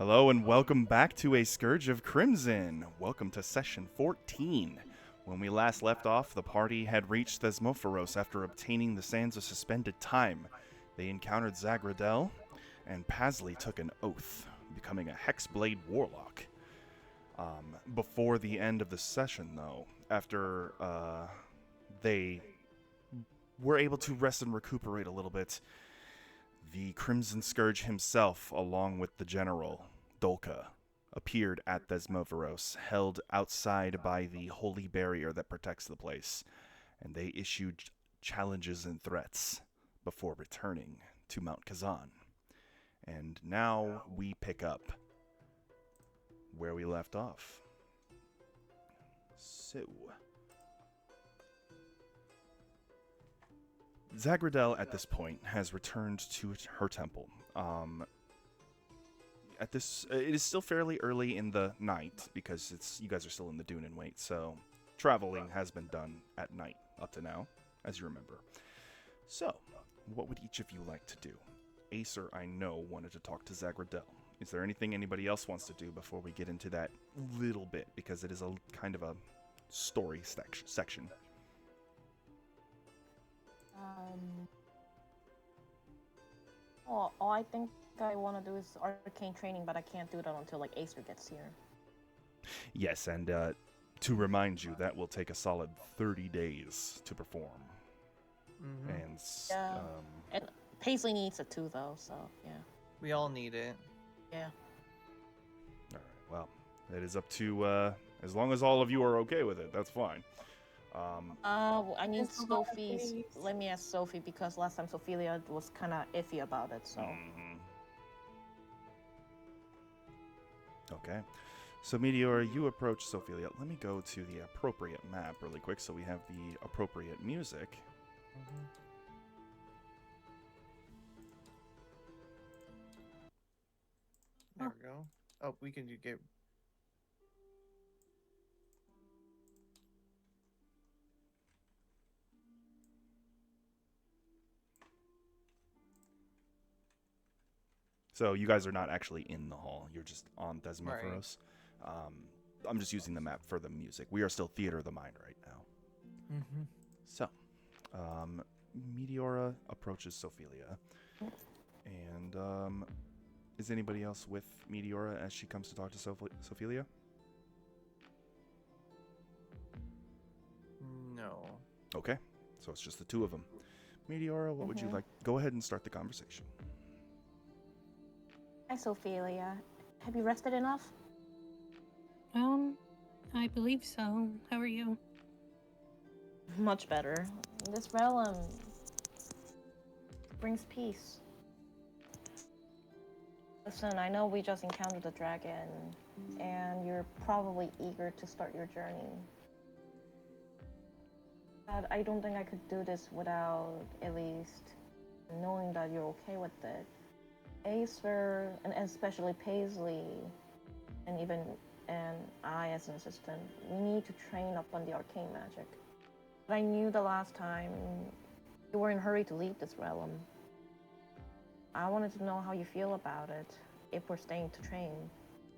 Hello and welcome back to A Scourge of Crimson. Welcome to session 14. When we last left off, the party had reached Thesmophoros after obtaining the Sands of Suspended Time. They encountered Zagradel, and Pasley took an oath, becoming a Hexblade Warlock. Before the end of the session, though, after they were able to rest and recuperate a little bit, the Crimson Scourge himself, along with the general, Dolka, appeared at Thesmophoros, held outside by the holy barrier that protects the place, and they issued challenges and threats before returning to Mount Kazan. And now we pick up where we left off. So, Zagradel at this point has returned to her temple. It is still fairly early in the night because you guys are still in the dune and wait. So traveling has been done at night up to now, as you remember. So, what would each of you like to do? Acer, I know, wanted to talk to Zagradel. Is there anything anybody else wants to do before we get into that little bit? Because it is a kind of a story section. All I think I want to do is arcane training, but I can't do that until Acer gets here. Yes, and to remind you, that will take a solid 30 days to perform. Mm-hmm. And Paisley needs it too, though. So yeah. We all need it. Yeah. All right. Well, it is up to as long as all of you are okay with it. That's fine. I need Sophie's. Let me ask Sophie because last time Sophelia was kind of iffy about it. So. Mm-hmm. Okay. So Meteor, you approach Sophelia. Let me go to the appropriate map really quick so we have the appropriate music. Mm-hmm. There we go. Oh, we can get. So you guys are not actually in the hall. You're just on Thesmophoros. Right. I'm just using the map for the music. We are still Theater of the Mind right now. Mm-hmm. So, Meteora approaches Sophelia. And is anybody else with Meteora as she comes to talk to Sophelia? No. Okay, so it's just the two of them. Meteora, what would you like? Go ahead and start the conversation. Hi, Sophelia. Have you rested enough? I believe so. How are you? Much better. This realm brings peace. Listen, I know we just encountered the dragon, and you're probably eager to start your journey. But I don't think I could do this without at least knowing that you're okay with it. Acer, and especially Paisley, and I as an assistant, we need to train up on the arcane magic. But I knew the last time you were in a hurry to leave this realm. I wanted to know how you feel about it, if we're staying to train.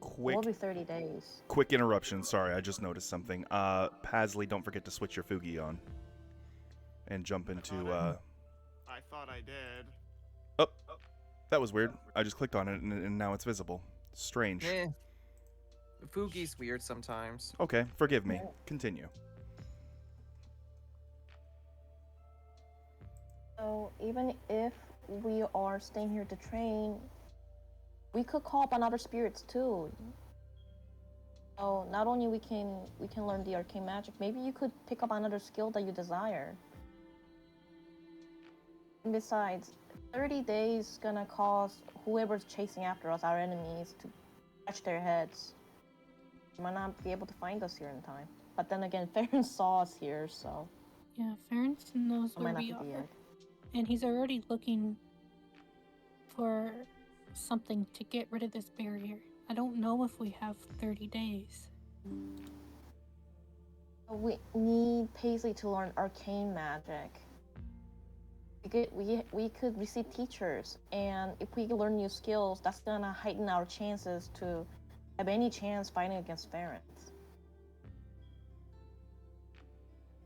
It will be 30 days. Quick interruption, sorry, I just noticed something. Pasley, don't forget to switch your Fugi on. And jump into, I thought I did. Oh, that was weird. I just clicked on it and now it's visible. Strange. Fugi's weird sometimes. Okay, forgive me. Continue. So even if we are staying here to train, we could call up on other spirits too. So not only we can learn the arcane magic, maybe you could pick up another skill that you desire. And besides, 30 days gonna cause whoever's chasing after us, our enemies, to scratch their heads. They might not be able to find us here in time. But then again, Ferranth saw us here, so... Yeah, Ferranth knows where we are. And he's already looking for something to get rid of this barrier. I don't know if we have 30 days. We need Paisley to learn arcane magic. we could receive teachers, and if we learn new skills, that's gonna heighten our chances to have any chance fighting against Ferranth.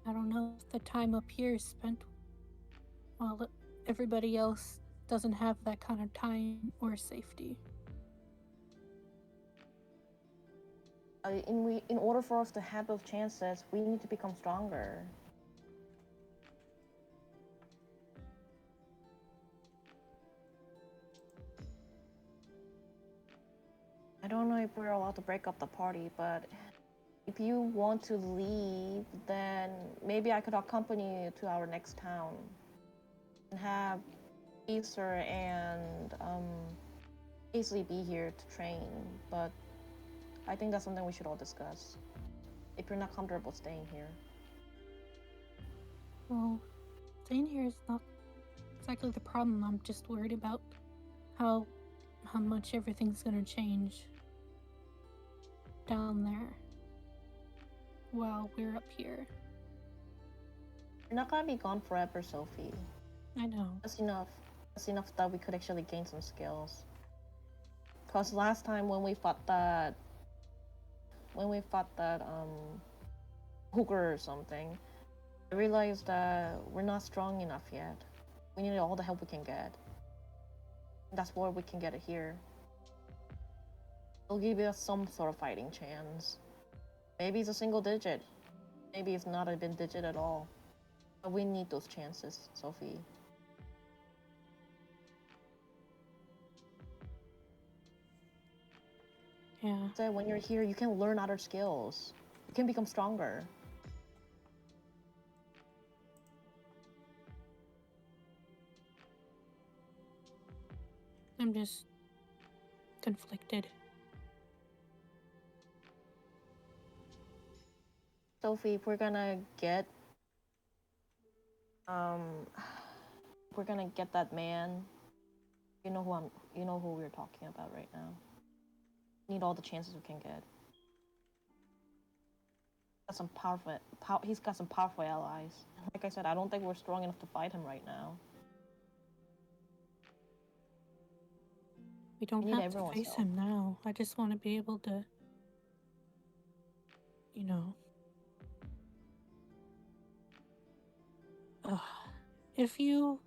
I don't know if the time up here is spent while everybody else doesn't have that kind of time or safety. In order for us to have those chances, we need to become stronger. I don't know if we're allowed to break up the party, but if you want to leave, then maybe I could accompany you to our next town and have Acer and Paisley be here to train. But I think that's something we should all discuss. If you're not comfortable staying here. Well, staying here is not exactly the problem. I'm just worried about how much everything's gonna change down there while we're up here. You're not gonna be gone forever, Sophie. I know. That's enough. That's enough that we could actually gain some skills. Cause last time when we fought that hooker or something, I realized that we're not strong enough yet. We need all the help we can get. That's where we can get it here. It'll give us some sort of fighting chance. Maybe it's a single digit. Maybe it's not a big digit at all. But we need those chances, Sophie. Yeah. So when you're here, you can learn other skills. You can become stronger. I'm just conflicted. Sophie, if we're gonna get that man, you know who we're talking about right now. Need all the chances we can get. He's got some powerful allies. Like I said, I don't think we're strong enough to fight him right now. We don't need have to everyone's face help. him now. I just want to be able to, if you...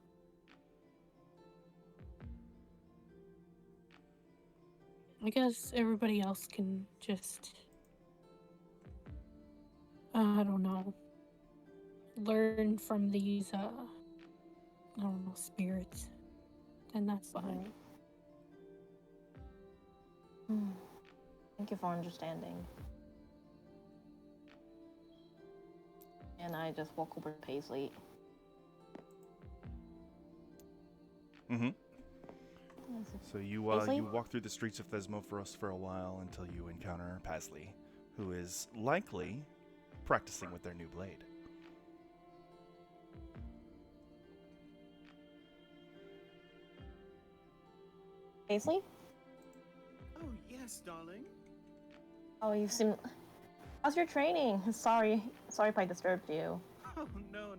I guess everybody else can just, I don't know, learn from these, spirits. And that's fine. Thank you for understanding. And I just walk over to Paisley. Mm-hmm. So you Paisley? you walk through the streets of Thesmophoros for a while until you encounter Paisley, who is likely practicing with their new blade. Paisley? Oh, yes, darling. Oh, you seem... How's your training? Sorry if I disturbed you. Oh, no,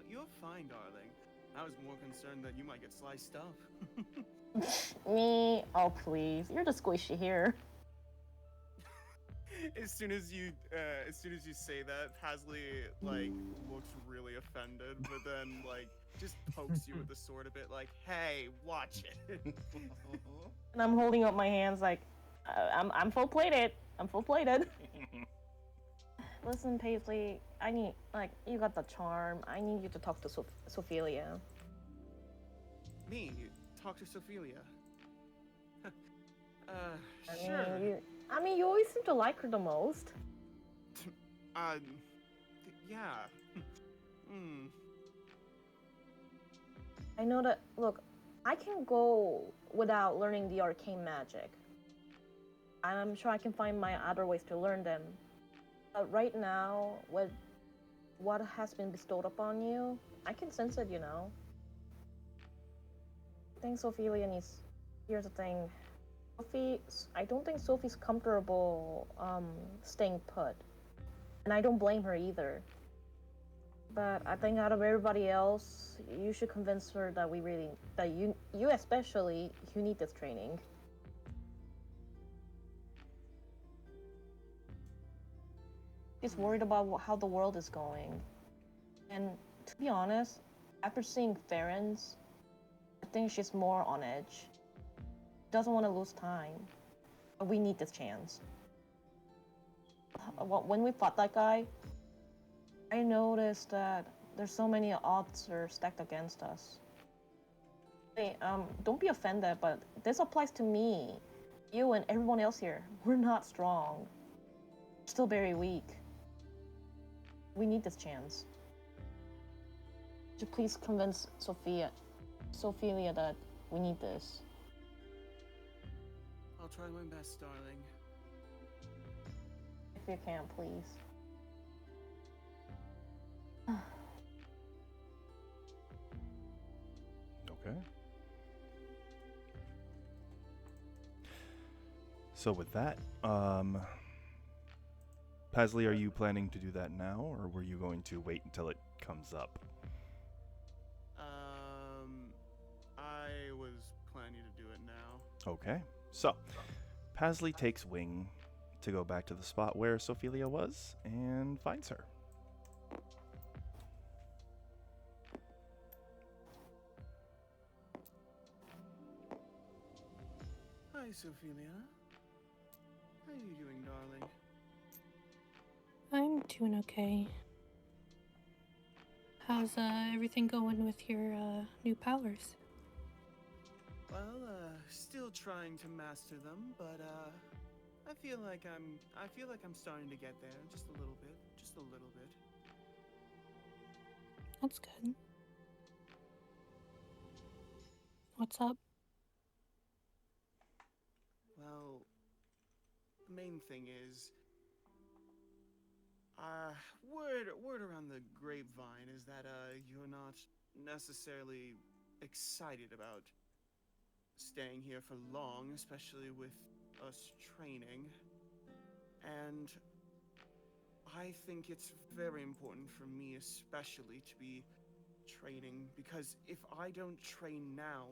you're fine, darling. I was more concerned that you might get sliced up. Me? Oh, please. You're the squishy here. As soon as you say that, Paisley, looks really offended, but then, just pokes you with the sword a bit, hey, watch it. And I'm holding up my hands like, I'm full plated. I'm full plated. Listen, Paisley, I need, you got the charm. I need you to talk to Sophelia. Me? Talk to Sophelia? I Sure. mean, you always seem to like her the most. Yeah. I know that, look, I can go without learning the arcane magic. I'm sure I can find my other ways to learn them. But right now, with what has been bestowed upon you, I can sense it, I think Sophelia needs... Here's the thing. I don't think Sophie's comfortable staying put. And I don't blame her either. But I think out of everybody else, you should convince her that you especially, you need this training. She's worried about how the world is going. And to be honest, after seeing Ferranth, I think she's more on edge. Doesn't want to lose time. But we need this chance. When we fought that guy, I noticed that there's so many odds are stacked against us. Hey, don't be offended, but this applies to me. You and everyone else here. We're not strong. We're still very weak. We need this chance. Would you please convince Sophia that we need this? I'll try my best, darling. If you can, please. Okay. So with that, Pasley, are you planning to do that now, or were you going to wait until it comes up? I was planning to do it now. Okay. So, Pasley takes wing to go back to the spot where Sophia was and finds her. Hi, Sophia. How are you doing, darling? I'm doing okay. How's everything going with your new powers? Well, still trying to master them, but I feel like I'm starting to get there, just a little bit. That's good. What's up? Well, the main thing is, word around the grapevine is that you're not necessarily excited about staying here for long, especially with us training. And I think it's very important for me especially to be training, because if I don't train now,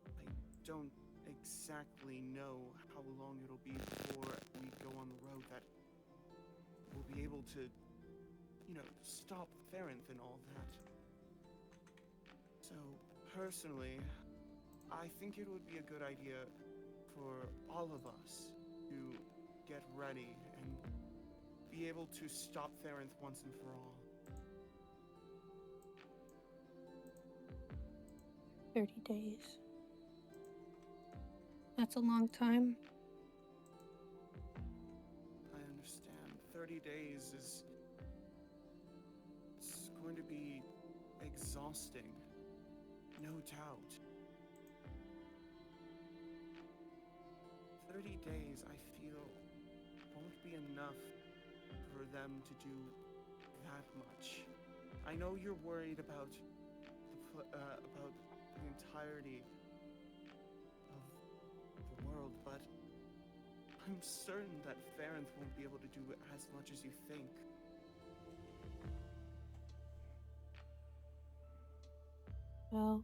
I don't exactly know how long it'll be before we go on the road that we'll be able to, stop Ferranth and all that. So, personally, I think it would be a good idea for all of us to get ready and be able to stop Ferranth once and for all. 30 days. That's a long time. I understand. 30 days is... it's going to be exhausting. No doubt. 30 days, I feel, won't be enough for them to do that much. I know you're worried about the entirety of the world, but I'm certain that Ferranth won't be able to do as much as you think. Well,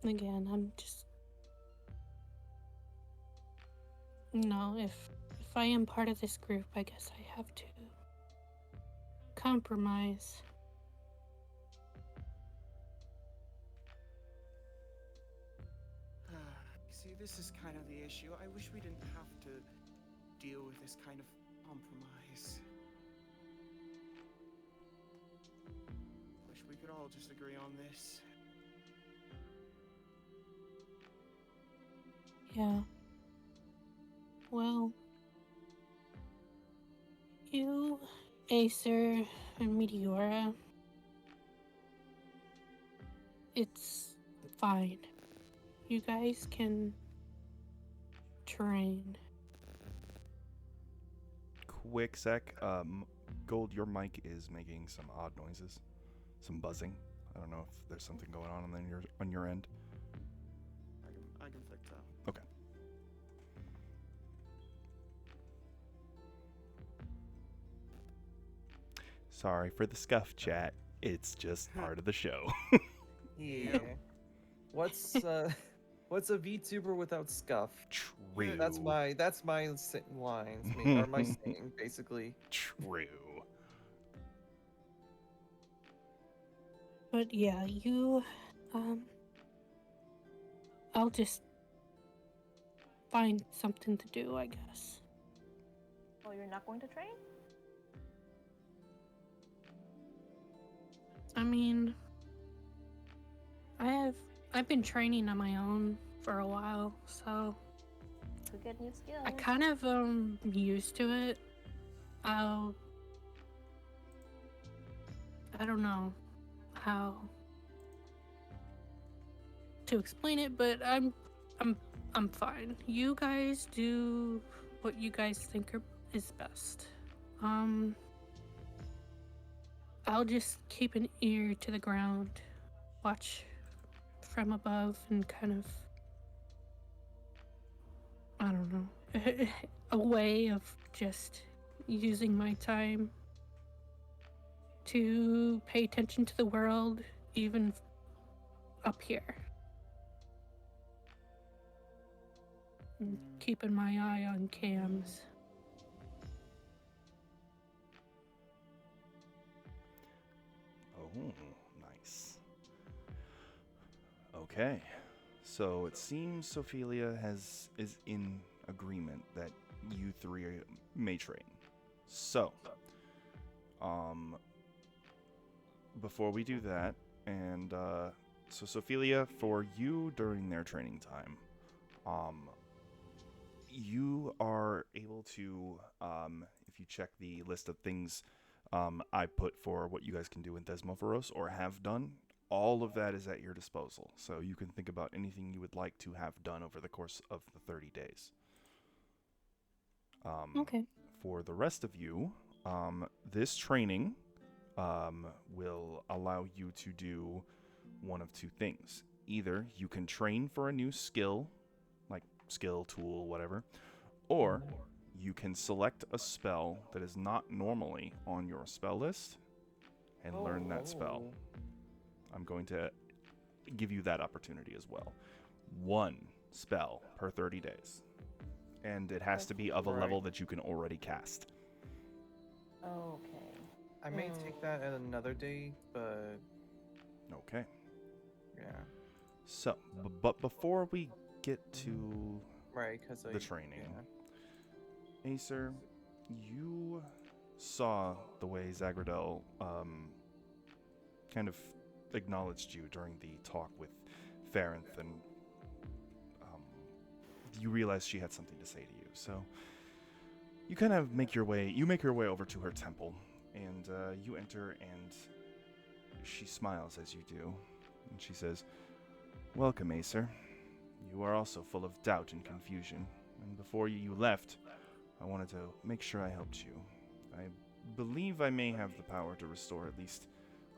again, I'm just... No, if I am part of this group, I guess I have to compromise. See, this is kind of the issue. I wish we didn't have to deal with this kind of compromise. Wish we could all just agree on this. Yeah. Well, you, Acer, and Meteora, it's fine. You guys can train. Quick sec. Gold, your mic is making some odd noises. Some buzzing. I don't know if there's something going on your end. I can fix that. Okay. Sorry for the scuff, chat. It's just part of the show. Yeah. What's a VTuber without scuff? True. That's my lines, or my saying, basically. True. But yeah, I'll just find something to do, I guess. Oh, you're not going to train? I mean, I've been training on my own for a while, so To get new skills. I kind of used to it. I don't know how to explain it, but I'm fine. You guys do what you guys think is best. I'll just keep an ear to the ground, watch from above, and kind of, I don't know, a way of just using my time to pay attention to the world, even up here. And keeping my eye on Cambs. Oh, nice. Okay. So it seems Ophelia is in agreement that you three may train. So, before we do that, and so Ophelia, for you during their training time, you are able to, if you check the list of things I put for what you guys can do in Thesmophoros or have done, all of that is at your disposal. So you can think about anything you would like to have done over the course of the 30 days. Okay. For the rest of you, this training will allow you to do one of two things. Either you can train for a new skill, like skill, tool, whatever, or you can select a spell that is not normally on your spell list and learn that spell. I'm going to give you that opportunity as well. One spell per 30 days. And it has to be of a level that you can already cast. Okay. I may take that at another day, but Okay. yeah. So, but before we get to Right, because the training, Acer, you saw the way Zagradel kind of acknowledged you during the talk with Ferranth, and you realized she had something to say to you. So you kind of make your way over to her temple, and you enter, and she smiles as you do, and she says, "Welcome, Acer. You are also full of doubt and confusion, and before you left, I wanted to make sure I helped you. I believe I may have the power to restore at least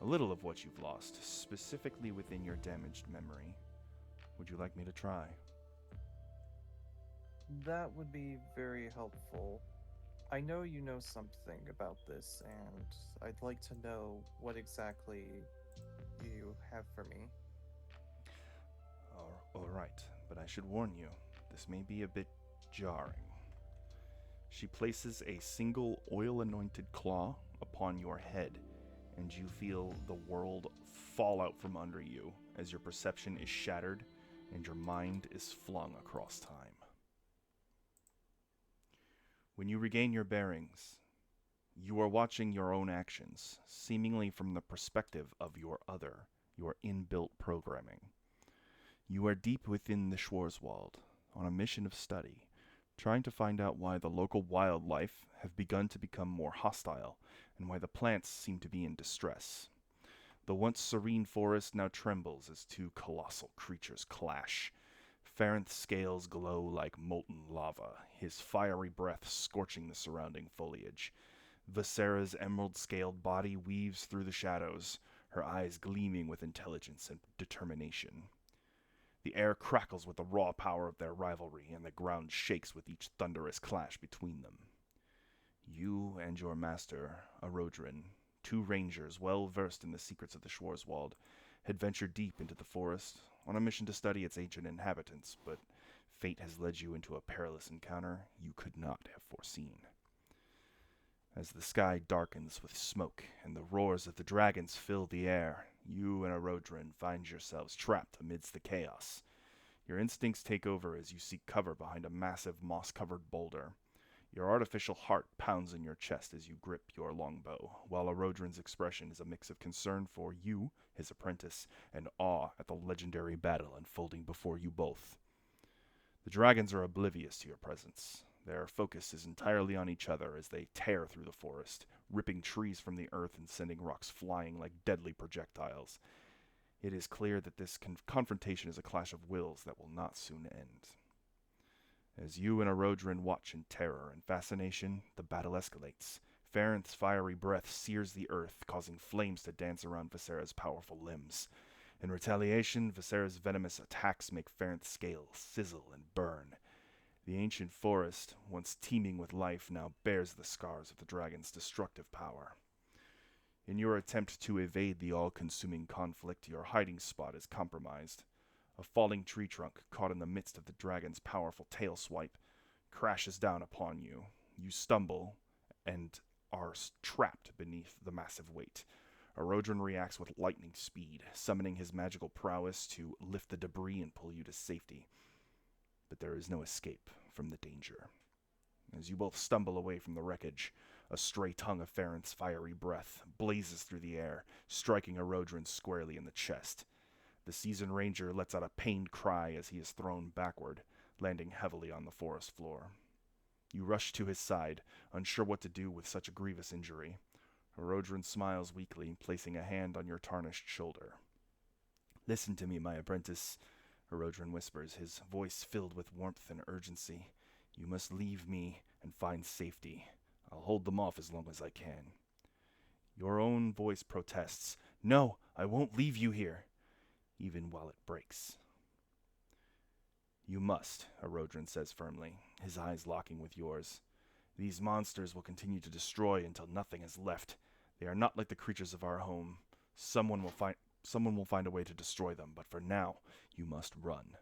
a little of what you've lost, specifically within your damaged memory. Would you like me to try?" That would be very helpful. I know you know something about this, and I'd like to know what exactly you have for me. All right, but I should warn you, this may be a bit jarring. She places a single oil-anointed claw upon your head, and you feel the world fall out from under you as your perception is shattered and your mind is flung across time. When you regain your bearings, you are watching your own actions, seemingly from the perspective of your inbuilt programming. You are deep within the Schwarzwald, on a mission of study, trying to find out why the local wildlife have begun to become more hostile, and why the plants seem to be in distress. The once serene forest now trembles as two colossal creatures clash. Ferranth's scales glow like molten lava, his fiery breath scorching the surrounding foliage. Viscera's emerald-scaled body weaves through the shadows, her eyes gleaming with intelligence and determination. The air crackles with the raw power of their rivalry, and the ground shakes with each thunderous clash between them. You and your master, Arodrin, 2 rangers well versed in the secrets of the Schwarzwald had ventured deep into the forest on a mission to study its ancient inhabitants, but fate has led you into a perilous encounter you could not have foreseen. As the sky darkens with smoke and the roars of the dragons fill the air, you and Arodrin find yourselves trapped amidst the chaos. Your instincts take over as you seek cover behind a massive moss-covered boulder. Your artificial heart pounds in your chest as you grip your longbow, while Arodrin's expression is a mix of concern for you, his apprentice, and awe at the legendary battle unfolding before you both. The dragons are oblivious to your presence. Their focus is entirely on each other as they tear through the forest, ripping trees from the earth and sending rocks flying like deadly projectiles. It is clear that this confrontation is a clash of wills that will not soon end. As you and Arodrin watch in terror and fascination, the battle escalates. Ferranth's fiery breath sears the earth, causing flames to dance around Viscera's powerful limbs. In retaliation, Viscera's venomous attacks make Ferranth's scales sizzle and burn. The ancient forest, once teeming with life, now bears the scars of the dragon's destructive power. In your attempt to evade the all-consuming conflict, your hiding spot is compromised. A falling tree trunk, caught in the midst of the dragon's powerful tail swipe, crashes down upon you. You stumble and are trapped beneath the massive weight. Arodrin reacts with lightning speed, summoning his magical prowess to lift the debris and pull you to safety. But there is no escape from the danger. As you both stumble away from the wreckage, a stray tongue of Ferranth's fiery breath blazes through the air, striking Arodrin squarely in the chest. The seasoned ranger lets out a pained cry as he is thrown backward, landing heavily on the forest floor. You rush to his side, unsure what to do with such a grievous injury. Arodrin smiles weakly, placing a hand on your tarnished shoulder. "Listen to me, my apprentice," Arodrin whispers, his voice filled with warmth and urgency. "You must leave me and find safety. I'll hold them off as long as I can." Your own voice protests, "No, I won't leave you here," even while it breaks. "You must," Arodrin says firmly, his eyes locking with yours. "These monsters will continue to destroy until nothing is left. They are not like the creatures of our home. Someone will find a way to destroy them, but for now, you must run."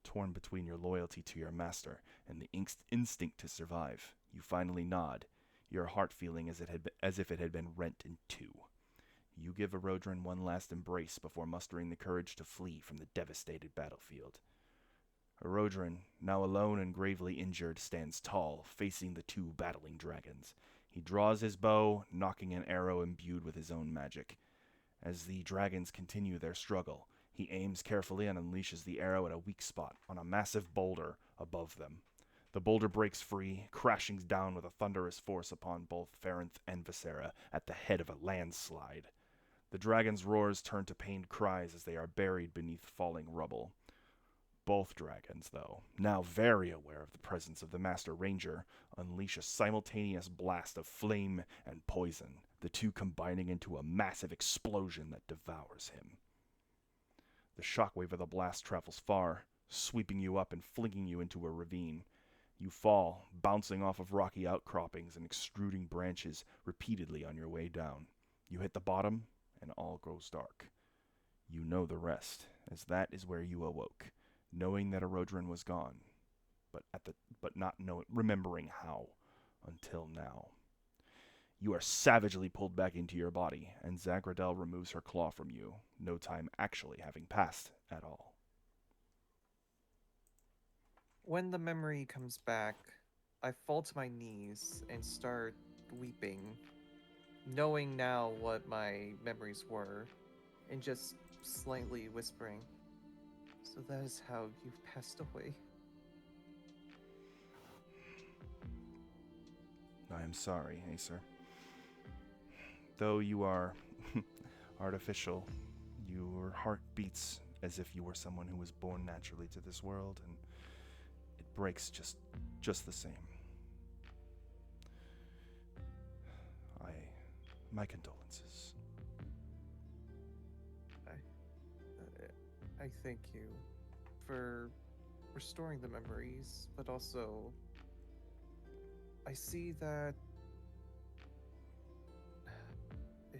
Torn between your loyalty to your master and the instinct to survive, you finally nod, your heart feeling as if it had been rent in two. You give Arodrin one last embrace before mustering the courage to flee from the devastated battlefield. Arodrin, now alone and gravely injured, stands tall, facing the 2 battling dragons. He draws his bow, nocking an arrow imbued with his own magic. As the dragons continue their struggle, he aims carefully and unleashes the arrow at a weak spot on a massive boulder above them. The boulder breaks free, crashing down with a thunderous force upon both Ferranth and Viscera at the head of a landslide. The dragons' roars turn to pained cries as they are buried beneath falling rubble. Both dragons, though, now very aware of the presence of the Master Ranger, unleash a simultaneous blast of flame and poison, the 2 combining into a massive explosion that devours him. The shockwave of the blast travels far, sweeping you up and flinging you into a ravine. You fall, bouncing off of rocky outcroppings and extruding branches repeatedly on your way down. You hit the bottom, and all grows dark. You know the rest, as that is where you awoke, knowing that Arodrin was gone, but not remembering how until now. You are savagely pulled back into your body, and Zagradel removes her claw from you, no time actually having passed at all. When the memory comes back, I fall to my knees and start weeping, knowing now what my memories were, and just slightly whispering, "So that is how you passed away." I am sorry, Acer. Though you are artificial, your heart beats as if you were someone who was born naturally to this world, and it breaks just the same. My condolences. I thank you for restoring the memories, but also I see that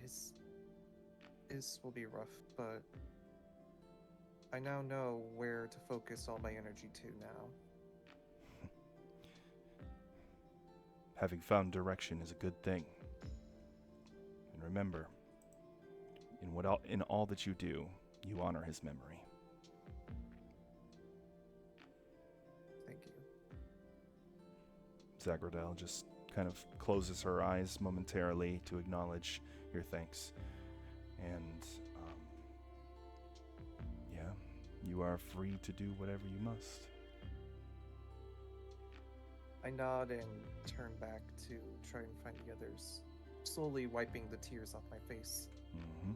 This will be rough, but I now know where to focus all my energy to now. Having found direction is a good thing. And remember, in all that you do, you honor his memory. Thank you. Zagradel just kind of closes her eyes momentarily to acknowledge your thanks. And, yeah, you are free to do whatever you must. I nod and turn back to try and find the others, slowly wiping the tears off my face. Mm-hmm.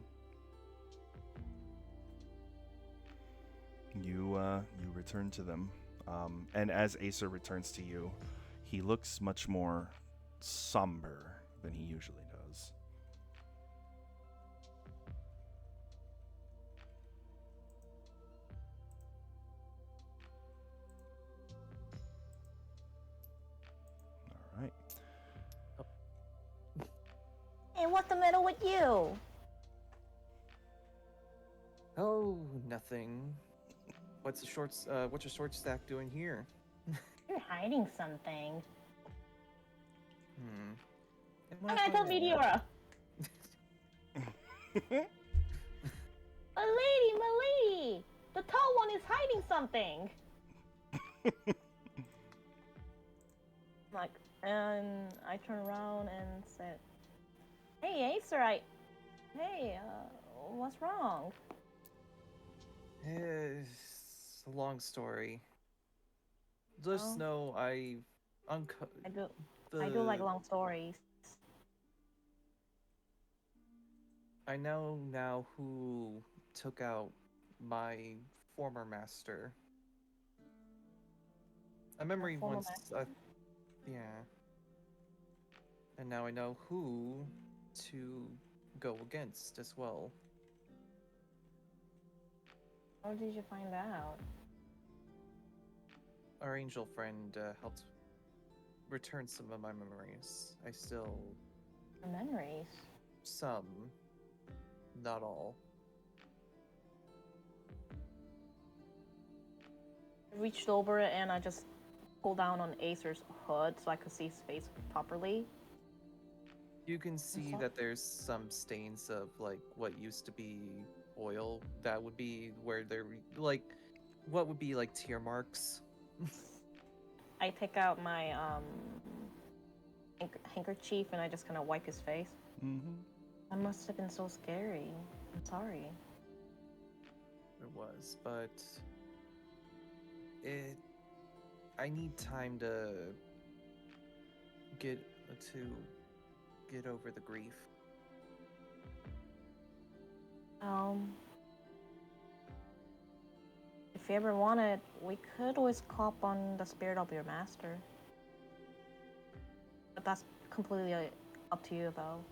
You return to them, and as Acer returns to you, he looks much more somber than he usually does. All right. Hey, what's the matter with you? Oh, nothing. What's your short stack doing here? You're hiding something. Am I'm gonna tell hiding? Meteora. My lady! The tall one is hiding something! And I turn around and said, Hey, Acer, what's wrong? It's a long story. Just know I do like long stories. I know now who took out my former master. A memory former once, master? yeah. And now I know who to go against as well. How did you find out? Our angel friend helped return some of my memories. I still... Your memories? Some. Not all. I reached over and I just pulled down on Acer's hood so I could see his face properly. You can see that there's some stains of like what used to be oil. That would be where they're like, what would be like tear marks. I take out my handkerchief and I just kind of wipe his face. Mm-hmm. That must have been so scary. I'm sorry. It was, but I need time to get over the grief. If you ever wanted, we could always call upon the spirit of your master. But that's completely up to you, though.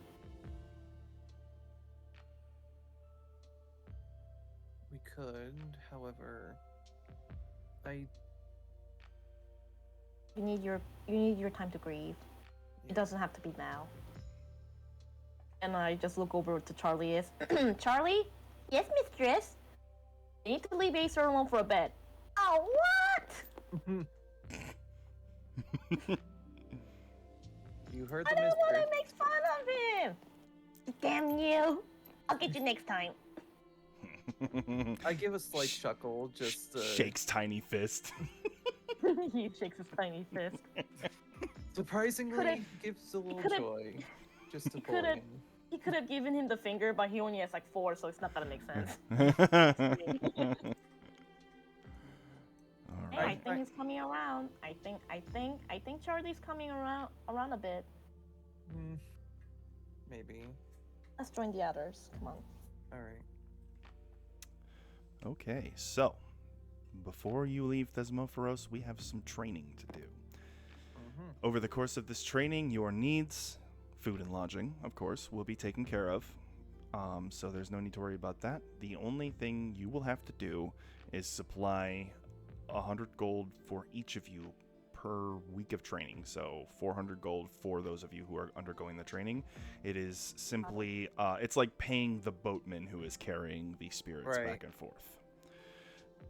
We could, however, You need your time to grieve. It doesn't have to be now. And I just look over to Charlie. Charlie? Yes, mistress? You need to leave Acer alone for a bit. Oh, what? You heard I the don't want mistress. to make fun of him. Damn you. I'll get you next time. I give a slight chuckle, just Shakes tiny fist. He shakes his tiny fist. Surprisingly, gives a little joy. Just to bully him. He could have given him the finger, but he only has like 4, so it's not that it makes sense. All Hey, right. I think he's coming around. I think Charlie's coming around a bit. Maybe. Let's join the others. Come on. All right. Okay, so before you leave Thesmophoros, we have some training to do. Over the course of this training, your needs, food and lodging, of course, will be taken care of. So there's no need to worry about that. The only thing you will have to do is supply 100 gold for each of you per week of training, so 400 gold for those of you who are undergoing the training. It is simply, it's like paying the boatman who is carrying the spirits Right. back and forth.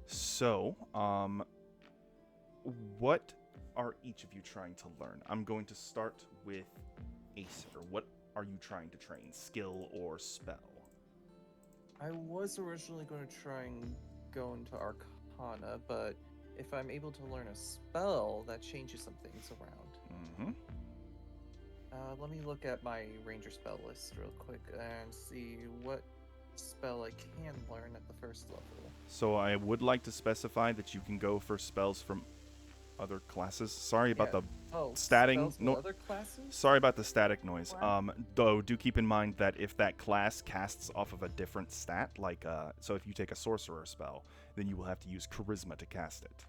So, what are each of you trying to learn? I'm going to start with Acer. What are you trying to train, skill or spell? I was originally going to try and go into Arcana, but if I'm able to learn a spell, that changes some things around. Mm-hmm. Let me look at my ranger spell list real quick and see what spell I can learn at the first level. So I would like to specify that you can go for spells from other classes. Sorry about the statting. Spells from No, other classes? sorry about the static noise. What? Though do keep in mind that if that class casts off of a different stat, like so if you take a sorcerer spell, then you will have to use charisma to cast it.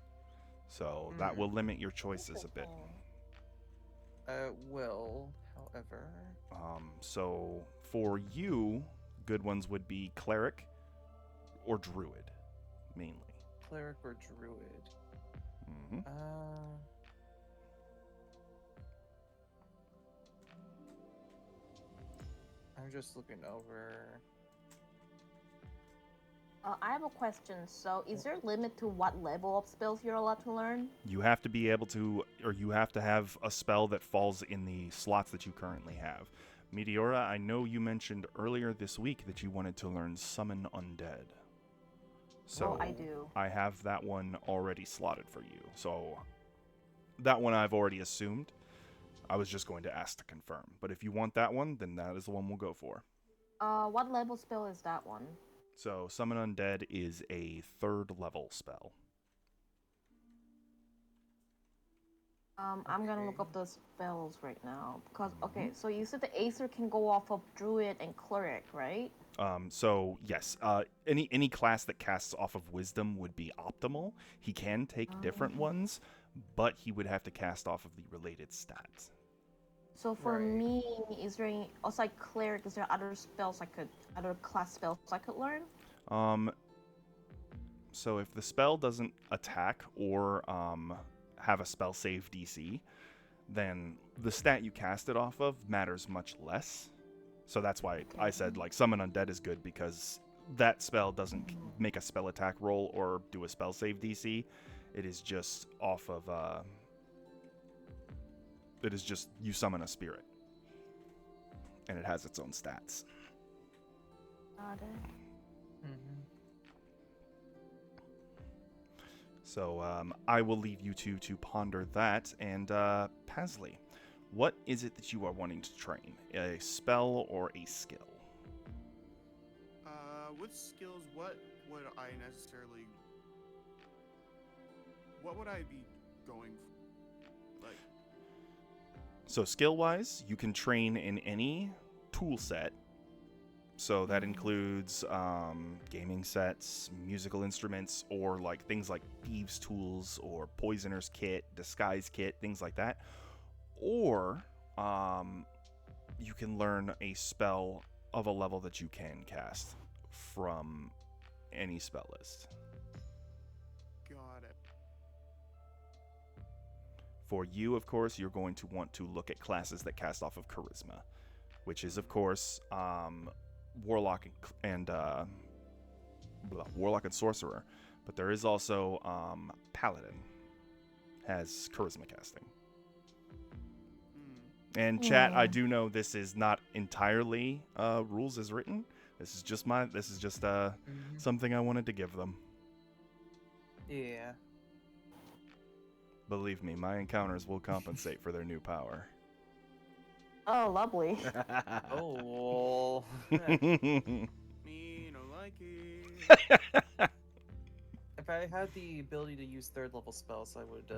So that will limit your choices a bit. Will, however. So for you, good ones would be cleric or druid, mainly. Cleric or druid? Mm-hmm. I'm just looking over. I have a question. So, is there a limit to what level of spells you're allowed to learn? You have to be able to, or you have to have a spell that falls in the slots that you currently have. Meteora, I know you mentioned earlier this week that you wanted to learn Summon Undead. So I do. I have that one already slotted for you. So that one I've already assumed. I was just going to ask to confirm. But if you want that one, then that is the one we'll go for. What level spell is that one? So Summon Undead is a 3rd level spell. I'm gonna look up the spells right now. Because, okay, Mm-hmm. so you said the Acer can go off of Druid and Cleric, right? So yes, any class that casts off of Wisdom would be optimal. He can take different ones, but he would have to cast off of the related stats. So for Right. me, is there any, outside Cleric, is there other spells other class spells I could learn? So if the spell doesn't attack or have a spell save DC, then the stat you cast it off of matters much less. So that's why I said like Summon Undead is good, because that spell doesn't make a spell attack roll or do a spell save DC. It is just off of it is just you summon a spirit, and it has its own stats. Got it. So I will leave you two to ponder that. And Pasley, what is it that you are wanting to train? A spell or a skill? With skills, what would I necessarily... What would I be going for? Like... So skill-wise, you can train in any tool set. So that includes gaming sets, musical instruments, or like things like thieves' tools or poisoner's kit, disguise kit, things like that. Or you can learn a spell of a level that you can cast from any spell list. Got it. For you, of course, you're going to want to look at classes that cast off of charisma, which is, of course, warlock and sorcerer. But there is also paladin has charisma casting. And chat, I do know this is not entirely rules as written. This is just something I wanted to give them. Yeah. Believe me, my encounters will compensate for their new power. Oh, lovely. Oh. Me no like it. If I had the ability to use 3rd level spells, I would.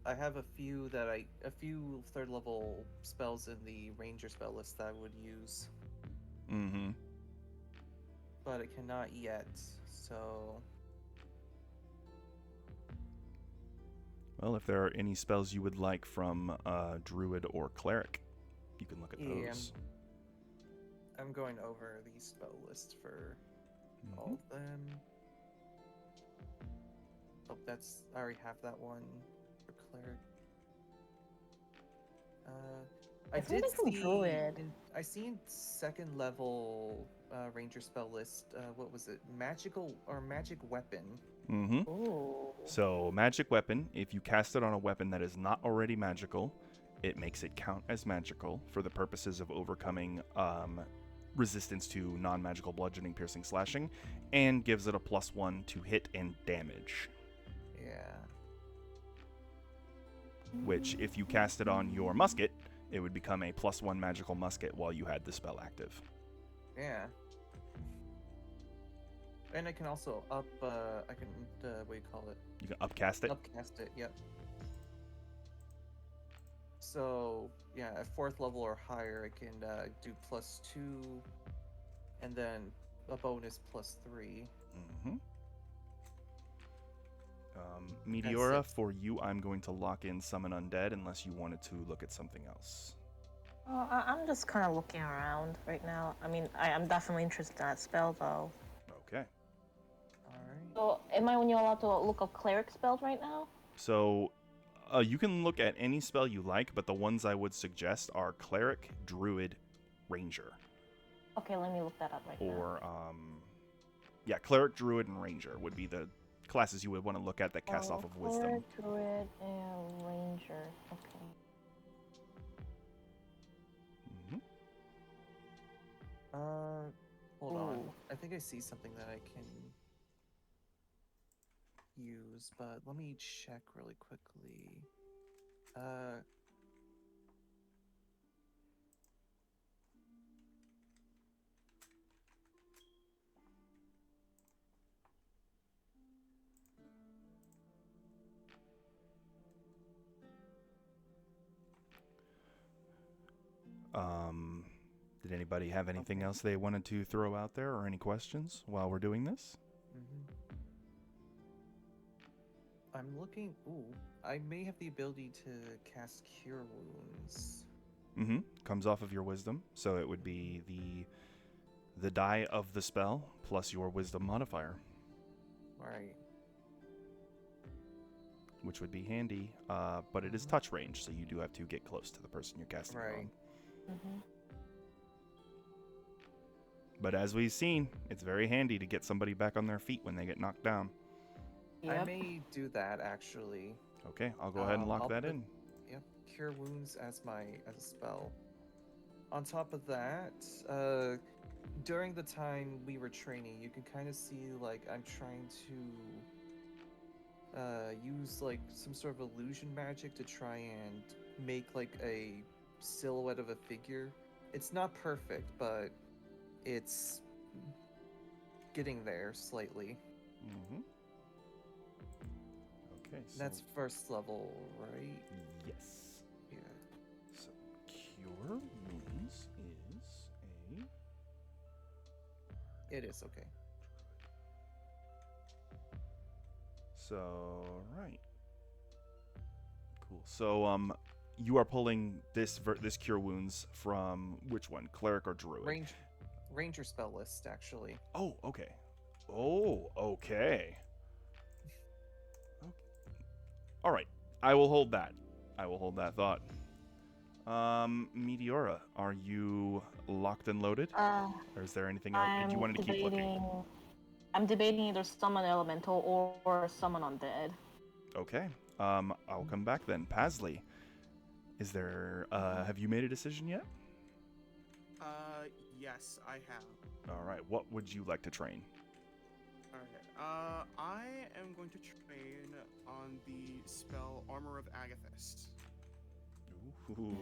I have a few 3rd level spells in the ranger spell list that I would use. Mm-hmm. But it cannot yet, so... Well, if there are any spells you would like from druid or cleric, you can look at those. I'm going over the spell list for all of them. Oh, I already have that one for cleric. I It's did something from see. Druid. I seen second level ranger spell list. What was it? Magical or magic weapon? Mm-hmm. Ooh. So, magic weapon, if you cast it on a weapon that is not already magical, it makes it count as magical for the purposes of overcoming resistance to non-magical bludgeoning, piercing, slashing, and gives it a +1 to hit and damage. Yeah. Which, if you cast it on your musket, it would become a +1 magical musket while you had the spell active. Yeah. And I can also up. I can. What do you call it? You can upcast it. Upcast it. Yep. So yeah, at 4th level or higher, I can do +2, and then a bonus +3. Mm-hmm. Meteora, it. for you, I'm going to lock in Summon Undead unless you wanted to look at something else. I'm just kind of looking around right now. I mean, I'm definitely interested in that spell, though. Okay. Alright. So, am I only allowed to look up cleric spells right now? So, you can look at any spell you like, but the ones I would suggest are Cleric, Druid, Ranger. Okay, let me look that up right now. Or, yeah, Cleric, Druid, and Ranger would be the classes you would want to look at that cast off of Wisdom. Cleric, Druid, and Ranger. Okay. Mm-hmm. Hold on. Ooh. I think I see something that I can use, but let me check really quickly. Did anybody have anything Okay. else they wanted to throw out there, or any questions while we're doing this? I'm looking. Ooh, I may have the ability to cast Cure Wounds. Mm-hmm. Comes off of your Wisdom, so it would be the die of the spell plus your Wisdom modifier, Right. which would be handy. But it is touch range, so you do have to get close to the person you're casting it Right. on. Mm-hmm. But as we've seen, it's very handy to get somebody back on their feet when they get knocked down. I Yep. may do that actually. Okay, I'll go ahead and lock I'll that put- in. Yep, Cure Wounds as a spell. On top of that, during the time we were training, you can kind of see like I'm trying to use like some sort of illusion magic to try and make like a silhouette of a figure. It's not perfect, but it's getting there slightly. Mm-hmm. Okay, so That's 1st level, right? yes. Yeah. So Cure Wounds is a... It is okay. So, right. Cool. So, you are pulling this Cure Wounds from which one? Cleric or Druid? Ranger spell list, actually. Oh, okay. Oh, okay. All right. I will hold that. I will hold that thought. Meteora, are you locked and loaded? Or is there anything else? Did you want to keep looking? I'm debating either summon elemental or summon undead. Okay. I'll come back then. Pasley, is there? Have you made a decision yet? Yes, I have. All right. What would you like to train? Alright, I am going to train on the spell Armor of Agathis. Ooh.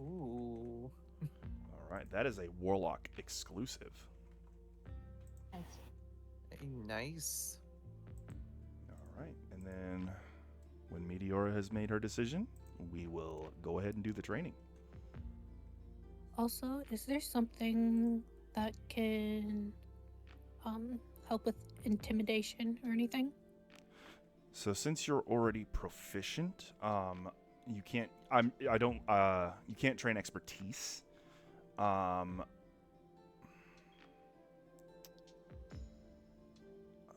Ooh. All right. That is a Warlock exclusive. Nice. Nice. All right. And then when Meteora has made her decision, we will go ahead and do the training. Also, is there something that can help with intimidation or anything? So since you're already proficient, you can't. You can't train expertise.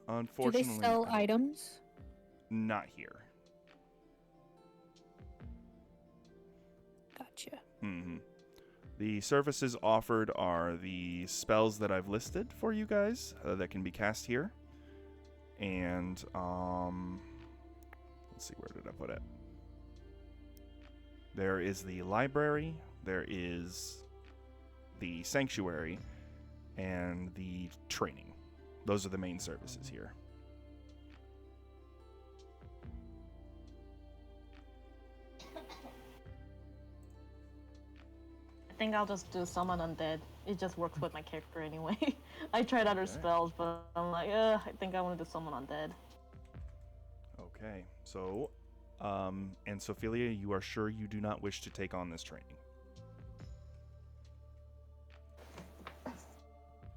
Unfortunately, Do they sell items? not here. Gotcha. Mm-hmm. The services offered are the spells that I've listed for you guys that can be cast here. And, let's see, where did I put it? There is the library, there is the sanctuary, and the training. Those are the main services here. I think I'll just do summon undead. It just works with my character anyway. I tried other spells, but I'm like, I think I want to do summon undead. Okay, so, and Sophelia, you are sure you do not wish to take on this training?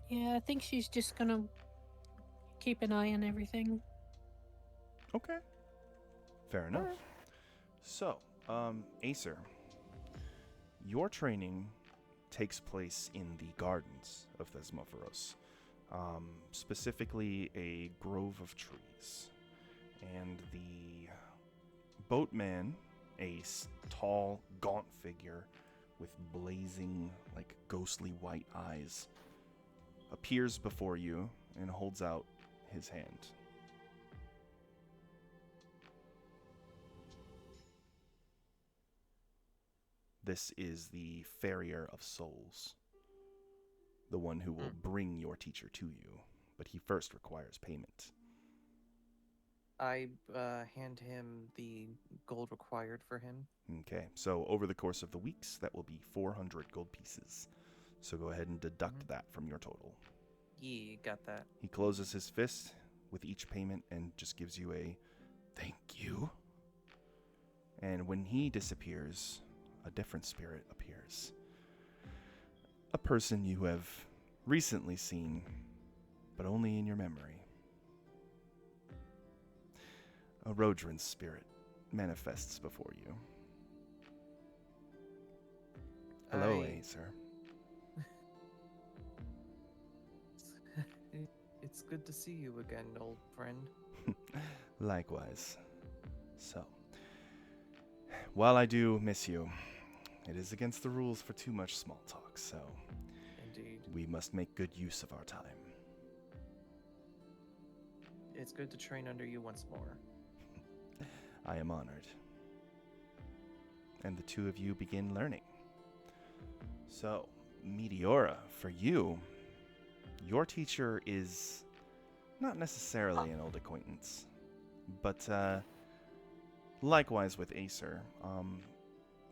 Yeah, I think she's just gonna keep an eye on everything. Okay. Fair enough. So, Acer, your training takes place in the gardens of Thesmophoros, specifically a grove of trees. And the boatman, a tall, gaunt figure with blazing, like, ghostly white eyes, appears before you and holds out his hand. This is the Farrier of Souls, the one who will bring your teacher to you, but he first requires payment. I hand him the gold required for him. Okay, so over the course of the weeks, that will be 400 gold pieces. So go ahead and deduct that from your total. Yeah, got that. He closes his fist with each payment and just gives you a thank you. And when he disappears, a different spirit appears. A person you have recently seen, but only in your memory. A Rodran spirit manifests before you. Hello, Acer. It's good to see you again, old friend. Likewise. So, while I do miss you, it is against the rules for too much small talk, so Indeed. we must make good use of our time. It's good to train under you once more. I am honored. And the two of you begin learning. So, Meteora, for you, your teacher is not necessarily an old acquaintance, but likewise with Acer,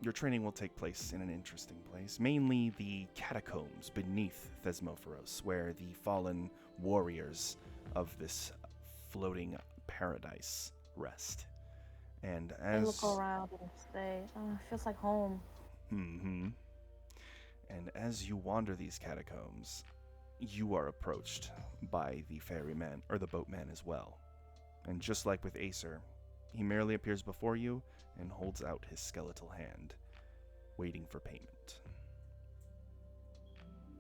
your training will take place in an interesting place, mainly the catacombs beneath Thesmophoros, where the fallen warriors of this floating paradise rest. And as I look around and say, oh, it feels like home. Mm-hmm. And as you wander these catacombs, you are approached by the ferryman, or the boatman as well. And just like with Acer, he merely appears before you and holds out his skeletal hand, waiting for payment.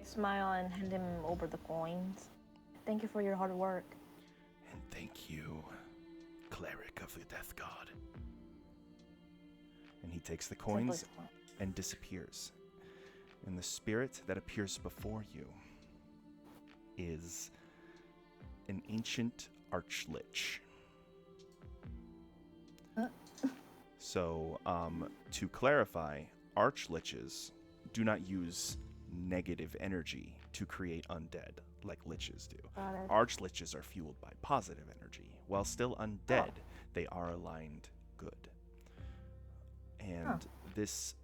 I smile and hand him over the coins. Thank you for your hard work. And thank you, cleric of the death god. And he takes the coins and disappears. And the spirit that appears before you is an ancient archlich. So, to clarify, archliches do not use negative energy to create undead like liches do. Archliches are fueled by positive energy. While still undead, they are aligned good. And this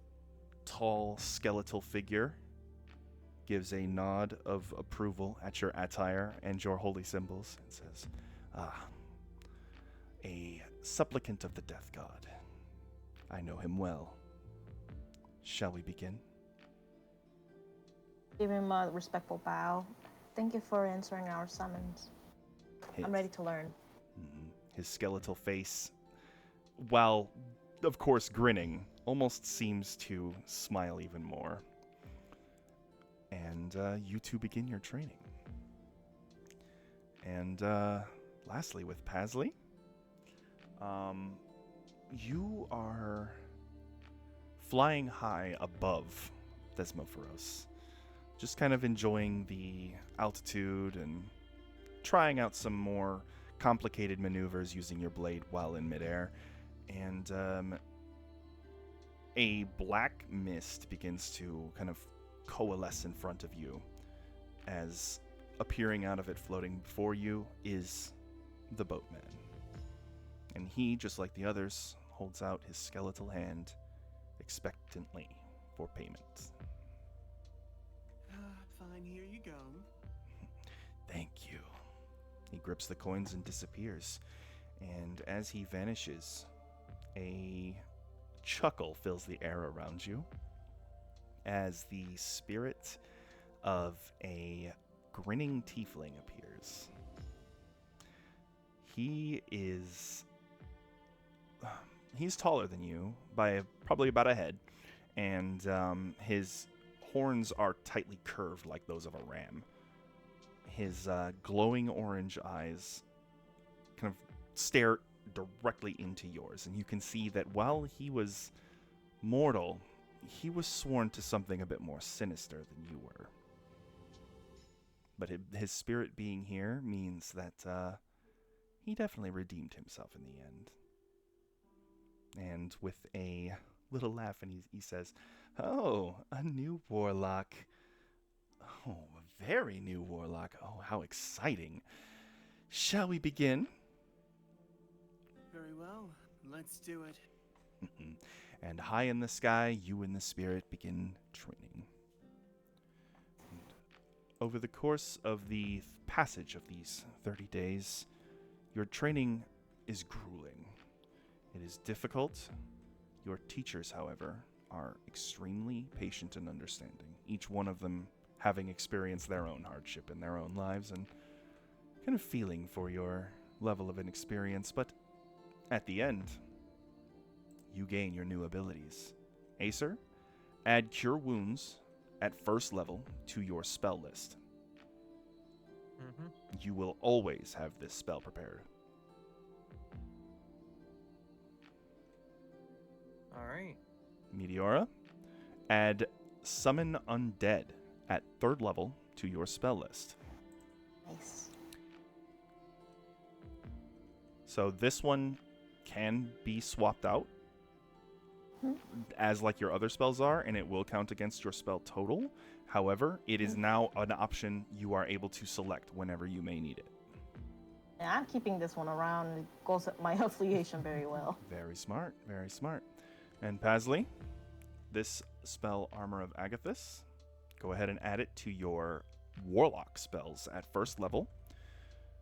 tall skeletal figure gives a nod of approval at your attire and your holy symbols and says, a supplicant of the death god. I know him well. Shall we begin? Give him a respectful bow. Thank you for answering our summons. I'm ready to learn. His skeletal face, while of course grinning, almost seems to smile even more. And you two begin your training. And lastly, with Pasley, you are flying high above Thesmophoros, just kind of enjoying the altitude and trying out some more complicated maneuvers using your blade while in midair. And a black mist begins to kind of coalesce in front of you, as appearing out of it, floating before you, is the boatman. And he, just like the others, holds out his skeletal hand expectantly for payment. Fine, here you go. Thank you. He grips the coins and disappears. And as he vanishes, a chuckle fills the air around you as the spirit of a grinning tiefling appears. He's taller than you by probably about a head, and his horns are tightly curved like those of a ram. His glowing orange eyes kind of stare directly into yours, and you can see that while he was mortal, he was sworn to something a bit more sinister than you were. But his spirit being here means that he definitely redeemed himself in the end. And with a little laugh, and he says, "Oh, a new warlock. Oh, a very new warlock. Oh, how exciting. Shall we begin?" Very well, let's do it. And high in the sky, you and the spirit begin training. And over the course of the passage of these 30 days, your training is grueling. It is difficult. Your teachers, however, are extremely patient and understanding, each one of them having experienced their own hardship in their own lives and kind of feeling for your level of inexperience. But at the end, you gain your new abilities. Acer, add Cure Wounds at first level to your spell list. You will always have this spell prepared. Alright. Meteora, add Summon Undead at third level to your spell list. Nice. So this one can be swapped out as like your other spells are, and it will count against your spell total. However, it is now an option you are able to select whenever you may need it. Yeah, I'm keeping this one around. It goes with my affiliation very well. Very smart, very smart. And Pasley, this spell, Armor of Agathis, go ahead and add it to your Warlock spells at first level.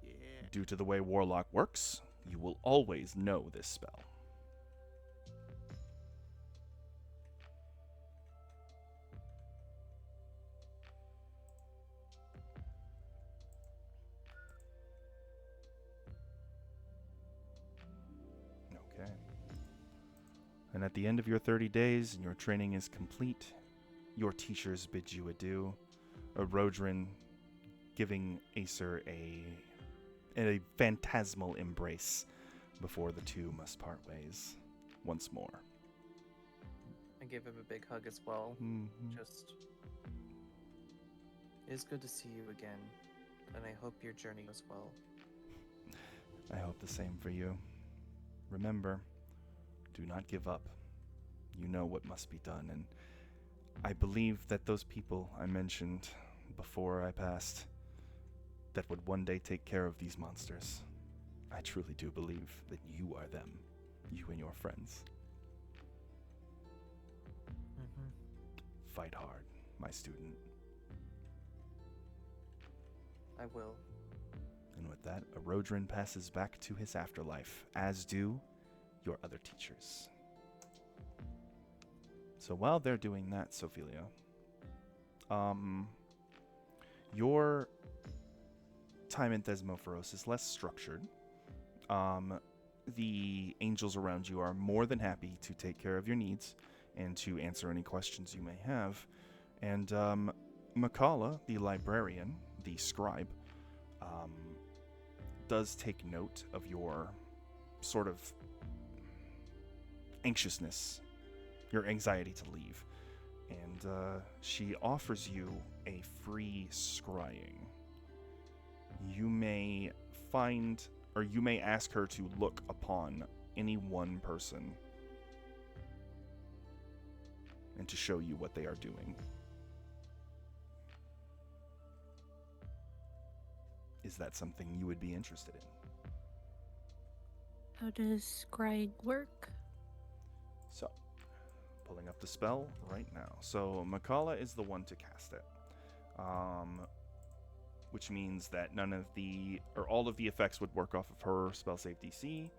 Yeah. Due to the way Warlock works, you will always know this spell. Okay. And at the end of your 30 days and your training is complete, your teachers bid you adieu. Rodrin giving Acer a phantasmal embrace before the two must part ways once more. I give him a big hug as well. Mm-hmm. It is good to see you again, and I hope your journey goes well. I hope the same for you. Remember, do not give up. You know what must be done, and I believe that those people I mentioned before I passed that would one day take care of these monsters, I truly do believe that you are them, you and your friends. Fight hard, my student. I will. And with that, Rodrin passes back to his afterlife, as do your other teachers. So while they're doing that, Sophelia, your time in Thesmophoros is less structured. The angels around you are more than happy to take care of your needs and to answer any questions you may have. And Makala, the librarian, the scribe, does take note of your sort of anxiousness your anxiety to leave. And she offers you a free scrying. You may find, or you may ask her to look upon any one person and to show you what they are doing. Is that something you would be interested in? How does scrying work? So, pulling up the spell right now. So, Makala is the one to cast it. Which means that none of the, or all of the effects would work off of her spell save DC.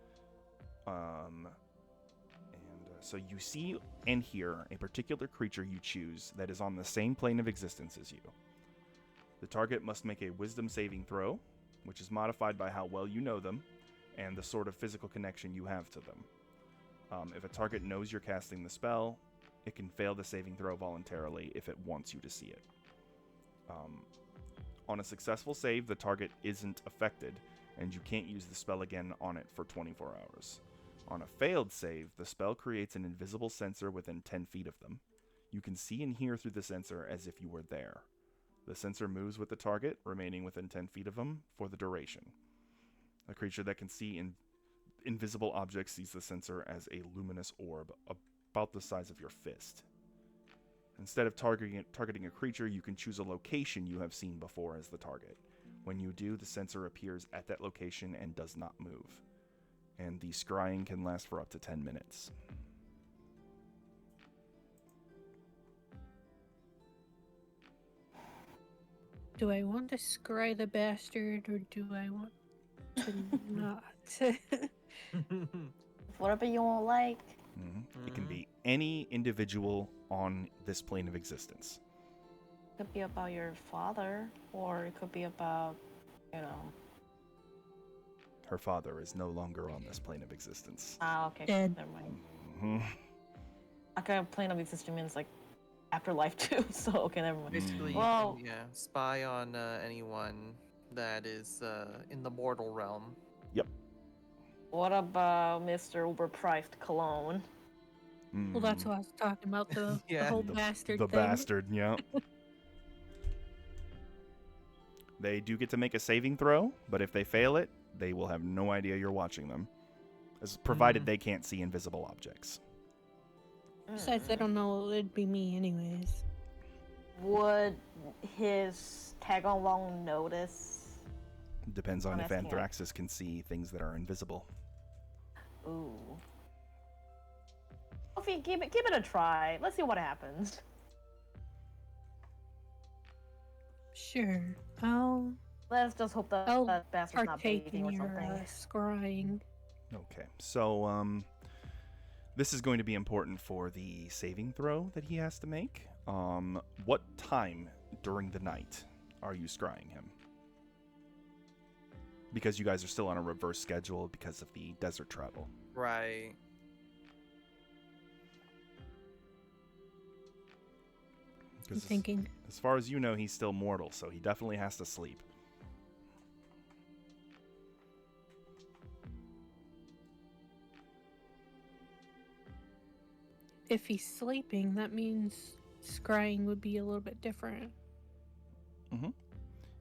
So you see and hear a particular creature you choose that is on the same plane of existence as you. The target must make a wisdom saving throw, which is modified by how well you know them and the sort of physical connection you have to them. If a target knows you're casting the spell, it can fail the saving throw voluntarily if it wants you to see it. On a successful save, the target isn't affected, and you can't use the spell again on it for 24 hours. On a failed save, the spell creates an invisible sensor within 10 feet of them. You can see and hear through the sensor as if you were there. The sensor moves with the target, remaining within 10 feet of them for the duration. A creature that can see invisible objects sees the sensor as a luminous orb about the size of your fist. Instead of targeting a creature, you can choose a location you have seen before as the target. When you do, the sensor appears at that location and does not move. And the scrying can last for up to 10 minutes. Do I want to scry the bastard or do I want to not? Whatever you want, like. It can be any individual on this plane of existence. It could be about your father, or it could be about, you know. Her father is no longer on this plane of existence. Ah, okay. Dead. Never mind. Mm-hmm. Okay, plane of existence means like afterlife too. So okay, never mind. Basically, Well, you can, spy on anyone that is in the mortal realm. Yep. What about Mr. Overpriced Cologne? Well, that's what I was talking about, the Yeah. whole bastard The thing. bastard, yeah. They do get to make a saving throw, but if they fail it, they will have no idea you're watching them, as provided they can't see invisible objects. Besides, they don't know it'd be me anyways. Would his tag along notice? Depends on if asking it. Anthraxis can see things that are invisible. Ooh. Sophie, give it a try. Let's see what happens. Sure, I'll Let's just hope that I'll that bastard's not partake bathing in or your something. scrying. Okay, so this is going to be important for the saving throw that he has to make. What time during the night are you scrying him? Because you guys are still on a reverse schedule because of the desert travel. Right. I'm 'Cause thinking. as far as you know, he's still mortal, so he definitely has to sleep. If he's sleeping, that means scrying would be a little bit different.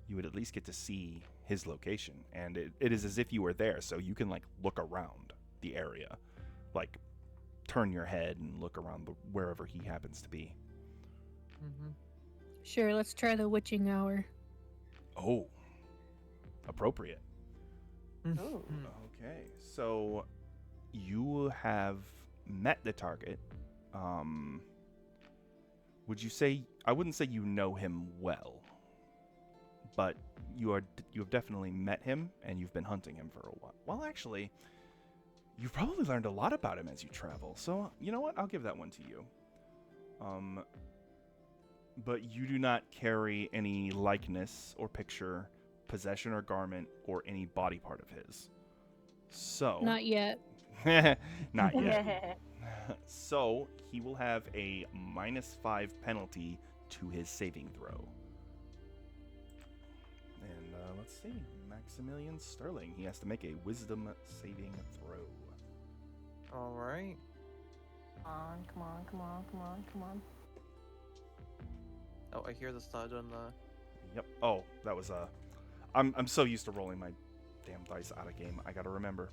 You would at least get to see his location, and it is as if you were there, so you can like look around the area, like turn your head and look around wherever he happens to be. Sure, let's try the witching hour. Oh, appropriate. Ooh. Okay, so you have met the target. Would you say, I wouldn't say you know him well, but you have definitely met him and you've been hunting him for a while. Well, actually, you've probably learned a lot about him as you travel. So, you know what? I'll give that one to you. But you do not carry any likeness or picture, possession or garment, or any body part of his. So... Not yet. Not yet. So, he will have a -5 penalty to his saving throw. And let's see. Maximilian Sterling. He has to make a wisdom saving throw. All right. Come on, come on, come on, come on. Oh, I hear the thud on the. Yep. Oh, that was I'm so used to rolling my damn dice out of game. I gotta remember.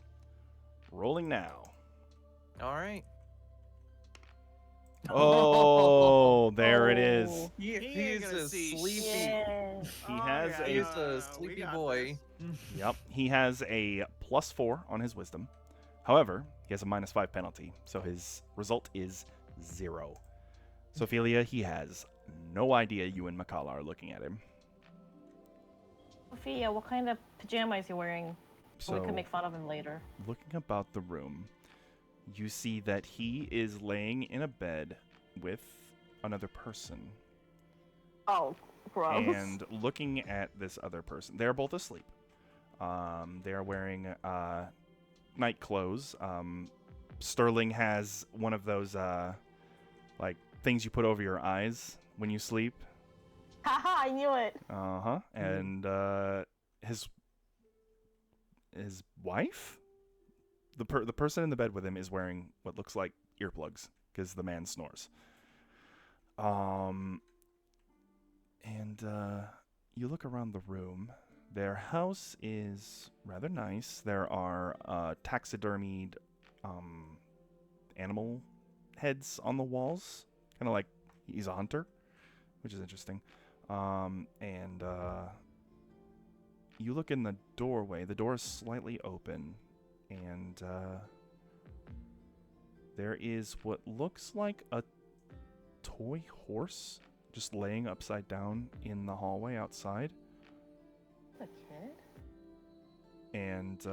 Rolling now. All right. Oh, there it is. Oh. He, He he's ain't gonna a see sleepy. Yeah. He has yeah, a- He's no, a we sleepy got boy. this. Yep. He has a +4 on his wisdom. However, he has a -5 penalty, so his result is 0. Ophelia, he has no idea you and Makala are looking at him. Sophia, what kind of pajama is he wearing? So we So, can make fun of him later. looking about the room, you see that he is laying in a bed with another person. Oh, gross. And looking at this other person, they're both asleep. They are wearing night clothes. Sterling has one of those like things you put over your eyes when you sleep. Haha, I knew it. And his wife, the person in the bed with him is wearing what looks like earplugs because the man snores. And you look around the room. Their house is rather nice. There are taxidermied animal heads on the walls, kind of like he's a hunter, which is interesting. And you look in the doorway. The door is slightly open, and there is what looks like a toy horse just laying upside down in the hallway outside. A kid? And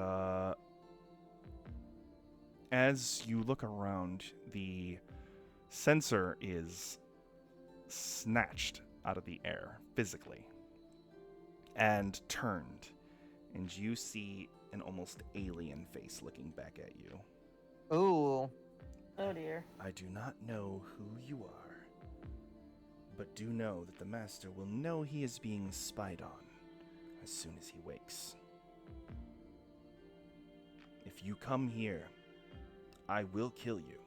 as you look around, the sensor is snatched out of the air physically and turned, and you see an almost alien face looking back at you. Ooh. Oh dear. I do not know who you are, but do know that the master will know he is being spied on as soon as he wakes. If you come here, I will kill you.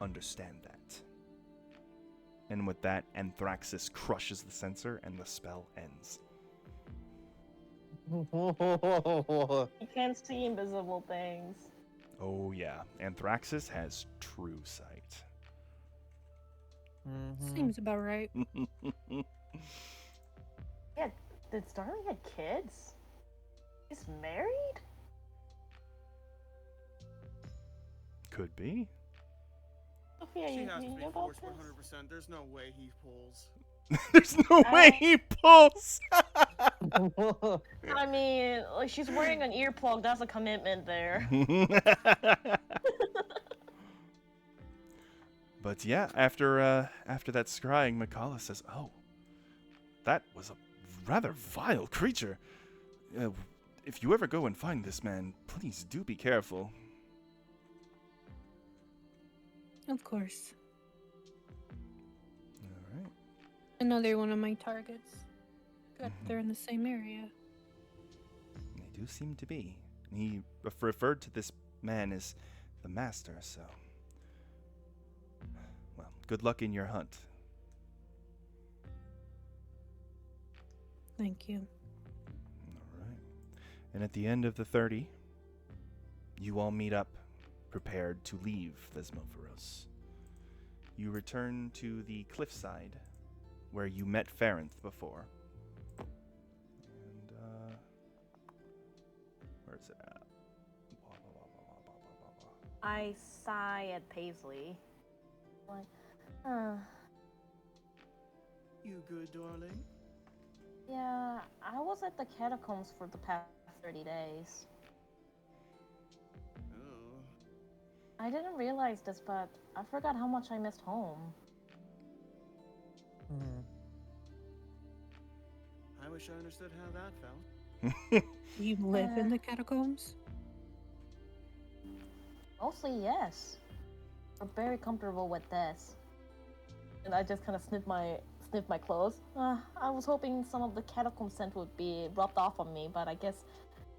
Understand that. And with that, Anthraxis crushes the sensor and the spell ends. You can't see invisible things. Oh yeah, Anthraxis has true sight. Seems about right. Yeah, did Starling had kids? He's married? Could be. Sophia, She you has to knew be about forced this? 100%. There's no way he pulls. There's no way he pulls. I mean, like, she's wearing an earplug. That's a commitment there. But yeah, after that scrying, Makala says, "Oh, that was a rather vile creature. If you ever go and find this man, please do be careful." Of course. All right. Another one of my targets. Good, they're in the same area. They do seem to be. He referred to this man as the master, so... Well, good luck in your hunt. Thank you. All right. And at the end of the 30, you all meet up, prepared to leave Thesmophoros. You return to the cliffside, where you met Ferranth before. And, where's it at? I sigh at Paisley. Like, You good, darling? yeah, I was at the catacombs for the past 30 days. Oh. I didn't realize this, but I forgot how much I missed home. I wish I understood how that felt. You live in the catacombs? Mostly, yes. We're very comfortable with this. And I just kind of sniff my clothes. I was hoping some of the catacomb scent would be rubbed off on me, but I guess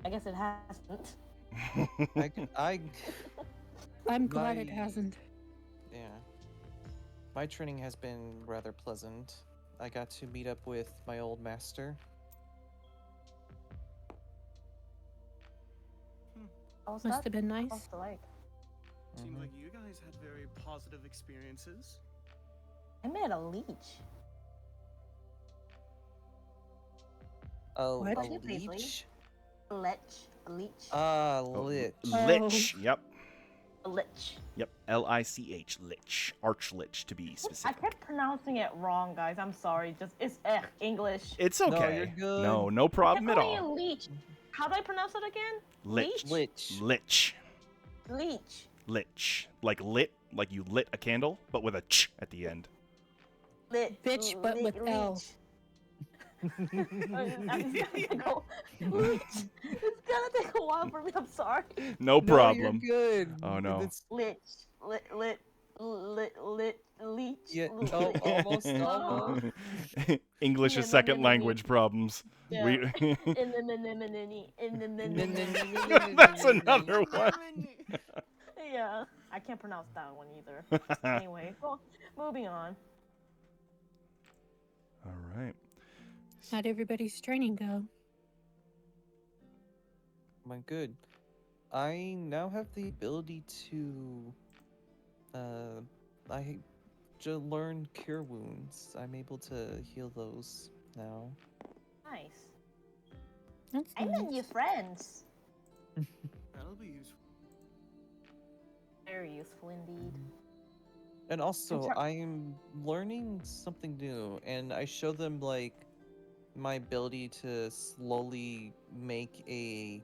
it hasn't. I'm glad it My- hasn't. Yeah. My training has been rather pleasant. I got to meet up with my old master. Must have been nice. What's it like? Seems Mhm. like you guys had very positive experiences. I met a leech. Oh, What? a Was it Paisley? leech? A leech. A leech. Lich. Lich. Yep. A leech. Yep. Lich. Lich. Archlich, to be I specific. kept pronouncing it wrong, guys. I'm sorry. Just it's English. It's No, okay. you're good. No I problem kept at calling all. it leech. How do I pronounce it again? Lich. Lich. Lich. Leech. Lich. Like lit, like you lit a candle, but with a ch at the end. Bitch, but with L. Leech. Leech. It's gonna take a while for me. I'm sorry. No problem. No, you're good. Oh, no. It's, Leech. Leech. yeah, Leech. oh, almost. English is second language problems. Yeah. We... That's That's another one. Yeah, I can't pronounce that one either. Anyway, well, moving on. All right. How'd everybody's training go? Went good. I now have the ability to, learn cure wounds. I'm able to heal those now. Nice. That's I met nice. new friends. That'll be useful. Very useful indeed. And also, ter- I'm learning something new, and I show them like my ability to slowly make a,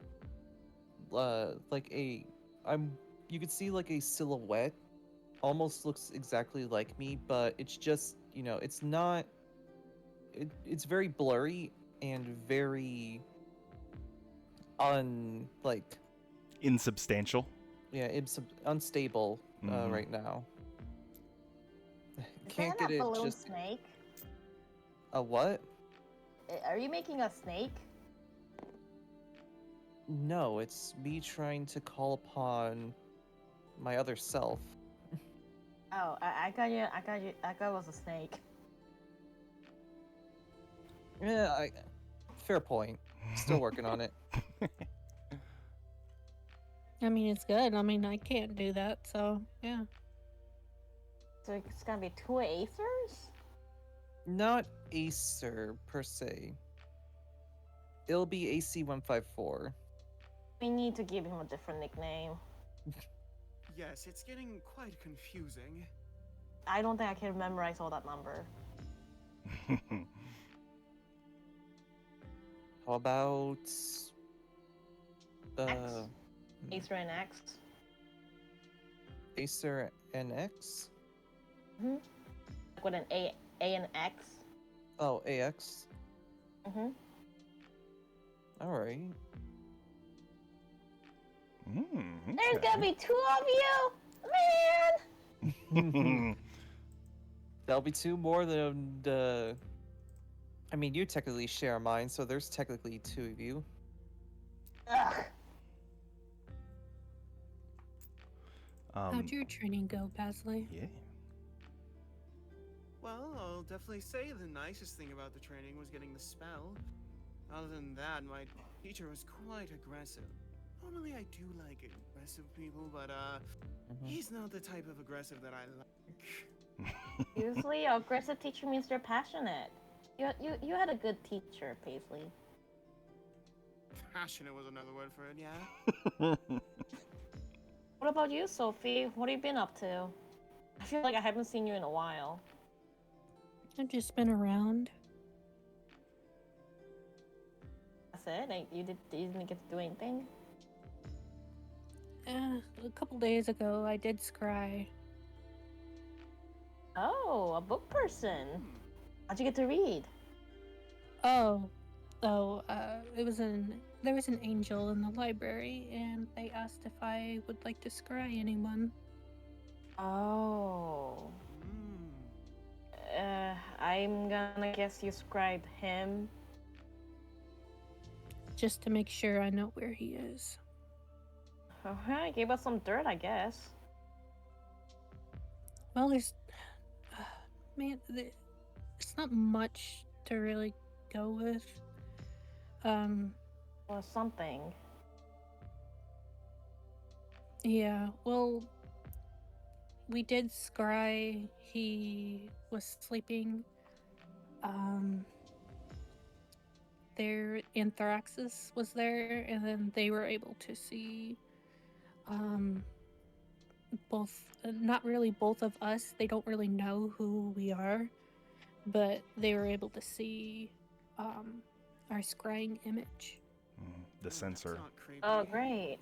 you could see like a silhouette, almost looks exactly like me, but it's just, it's not, it's very blurry and very Insubstantial. yeah, it's unstable Mhm. right now. Is Can't that get a it balloon just snake? a what? Are you making a snake? No, it's me trying to call upon my other self. Oh, I got you. I thought it was a snake. Yeah, fair point. Still working on it. I mean, it's good. I mean, I can't do that, so yeah. So it's gonna be two acers? Not Acer per se. It'll be AC-154. We need to give him a different nickname. Yes, it's getting quite confusing. I don't think I can memorize all that number. How about Acer and X. Acer NX? Like with an A and X. Oh, AX. Mm-hmm. All right. There's gonna be two of you, man. That'll be two more than I mean, you technically share mine, so there's technically two of you. Ugh. How'd your training go, Pasley? Yeah. Well, I'll definitely say the nicest thing about the training was getting the spell. Other than that, my teacher was quite aggressive. Normally I do like aggressive people, but he's not the type of aggressive that I like. Usually, aggressive teacher means they're passionate. You had a good teacher, Paisley. Passionate was another word for it, yeah? What about you, Sophie? What have you been up to? I feel like I haven't seen you in a while. I've just been around. That's it? You didn't get to do anything? A couple days ago, I did scry. Oh, a book person. How'd you get to read? There was an angel in the library, and they asked if I would like to scry anyone. Oh. I'm gonna guess you scribed him. Just to make sure I know where he is. Alright, gave us some dirt, I guess. Well, there's man, it's not much to really go with. Or something. Yeah. Well, we did scry. He was sleeping. Their Anthraxis was there, and then they were able to see both, not really both of us. They don't really know who we are, but they were able to see our scrying image. The sensor. Oh, great.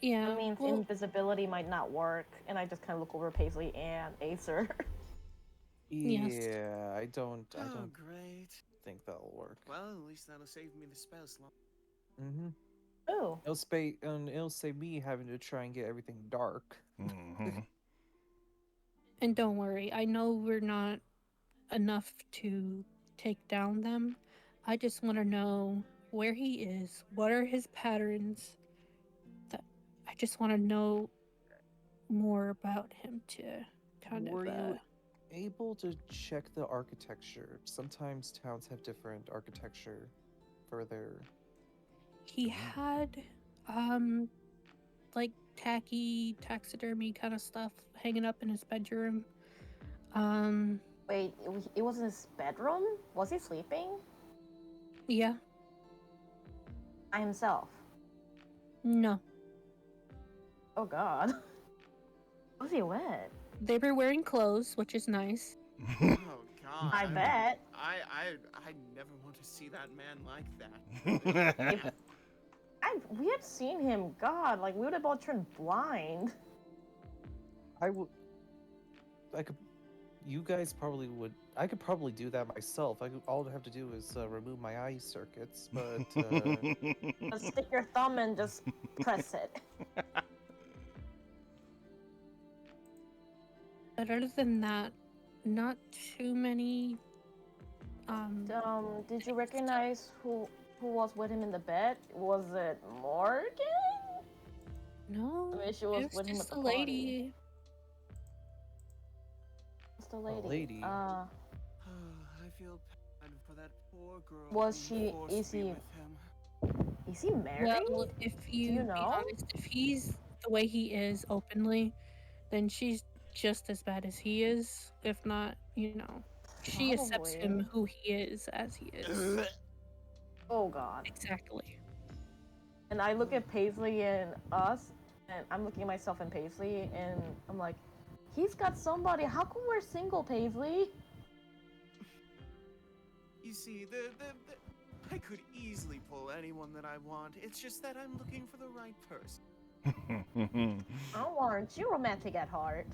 Yeah. That means well, invisibility might not work, and I just kind of look over Paisley and Acer. Yes. Yeah, I don't Oh, great. think that'll work. Well, at least that'll save me the spell slot. Mm-hmm. Ooh. It'll save me having to try and get everything dark. Mm-hmm. And don't worry, I know we're not enough to take down them. I just want to know where he is, what are his patterns. That I just want to know more about him to kind Were of. you able to check the architecture? Sometimes towns have different architecture for their. He had like taxidermy kind of stuff hanging up in his bedroom. Wait, it was in his bedroom? Was he sleeping? Yeah. By himself? No. Oh god. Was he wet? They were wearing clothes, which is nice. Oh god. I bet. I never want to see that man like that. We had seen him, god, like we would have all turned blind. I could. You guys probably would. I could probably do that myself. All I have to do is remove my eye circuits, but. Just stick your thumb and just press it. But other than that, not too many. Did you recognize who was with him in the bed? Was it Morgan? No. I mean, she was It was with him at just the a party. lady. Just a lady. lady. I feel bad for that poor girl. Was being she- forced is to be he- with him. Is he married? Well, if you, you be know? honest, if he's the way he is openly, then she's just as bad as he is. If not, she accepts Probably. him who he is as he is. Oh god. Exactly. And I look at Paisley and us, and I'm looking at myself and Paisley, and I'm like, he's got somebody. How come we're single, Paisley? You see, I could easily pull anyone that I want. It's just that I'm looking for the right person. Oh, aren't you romantic at heart?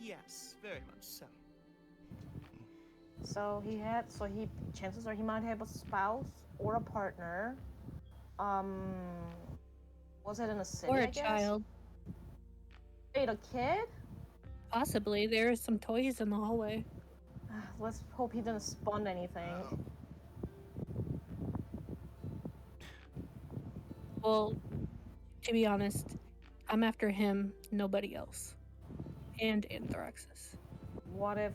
Yes, very much so. So chances are he might have a spouse or a partner. Was it in a city? Or I a guess? child. Wait, a kid? Possibly. There are some toys in the hallway. Let's hope he didn't spawn anything. Well, to be honest, I'm after him, nobody else. And Anthraxis. What if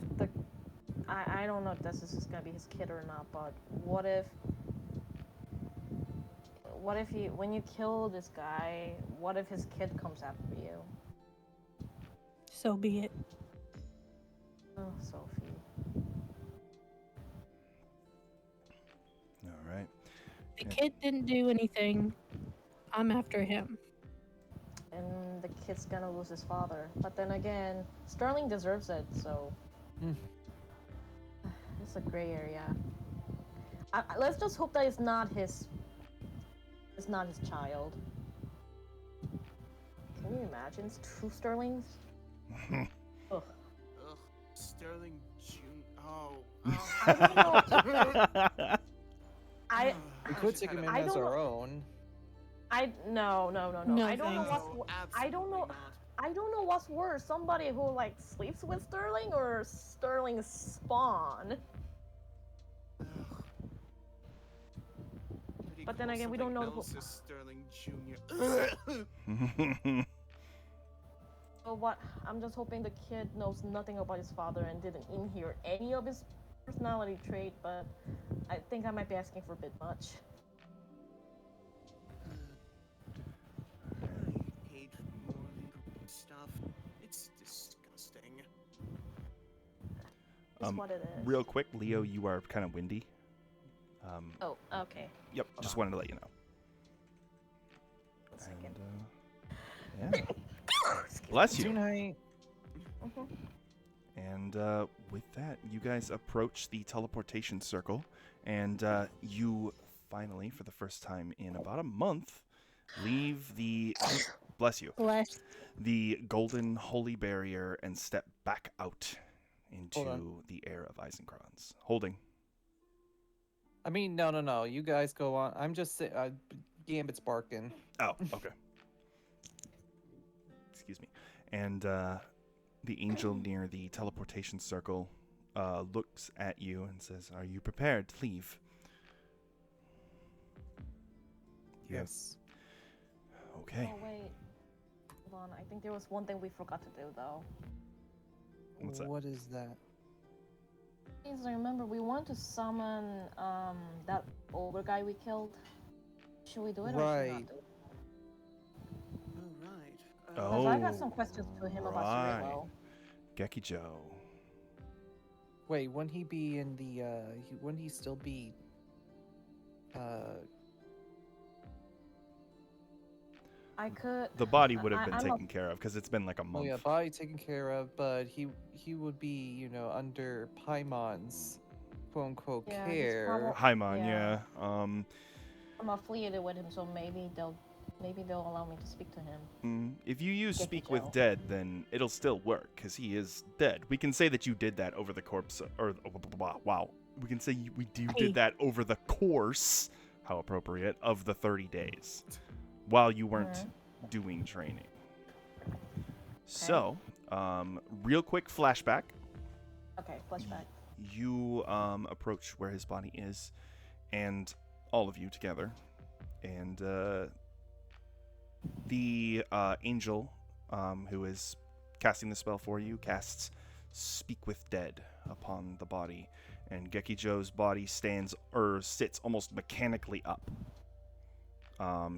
I don't know if this is gonna be his kid or not, but what if when you kill this guy, what if his kid comes after you? So be it. Oh, Sophie. All right. The kid didn't do anything. I'm after him. And the kid's gonna lose his father. But then again, Sterling deserves it, so it's a gray area. Let's just hope that it's not his child. Can you imagine? It's two Sterlings? Ugh. Ugh, Sterling Jr. Oh. I don't know. We could take him in I as don't our know. own. No. No, I don't know thanks. I don't know. I don't know what's worse. Somebody who like sleeps with Sterling or Sterling's spawn. But then again, we don't know who. Sterling Jr. So what? I'm just hoping the kid knows nothing about his father and didn't inherit any of his personality trait, but I think I might be asking for a bit much. I hate morally corrupt stuff. It's disgusting. Is what it is. Real quick, Leo, you are kind of windy. Oh, okay. Yep, Hold just on. wanted to let you know. 1 second. Yeah. Bless you. Tonight. Mhm. And with that, you guys approach the teleportation circle, and you finally, for the first time in about a month, leave the bless you, Bless. the golden holy barrier and step back out Hold into the air of Eisenkranz. Holding. I mean, no. You guys go on. I'm just Gambit's barking. Oh, okay. Excuse me. And the angel near the teleportation circle looks at you and says, "Are you prepared to leave?" Yes. Okay. Oh wait. Hold on. I think there was one thing we forgot to do though. What's that? What is that? Please remember, we want to summon that older guy we killed. Should we do it or should we Right. not do it? Oh, right. Because I got some Oh, questions to him about right. Cirillo. Gekijo. Wait, wouldn't he be in the? Wouldn't he still be? I could. The body would have I- been I'm a- taken care of because it's been like a Oh month. yeah, body taken care of, but he would be, under Paimon's quote unquote Yeah, he's care. Haimon, Yeah. yeah. I'm affiliated with him, so maybe they'll allow me to speak to him. If you use Gekijo. Speak with Dead, then it'll still work because he is dead. We can say that you did that over the corpse, or wow. We can say we did that over the course, how appropriate, of the 30 days, while you weren't doing training. So, real quick flashback. Okay, flashback. You approach where his body is, and all of you together, and the angel who is casting the spell for you casts Speak with Dead upon the body, and Gekijo's body sits almost mechanically up.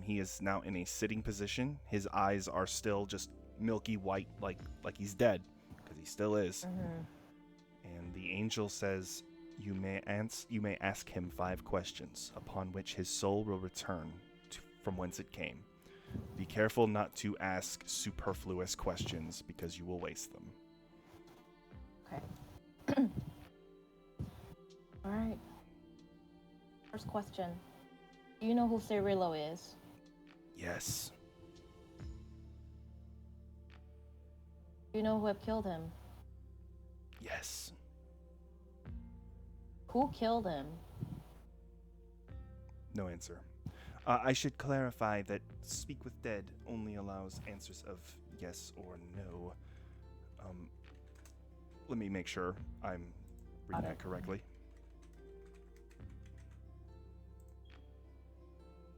He is now in a sitting position. His eyes are still just milky white, like he's dead, because he still is. And the angel says, "You may ask him 5 questions, upon which his soul will return from whence it came. Be careful not to ask superfluous questions, because you will waste them." Okay. All right. First question. Do you know who Cirillo is? Yes. Do you know who have killed him? Yes. Who killed him? No answer. I should clarify that Speak with Dead only allows answers of yes or no. Let me make sure I'm reading that correctly.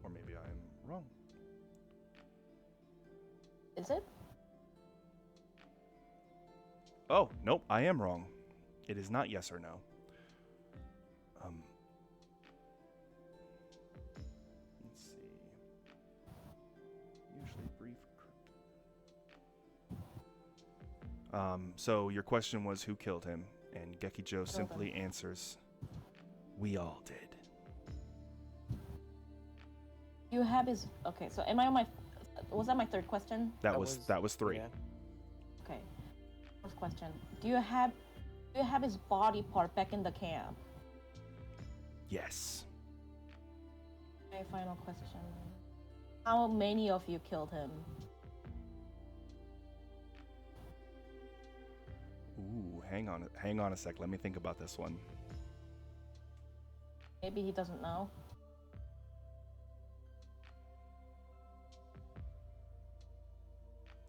Or maybe I'm wrong. Is it? Oh, nope, I am wrong. It is not yes or no. Let's see. Usually brief. So your question was who killed him, and Gekijo simply answers, "We all did." You have his. Okay, so am I on my? Was that my third question? That was 3. Yeah. Okay. First question. Do you have his body part back in the camp? Yes. Okay, final question. How many of you killed him? Ooh, hang on a sec. Let me think about this one. Maybe he doesn't know.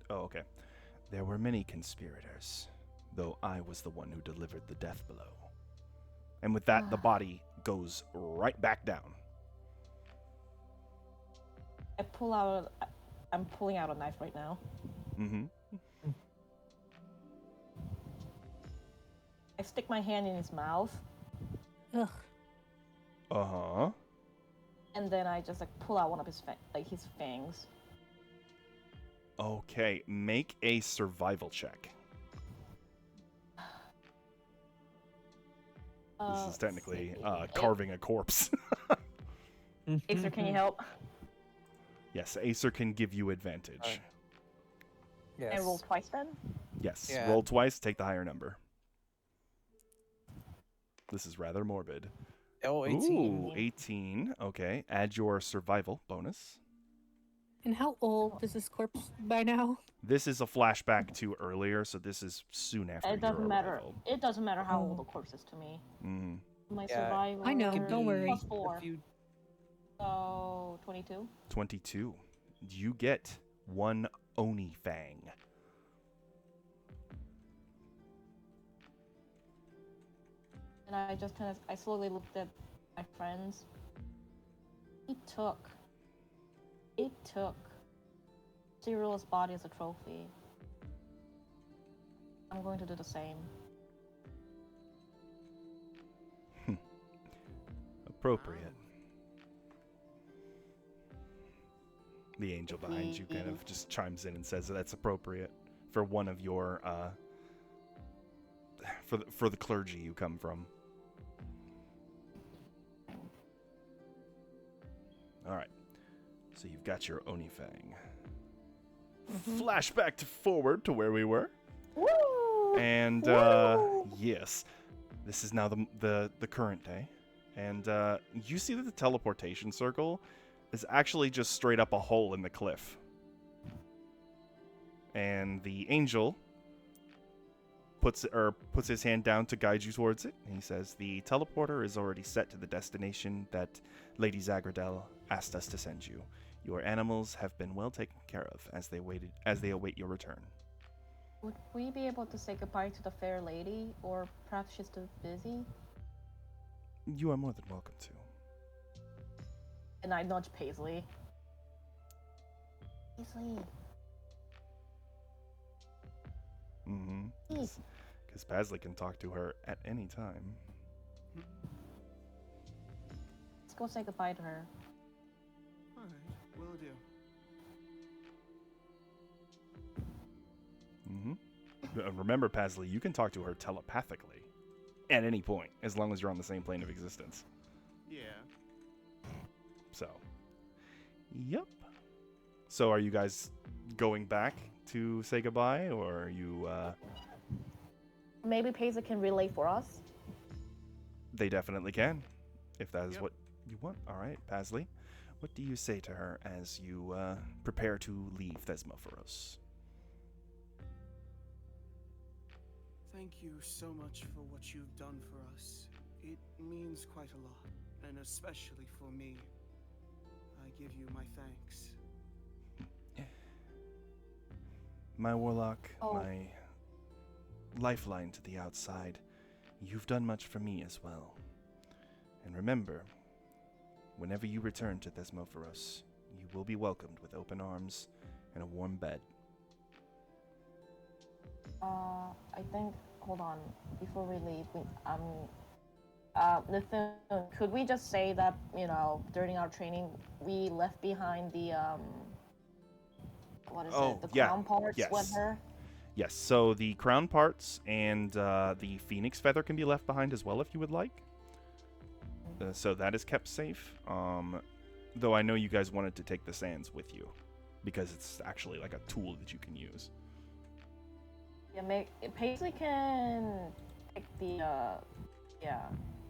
Oh, okay. There were many conspirators, though I was the one who delivered the death blow. And with that, the body goes right back down. I'm pulling out a knife right now. Mm-hmm. stick my hand in his mouth. Ugh. Uh-huh. And then I just like pull out one of his his fangs. Okay, make a survival check. This is technically carving a corpse. Acer, can you help? Yes, Acer can give you advantage. Yes. And roll twice then? Yes, Yeah. roll twice, take the higher number. This is rather morbid. Oh, 18. Ooh, 18. Okay, add your survival bonus. And how old is this corpse by now? This is a flashback to earlier, so this is soon after It doesn't your matter. arrival. It doesn't matter how old the corpse is to me. Mhm. My Yeah, survival. I know, Give don't me worry. Plus a 4. few- So 22. 22. You get 1 Oni Fang. And I just I slowly looked at my friends. It took Cyril's body as a trophy. I'm going to do the same. Appropriate. The angel behind you kind of just chimes in and says that's appropriate for one of your for the clergy you come from. All right. So you've got your Oni Fang. Flashback to forward to where we were. Woo! And Woo! yes, this is now the current day. And you see that the teleportation circle is actually just straight up a hole in the cliff. And the angel puts his hand down to guide you towards it. And he says, "The teleporter is already set to the destination that Lady Zagradel asked us to send you. Your animals have been well taken care of as they await your return." Would we be able to say goodbye to the fair lady, or perhaps she's too busy? You are more than welcome to. And I nudge Paisley. Paisley. Mm-hmm. Please. Because Paisley can talk to her at any time. Let's go say goodbye to her. Alright, will do. Mm-hmm. Remember, Paisley, you can talk to her telepathically at any point, as long as you're on the same plane of existence. Yeah. So, yep. So are you guys going back to say goodbye, or are you, Maybe Paisley can relay for us. They definitely can, if that is Yep. what you want. All right, Paisley, what do you say to her as you prepare to leave Thesmophoros? Thank you so much for what you've done for us. It means quite a lot, and especially for me. I give you my thanks. My warlock, Oh. my lifeline to the outside, you've done much for me as well. And remember, whenever you return to Thesmophoros, you will be welcomed with open arms and a warm bed. I think. Hold on. Before we leave, Nathan, could we just say that during our training we left behind the what is it? The yeah, crown parts yes. with her. Yes, so the crown parts and the phoenix feather can be left behind as well if you would like. So that is kept safe. Though I know you guys wanted to take the sands with you because it's actually like a tool that you can use. Yeah, Paisley can take the yeah.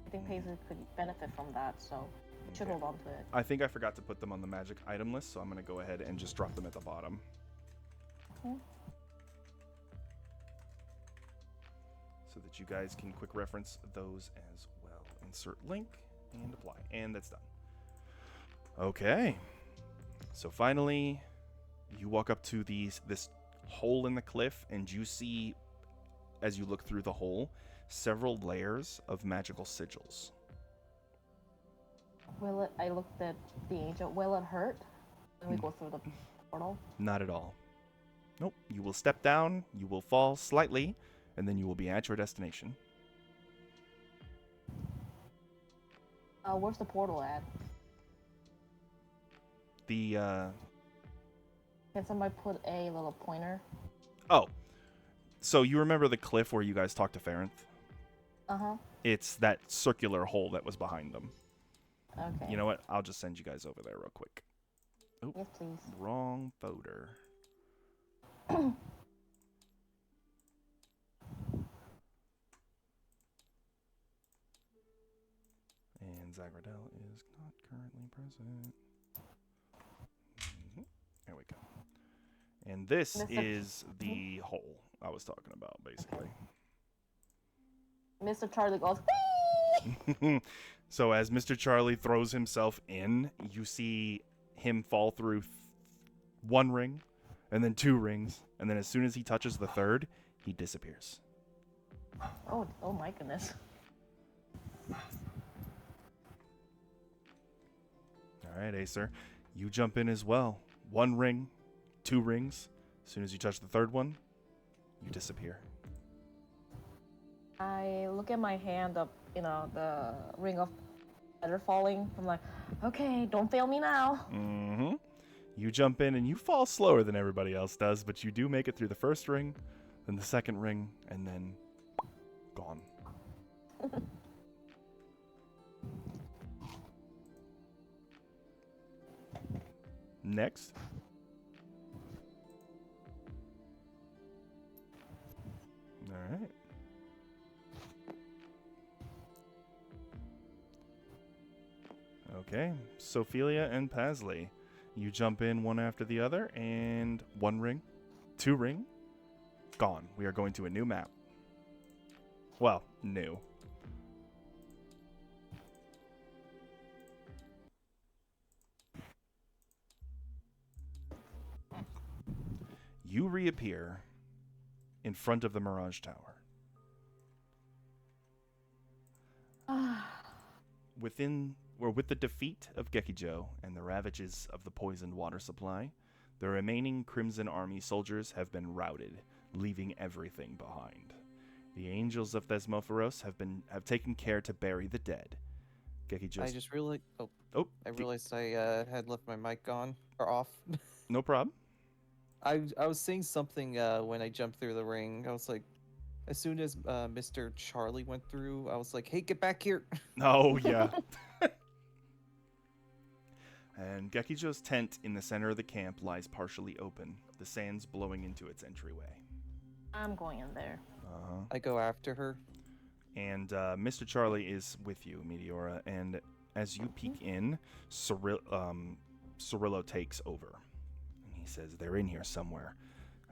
I think Paisley could benefit from that, so we should Okay. hold on to it. I think I forgot to put them on the magic item list, so I'm going to go ahead and just drop them at the bottom. Okay. So that you guys can quick reference those as well. Insert link and apply. And that's done. Okay. So finally, you walk up to this hole in the cliff, and you see, as you look through the hole, several layers of magical sigils. I looked at the angel. Will it hurt when we go through the portal? Not at all. Nope. You will step down, you will fall slightly, and then you will be at your destination. Where's the portal at? The, Can somebody put a little pointer? Oh. So you remember the cliff where you guys talked to Ferranth? Uh-huh. It's that circular hole that was behind them. Okay. You know what? I'll just send you guys over there real quick. Oh, Yes, please. wrong folder. And Zagradel is not currently present. There we go. And this is the hole I was talking about, basically. Mr. Charlie goes, whee! So as Mr. Charlie throws himself in, you see him fall through one ring, and then 2 rings, and then as soon as he touches the 3rd, he disappears. Oh my goodness. All right, Acer, you jump in as well. 1 ring, 2 rings. As soon as you touch the 3rd one, you disappear. I look at my hand up, the ring of feather falling. I'm like, okay, don't fail me now. Mm-hmm. You jump in and you fall slower than everybody else does, but you do make it through the 1st ring, then the 2nd ring, and then gone. Next. All right. Okay, Sophelia and Pasley. You jump in one after the other, and 1 ring, 2 ring, gone. We are going to a new map. Well, new. You reappear in front of the Mirage Tower. With the defeat of Gekijo and the ravages of the poisoned water supply, the remaining Crimson Army soldiers have been routed, leaving everything behind. The angels of Thesmophoros have taken care to bury the dead. Gekijo. I just realized. I realized I had left my mic on or off. No problem. I was saying something when I jumped through the ring. I was like, as soon as Mr. Charlie went through, I was like, "Hey, get back here!" Oh yeah. And Gekijo's tent in the center of the camp lies partially open, the sands blowing into its entryway. I'm going in there. I go after her. And Mr. Charlie is with you, Meteora, and as you peek in, Cirillo takes over. And he says, "They're in here somewhere.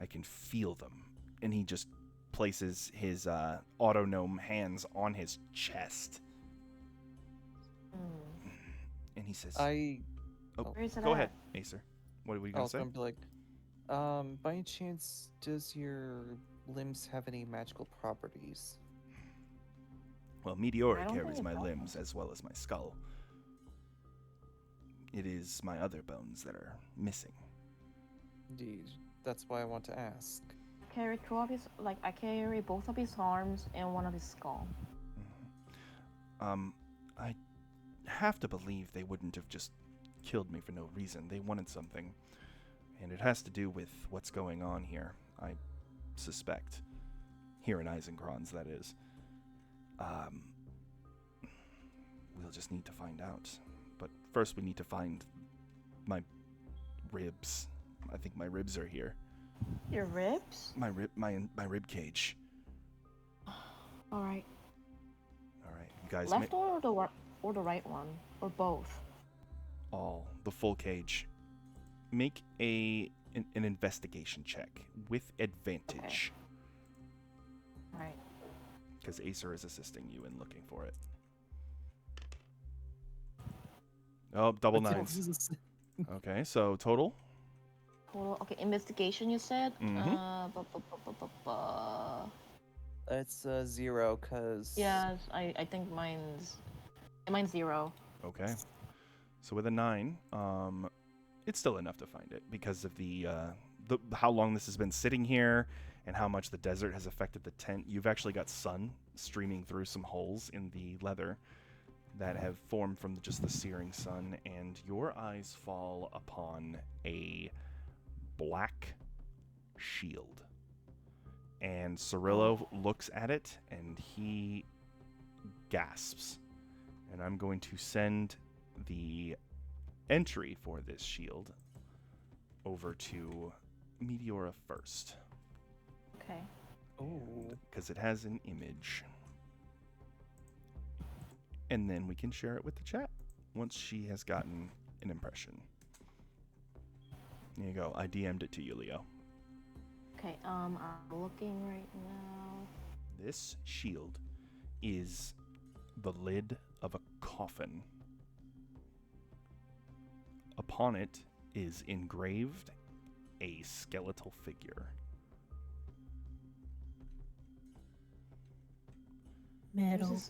I can feel them." And he just places his autognome hands on his chest. And he says, Where is it go at? ahead, Acer. What were you going to say? I was going to be like, by any chance, does your limbs have any magical properties? Well, I Meteora don't carries think my it limbs as well as my skull. It is my other bones that are missing. Indeed. That's why I want to ask. I carry I carry both of his arms and one of his skull. I have to believe they wouldn't have just killed me for no reason. They wanted something. And it has to do with what's going on here, I suspect. Here in Eisenkrans, that is. We'll just need to find out. But first we need to find my ribs. I think my ribs are here. Your ribs? My rib cage. All right. All right, you guys. Left or the right one, or both? All the full cage. Make an investigation check with advantage. All right. Because Acer is assisting you in looking for it. Oh, double nines. Okay, so total? Total. Okay, investigation. You said. It's 0, cause. Yes, I think mine's 0. Okay. So with a 9, it's still enough to find it because of the how long this has been sitting here and how much the desert has affected the tent. You've actually got sun streaming through some holes in the leather. that have formed from just the searing sun, and your eyes fall upon a black shield. And Cirillo looks at it, and he gasps. And I'm going to send the entry for this shield over to Meteora first. Okay. Oh. Because it has an image. And then we can share it with the chat once she has gotten an impression. There you go. I DM'd it to you, Leo. Okay, I'm looking right now. This shield is the lid of a coffin. Upon it is engraved a skeletal figure. Metal.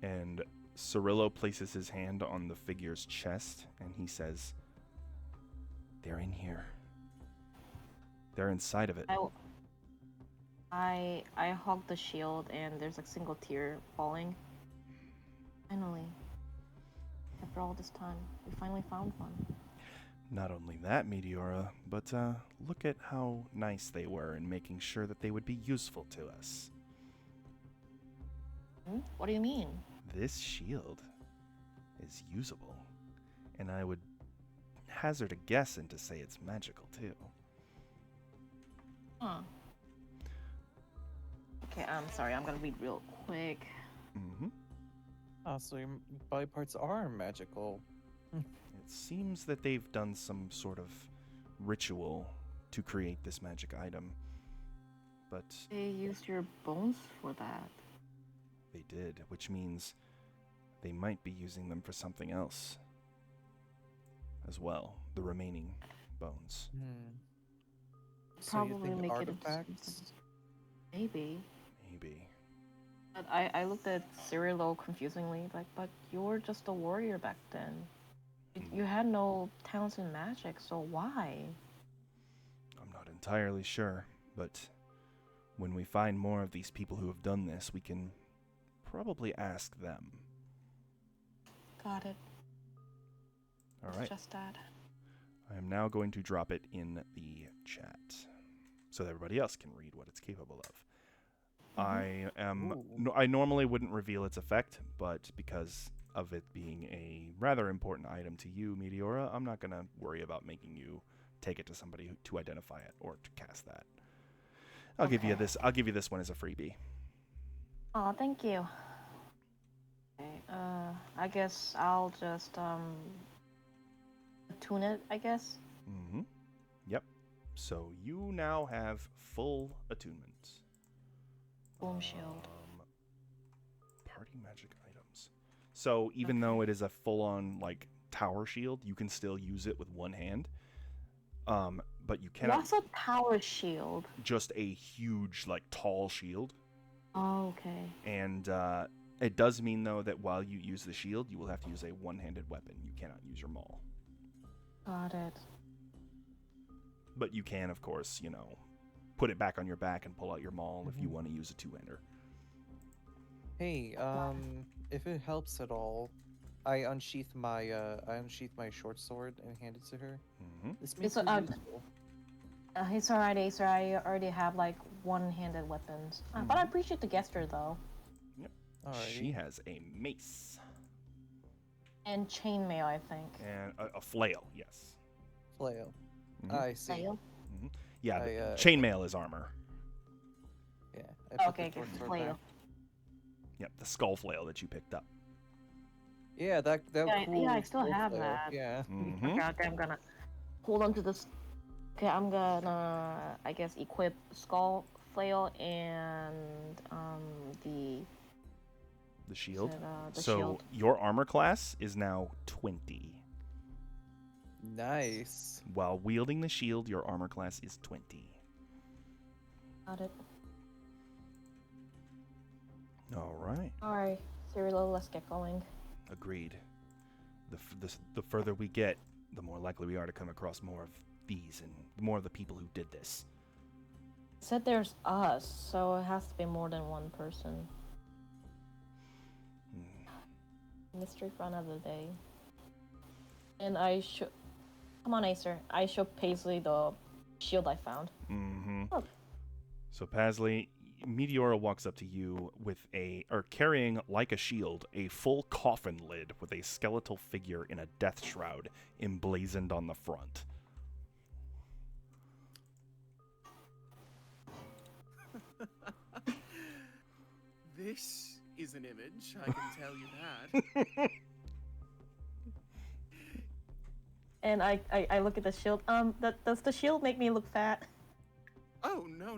And Cirillo places his hand on the figure's chest, and he says, "They're in here. They're inside of it." I hug the shield, and there's a single tear falling. Finally. After all this time, we finally found one. Not only that, Meteora, but look at how nice they were in making sure that they would be useful to us. What do you mean? This shield is usable, and I would hazard a guess and to say it's magical too. Huh. Okay, I'm sorry, I'm gonna read real quick. Mm-hmm. Ah, so your body parts are magical. It seems that they've done some sort of ritual to create this magic item, but They used your bones for that. they did, which means they might be using them for something else as well, the remaining bones. So you Probably think make it into artifacts? something. Maybe. Maybe. But I looked at Cirillo confusingly, like, but you were just a warrior back then. You had no talents in magic, so why? I'm not entirely sure, but when we find more of these people who have done this, we can probably ask them. Got it. All It's right. just that. I am now going to drop it in the chat so that everybody else can read what it's capable of. I normally wouldn't reveal its effect, but because of it being a rather important item to you, Meteora, I'm not going to worry about making you take it to somebody to identify it or to cast that. I'll give you this. I'll give you this one as a freebie. Oh, thank you. Okay, I guess I'll just tune it, I guess. Mm-hmm. Yep. So you now have full attunement. Boom shield. Party magic items. So even though it is a full-on like tower shield, you can still use it with one hand. But you cannot. What's a power shield? Just a huge, like, tall shield. Oh, okay. And it does mean though that while you use the shield, you will have to use a one-handed weapon. You cannot use your maul. Got it. But you can, of course, put it back on your back and pull out your maul if you want to use a two-hander. Hey, if it helps at all, I unsheath my short sword and hand it to her. Mm-hmm. This makes It's it useful. It's alright, sir. I already have like one-handed weapons. But I appreciate the gesture though. Yep. Alrighty. She has a mace. And chainmail, I think. And a flail, yes. Flail. Mhm. I see. Flail? Yeah, the I, chainmail is armor. Yeah. I put Okay, the short sword flail. back. Yep, the skull flail that you picked up. Yeah, that Yeah, cool. yeah, I still skull have flail. that. Yeah. Mm-hmm. Okay, I'm gonna hold on to this. Okay, I'm gonna, I guess, equip skull flail and the shield. the So shield. your armor class is now 20. Nice. While wielding the shield, your armor class is 20. Got it. All right. Alright, Cirillo, let's get going. Agreed. The further we get, the more likely we are to come across more of these and more of the people who did this. Said there's us, so it has to be more than one person. mystery for another day. And I show. Come on, Acer. I show Paisley the shield I found. Mm-hmm. Oh. So Paisley, Meteora walks up to you with carrying, like a shield, a full coffin lid with a skeletal figure in a death shroud emblazoned on the front. This is an image, I can tell you that. And I look at the shield. Does the shield make me look fat? Oh, no.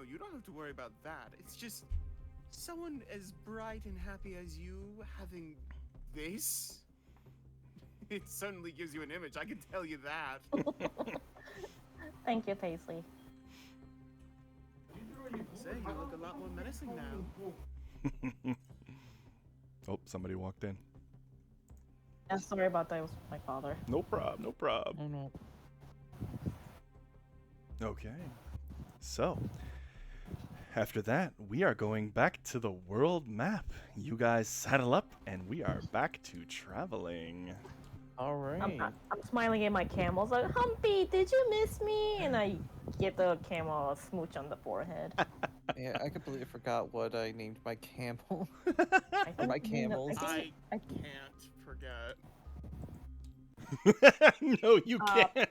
You don't have to worry about that. It's just someone as bright and happy as you having this. It suddenly gives you an image, I can tell you that. Thank you, Paisley. Say, you look a lot more menacing now. Oh, somebody walked in. Yeah, sorry about that. It was my father. No prob. Oh no. Okay. So, after that, we are going back to the world map. You guys saddle up, and we are back to traveling. All right. I'm smiling at my camel. Like, Humpy, did you miss me? And I give the camel a smooch on the forehead. Yeah, I completely forgot what I named my camel. I think My you named it- camels. I can't forget. No, you can't.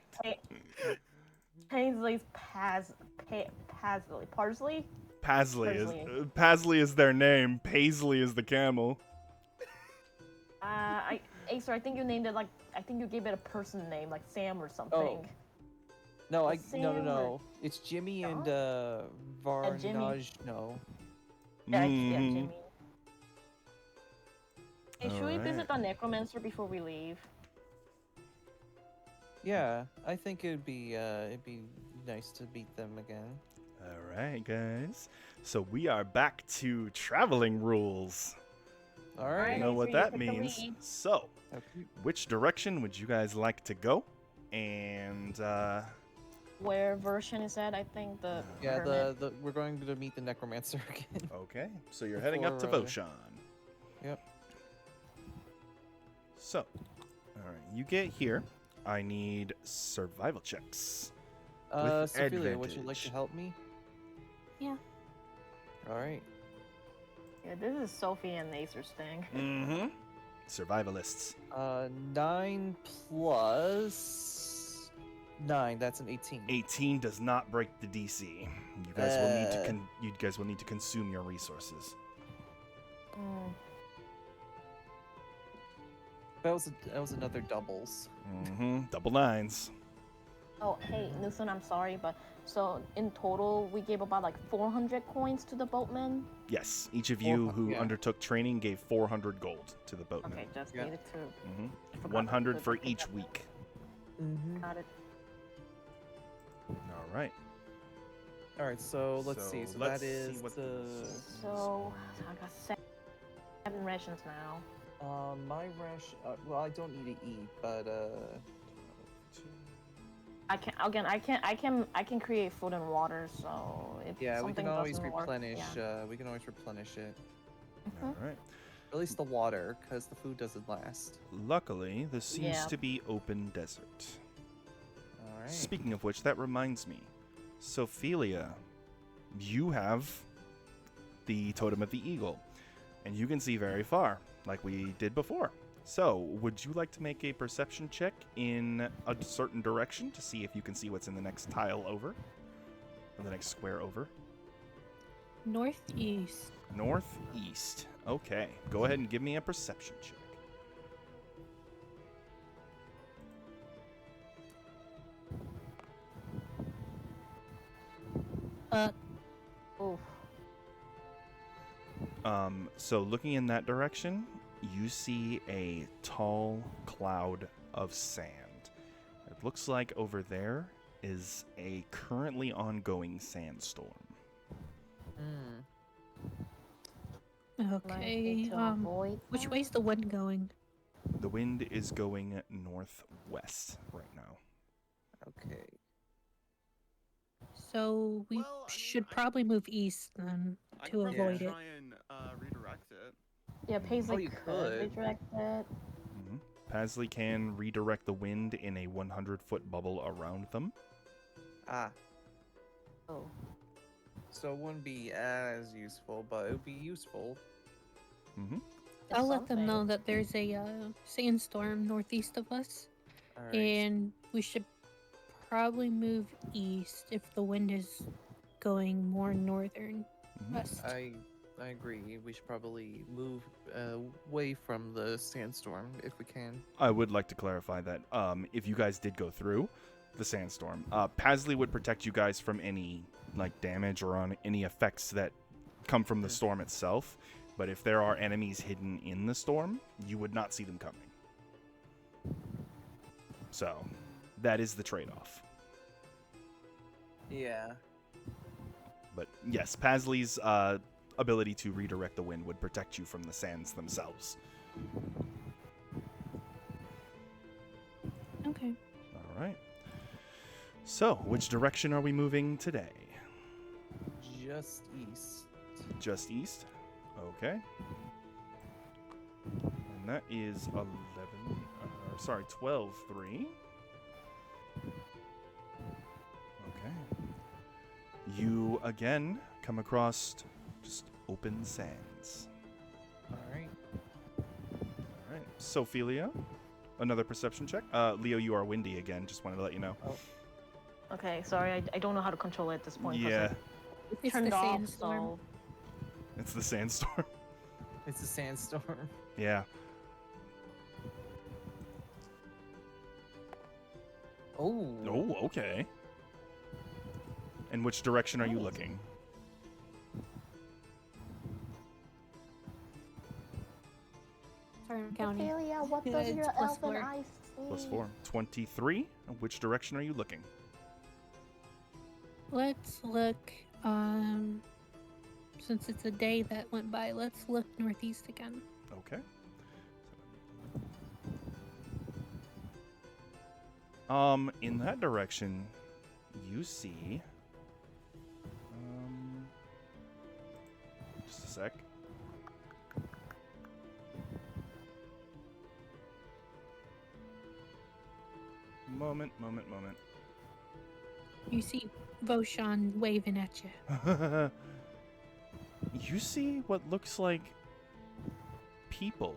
Paisley's Parsley? Paisley is their name. Paisley is the camel. Acer, I think you named it like, I think you gave it a person name, like Sam or something. Oh. No, Sam It's Jimmy and Jimmy. Varnajno. Yeah, Mhm. Jimmy. Hey, should we visit the Alright. necromancer before we leave? Yeah, I think it'd be nice to meet them again. All right, guys. So we are back to traveling rules. All You right. know Guys, what we that take the means. lead. So, Okay. which direction would you guys like to go? And Where version is that? I think the Yeah, hermit. we're going to meet the necromancer again. okay, so you're heading up to Before, Voshan. Yep. So, all right, you get here. I need survival checks. With Sophia, would you like advantage. to help me? Yeah. All right. Yeah, this is Sophie and Acer's thing. Mm-hmm. Survivalists. 9 plus 9. That's an 18. 18 does not break the DC. You guys will need to you guys will need to consume your resources. Mm. That was another doubles. Mm-hmm. Double nines. Oh, hey, Newson, I'm sorry, but so in total, we gave about like 400 coins to the boatman. Yes, each of you who yeah. undertook training gave 400 gold to the boatman. Okay, just Yeah. needed to. Mm-hmm. forgot that 100 we for did each that. week. Mm-hmm. Got it. All right. All right. So let's see. So let's that is see what So I got 7 rations now. my rash. Well, I don't need to eat, but I can create food and water. So if yeah, we something can always doesn't work, replenish. yeah. We can always replenish it. Mhm. All right. At least the water, because the food doesn't last. Luckily, this seems Yeah. to be open desert. All right. Speaking of which, that reminds me. Sophelia, you have the Totem of the Eagle, and you can see very far, like we did before. So, would you like to make a perception check in a certain direction to see if you can see what's in the next tile over? Or the next square over? Northeast. Northeast. Okay, go ahead and give me a perception check. Oof. So looking in that direction, you see a tall cloud of sand. It looks like over there is a currently ongoing sandstorm. Mm. Might Okay. need to avoid Which that. way's the wind going? The wind is going northwest right now. Okay. So we Well, I mean, should I- probably move east then I to could probably avoid it. try and redirect it. Yeah, Paisley you could could. redirect it. Pasley can redirect the wind in a 100-foot bubble around them. Ah, Oh. so it wouldn't be as useful, but it would be useful. Mm-hmm. It's I'll let them something. know that there's a sandstorm northeast of us, Alright. and we should probably move east if the wind is going more northern west. I agree. We should probably move away from the sandstorm if we can. I would like to clarify that if you guys did go through the sandstorm, Pasley would protect you guys from any damage or on any effects that come from the storm itself. But if there are enemies hidden in the storm, you would not see them coming. So that is the trade-off. Yeah. But yes, Pasley's ability to redirect the wind would protect you from the sands themselves. Okay. All right. So, which direction are we moving today? Just east. Just east? Okay. And that is 12-3. Okay. You again come across just open sands. Alright. All right. Sophelia, another perception check. Leo, you are windy again. Just wanted to let you know. Oh. Okay, sorry, I don't know how to control it at this point. 'cause Yeah, It's It's turned the off, sandstorm. so it's the sandstorm. It's a sandstorm. Yeah. Oh. Oh, okay. And which direction are you Nice. looking? Sorry, I'm counting. Ophelia, what Yeah, does it's your plus elfin 4. eyes see? +4. 23. Which direction are you looking? Let's look, since it's a day that went by, let's look northeast again. Okay. In that direction, you see. Just a sec. Moment. You see Voshan waving at you. You see what looks like people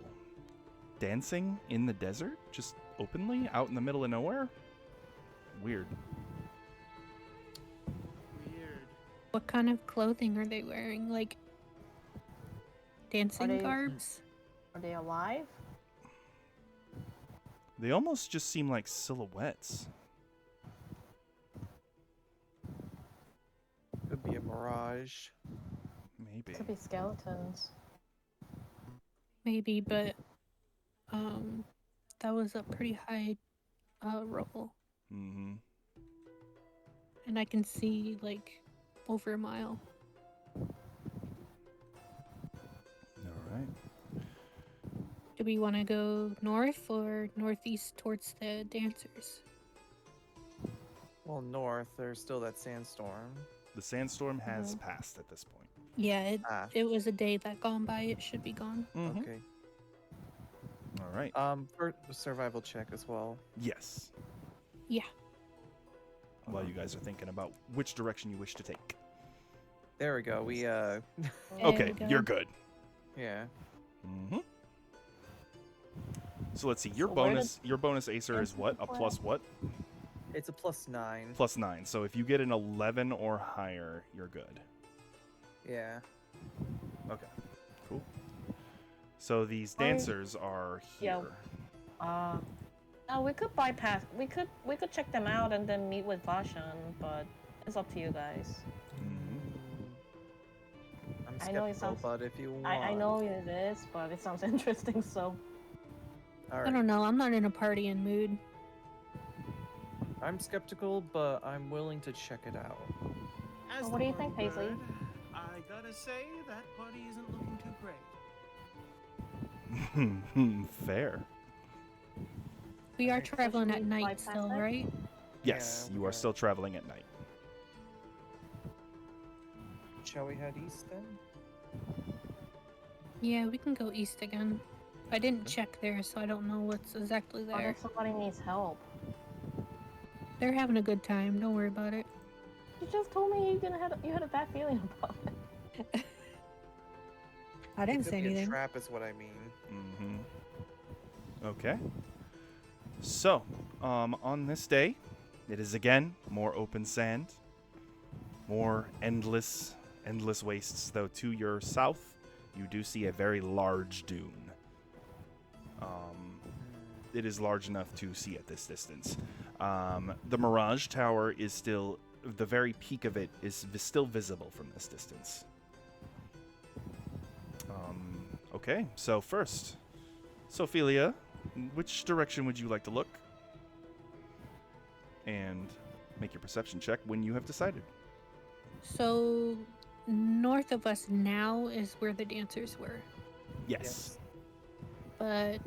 dancing in the desert, just openly out in the middle of nowhere. Weird. Weird. What kind of clothing are they wearing? Like dancing they- garbs? Are they alive? They almost just seem like silhouettes. Could be a mirage. Maybe. Could be skeletons. Maybe, but that was a pretty high roll, Mm-hmm. and I can see like over a mile. All right. Do we want to go north or northeast towards the dancers? Well, north, there's still that sandstorm. The sandstorm has passed at this point. Yeah, Ah. it was a day that gone by. It should be gone. Mhm. Okay. All right. For survival check as well. Yes. Yeah. While you guys are thinking about which direction you wish to take. There we go. We There Okay, we go. you're good. yeah. Mm-hmm. So let's see. Your So where bonus Acer is dancers what? A play? plus what? It's a +9. +9. So if you get an 11 or higher, you're good. Yeah. Okay. Cool. So these Or- dancers are Yeah. here. No, we could bypass. We could check them out and then meet with Vashan, but it's up to you guys. Mhm. I'm I know it skeptical, sounds- but if you want. I know it is, but it sounds interesting. So All I right. don't know. I'm not in a partying mood. I'm skeptical, but I'm willing to check it out. As Well, the what do you think, party Paisley? bird, I gotta say that party isn't looking too great. Fair. We are Alright, so traveling should at we night bypass still, it? right? Yes, Yeah, you are okay. still traveling at night. Shall we head east then? Yeah, we can go east again. I didn't check there, so I don't know what's exactly What there. if somebody needs help? They're having a good time. Don't worry about it. You just told me you had a bad feeling about it. I didn't It say could be a anything. trap is what I mean. Mm-hmm. Okay. So, on this day, it is again more open sand, more endless wastes. Though to your south, you do see a very large dune. It is large enough to see at this distance. The Mirage Tower is still, the very peak of it is still visible from this distance. Okay, so first, Sophelia, which direction would you like to look? And make your perception check when you have decided. So, north of us now is where the dancers were. Yes. But,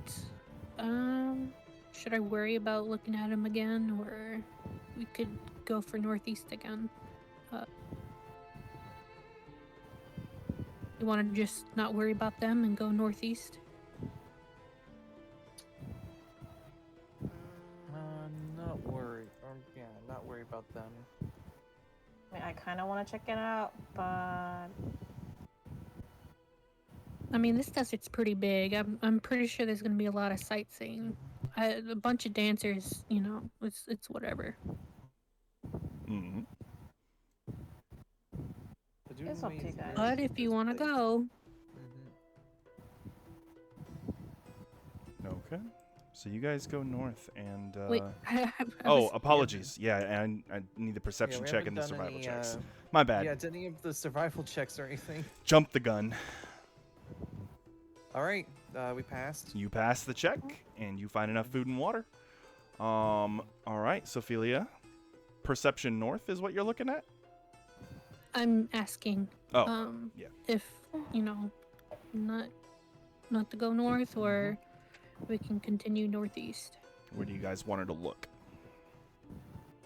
should I worry about looking at them again, or we could go for northeast again? You want to just not worry about them and go northeast? Not worry. Not worry about them. I mean, I kind of want to check it out, but I mean, this desert's pretty big. I'm pretty sure there's gonna be a lot of sightseeing. A bunch of dancers, you know, it's whatever. Mm-hmm. It's up to you guys. But if you want to go, Okay. So you guys go north and... wait. apologies. Yeah, and I need the perception check and the survival checks. My bad. Yeah, did any of the survival checks or anything? Jump the gun. All right, we passed. You pass the check, and you find enough food and water. All right, Sophelia. Perception north is what you're looking at? I'm asking. Oh, yeah. If you know, not to go north, or we can continue northeast. Where do you guys want her to look?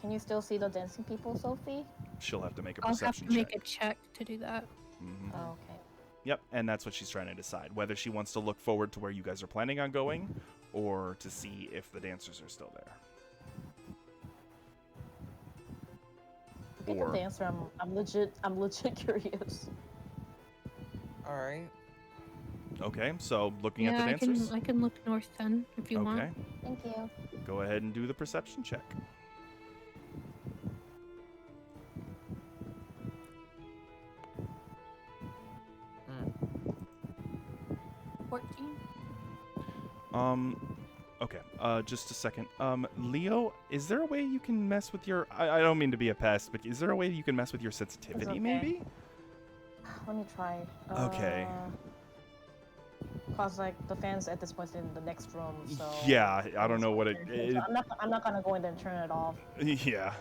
can you still see the dancing people, Sophie? She'll have to make a I'll have perception to make check. a check to do that. Mm-hmm. Oh, okay. Yep, and that's what she's trying to decide. Whether she wants to look forward to where you guys are planning on going, or to see if the dancers are still there. Pick a dancer. I'm legit curious. All right. Okay, so looking at the dancers? I can look north then, if you want. Okay, Thank you. go ahead and do the perception check. 14. Okay, just a second. Leo, is there a way you can mess with your... I don't mean to be a pest, but is there a way you can mess with your sensitivity, okay. maybe? Let me try. Okay. Cause like the fans at this point in the next room, so... Yeah, I don't know what it... I'm not gonna go in there and turn it off. Yeah.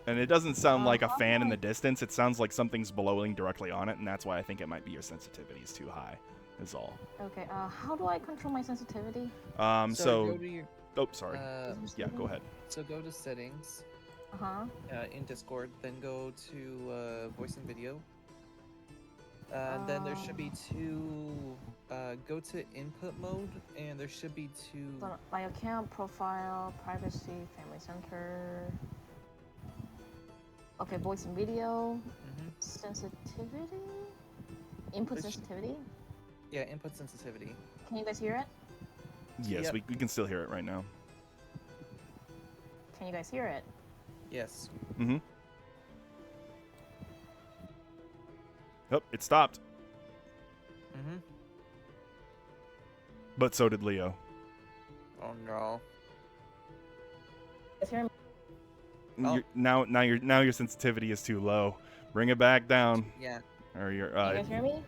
And it doesn't sound like a fan in the distance. It sounds like something's blowing directly on it, and that's why I think it might be your sensitivity is too high, is all. Okay, how do I control my sensitivity? So go to your, oh, sorry. Yeah, go ahead. So go to settings. Uh-huh. In Discord, then go to voice and video. And then there should be two. Go to input mode, and there should be two. My account, profile, privacy, family center. Okay, voice and video. Sensitivity? Input sensitivity? Yeah, input sensitivity. Can you guys hear it? Yes, Yep. we can still hear it right now. Can you guys hear it? Yes. Mm-hmm. Oh, it stopped. Mm-hmm. But so did Leo. Oh no. You guys hear me? Oh. Now your sensitivity is too low. Bring it back down. Yeah. Or your Can you guys hear me?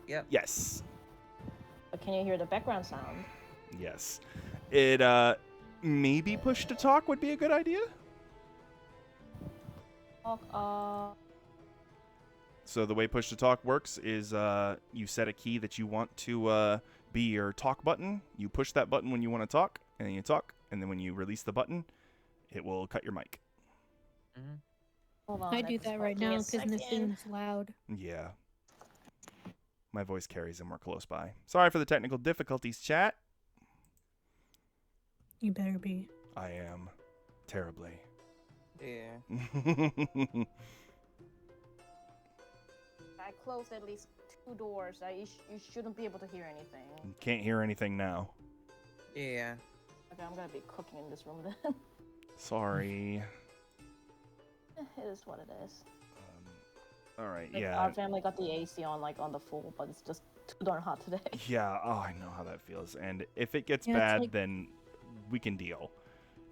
Yep. Yes. But can you hear the background sound? Yes. It maybe push to talk would be a good idea. So the way push to talk works is you set a key that you want to be your talk button. You push that button when you want to talk, and then you talk, and then when you release the button, it will cut your mic. Mm-hmm. Hold on. I do that right now because this thing is loud. Yeah. My voice carries and we're close by. Sorry for the technical difficulties, chat. You better be. I am. Terribly. Yeah. I closed at least 2 doors. You shouldn't be able to hear anything. Can't hear anything now. Yeah. Okay, I'm gonna be cooking in this room then. Sorry. It is what it is. All right, Like, yeah. Our family got the AC on the full, but it's just too darn hot today. Yeah, oh, I know how that feels. And if it gets Yeah, it's bad, like- then we can deal.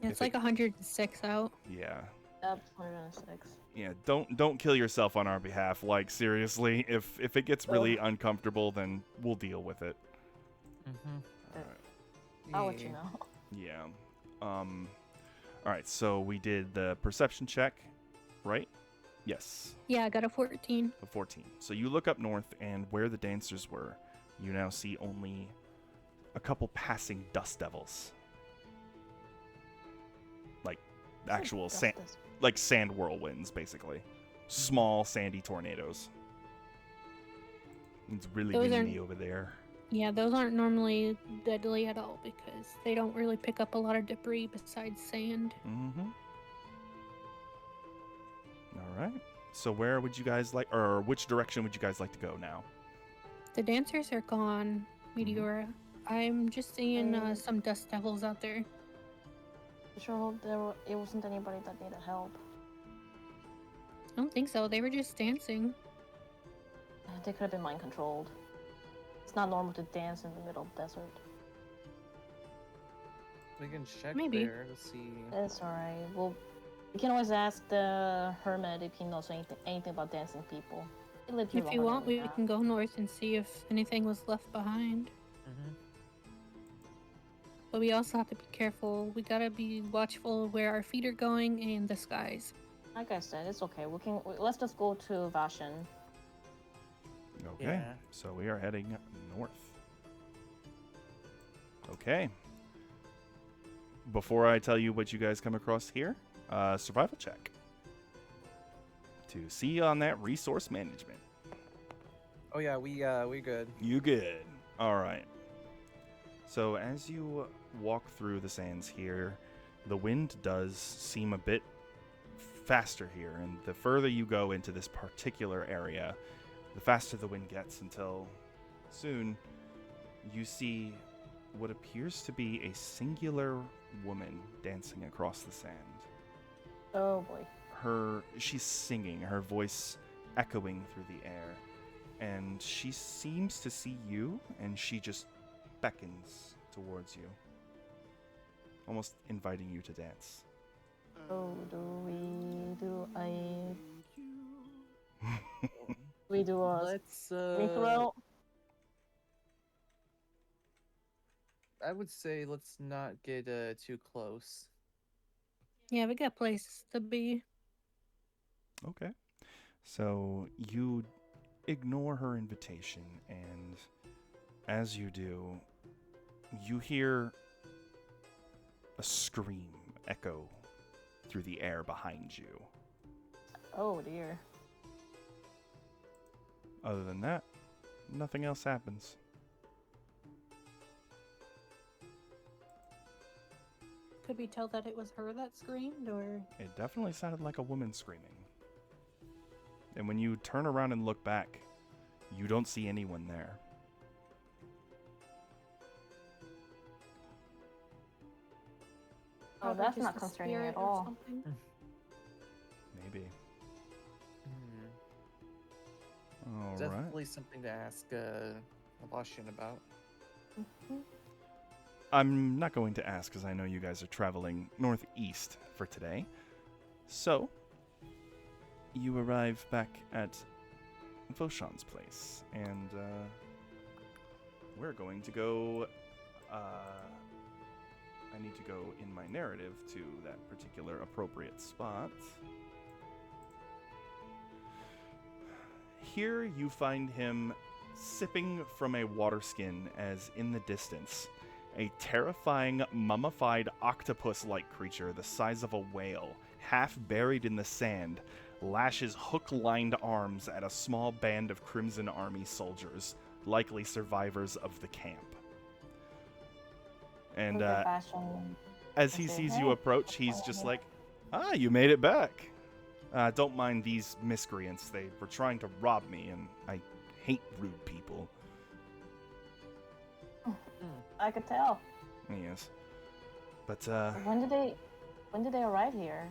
Yeah, it's If like 106 out. Yeah. Yep, 106. Yeah, don't kill yourself on our behalf. Like, seriously, if it gets really uncomfortable, then we'll deal with it. Mm-hmm. All right. I'll let you know. Yeah. All right, so we did the perception check, right? Yes. Yeah, I got a 14. A 14. So you look up north, and where the dancers were, you now see only a couple passing dust devils. Like actual sand, like sand whirlwinds, basically. Small sandy tornadoes. It's really Those windy over there. Yeah, those aren't normally deadly at all because they don't really pick up a lot of debris besides sand. Mm-hmm. All right. So where would you guys like, or which direction would you guys like to go now? The dancers are gone, Meteora. I'm just seeing some dust devils out there. Sure, it wasn't anybody that needed help. I don't think so. They were just dancing. They could have been mind controlled. It's not normal to dance in the middle of the desert. We can check Maybe. there to see. It's alright. Well, we can always ask the hermit if he knows anything about dancing people. He lived here If you longer want, than we have. can go north and see if anything was left behind. Mm-hmm. But we also have to be careful. We gotta be watchful of where our feet are going and the skies. Like I said, it's okay. Let's just go to Vashan. Okay. Yeah. So we are heading north. Okay. Before I tell you what you guys come across here, survival check. To see on that resource management. Oh yeah, we good. You good. All right. So as you walk through the sands here, the wind does seem a bit faster here, and the further you go into this particular area, the faster the wind gets until soon you see what appears to be a singular woman dancing across the sand. Oh boy. She's singing, her voice echoing through the air, and she seems to see you, and she just beckons towards you, almost inviting you to dance. Oh, we do a Let's throw. I would say let's not get too close. Yeah, we got places to be. Okay. So you ignore her invitation, and as you do, you hear a scream echo through the air behind you. Oh dear. Other than that, nothing else happens. Could we tell that it was her that screamed, or? It definitely sounded like a woman screaming. And when you turn around and look back, you don't see anyone there. Oh, Probably that's just not a concerning spirit at or all. something. Maybe. Hmm. All right. Definitely something to ask Avashin about. I'm not going to ask because I know you guys are traveling northeast for today. So, you arrive back at Voshan's place, and we're going to go. I need to go in my narrative to that particular appropriate spot. Here you find him sipping from a water skin as in the distance, a terrifying mummified octopus-like creature the size of a whale, half buried in the sand, lashes hook-lined arms at a small band of Crimson Army soldiers, likely survivors of the camp. And Look at Bastion. as he and say, sees "Hey, you approach, he's just like, "Ah, you made it back. Don't mind these miscreants. They were trying to rob me, and I hate rude people." I could tell. Yes. But, When did they arrive here?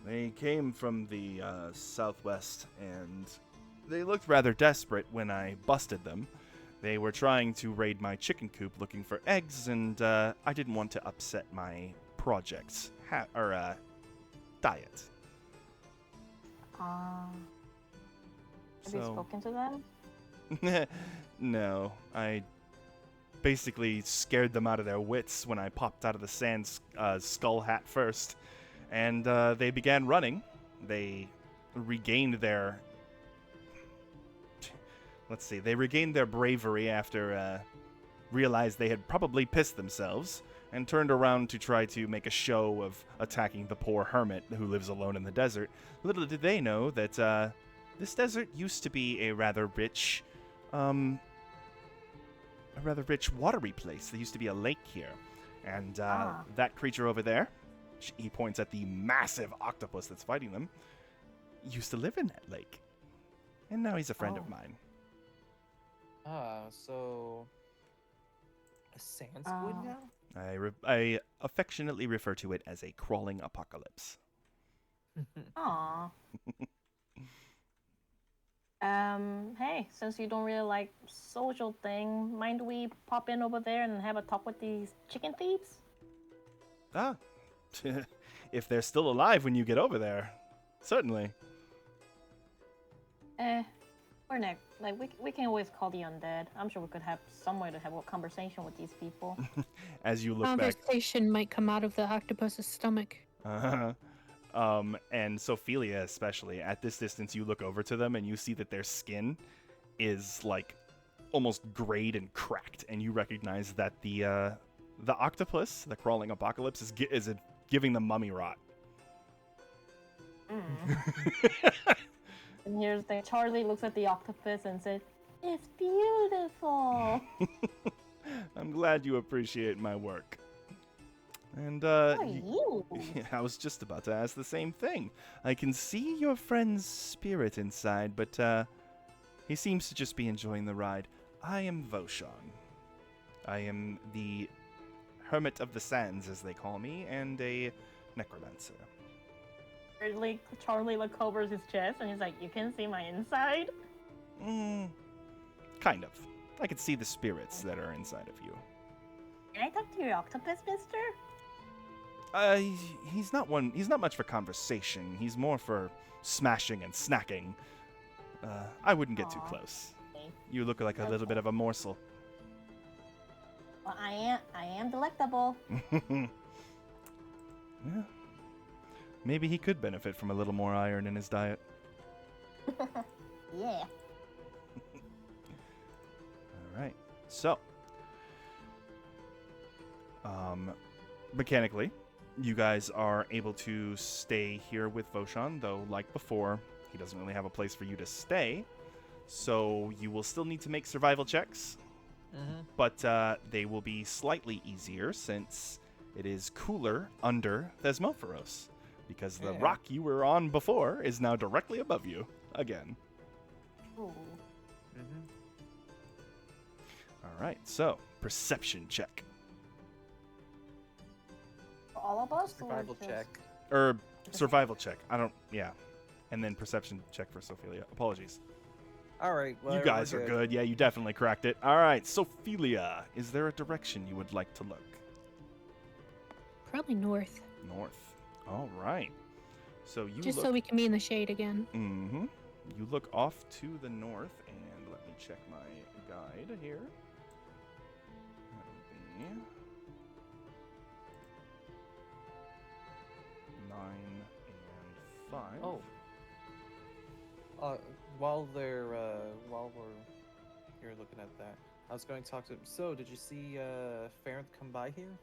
they came from the southwest, and they looked rather desperate when I busted them. They were trying to raid my chicken coop looking for eggs, and I didn't want to upset my project's diet. Have you So, spoken to them? no, I basically scared them out of their wits when I popped out of the sand skull hat first, and they began running. They regained their... Let's see, they regained their bravery after realized they had probably pissed themselves, and turned around to try to make a show of attacking the poor hermit who lives alone in the desert. Little did they know that this desert used to be a rather rich watery place. There used to be a lake here. And that creature over there, he points at the massive octopus that's fighting them, used to live in that lake. And now he's a friend of mine. So a sand squid now? I affectionately refer to it as a crawling apocalypse. Aww. Hey, since you don't really like social thing, mind we pop in over there and have a talk with these chicken thieves? Ah, if they're still alive when you get over there, certainly. We're next. Like, we can always call the undead. I'm sure we could have somewhere to have a conversation with these people. As you look Conversation might come out of the octopus's stomach. back. And Sophelia especially, at this distance you look over to them and you see that their skin is like almost grayed and cracked, and you recognize that the octopus, the crawling apocalypse, is giving them mummy rot. And here's the thing. Charlie looks at the octopus and says, "It's beautiful." I'm glad you appreciate my work. And Who are you? I was just about to ask the same thing. I can see your friend's spirit inside, but he seems to just be enjoying the ride. I am Voshan. I am the Hermit of the Sands, as they call me, and a necromancer. Charlie covers his chest and he's like, "You can see my inside?" Kind of. I can see the spirits that are inside of you. Can I talk to your octopus, mister? He's not much for conversation. He's more for smashing and snacking. I wouldn't get too close. You look like a little bit of a morsel. Well, I am delectable. Yeah. Maybe he could benefit from a little more iron in his diet. Yeah. Alright. So, mechanically, you guys are able to stay here with Voshan, though, like before, he doesn't really have a place for you to stay. So, you will still need to make survival checks, but they will be slightly easier since it is cooler under Thesmophoros, because the rock you were on before is now directly above you again. Ooh. Alright, so, perception check. For all of us? or Survival just- check. Or survival check. And then perception check for Sophelia. Apologies. Alright, well, You guys are good. Yeah, you definitely cracked it. Alright, Sophelia, is there a direction you would like to look? Probably north. North. Alright. So you Just look... so we can be in the shade again. Mm-hmm. You look off to the north, and let me check my guide here. That would be 9 and 5. Oh. While we're here looking at that, I was going to talk to him. So, did you see Ferranth come by here?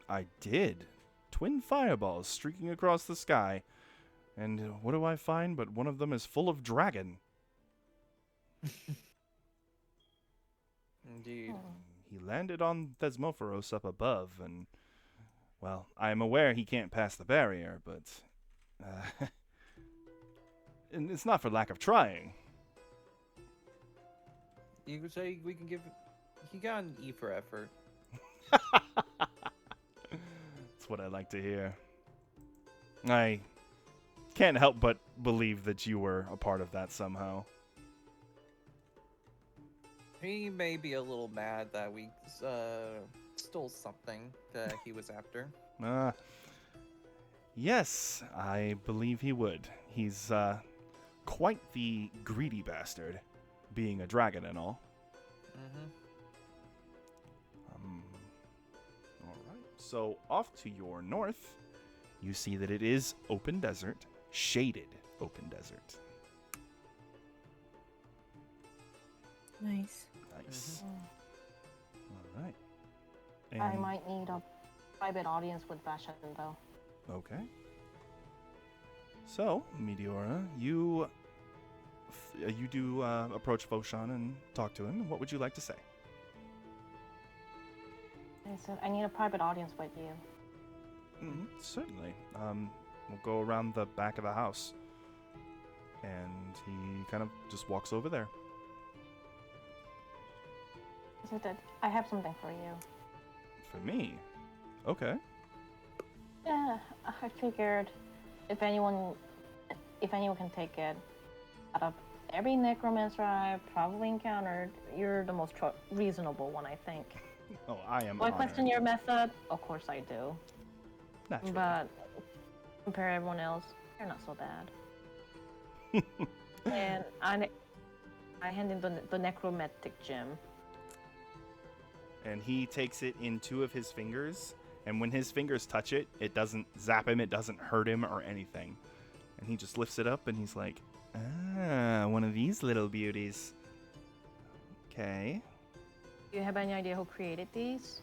I did. Twin fireballs streaking across the sky. And what do I find but one of them is full of dragon? Indeed. He landed on Thesmophoros up above, and, well, I am aware he can't pass the barrier, but and it's not for lack of trying. You could say we can give. He got an E for effort. That's what I like to hear. I can't help but believe that you were a part of that somehow. He may be a little mad that we stole something that he was after. Yes, I believe he would. He's quite the greedy bastard, being a dragon and all. Mm-hmm. Alright, so off to your north, you see that it is open desert, shaded open desert. Nice. Nice. Alright. I might need a private audience with Vashan, though. Okay. So, Meteora, you do approach Voshan and talk to him. What would you like to say? I said, I need a private audience with you. Certainly. We'll go around the back of the house. And he kind of just walks over there. I said that I have something for you. For me? Okay. Yeah, I figured if anyone can take it, out of every necromancer I've probably encountered, you're the most reasonable one, I think. Oh, I am Do I honored. question your method? Of course I do. Naturally. But compare everyone else, you're not so bad. And I hand him the necromantic gem. And he takes it in two of his fingers, and when his fingers touch it, it doesn't zap him, it doesn't hurt him or anything. And he just lifts it up and he's like, one of these little beauties. Okay. Do you have any idea who created these?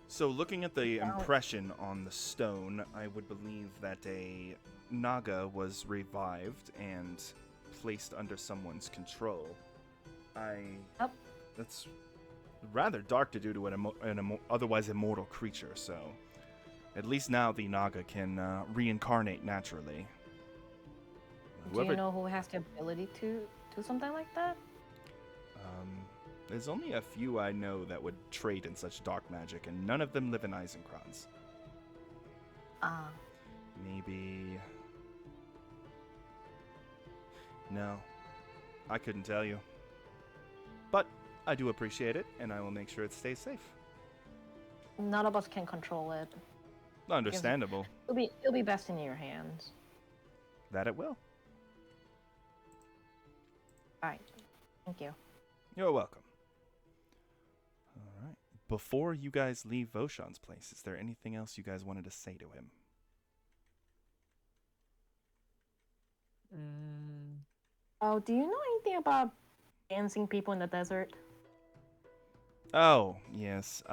So looking at the impression on the stone, I would believe that a Naga was revived and placed under someone's control. Yep. That's rather dark to do to an otherwise immortal creature, so at least now the Naga can reincarnate naturally. Do you know who has the ability to do something like that? There's only a few I know that would trade in such dark magic, and none of them live in Eisenkranz. Maybe... No. I couldn't tell you. But I do appreciate it, and I will make sure it stays safe. None of us can control it. Understandable. It'll be best in your hands. That it will. Alright. Thank you. You're welcome. Alright. Before you guys leave Voshan's place, is there anything else you guys wanted to say to him? Oh, do you know anything about dancing people in the desert? Oh, yes.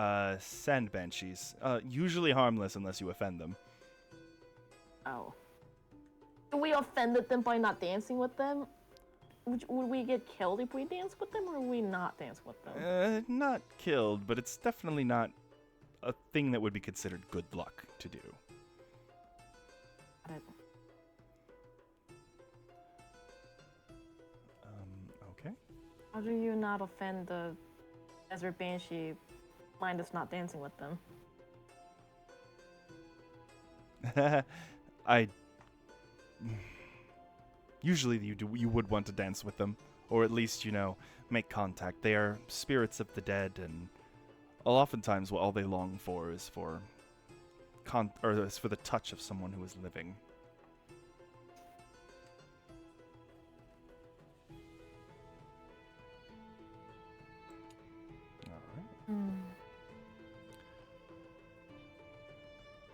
Sand banshees. Usually harmless unless you offend them. Oh. We offended them by not dancing with them? Would we get killed if we dance with them, or would we not dance with them? Not killed, but it's definitely not a thing that would be considered good luck to do. Got it. Okay. How do you not offend the desert banshee? Mind us not dancing with them. Usually you would want to dance with them, or at least, make contact. They are spirits of the dead, and oftentimes all they long for is for the touch of someone who is living. All right.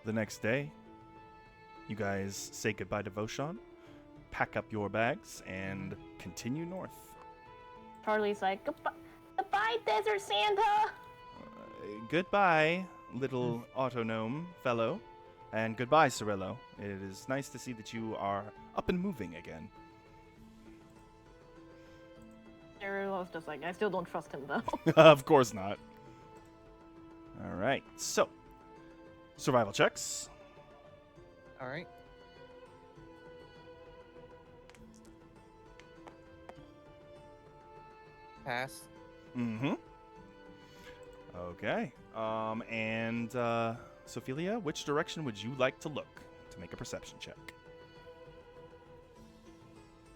The next day, you guys say goodbye to Voshan, pack up your bags, and continue north. Charlie's like, goodbye, Desert Santa! Goodbye, little autonome fellow, and goodbye, Cirillo. It is nice to see that you are up and moving again. Cirillo was just like, I still don't trust him though. Of course not. All right. So, survival checks. All right. Pass. Mm-hmm. Okay. And Sophelia, which direction would you like to look to make a perception check?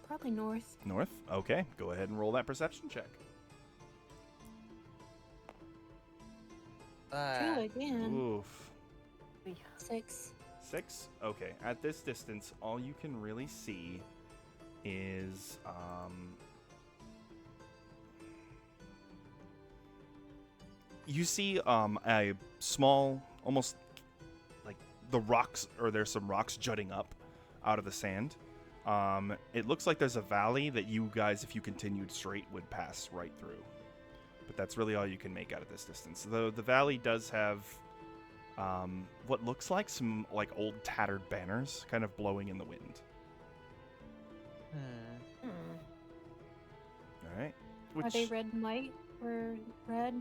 Probably north. North? Okay. Go ahead and roll that perception check. 2 again. Oof. 6. 6? Okay. At this distance, all you can really see is you see a small, almost like the rocks, or there's some rocks jutting up out of the sand. It looks like there's a valley that you guys, if you continued straight, would pass right through. But that's really all you can make out at this distance. The valley does have what looks like some like old tattered banners kind of blowing in the wind. Hmm. All right. Are they red and white or red?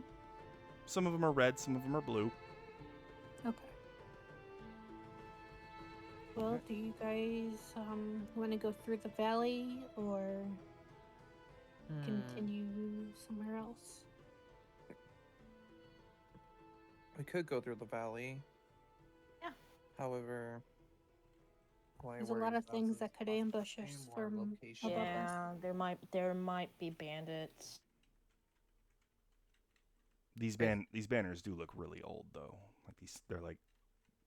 Some of them are red, some of them are blue. Okay. Well, do you guys want to go through the valley or continue somewhere else? We could go through the valley. Yeah. However, why There's a worry lot of about things the that could ambush us claymore from location? above us. Yeah, there might be bandits. These banners do look really old though. Like they're like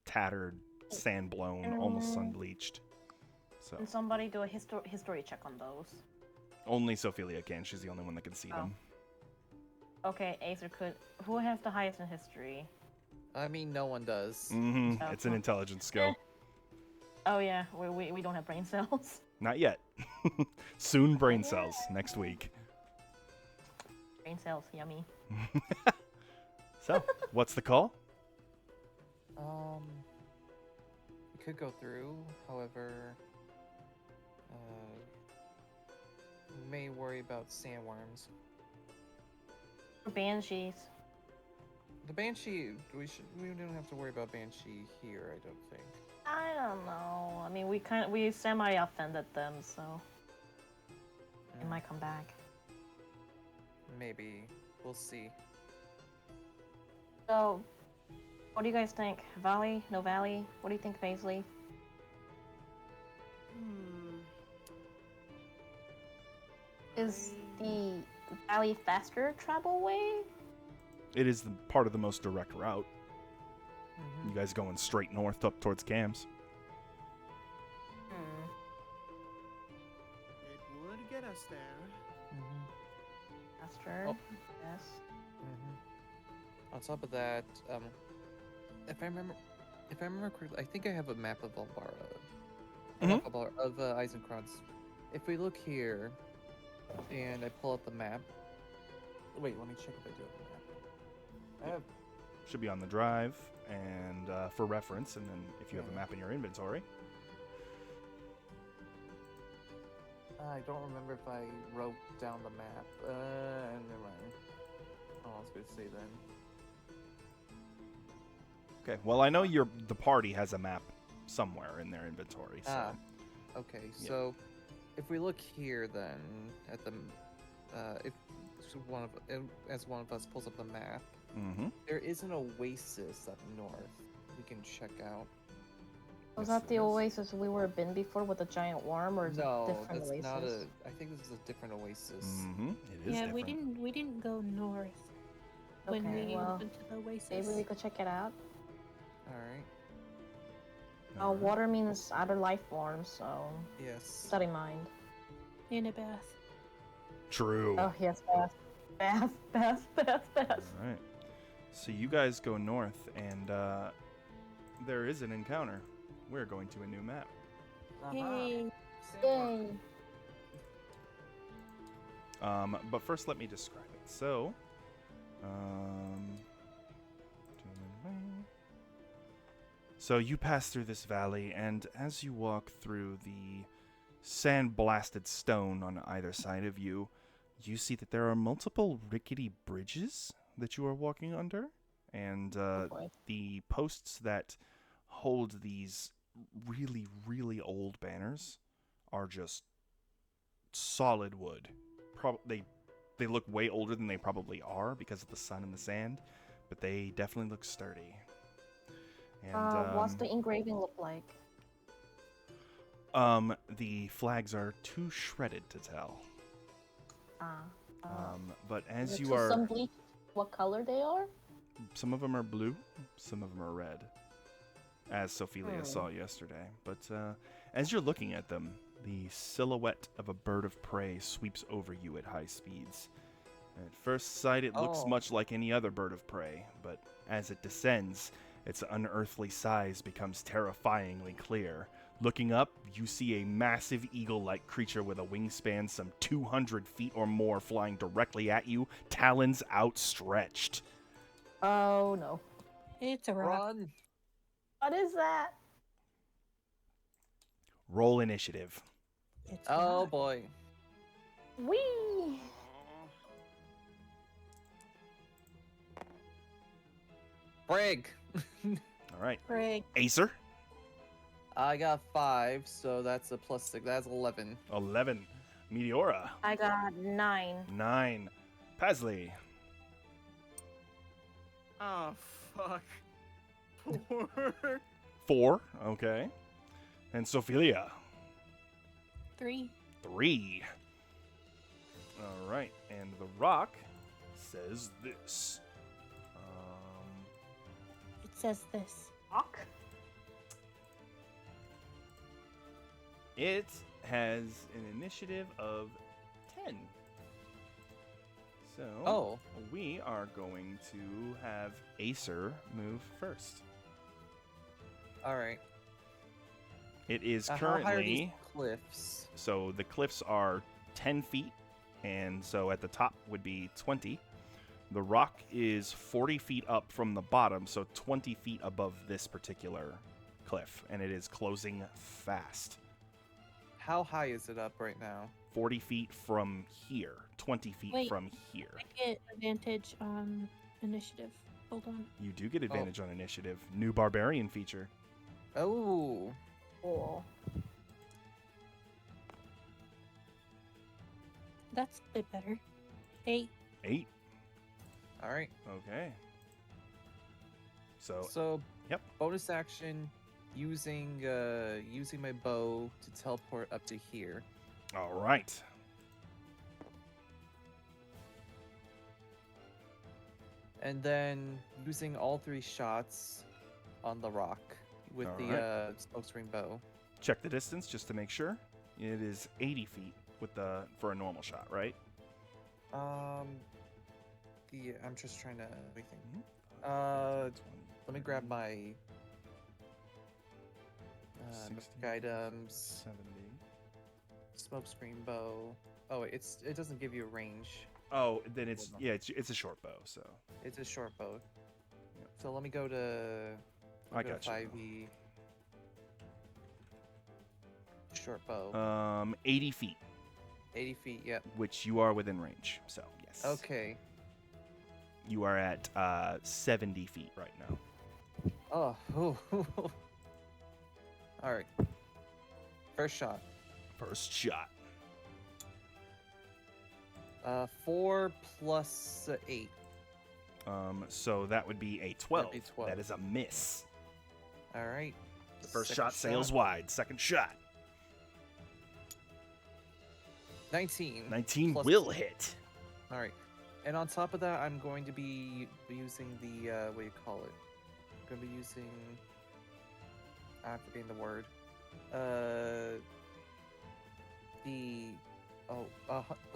tattered, sand blown, almost sun bleached. So Can somebody do a history check on those? only Sophelia can. She's the only one that can see them. Okay, Aether could. Who has the highest in history? I mean, no one does. Mm-hmm. Oh, It's an cool. intelligence skill. Oh yeah, we don't have brain cells. Not yet. Soon brain cells next week. Brain cells, yummy. So, what's the call? We could go through. However, we may worry about sandworms. Banshees. The banshee. We don't have to worry about banshee here. I don't think. I don't know. I mean, we semi-offended them, so they might come back. Maybe. We'll see. So, what do you guys think? Valley? No valley? What do you think, Paisley? Is the valley faster travel way? It is the part of the most direct route. Mhm. You guys going straight north up towards Cambs. It would get us there. Faster. Oh. Yes. On top of that, if I remember correctly, I think I have a map of Valbara. Of Eisenkranz. If we look here, and I pull up the map. Wait, let me check if I do have the map. I have. Should be on the drive, and for reference, and then if you have a map in your inventory. I don't remember if I wrote down the map. Never mind. Oh, I was going to say then. Okay, well, I know the party has a map somewhere in their inventory. So. Okay, Yeah. so if we look here then at the if as one of us pulls up the map, Mm-hmm. there is an oasis up north we can check out. Was Yes, that the it is. oasis we were been before with the giant worm, or is it No, a different that's oasis? not a. I think this is a different oasis. Mm-hmm. It is Yeah, different. we didn't go north when Okay, we well, went to the oasis. maybe we could check it out. All right. Alright. Water means other life forms, so Yes. keep that in mind. In a bath. True. Oh yes, bath. All right. So you guys go north, and there is an encounter. We're going to a new map. Yay. Yay! But first, let me describe it. So, so you pass through this valley, and as you walk through the sand-blasted stone on either side of you, you see that there are multiple rickety bridges that you are walking under, and boy. the posts that hold these really, really old banners are just solid wood. They look way older than they probably are because of the sun and the sand, but they definitely look sturdy. And What's the engraving look like? the flags are too shredded to tell. But as you are, some bleach, what color they are? some of them are blue, some of them are red, as Sophelia saw yesterday. But as you're looking at them, the silhouette of a bird of prey sweeps over you at high speeds. At first sight, it looks much like any other bird of prey, but as it descends, its unearthly size becomes terrifyingly clear. Looking up, you see a massive eagle-like creature with a wingspan some 200 feet or more flying directly at you, talons outstretched. Oh no. It's a rock. Run! What is that? Roll initiative. It's Oh rock. boy. Whee! Brig! All right. Brig. Acer, I got 5, so that's a plus 6. That's 11. 11. Meteora, I got 9. 9. Pasley, Oh, fuck. 4. 4. Okay. And Sophelia, 3. 3. All right. And the rock says this. It says this. Rock? It has an initiative of 10. So we are going to have Acer move first. All right. It is How high are these currently, cliffs? so the cliffs are 10 feet, and so at the top would be 20. The rock is 40 feet up from the bottom, so 20 feet above this particular cliff, and it is closing fast. How high is it up right now? 40 feet from here, 20 feet Wait. from here. I get advantage on initiative. Hold on. You do get advantage on initiative. New barbarian feature. Oh. Cool. That's a bit better. 8. 8. All right. Okay. So, So, yep. bonus action using using my bow to teleport up to here. all right. And then using all 3 shots on the rock with All the smokescreen bow. Check the distance just to make sure. It is 80 feet with the for a normal shot, right? Yeah, I'm just trying to let me think. Mhm. Let me grab my 60, items. 70. Smokescreen bow. Oh, it doesn't give you a range. Oh, then it's Hold on. yeah, it's a short bow. So It's a short bow. Yep. So let me go to. I got you. 5e. Short bow. 80 feet, 80 feet. Yep. which you are within range. So yes. Okay. You are at 70 feet right now. Oh. All right. First shot. First shot. 4 plus 8. So that would be a 12. That'd be 12. That is a miss. All right. The first Second shot sails wide. Second shot. 19. 19 Plus will 2. hit. All right. And on top of that, I'm going to be using the what do you call it? I'm going to be using. I'm forgetting the word. The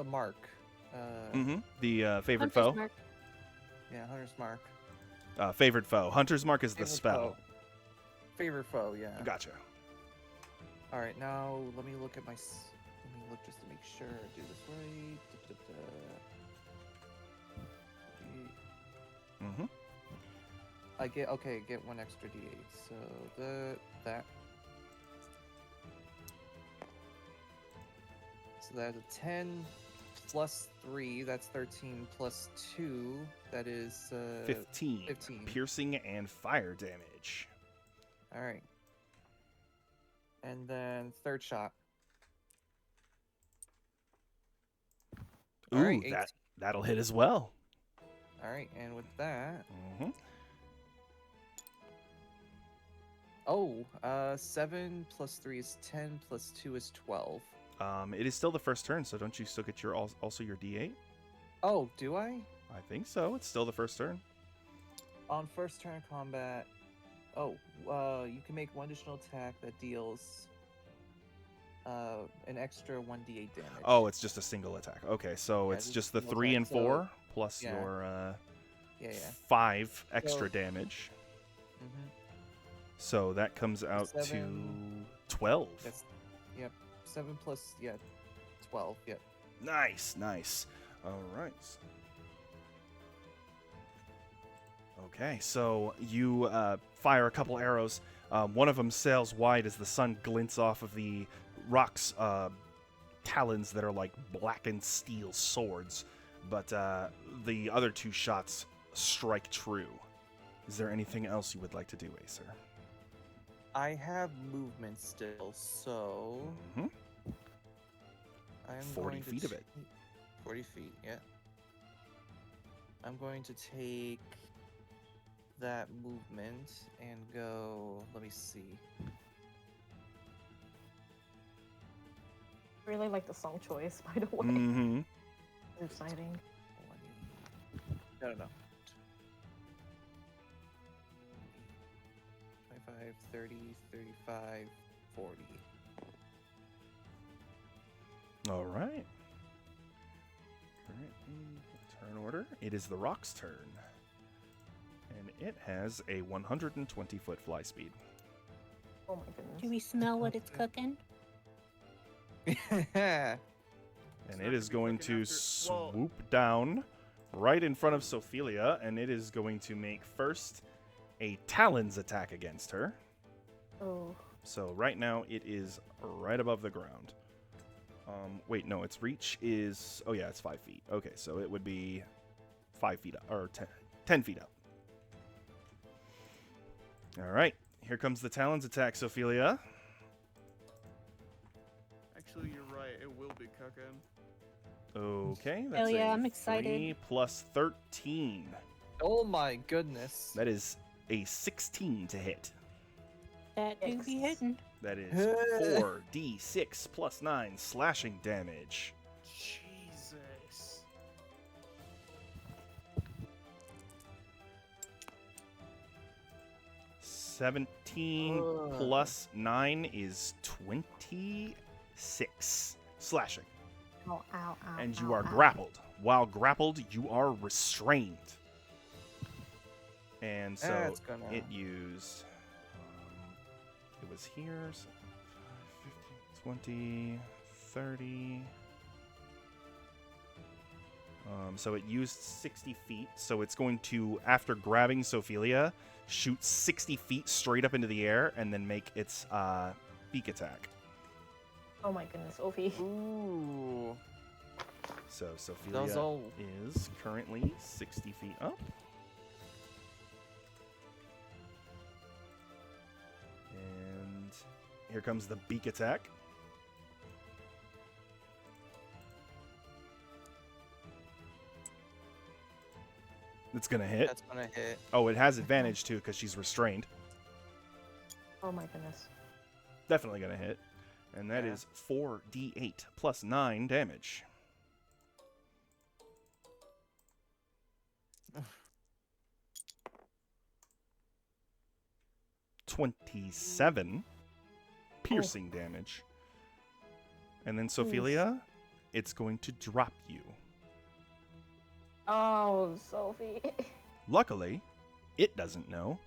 mark. The favorite Hunter's foe. Mark. Yeah, Hunter's mark. Favored foe. Hunter's mark is the Favorite spell. foe. Favorite foe. Yeah. Gotcha. All right. Now let me look at my. Let me look just to make sure I do this right. Mm-hmm. I get 1 extra d8. So that. So that's a 10 plus 3, that's 13, plus 2, that is 15. 15. Piercing and fire damage. Alright. And then third shot. Ooh, Alright, 18. that'll hit as well. Alright, and with that... Mm-hmm. Oh, 7 plus 3 is 10, plus 2 is 12. It is still the first turn, so don't you still get your also your D8? Oh, do I? I think so. It's still the first turn. On first turn of combat... Oh, you can make one additional attack that deals an extra 1d8 damage. Oh, it's just a single attack. Okay, so Yeah, it's just just the single 3 attack, and so- 4 plus yeah. your Yeah. 5 extra So- damage. Mm-hmm. So that comes out 7. to 12. That's, yep. 7 plus, 12, yep. Nice. All right. Okay, so you fire a couple arrows. One of them sails wide as the sun glints off of the rock's talons that are like blackened steel swords. But the other 2 shots strike true. Is there anything else you would like to do, Acer? I have movement still, so... Mm-hmm. I'm 40 going to feet of it. 40 feet, yeah. I'm going to take that movement and go... Let me see. Really like the song choice, by the way. Mm-hmm. It's exciting. 20... No. 25, 30, 35, 40. All right. Turn order. It is the rock's turn. And it has a 120-foot fly speed. Oh my goodness. Do we smell what it's cooking? And it is going to swoop down right in front of Sophelia, and it is going to make first a Talons attack against her. Oh. So right now it is right above the ground. Wait, no, its reach is... Oh, yeah, it's 5 feet. Okay, so it would be 5 feet up, or 10 feet up. All right, here comes the Talons attack, Sophelia. Actually, you're right. It will be cooking. Okay, that's Hell yeah, a I'm excited. 3 plus 13. Oh my goodness. That is a 16 to hit. That do be hitting. That is 4d6 plus 9 slashing damage. Jesus. Seventeen plus 9 is 26 slashing. Ow, ow, ow, And ow, you are ow. grappled. While grappled, you are restrained. And so That's gonna- it used... it was here, so 20, 30... so it used 60 feet, so it's going to, after grabbing Sophelia, shoot 60 feet straight up into the air and then make its beak attack. Oh my goodness, Ophi. Ooh. So That was Sophelia all. is currently 60 feet up. And here comes the beak attack. It's gonna hit. That's gonna hit. Oh, it has advantage too because she's restrained. Oh my goodness. Definitely gonna hit. And that Yeah. is 4d8 plus 9 damage. Ugh. 27 piercing damage. And then Sophelia, it's going to drop you. Oh, Sophie. Luckily, it doesn't know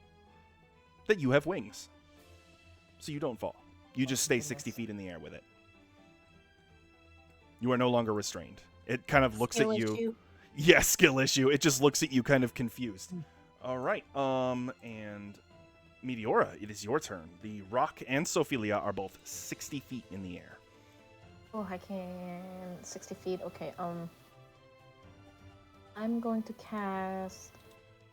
that you have wings. So you don't fall. You just stay 60 feet in the air with it. You are no longer restrained. It kind of looks Skill at you. issue. Yeah, skill issue. It just looks at you kind of confused. All right. And Meteora, it is your turn. The Rock and Sophelia are both 60 feet in the air. Oh, I can 60 feet. Okay. I'm going to cast.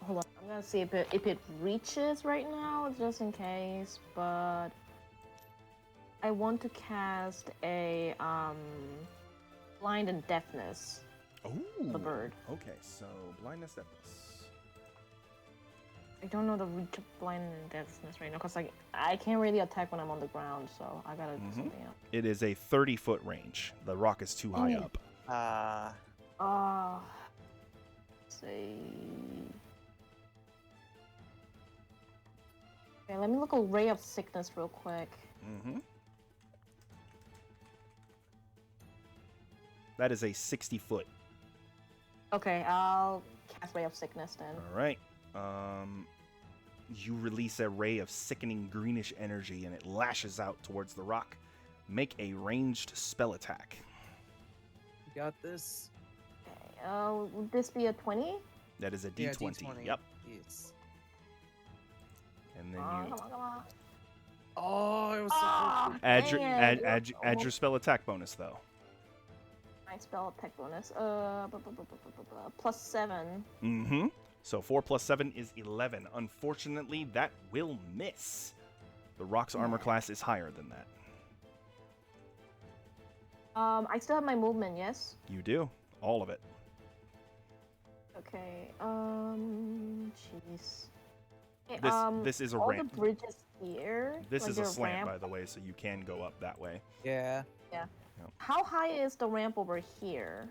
Hold on. I'm gonna see if it reaches right now, just in case. But I want to cast a blind and deafness. Oh, The bird. Okay, so blindness, deafness. I don't know the reach of blind and deafness right now, because I can't really attack when I'm on the ground, so I gotta do something else. It is a 30-foot range. The rock is too high up. Let's see. Okay, let me look a ray of sickness real quick. That is a 60-foot. Okay, I'll cast ray of sickness then. All right. You release a ray of sickening greenish energy, and it lashes out towards the rock. Make a ranged spell attack. You got this. Okay, would this be a 20? That is a Yeah, D20. D20. Yep. Yes. And then Come you on, come on. Oh, it was so Ah, add your man, add your spell attack bonus though. My spell attack bonus. Plus 7. Mm-hmm. So 4 plus 7 is 11. Unfortunately, that will miss. The rock's armor class is higher than that. I still have my movement, yes? You do. All of it. Okay, jeez. Okay, This is a all ramp. the bridges here. This like is a they're slant, ramp. by the way, so you can go up that way. Yeah. How high is the ramp over here?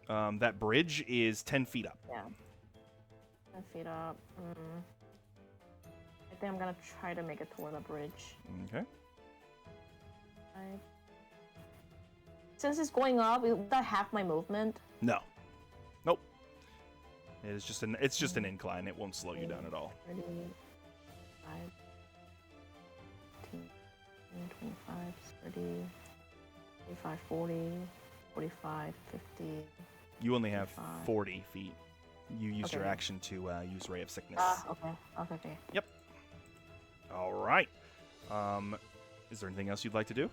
That bridge is 10 feet up. Yeah. 10 feet up. I think I'm gonna try to make it toward the bridge. Okay. Since it's going up, is that half my movement? No. Nope. It's just an incline. It won't slow you down at all. 30, 5, 15, 25, 30, 35, 40, 45, 50. You only have 55. 40 feet. You used your Okay. action to use Ray of Sickness. Okay. Yep. All right. Is there anything else you'd like to do?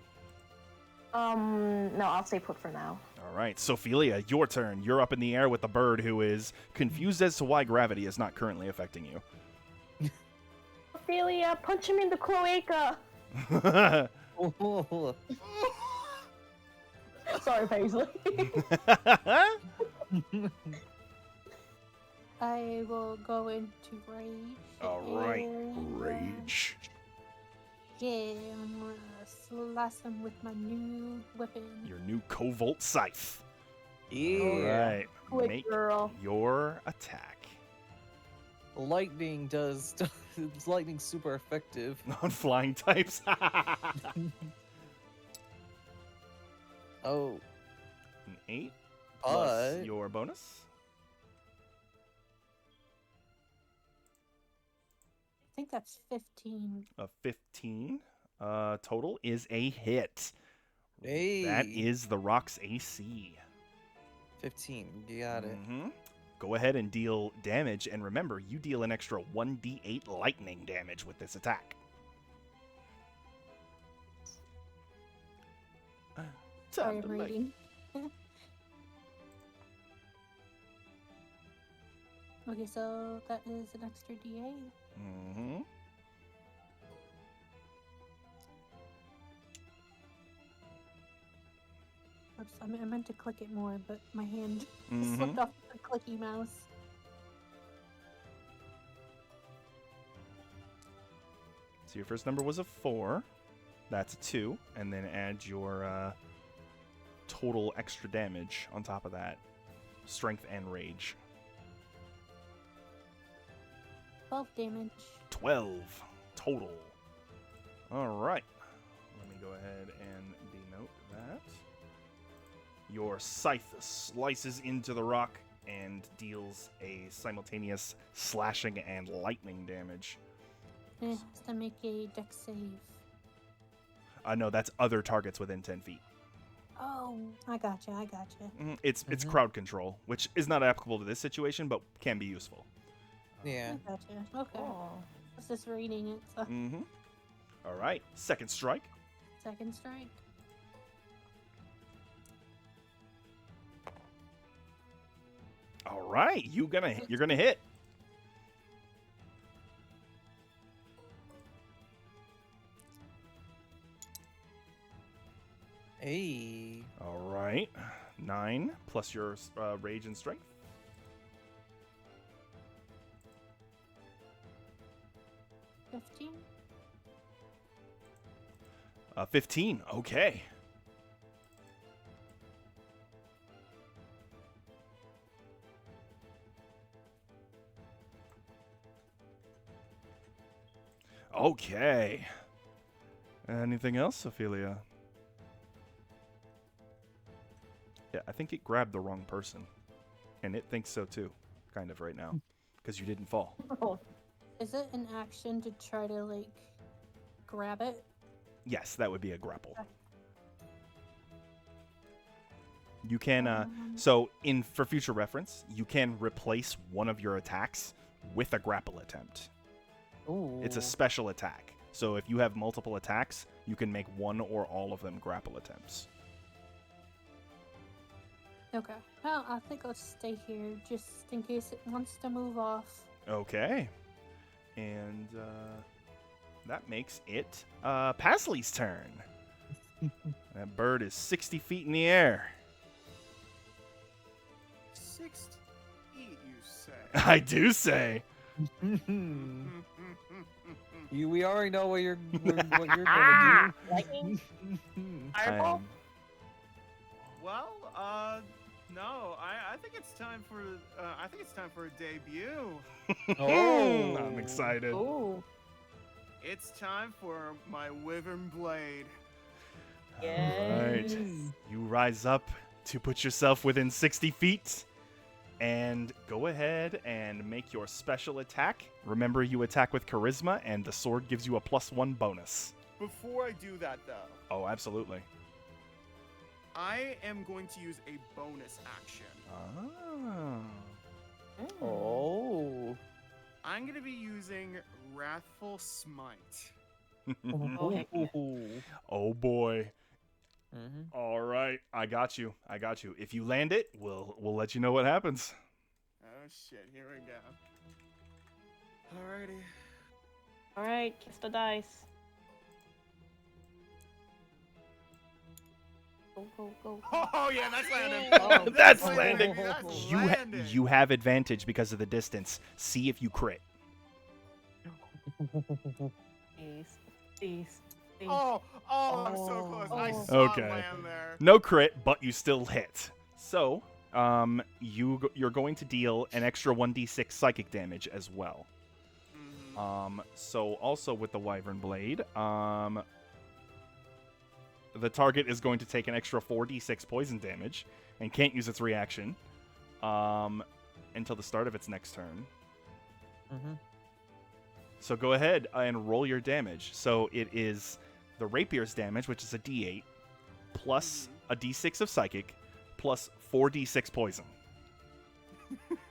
No, I'll stay put for now. All right, Sophelia, your turn. You're up in the air with the bird who is confused as to why gravity is not currently affecting you. Ophelia, punch him in the cloaca! Sorry, Paisley. I will go into rage. All right, and, rage. Yeah, I'm gonna slice him with my new weapon. Your new Covolt Scythe. Yeah. All right, Quick make girl. your attack. Lightning does. Lightning's super effective. On flying types. Oh. An 8 plus But- your bonus. I think that's 15. A 15 total is a hit. Hey. That is the rock's AC. 15. You got it. Mhm. Go ahead and deal damage, and remember, you deal an extra 1d8 lightning damage with this attack. Sorry, Time to I'm light. reading. Okay, so that is an extra D8. Mm-hmm. Oops, I meant to click it more, but my hand Mhm. slipped off the clicky mouse. So your first number was a 4. That's a 2. And then add your total extra damage on top of that. Strength and rage. 12 damage. 12 total. All right. Let me go ahead and denote that. Your scythe slices into the rock and deals a simultaneous slashing and lightning damage. And it has to make a dex save. No, that's other targets within 10 feet. Oh, I gotcha. It's Mhm. crowd control, which is not applicable to this situation, but can be useful. Yeah. I gotcha. Okay. Oh. I was just reading it, so Mm-hmm. All right. Second strike. second strike. right, you're gonna hit. Hey. All right, 9 plus your rage and strength. 15. 15. Okay. Okay. Anything else, Ophelia? Yeah, I think it grabbed the wrong person. And it thinks so too, kind of right now. Because you didn't fall. Oh, Is it an action to try to, like, grab it? Yes, that would be a grapple. You can, so for future reference, you can replace one of your attacks with a grapple attempt. Ooh. It's a special attack. So if you have multiple attacks, you can make one or all of them grapple attempts. Okay. Well, I think I'll stay here just in case it wants to move off. Okay. And that makes it Pasley's turn. That bird is 60 feet in the air. 6 feet, you say? I do say. We already know what you're gonna lightning? do. Fireball? Well, no. I think it's time for a debut. Oh. I'm excited. Ooh. It's time for my Wyvern Blade. All right. Yes. You rise up to put yourself within 60 feet. And go ahead and make your special attack. Remember, you attack with charisma, and the sword gives you a +1 bonus. Before I do that, though, Oh, absolutely. I am going to use a bonus action. Oh. Oh. I'm going to be using Wrathful Smite. Oh, heck yeah. Oh boy. Mm-hmm. All right, I got you. If you land it, we'll let you know what happens. Oh shit, here we go. Alrighty. Alright, kiss the dice. Go. Oh yeah, that's landing. Oh, That's oh, landing. That's You landing. you have advantage because of the distance. See if you crit. Please. Oh, I'm so close. I Oh. saw Okay. it land there. No crit, but you still hit. So, you're going to deal an extra 1d6 psychic damage as well. Mhm. So also with the Wyvern Blade, the target is going to take an extra 4d6 poison damage and can't use its reaction until the start of its next turn. Mm-hmm. So go ahead and roll your damage. So it is the rapier's damage, which is a d8, plus a d6 of psychic, plus 4d6 poison. Alright.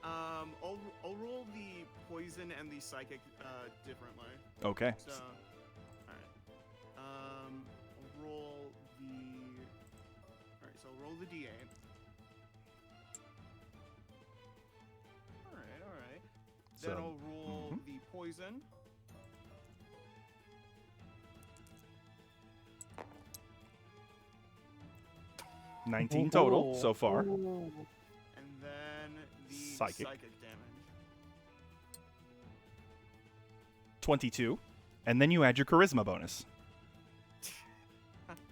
I'll roll the poison and the psychic differently. Okay. So, alright. I'll roll the. Alright, so I'll roll the d8. Alright. Then So, I'll roll the poison. mhm, 19 total so far. Ooh. And then the Psychic. psychic damage. 22. And then you add your charisma bonus.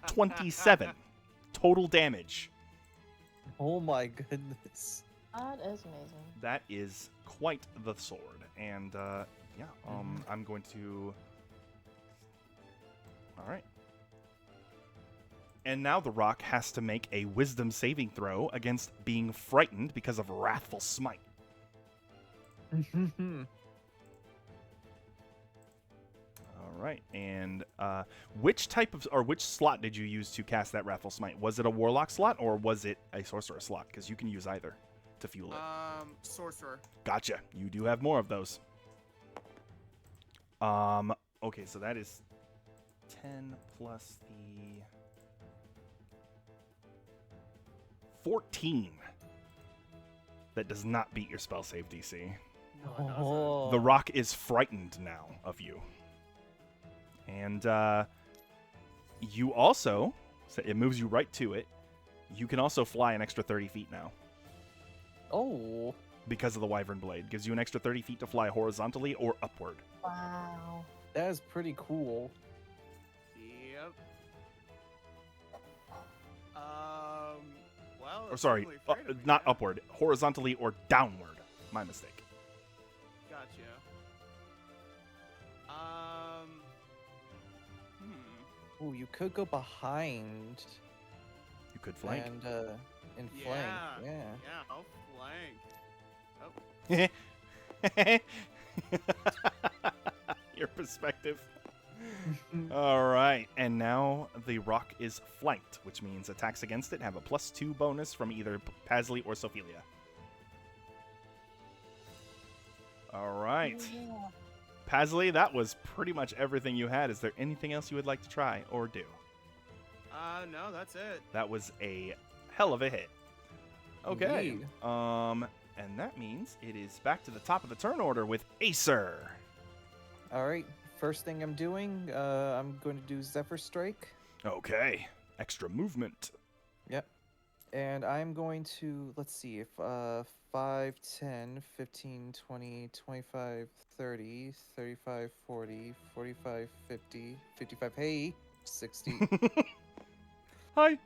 27 total damage. Oh my goodness. That is amazing. That is quite the sword. And I'm going to. All right. And now the rock has to make a wisdom saving throw against being frightened because of Wrathful Smite. All right. And which slot did you use to cast that Wrathful Smite? Was it a warlock slot or was it a sorcerer slot? Because you can use either to fuel it. Sorcerer. Gotcha. You do have more of those. Okay, so that is 10 plus the 14. That does not beat your spell save DC. No, it doesn't. Oh. The rock is frightened now of you. And you also, so it moves you right to it. You can also fly an extra 30 feet now Oh. because of the Wyvern Blade. Gives you an extra 30 feet to fly horizontally or upward. Wow. That is pretty cool. Yep. Well. Or it's sorry, certainly afraid of me, not yeah. upward. Horizontally or downward. My mistake. Gotcha. Ooh, you could go behind You could flank. and Yeah. flank. Yeah. Yeah, I'll flank. Your perspective. All right, and now the rock is flanked, which means attacks against it have a +2 bonus from either Pasley or Sophelia. All right, Yeah. Pasley, that was pretty much everything you had. Is there anything else you would like to try or do? No, that's it. That was a hell of a hit. Okay. Indeed. And that means it is back to the top of the turn order with Acer. All right. First thing I'm doing, I'm going to do Zephyr Strike. Okay. Extra movement. Yep. And I'm going to, let's see, if 5, 10, 15, 20, 25, 30, 35, 40, 45, 50, 55, hey, 60. Hi.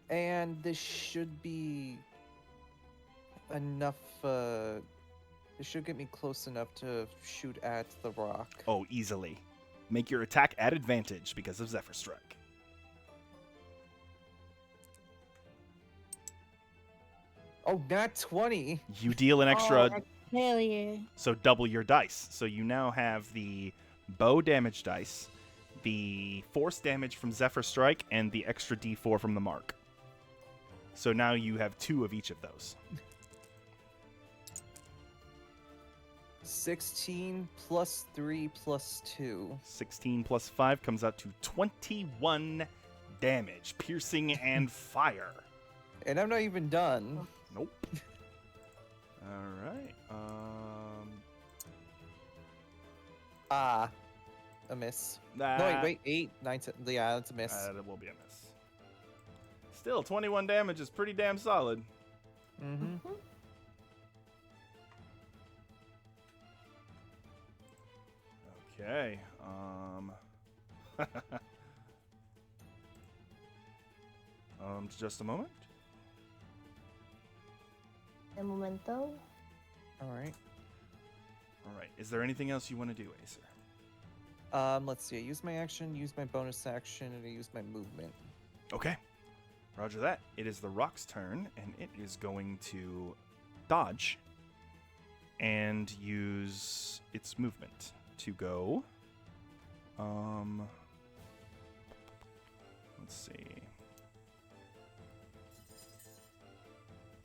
And this should be enough, it should get me close enough to shoot at the rock. Oh, easily. Make your attack at advantage because of Zephyr Strike. Oh, nat 20! You deal an extra, Hell yeah. so double your dice. So you now have the bow damage dice, the force damage from Zephyr Strike, and the extra d4 from the mark. So now you have 2 of each of those. 16 plus 3 plus 2. 16 plus 5 comes out to 21 damage, piercing and fire. And I'm not even done. Nope. All right. A miss. That, No, wait, 8, 9, 10. Yeah, that's a miss. That will be a miss. Still, 21 damage is pretty damn solid. Mm-hmm. Okay. Just a moment. Un momento. All right. All right. Is there anything else you want to do, Acer? Let's see. I use my action, use my bonus action, and I use my movement. Okay. Roger that. It is the rock's turn, and it is going to dodge and use its movement to go. Let's see.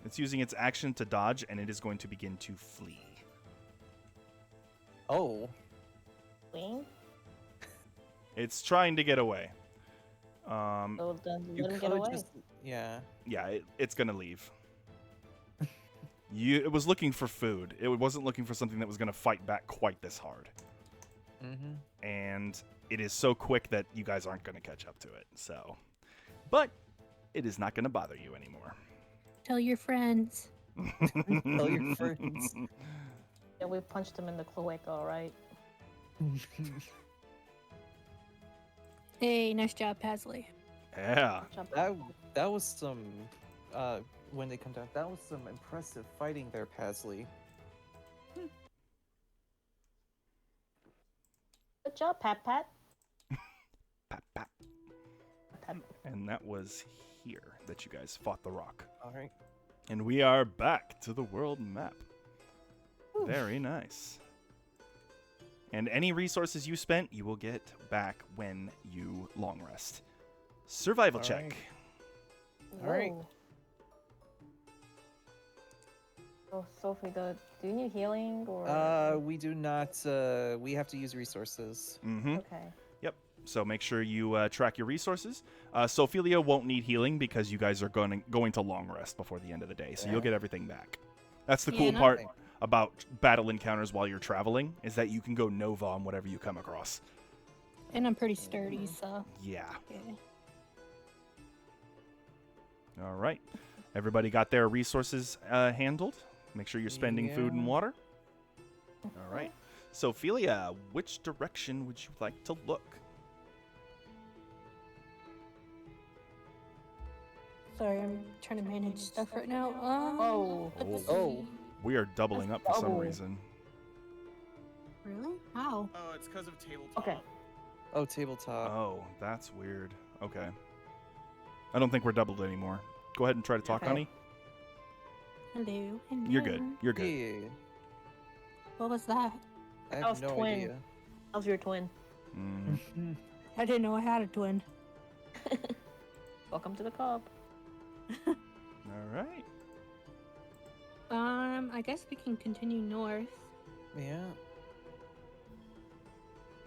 It's using its action to dodge, and it is going to begin to flee. Oh. Wing. It's trying to get away. So then You let him get could away. just. Yeah. Yeah, it's gonna leave. It was looking for food. It wasn't looking for something that was gonna fight back quite this hard. Mm-hmm. And it is so quick that you guys aren't gonna catch up to it. So, but it is not gonna bother you anymore. Tell your friends. Tell your friends. Yeah, we punched him in the cloaca, all right? Hey, nice job, Pasley. Yeah. Jump that was some. When they come down, that was some impressive fighting there, Pasley. Good job, Pat Pat. Pap, pap. Pat. And that was here that you guys fought the rock. All right. And we are back to the world map. Very nice. And any resources you spent, you will get back when you long rest. Survival All check. right. All right. Whoa. Oh, Sophie, do you need healing or? We do not. We have to use resources. Mm-hmm. Okay. Yep. So make sure you track your resources. Sophelia won't need healing because you guys are going to long rest before the end of the day, so you'll get everything back. That's the cool part about battle encounters while you're traveling, is that you can go Nova on whatever you come across. And I'm pretty sturdy, so. Yeah. All right. Everybody got their resources handled? Make sure you're spending food and water. All right. Sophelia, which direction would you like to look? Sorry, I'm trying to manage stuff right now. We are doubling up for some reason. Really? How? Oh, it's because of tabletop. Okay. Oh, tabletop. Oh, that's weird. Okay. I don't think we're doubled anymore. Go ahead and try to talk, honey. Hello. You're good. You're good. Yeah. What was that? I That have was no twin. idea. How's your twin? I didn't know I had a twin. Welcome to the club. All right. I guess we can continue north. Yeah.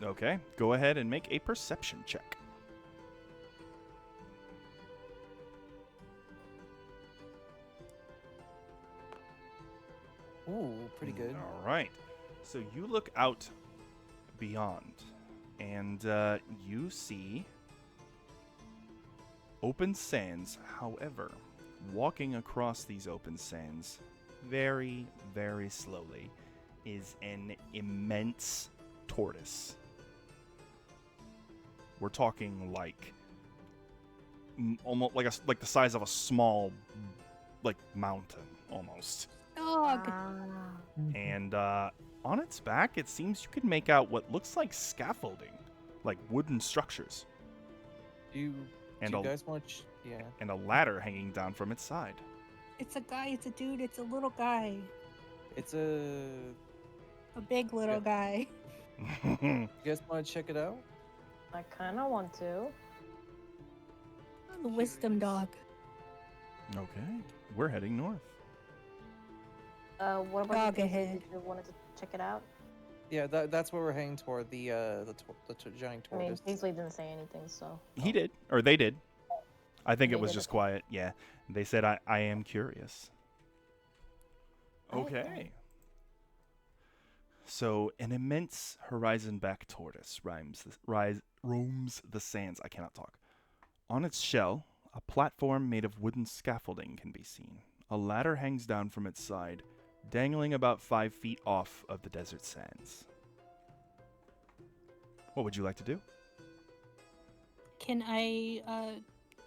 Okay. Go ahead and make a perception check. Ooh, pretty good. All right. So you look out beyond, and you see open sands. However, walking across these open sands very, very slowly is an immense tortoise. We're talking like almost like the size of a small mountain almost. Dog. And on its back, it seems you can make out what looks like scaffolding, like wooden structures. Do you guys want? Yeah. And a ladder hanging down from its side. It's a guy, it's a dude, it's a little guy. It's a big little guy. You guys want to check it out? I kind of want to. The wisdom dog. Okay, we're heading north. What about Dog you? ahead. You wanted to check it out? Yeah, that's where we're heading toward the giant I mean, tortoise. Paisley didn't say anything, so. He did, or they did. I think They it was did, just okay. quiet. Yeah, they said I am curious. Okay. Okay. So an immense horizon-back tortoise roams the sands. I cannot talk. On its shell, a platform made of wooden scaffolding can be seen. A ladder hangs down from its side, dangling about 5 feet off of the desert sands. What would you like to do? Can I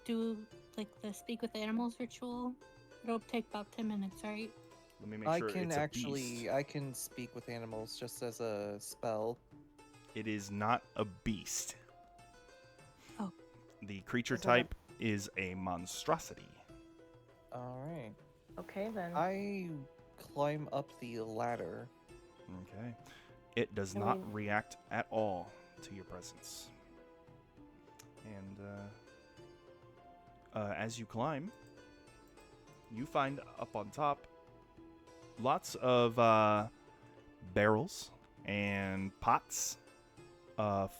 do like the speak with animals ritual? It'll take about 10 minutes, right? Let me make I sure can it's a actually beast. I can speak with animals just as a spell. It is not a beast. Oh. The creature Isn't it- type is a monstrosity. All right. Okay, then. I climb up the ladder. Okay. It does I not mean- react at all to your presence. And as you climb, you find up on top lots of barrels and pots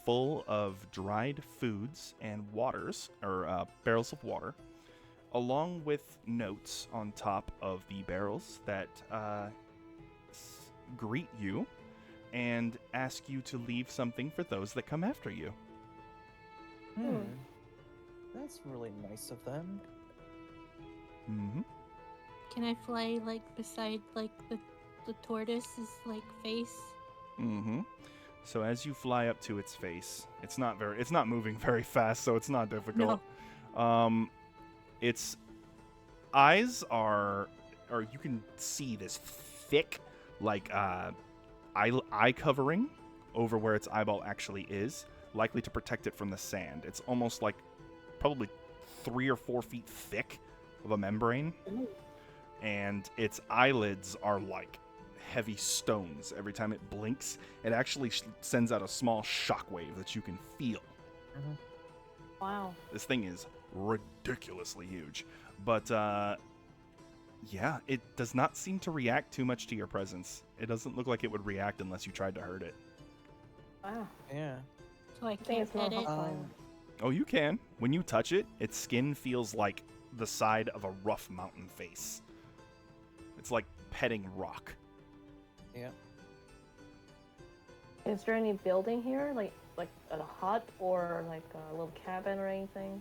full of dried foods and waters, or barrels of water, along with notes on top of the barrels that greet you and ask you to leave something for those that come after you. That's really nice of them. Mm-hmm. Can I fly like beside like the tortoise's like face? Mm-hmm. So as you fly up to its face, it's not moving very fast, so it's not difficult. Its eyes are, or you can see this thick, like eye covering over where its eyeball actually is, likely to protect it from the sand. It's almost like probably 3 or 4 feet thick of a membrane, and its eyelids are like heavy stones. Every time it blinks, it actually sends out a small shockwave that you can feel. Wow. This thing is ridiculously huge, but yeah, it does not seem to react too much to your presence. It doesn't look like it would react unless you tried to hurt it. Wow. Yeah. So I I think can't it's not pet it. hostile. Oh, you can. When you touch it, its skin feels like the side of a rough mountain face. It's like petting rock. Yeah. Is there any building here, like a hut or like a little cabin or anything?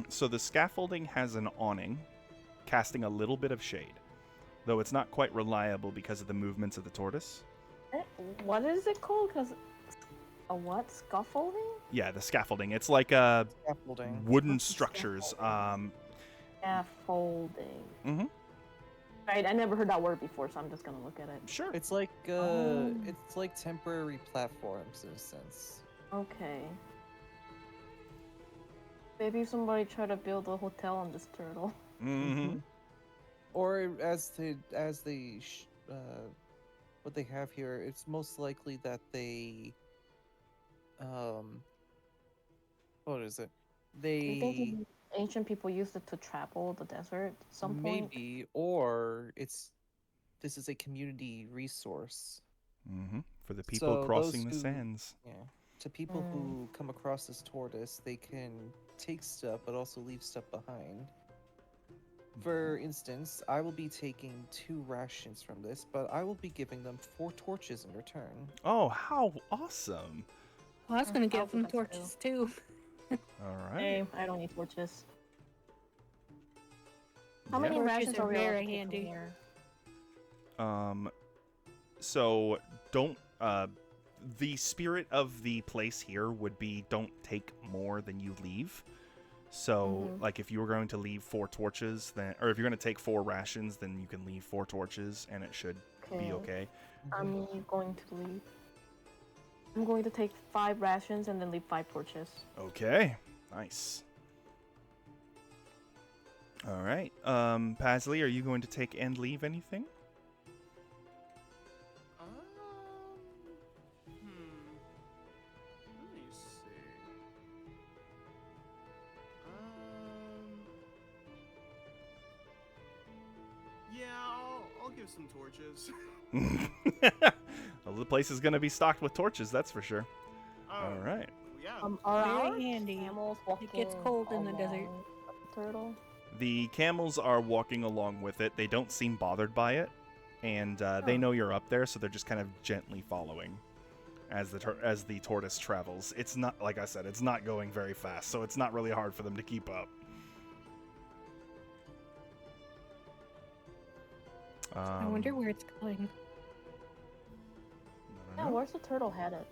So the scaffolding has an awning, casting a little bit of shade, though it's not quite reliable because of the movements of the tortoise. What is it called? Cause a what? Scaffolding? Yeah, the scaffolding. It's like Scaffolding. wooden structures. Scaffolding. Mm-hmm. Right, I never heard that word before, so I'm just gonna look at it. Sure. It's like it's like temporary platforms in a sense. Okay. Maybe somebody tried to build a hotel on this turtle. Mm-hmm. Or what they have here, it's most likely that they what is it? I think They the ancient people used it to travel the desert at some point. maybe, or this is a community resource. Mm-hmm. For the people So crossing the those who- sands. Yeah. To people who come across this tortoise, they can take stuff but also leave stuff behind. For instance, I will be taking 2 rations from this, but I will be giving them 4 torches in return. Oh, how awesome! Well, I was gonna I'll give do them that too. torches too. All right. Hey, I don't need torches. How Yeah. many Torches rations are are we allowed very to take from handy. here? So don't. The spirit of the place here would be don't take more than you leave. So, like, if you were going to leave 4 torches, then, or if you're going to take 4 rations, then you can leave 4 torches, and it should be okay. I'm going to leave. I'm going to take 5 rations and then leave 5 torches. Okay, nice. All right, Pasley, are you going to take and leave anything? Let me see. Yeah, I'll give some torches. Well, the place is going to be stocked with torches, that's for sure. Oh, All right. yeah. Are Very our handy. camels It gets walking cold in the desert. along the turtle? The camels are walking along with it. They don't seem bothered by it, and they know you're up there, so they're just kind of gently following as the tortoise travels. It's not, like I said, it's not going very fast, so it's not really hard for them to keep up. I wonder where it's going. I don't Yeah, know. where's the turtle headed?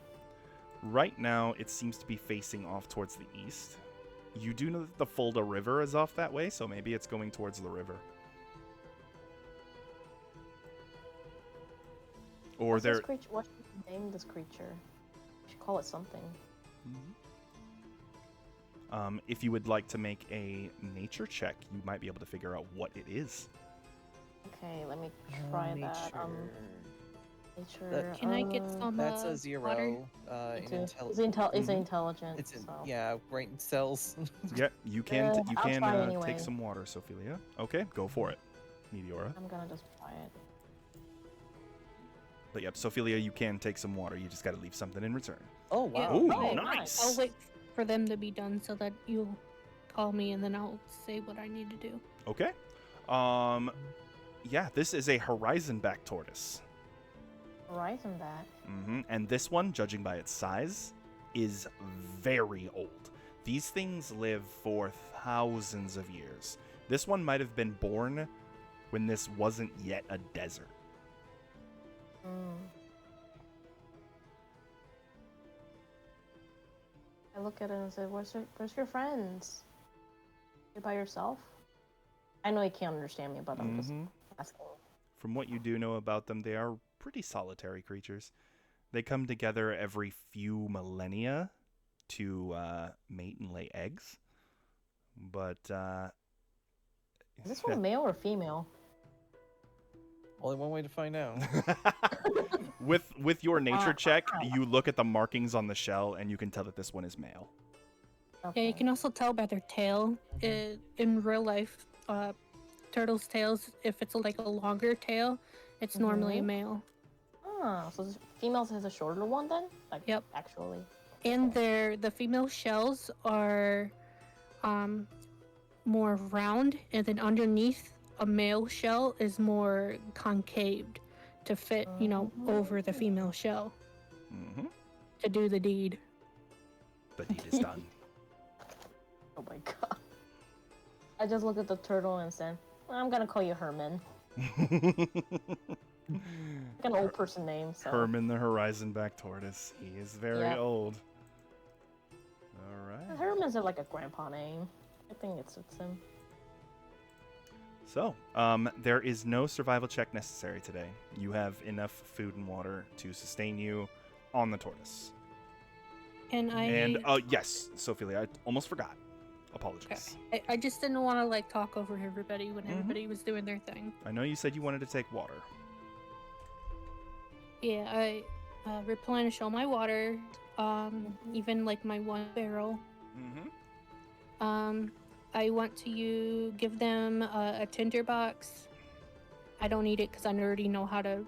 Right now, it seems to be facing off towards the east. You do know that the Fulda River is off that way, so maybe it's going towards the river. Or What's there. this creature? What should we name this creature? We should call it something. If you would like to make a nature check, you might be able to figure out what it is. Okay, let me try that. Nature. Can I get some That's a water? 0 in It's intelligence. intelligent. It's in, so. yeah, brain cells. Yeah, you can. You I'll can try anyway. take some water, Sophelia. Okay, go for it, Meteora. I'm gonna just try it. But yep, Sophelia, you can take some water. You just got to leave something in return. Oh Yeah. wow. Ooh, Oh, nice. I'll wait for them to be done so that you'll call me and then I'll say what I need to do. Okay. Yeah, this is a horizon-back tortoise. Horizon bat. And this one, judging by its size, is very old. These things live for thousands of years. This one might have been born when this wasn't yet a desert. I look at it and say, where's your friends? You're by yourself? I know you can't understand me, but I'm just asking. From what you do know about them, they are pretty solitary creatures. They come together every few millennia to mate and lay eggs. But Is this one male or female? Only one way to find out. with your nature check, you look at the markings on the shell and you can tell that this one is male. Yeah, you can also tell by their tail. In real life, turtles' tails, if it's like a longer tail, it's normally a male. Ah, so this females has a shorter one then? Like, Yep. Actually. and the female shells are more round, and then underneath a male shell is more concaved to fit, over the female shell Mm-hmm. to do the deed. The deed is done. Oh my god. I just looked at the turtle and said, I'm gonna call you Herman. Like an old person name, so. Herman the Horizon-back tortoise. He is very Yep. old. All right. Herman's like a grandpa name. I think it suits him. So, there is no survival check necessary today. You have enough food and water to sustain you on the tortoise. And yes, Sophia, I almost forgot. Apologies. I just didn't want to talk over everybody when everybody was doing their thing. I know you said you wanted to take water. Yeah, I replenish all my water, even my one barrel. Mm-hmm. I want to give them a tinderbox. I don't need it because I already know how to,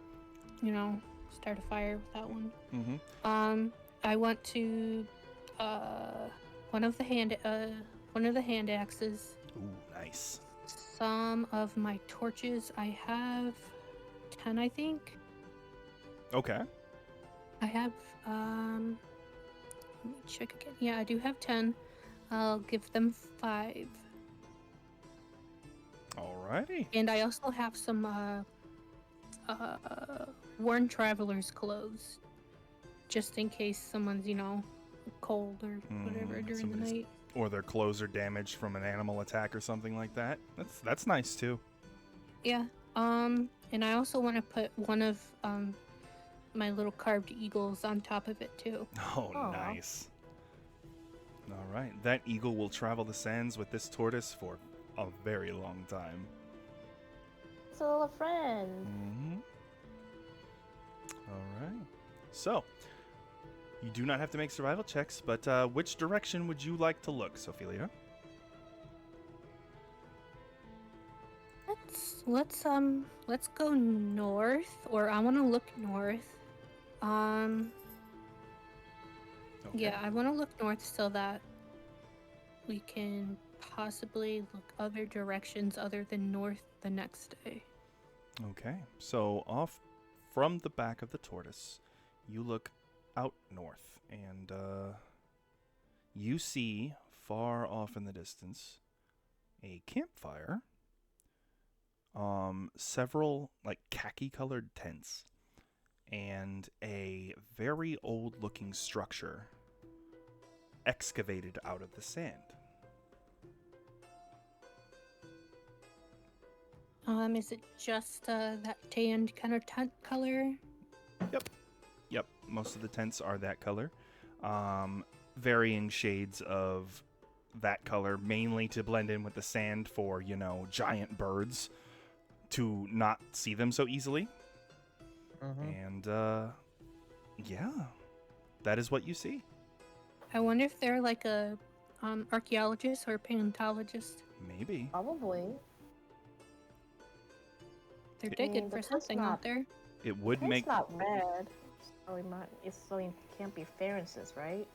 start a fire with that one. Mm-hmm. I want to one of the hand axes. Ooh, nice. Some of my torches. I have 10, I think. Okay. I have let me check again. Yeah, I do have 10. I'll give them 5. Alrighty. And I also have some worn traveler's clothes, just in case someone's cold or whatever during the night. Or their clothes are damaged from an animal attack or something like that. That's nice too. Yeah. And I also want to put one of my little carved eagles on top of it too. Oh, nice. All right. That eagle will travel the sands with this tortoise for a very long time. It's a little friend. Mm-hmm. All right. So, you do not have to make survival checks, but which direction would you like to look, Sophelia? Let's go north, or I want to look north. Okay. Yeah, I want to look north so that we can possibly look other directions other than north the next day. Okay. So, off from the back of the tortoise, you look out north, and you see far off in the distance a campfire, several khaki-colored tents, and a very old-looking structure excavated out of the sand. Is it just that tanned kind of tent color? Yep, most of the tents are that color. Varying shades of that color, mainly to blend in with the sand for, giant birds to not see them so easily. And, yeah, that is what you see. I wonder if they're like a archaeologist or paleontologist. Maybe. Probably. They're digging for the tent's something out there. It would It's make... not red. So it can't be Ferranth's, right?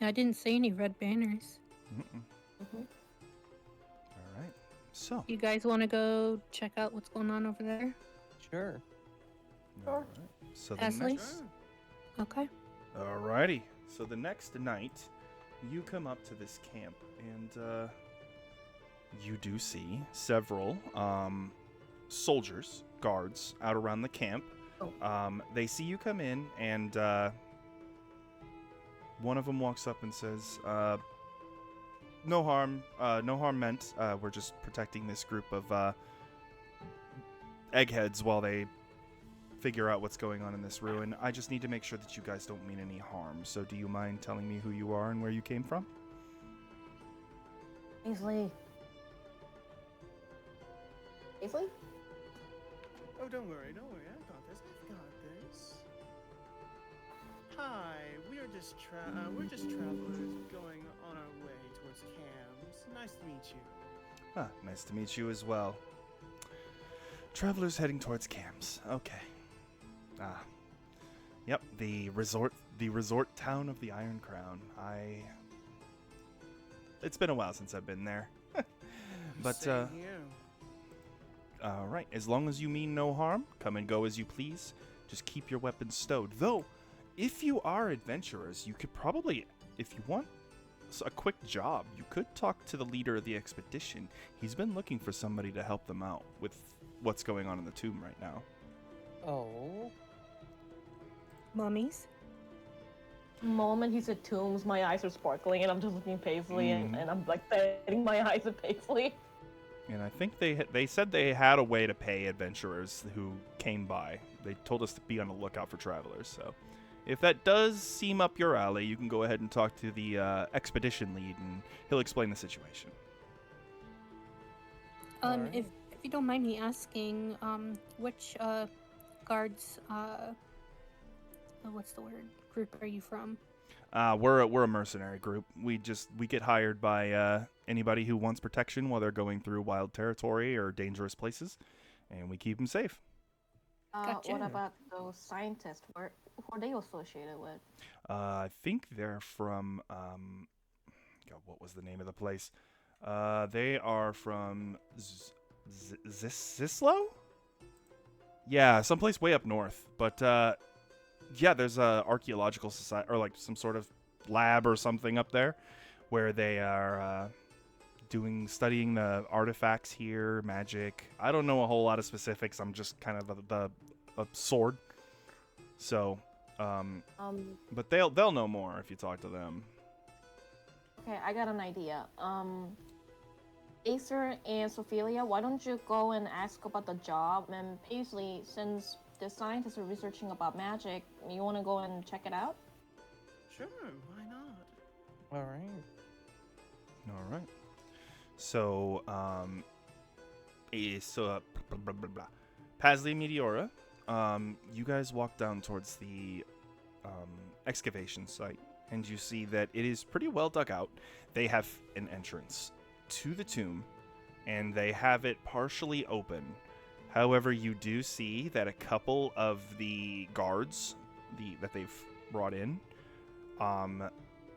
I didn't see any red banners. Mm-mm. Mm-hmm. All right. So, You guys want to go check out what's going on over there? Sure. all right. So the Ashley? next... Okay. Alrighty. So the next night, you come up to this camp, and you do see several soldiers, guards, out around the camp. Oh. They see you come in, and one of them walks up and says, "No harm meant. We're just protecting this group of eggheads while they figure out what's going on in this ruin. I just need to make sure that you guys don't mean any harm. So do you mind telling me who you are and where you came from?" Ainsley? Oh, don't worry. I've got this. Hi, we're just travelers going on our way towards Cambs. Nice to meet you. Ah, nice to meet you as well. Travelers heading towards Cambs. Okay. Yep, the resort the resort town of the Iron Crown. It's been a while since I've been there. But, Same here. alright, as long as you mean no harm, come and go as you please. Just keep your weapons stowed. Though, if you are adventurers, you could probably, if you want a quick job, you could talk to the leader of the expedition. He's been looking for somebody to help them out with what's going on in the tomb right now. Oh. Mummies? The moment he said tombs, my eyes are sparkling, and I'm just looking Paisley, and I'm like setting my eyes at Paisley. And I think they said they had a way to pay adventurers who came by. They told us to be on the lookout for travelers, so if that does seem up your alley, you can go ahead and talk to the expedition lead, and he'll explain the situation. Alright. If you don't mind me asking, which guards what's the word? Group are you from? We're a mercenary group. We get hired by anybody who wants protection while they're going through wild territory or dangerous places, and we keep them safe. Gotcha. What about those scientists? Who are they associated with? I think they're from God, what was the name of the place? They are from Zislo? Yeah, someplace way up north. But yeah, there's a archaeological society or like some sort of lab or something up there where they are studying the artifacts here, magic. I don't know a whole lot of specifics. I'm just kind of a sword. So, but they'll know more if you talk to them. Okay, I got an idea. Acer and Sophelia, why don't you go and ask about the job? And Paisley, since the scientists are researching about magic, you want to go and check it out? Sure, why not? Alright. All right. So, Paisley Meteora, you guys walk down towards the excavation site, and you see that it is pretty well dug out. They have an entrance to the tomb, and they have it partially open. However, you do see that a couple of the guards that they've brought in,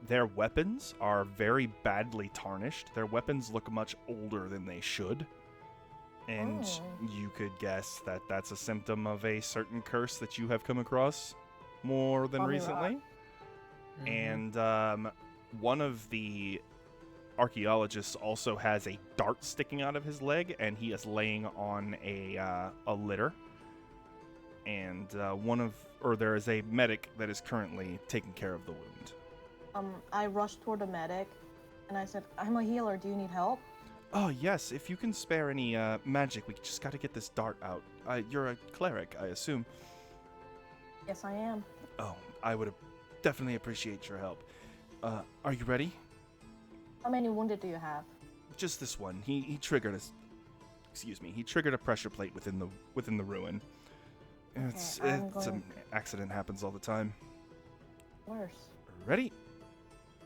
their weapons are very badly tarnished. Their weapons look much older than they should. And you could guess that that's a symptom of a certain curse that you have come across more than Probably recently. Mhm. And one of the archaeologists also has a dart sticking out of his leg, and he is laying on a litter. And there is a medic that is currently taking care of the wound. I rushed toward the medic, and I said, "I'm a healer. Do you need help?" Oh, yes, if you can spare any magic, we just got to get this dart out. You're a cleric, I assume. Yes, I am. Oh, I would definitely appreciate your help. Are you ready? How many wounded do you have? Just this one. He triggered a... Excuse me. He triggered a pressure plate within the ruin. It's an accident happens all the time. Worse. Ready?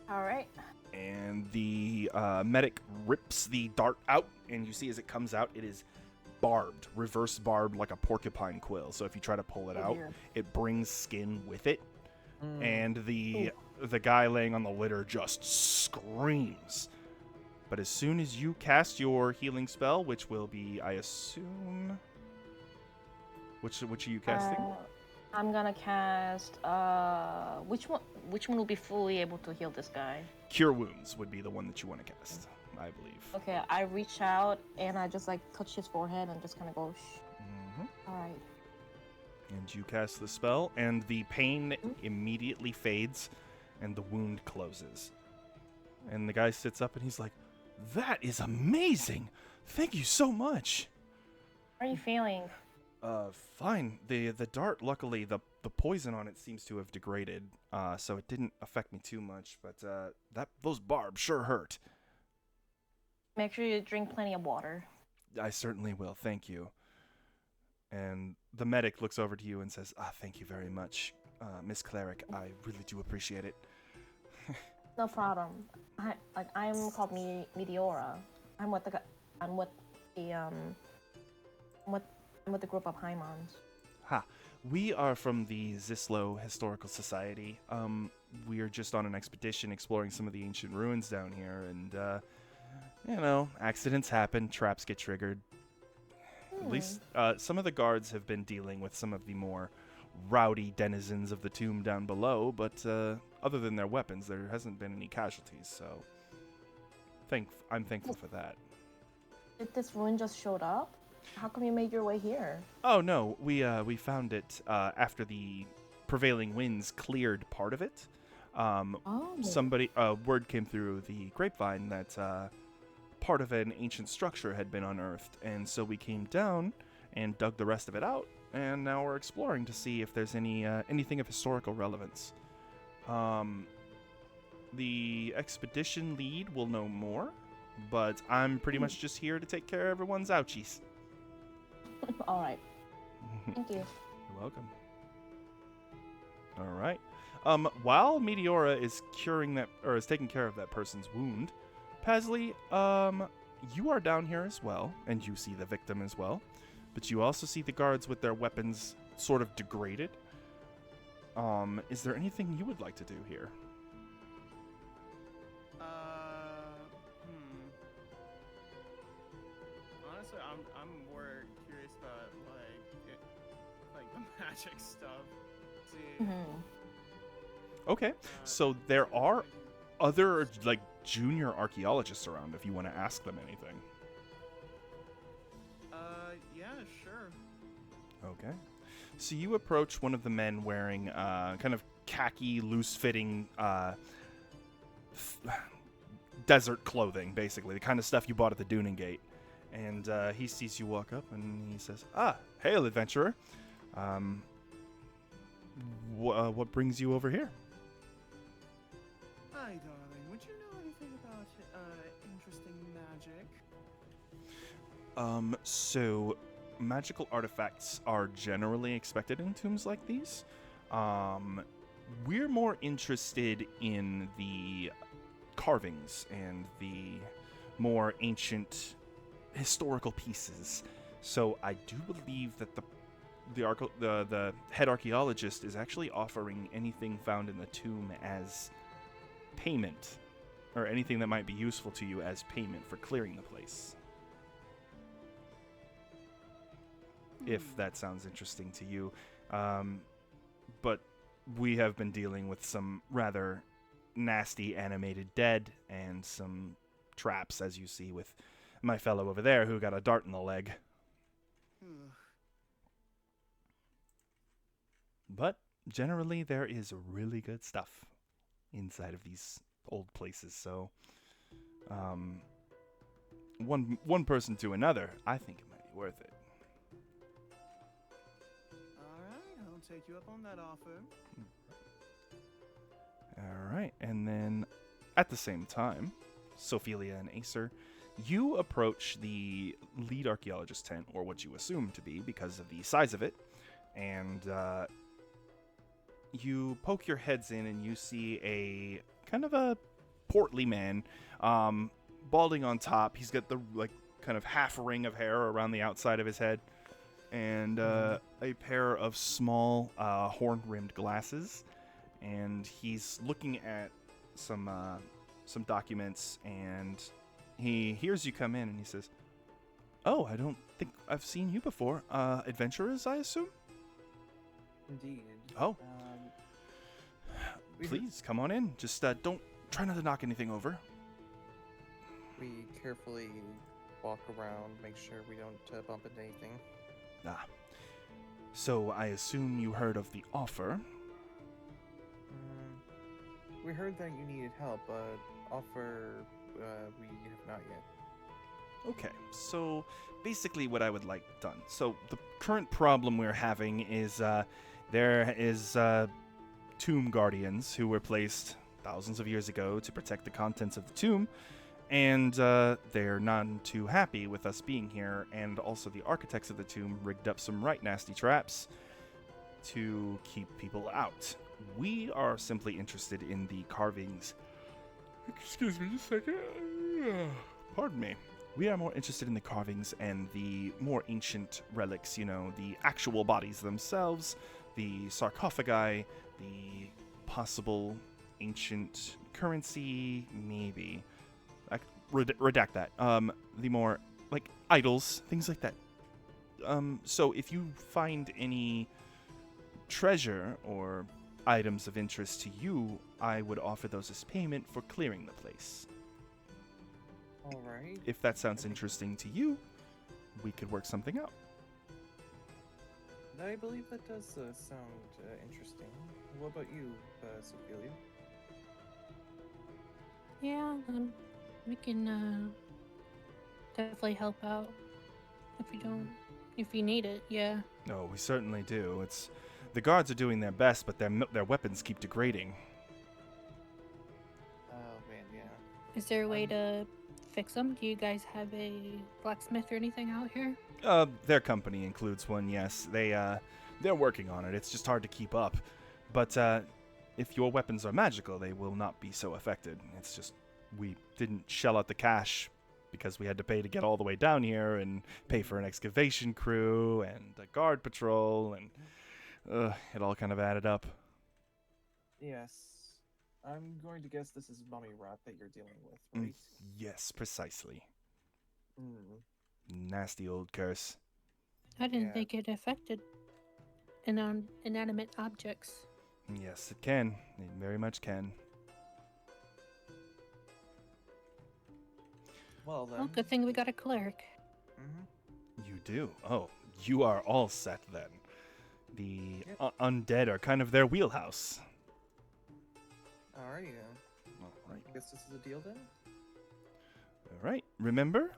All right. And the medic rips the dart out, and you see as it comes out, it is barbed, reverse barbed like a porcupine quill. So if you try to pull it out, Dear. it brings skin with it. Mm. And the guy laying on the litter just screams. But as soon as you cast your healing spell, which will be, I assume, which are you casting? I'm gonna cast. Which one will be fully able to heal this guy? Cure Wounds would be the one that you want to cast, I believe. Okay, I reach out and I just like touch his forehead and just kind of go. Shh. All right. And you cast the spell, and the pain immediately fades, and the wound closes. And the guy sits up, and he's like, "That is amazing! Thank you so much." How are you feeling? Fine. The dart, luckily, the poison on it seems to have degraded, so it didn't affect me too much. But those barbs sure hurt. Make sure you drink plenty of water. I certainly will. Thank you. And the medic looks over to you and says, "Thank you very much, Miss Cleric. I really do appreciate it." No problem. I'm called Meteora. I'm with the group of Hymons. Ha. We are from the Zislo Historical Society. We are just on an expedition exploring some of the ancient ruins down here, and, accidents happen, traps get triggered. At least, some of the guards have been dealing with some of the more rowdy denizens of the tomb down below, but, other than their weapons, there hasn't been any casualties, so I'm thankful for that. Did this ruin just showed up? How come you made your way here? Oh no, we found it after the prevailing winds cleared part of it. Word came through the grapevine that part of an ancient structure had been unearthed, and so we came down and dug the rest of it out, and now we're exploring to see if there's anything of historical relevance. The expedition lead will know more, but I'm pretty much just here to take care of everyone's ouchies. All right. Thank you. You're welcome. All right. While Meteora is taking care of that person's wound, Pasley, you are down here as well, and you see the victim as well, but you also see the guards with their weapons sort of degraded. Is there anything you would like to do here? Honestly, I'm more curious about like the magic stuff. See. Okay, so there are other junior archaeologists around if you want to ask them anything. Yeah, sure. Okay. So you approach one of the men wearing kind of khaki, loose-fitting desert clothing, basically, the kind of stuff you bought at the Duning Gate. And he sees you walk up, and he says, hail, adventurer. What brings you over here? Hi, darling. Would you know anything about interesting magic? So magical artifacts are generally expected in tombs like these. We're more interested in the carvings and the more ancient historical pieces. So I do believe that the head archaeologist is actually offering anything found in the tomb as payment, or anything that might be useful to you as payment for clearing the place. If that sounds interesting to you. But we have been dealing with some rather nasty animated dead and some traps, as you see with my fellow over there who got a dart in the leg. But generally there is really good stuff inside of these old places, so one person to another, I think it might be worth it. Alright, I'll take you up on that offer. Alright, and then at the same time, Sophelia and Acer, you approach the lead archaeologist tent, or what you assume to be because of the size of it, and you poke your heads in and you see a kind of a portly man, balding on top. He's got the kind of half ring of hair around the outside of his head, and a pair of small horn-rimmed glasses, and he's looking at some documents, and he hears you come in, and he says, "Oh, I don't think I've seen you before. Adventurers, I assume?" Indeed. Oh. Please, come on in. Just don't try not to knock anything over. We carefully walk around, make sure we don't bump into anything. So I assume you heard of the offer. We heard that you needed help, but offer we have not yet. Okay, so basically what I would like done. So the current problem we're having is there is tomb guardians who were placed thousands of years ago to protect the contents of the tomb, and they're none too happy with us being here, and also the architects of the tomb rigged up some right nasty traps to keep people out. We are simply interested in the carvings. Excuse me just a second. Pardon me. We are more interested in the carvings and the more ancient relics, you know, the actual bodies themselves, the sarcophagi, the possible ancient currency, maybe. Redact that. The more, like, idols, things like that. So if you find any treasure or items of interest to you, I would offer those as payment for clearing the place. All right. If that sounds interesting to you, we could work something out. I believe that does sound interesting. What about you, Sophia? Yeah, we can definitely help out if you need it. Yeah. No, we certainly do. It's the guards are doing their best, but their weapons keep degrading. Oh man, yeah. Is there a way to fix them? Do you guys have a blacksmith or anything out here? Their company includes one. Yes, they're working on it. It's just hard to keep up. But if your weapons are magical, they will not be so affected. It's just we didn't shell out the cash because we had to pay to get all the way down here and pay for an excavation crew and a guard patrol, and it all kind of added up. Yes. I'm going to guess this is mummy rot that you're dealing with, right? Yes, precisely. Mm. Nasty old curse. I didn't Yeah. think it affected inanimate objects. Yes, it can. It very much can. Well then. Well, good thing we got a cleric. Mm-hmm. You do? Oh, you are all set then. The Yep. Undead are kind of their wheelhouse. Alrighty then. All right. I guess this is a deal then? All right. Remember,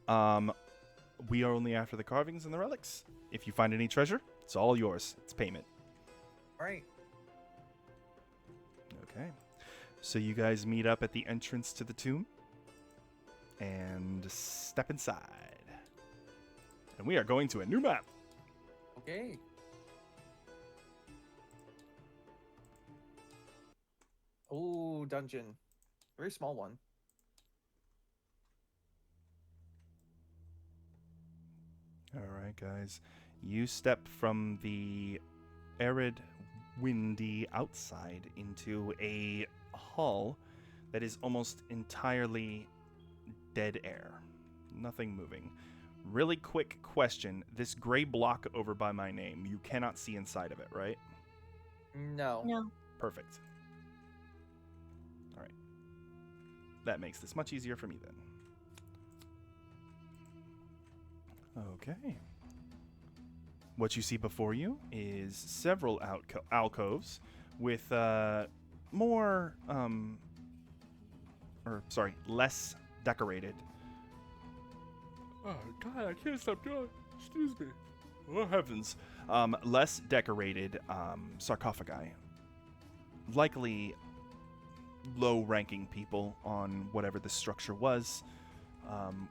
we are only after the carvings and the relics. If you find any treasure, it's all yours. It's payment. Alright. Okay. So you guys meet up at the entrance to the tomb and step inside. And we are going to a new map. Okay. Oh, dungeon. Very small one. All right, guys. You step from the arid, windy outside into a hall that is almost entirely dead air. Nothing moving. Really quick question. This gray block over by my name, you cannot see inside of it, right? No. No. Perfect. All right. That makes this much easier for me then. Okay. What you see before you is several alcoves with less decorated. Oh God, I can't stop doing. Excuse me. Oh heavens. Less decorated sarcophagi. Likely low-ranking people on whatever the structure was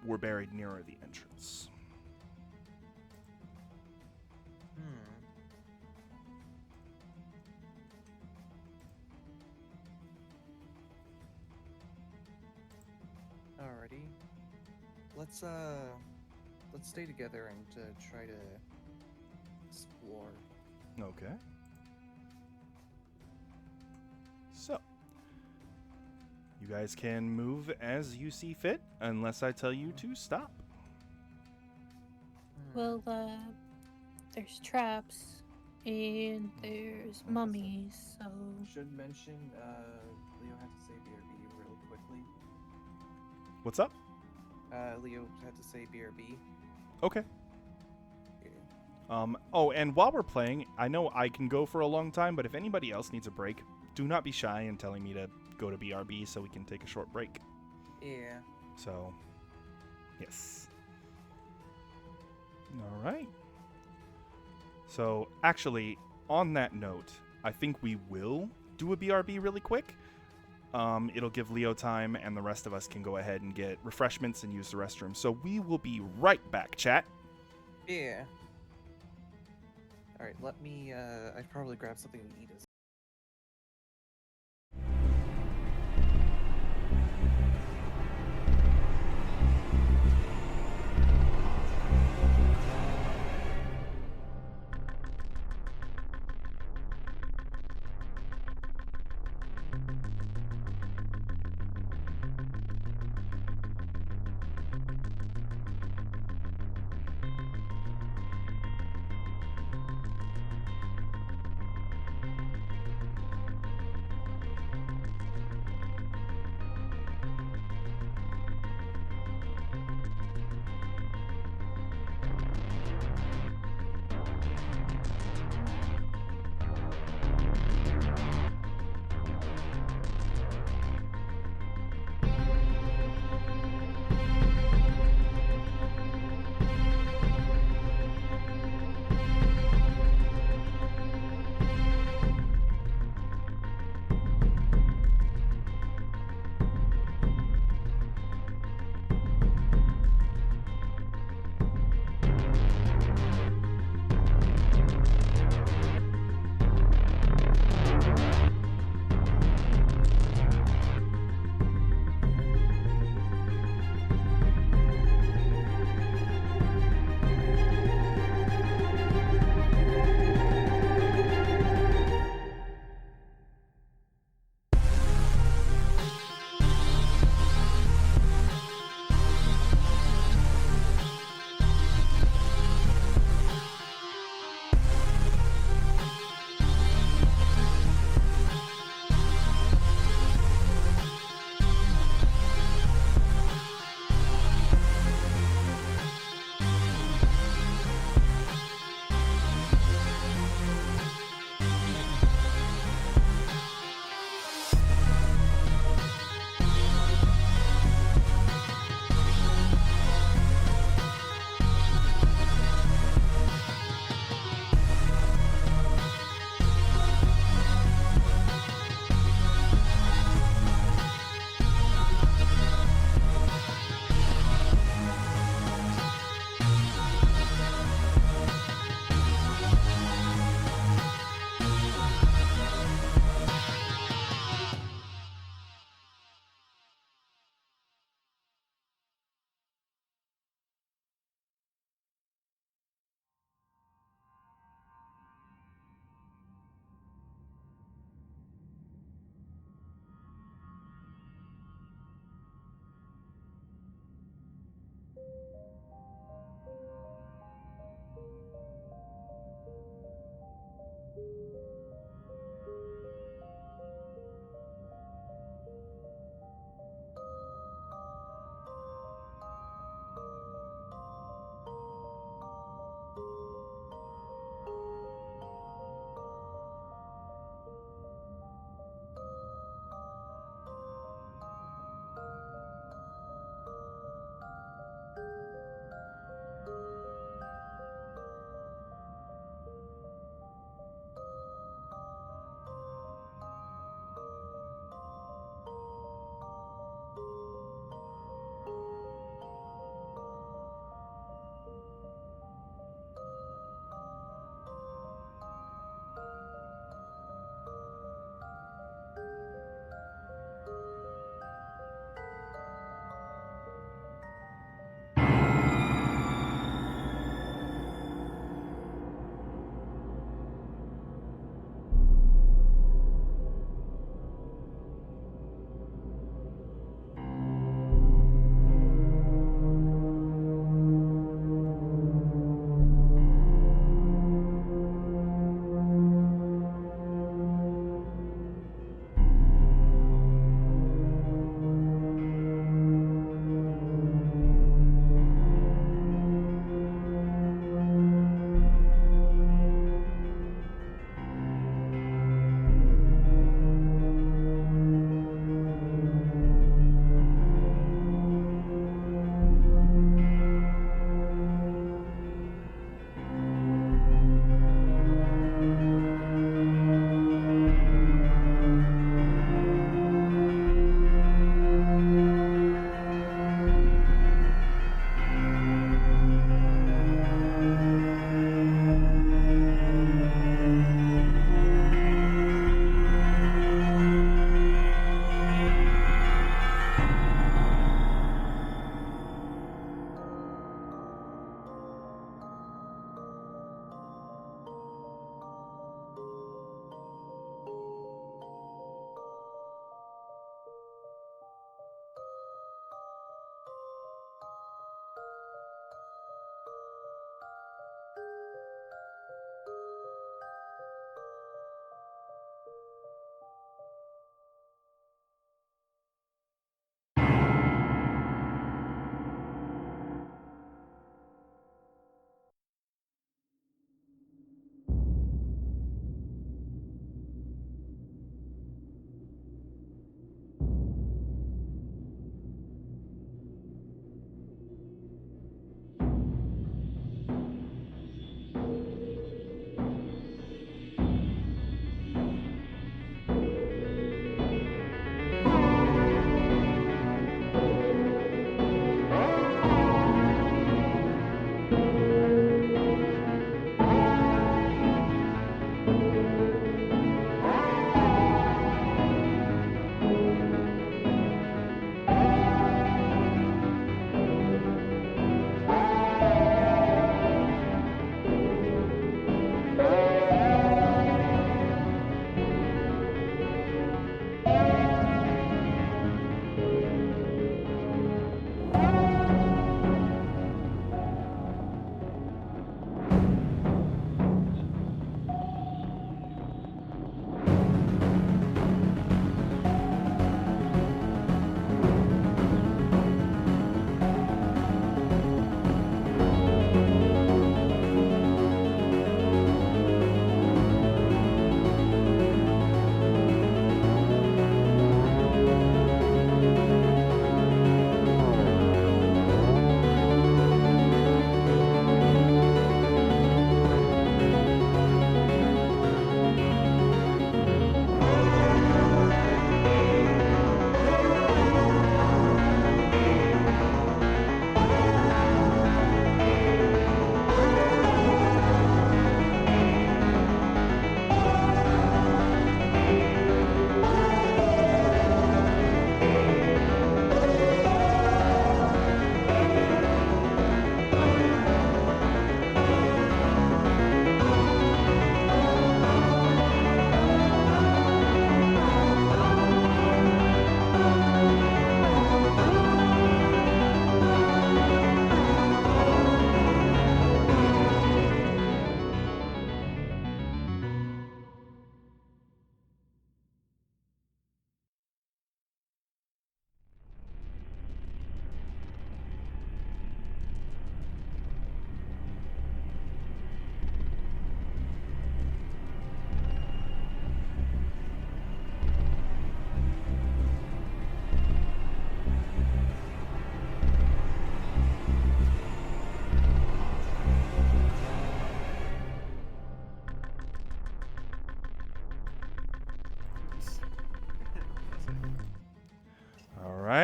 were buried nearer the entrance. Alrighty. Let's stay together and try to explore. Okay. So, you guys can move as you see fit, unless I tell you to stop. Well, there's traps and there's mummies, so Should mention, Leo had to say BRB real quickly. What's up? Leo had to say BRB. Okay. Yeah. Oh, and while we're playing, I know I can go for a long time, but if anybody else needs a break, do not be shy in telling me to go to BRB so we can take a short break. Yeah. So, yes. All right. So, actually, on that note, I think we will do a BRB really quick. It'll give Leo time, and the rest of us can go ahead and get refreshments and use the restroom. So we will be right back, chat. Yeah. Alright, let me, I'd probably grab something to eat as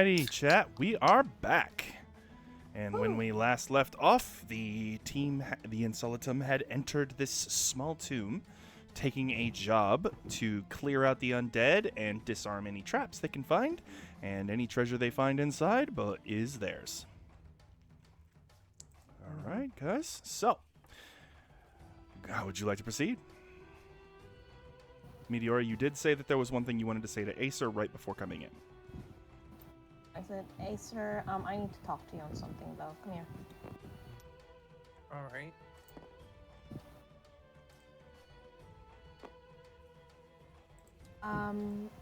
Alrighty, chat, we are back. And when we last left off, the team, the Insolitum, had entered this small tomb, taking a job to clear out the undead and disarm any traps they can find, and any treasure they find inside is theirs. Alright, guys, so, how would you like to proceed? Meteora, you did say that there was one thing you wanted to say to Acer right before coming in. I said, Acer, I need to talk to you on something though. Come here. All right.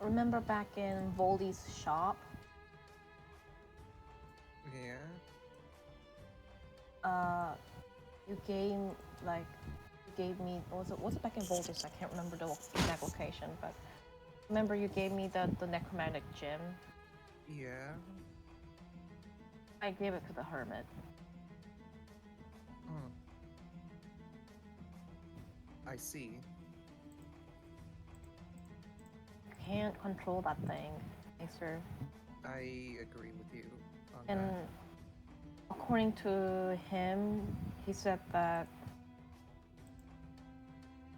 Remember back in Voldy's shop? Yeah. You gave me, was it back in Voldy's? I can't remember the exact location, but remember you gave me the necromantic gem? Yeah. I gave it to the hermit. I see. Can't control that thing, Acer. I agree with you on And that. according to him, he said that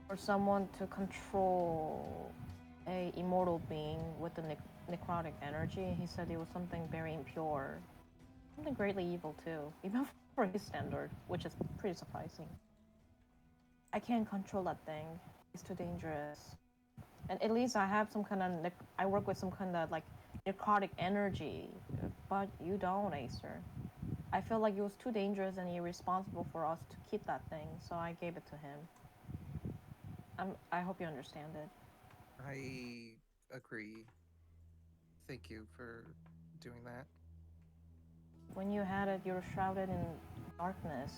for someone to control a immortal being with the necrotic energy, he said it was something very impure. Something greatly evil too, even for his standard, which is pretty surprising. I can't control that thing. It's too dangerous. And at least I have some kind of, I work with some kind of like necrotic energy, but you don't, Acer. I feel like it was too dangerous and irresponsible for us to keep that thing, so I gave it to him. I hope you understand it. I agree. Thank you for doing that. When you had it, you were shrouded in darkness.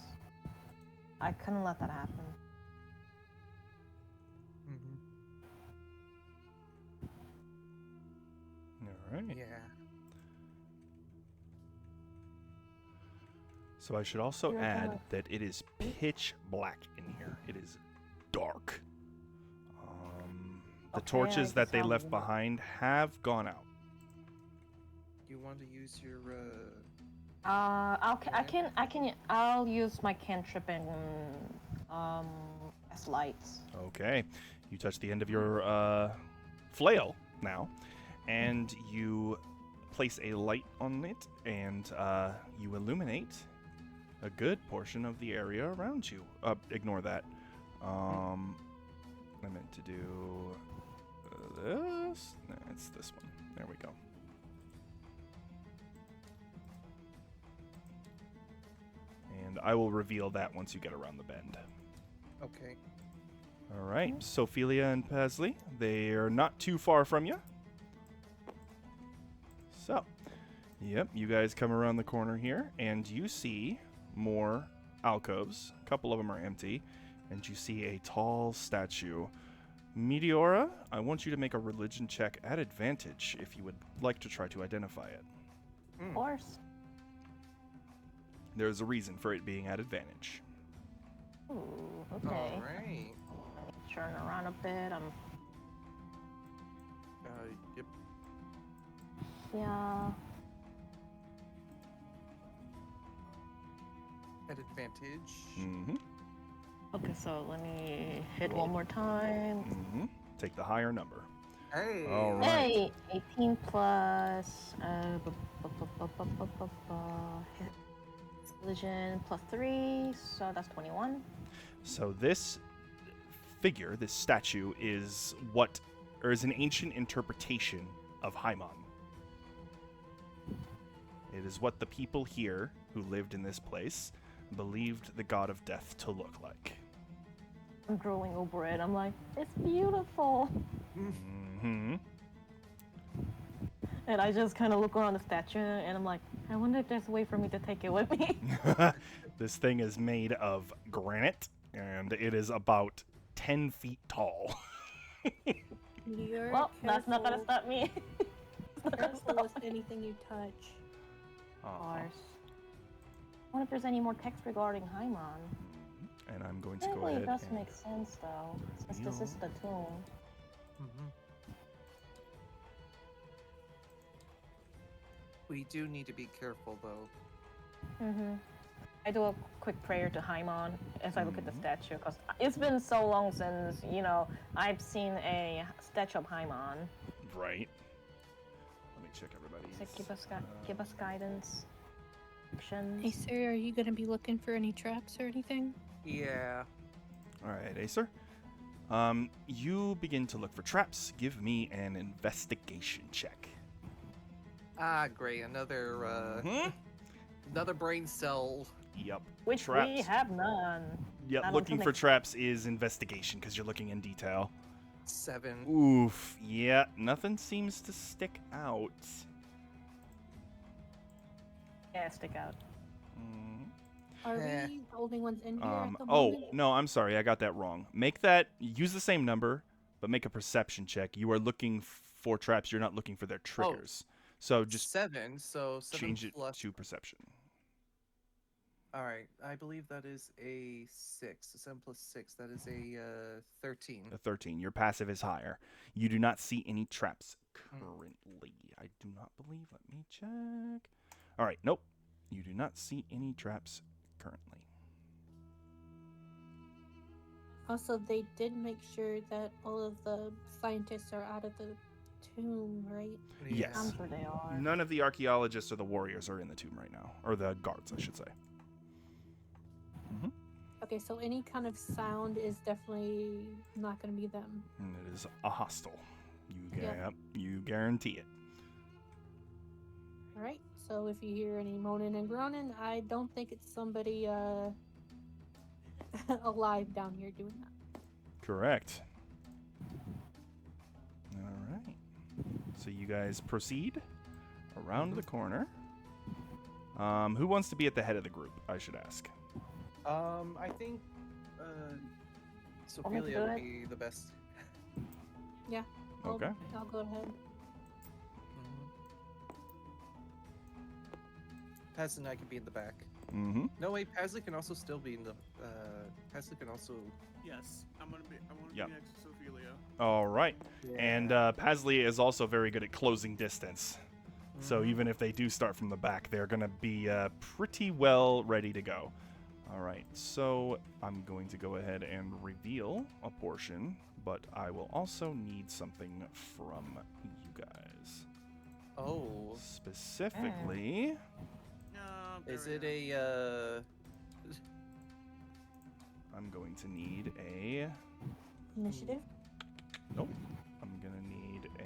I couldn't let that happen. Alright. Yeah. So I should also You're add gonna- that it is pitch black in here. It is dark. The Okay, torches I that they guess left I'll- behind have gone out. You want to use your I'll use my cantrip and as lights. Okay. You touch the end of your flail now, and you place a light on it, and you illuminate a good portion of the area around you. Ignore that. I meant to do this. No, it's this one. There we go. And I will reveal that once you get around the bend. Okay. All right, Sophelia and Pasley, they're not too far from you. So, yep, you guys come around the corner here, and you see more alcoves. A couple of them are empty, and you see a tall statue. Meteora, I want you to make a religion check at advantage if you would like to try to identify it. Of course. There's a reason for it being at advantage. Ooh, okay. All right. Turn around a bit. Yep. Yeah. At advantage. Mm-hmm. Okay, so let me hit one more time. Mm-hmm. Take the higher number. Hey. All right. Hey, 18 plus religion plus 3, so that's 21. So this figure, this statue, is an ancient interpretation of Haimon. It is what the people here who lived in this place believed the god of death to look like. I'm drooling over it. I'm like, it's beautiful. Mm-hmm. And I just kind of look around the statue and I'm like, I wonder if there's a way for me to take it with me. This thing is made of granite, and it is about 10 feet tall. You're Well, that's not gonna careful- stop me. It's not gonna Careful stop with me. anything you touch. Of course. I wonder if there's any more text regarding Haimon. And I'm going to go Technically, ahead it does and make sense though, since this is the tomb. We do need to be careful, though. I do a quick prayer to Haimon as I look at the statue, because it's been so long since, I've seen a statue of Haimon. Right. Let me check everybody's. So give us guidance. Hey, sir, are you going to be looking for any traps or anything? Yeah. All right, Acer. You begin to look for traps. Give me an investigation check. Ah, great. Another brain cell. Yep. Which traps. we have none. Yep, looking for traps is investigation because you're looking in detail. 7. Oof. Yeah, nothing seems to stick out. Yeah, stick out. Are we the only ones in here at the moment? No, I'm sorry. I got that wrong. Use the same number, but make a perception check. You are looking for traps. You're not looking for their triggers. So just 7, so 7 change it plus... to perception. All right, I believe that is a 6. 7 plus 6, that is a 13. A 13. Your passive is higher. You do not see any traps currently. I do not believe. Let me check. All right, nope. You do not see any traps currently. Also, they did make sure that all of the scientists are out of the tomb, right? Yes. I'm sure they are. None of the archaeologists or the warriors are in the tomb right now. Or the guards, I should say. Okay, so any kind of sound is definitely not going to be them. And it is a hostile. You guarantee it. All right, so if you hear any moaning and groaning, I don't think it's somebody alive down here doing that. Correct. All right. So you guys proceed around the corner. Who wants to be at the head of the group, I should ask? I think Sophia would be the best. Yeah. Okay. I'll go ahead. Paz and I can be in the back. No, wait, Pazley can also still be in the. Pazley can also. Yes, I want to be next to Sophia. All right. Yeah. And Pazley is also very good at closing distance. So even if they do start from the back, they're going to be pretty well ready to go. All right. So I'm going to go ahead and reveal a portion, but I will also need something from you guys. Oh. Specifically. Is it a, I'm going to need a... Initiative? Nope. I'm going to need a...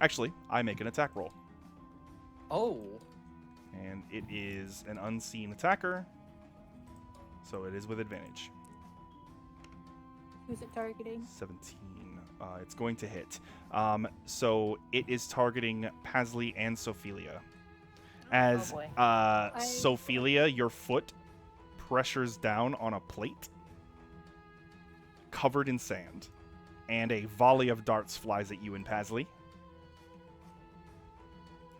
Actually, I make an attack roll. Oh. And it is an unseen attacker, so it is with advantage. Who's it targeting? 17. It's going to hit. So it is targeting Pazley and Sophia. As Sophia, your foot pressures down on a plate covered in sand, and a volley of darts flies at you and Pazley.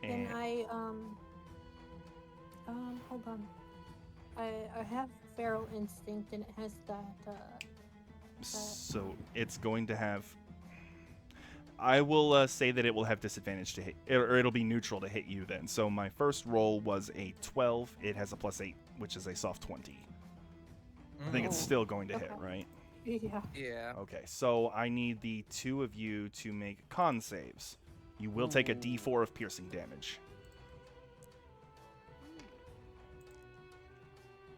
And I hold on. I have feral instinct, and it has that. So it's going to have. I will say that it will have disadvantage to hit, or it'll be neutral to hit you then. So my first roll was a 12. It has a +8, which is a soft 20. I think it's still going to hit, right? Yeah. Yeah. Okay, so I need the two of you to make con saves. You will take a D4 of piercing damage.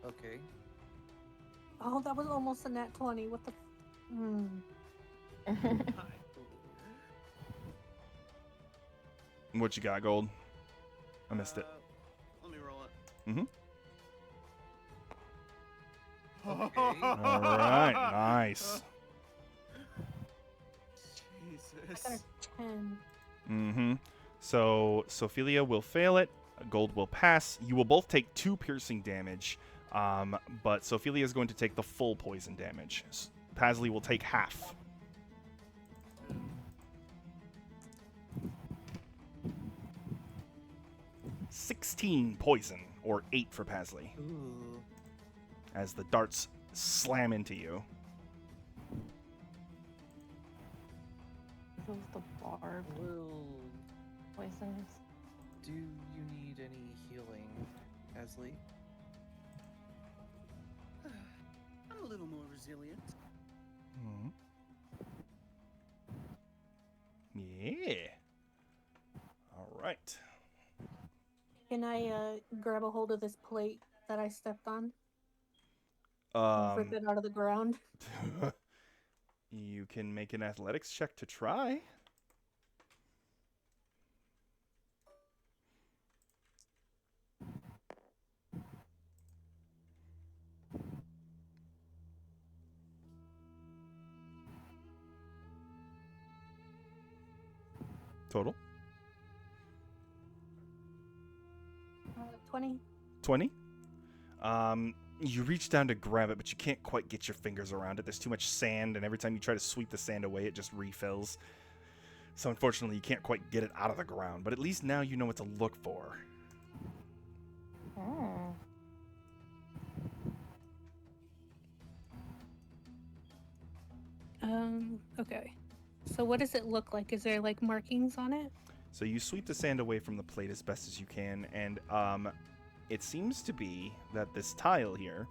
Okay. Oh, that was almost a nat 20. What the? What you got, Gold? I missed it. Let me roll it. Okay. All right, nice. Jesus. I got a 10. So Sophia will fail it. Gold will pass. You will both take 2 piercing damage, but Sophia is going to take the full poison damage. Pazley will take half. $16 poison, or 8 for Pazley. Ooh. As the darts slam into you. Those the barb poisons. Do you need any healing, Asley? I'm a little more resilient. Mhm. Yeah. All right. Can I grab a hold of this plate that I stepped on and rip it out of the ground? You can make an athletics check to try. Total? 20. 20. You reach down to grab it, but you can't quite get your fingers around it. There's too much sand, and every time you try to sweep the sand away, it just refills. So unfortunately, you can't quite get it out of the ground, but at least now you know what to look for. Hmm. Okay. So what does it look like? Is there like markings on it? So you sweep the sand away from the plate as best as you can, and it seems to be that this tile here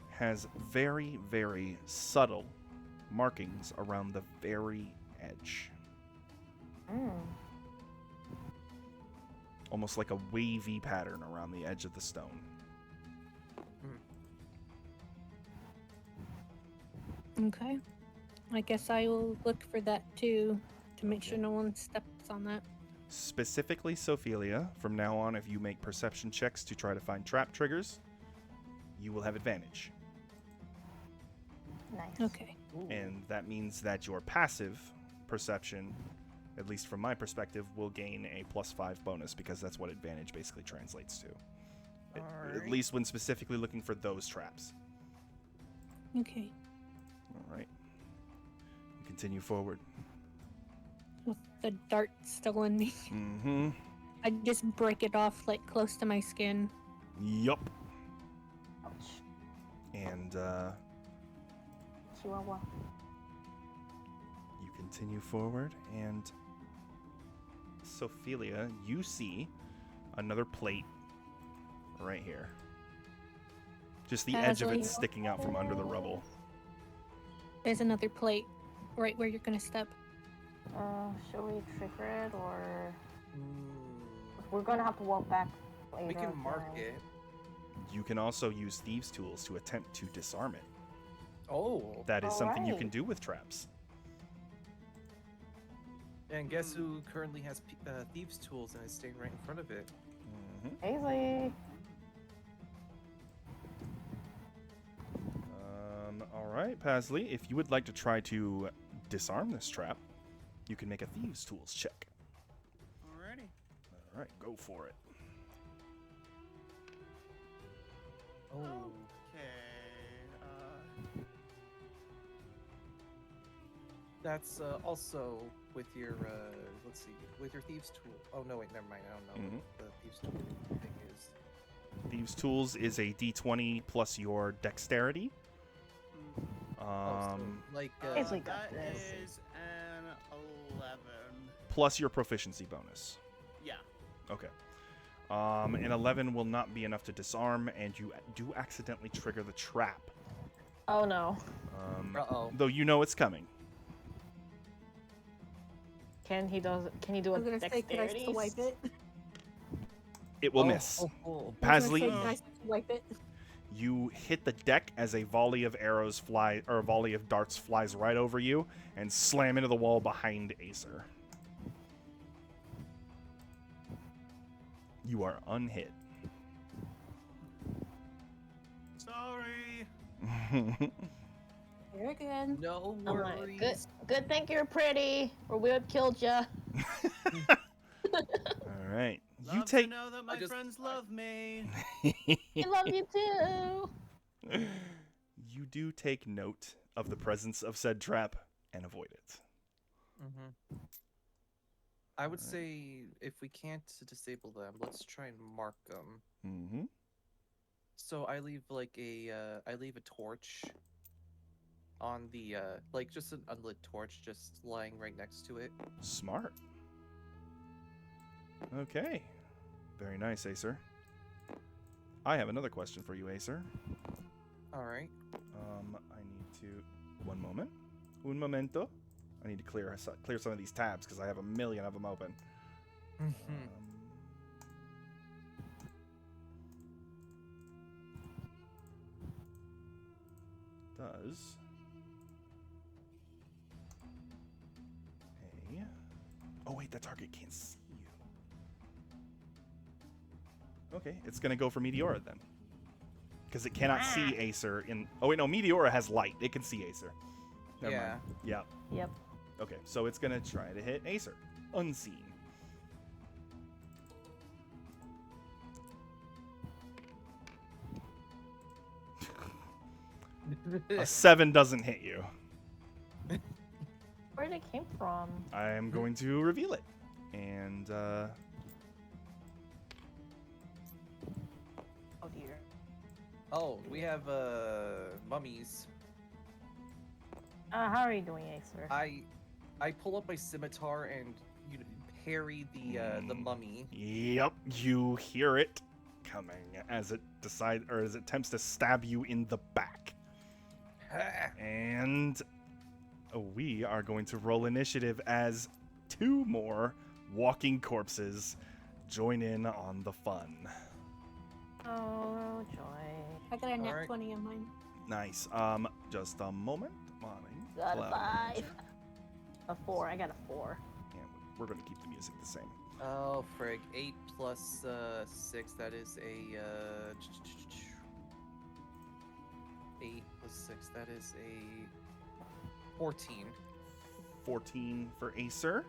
has very, very subtle markings around the very edge. Hmm. Almost like a wavy pattern around the edge of the stone. Okay. I guess I will look for that too to make sure no one steps on that. Specifically, Sophelia, from now on, if you make perception checks to try to find trap triggers, you will have advantage. Nice. Okay. Ooh. And that means that your passive perception, at least from my perspective, will gain a +5 bonus because that's what advantage basically translates to. At Alright. least when specifically looking for those traps. Okay. All right. Continue forward. With the dart still in me. Mm-hmm. I just break it off like close to my skin. Yup. Ouch. And Chihuahua. you continue forward, and Sophelia, you see another plate right here. Just the edge of it Casually. sticking out from under the rubble. There's another plate right where you're gonna step. Should we trigger it or Mm, we're gonna have to walk back later? we can mark again. it. You can also use thieves' tools to attempt to disarm it. Oh. That is something you can Alright. do with traps. And guess who currently has thieves' tools and is staying right in front of it? Mm-hmm. Ainsley. All right, Pasley, if you would like to try to disarm this trap, you can make a thieves' tools check. Alrighty. All right, go for it. Oh. Okay. That's also with your, let's see, with your thieves' tool. Oh, no, wait, never mind. I don't know what the thieves' tool thing is. Thieves' tools is a d20 plus your dexterity. Oh, so, like, Ainsley got that this. is an 11. Plus your proficiency bonus. Yeah. Okay. An 11 will not be enough to disarm, and you do accidentally trigger the trap. Oh no. uh-oh. Though you know it's coming. Can he do I a was gonna say, could I dexterity? swipe it? It will miss. Oh, cool. I was Pasley, gonna say, can I swipe it? you hit the deck as a volley of arrows fly, or a volley of darts flies right over you and slam into the wall behind Acer. You are unhit. Sorry. You're good. No I'm like, worries. good thing you're pretty, or we would killed ya. All right. You Love take to know that my friends love me. I love you too. You do take note of the presence of said trap and avoid it. Mm-hmm. I would say if we can't disable them, let's try and mark them. Mm-hmm. So I leave like I leave a torch on the like just an unlit torch just lying right next to it. Smart. Okay. Very nice, Acer. I have another question for you, Acer. All right. I need to... One moment. Un momento. I need to clear some of these tabs because I have a million of them open. Does... Hey... Oh, wait, the target can't see you. Okay, it's going to go for Meteora then. Because it cannot see Acer in... Oh, wait, no, Meteora has light. It can see Acer. Never mind. Yeah. Yep. Okay, so it's going to try to hit Acer. Unseen. A 7 doesn't hit you. Where did it came from? I am going to reveal it. And, Oh dear. Oh, we have mummies. How are you doing, Acer? I pull up my scimitar and parry the mummy. Yep, you hear it coming as it attempts to stab you in the back. And we are going to roll initiative as 2 more walking corpses join in on the fun. Oh, joy. I got a nat Alright. 20 on mine. Nice. Just a moment. Got a Cloud 5. magic. A 4. I got a 4. And we're going to keep the music the same. Oh, frig. 8 plus 6, that is a 8 plus 6, that is a 14. 14 for Acer.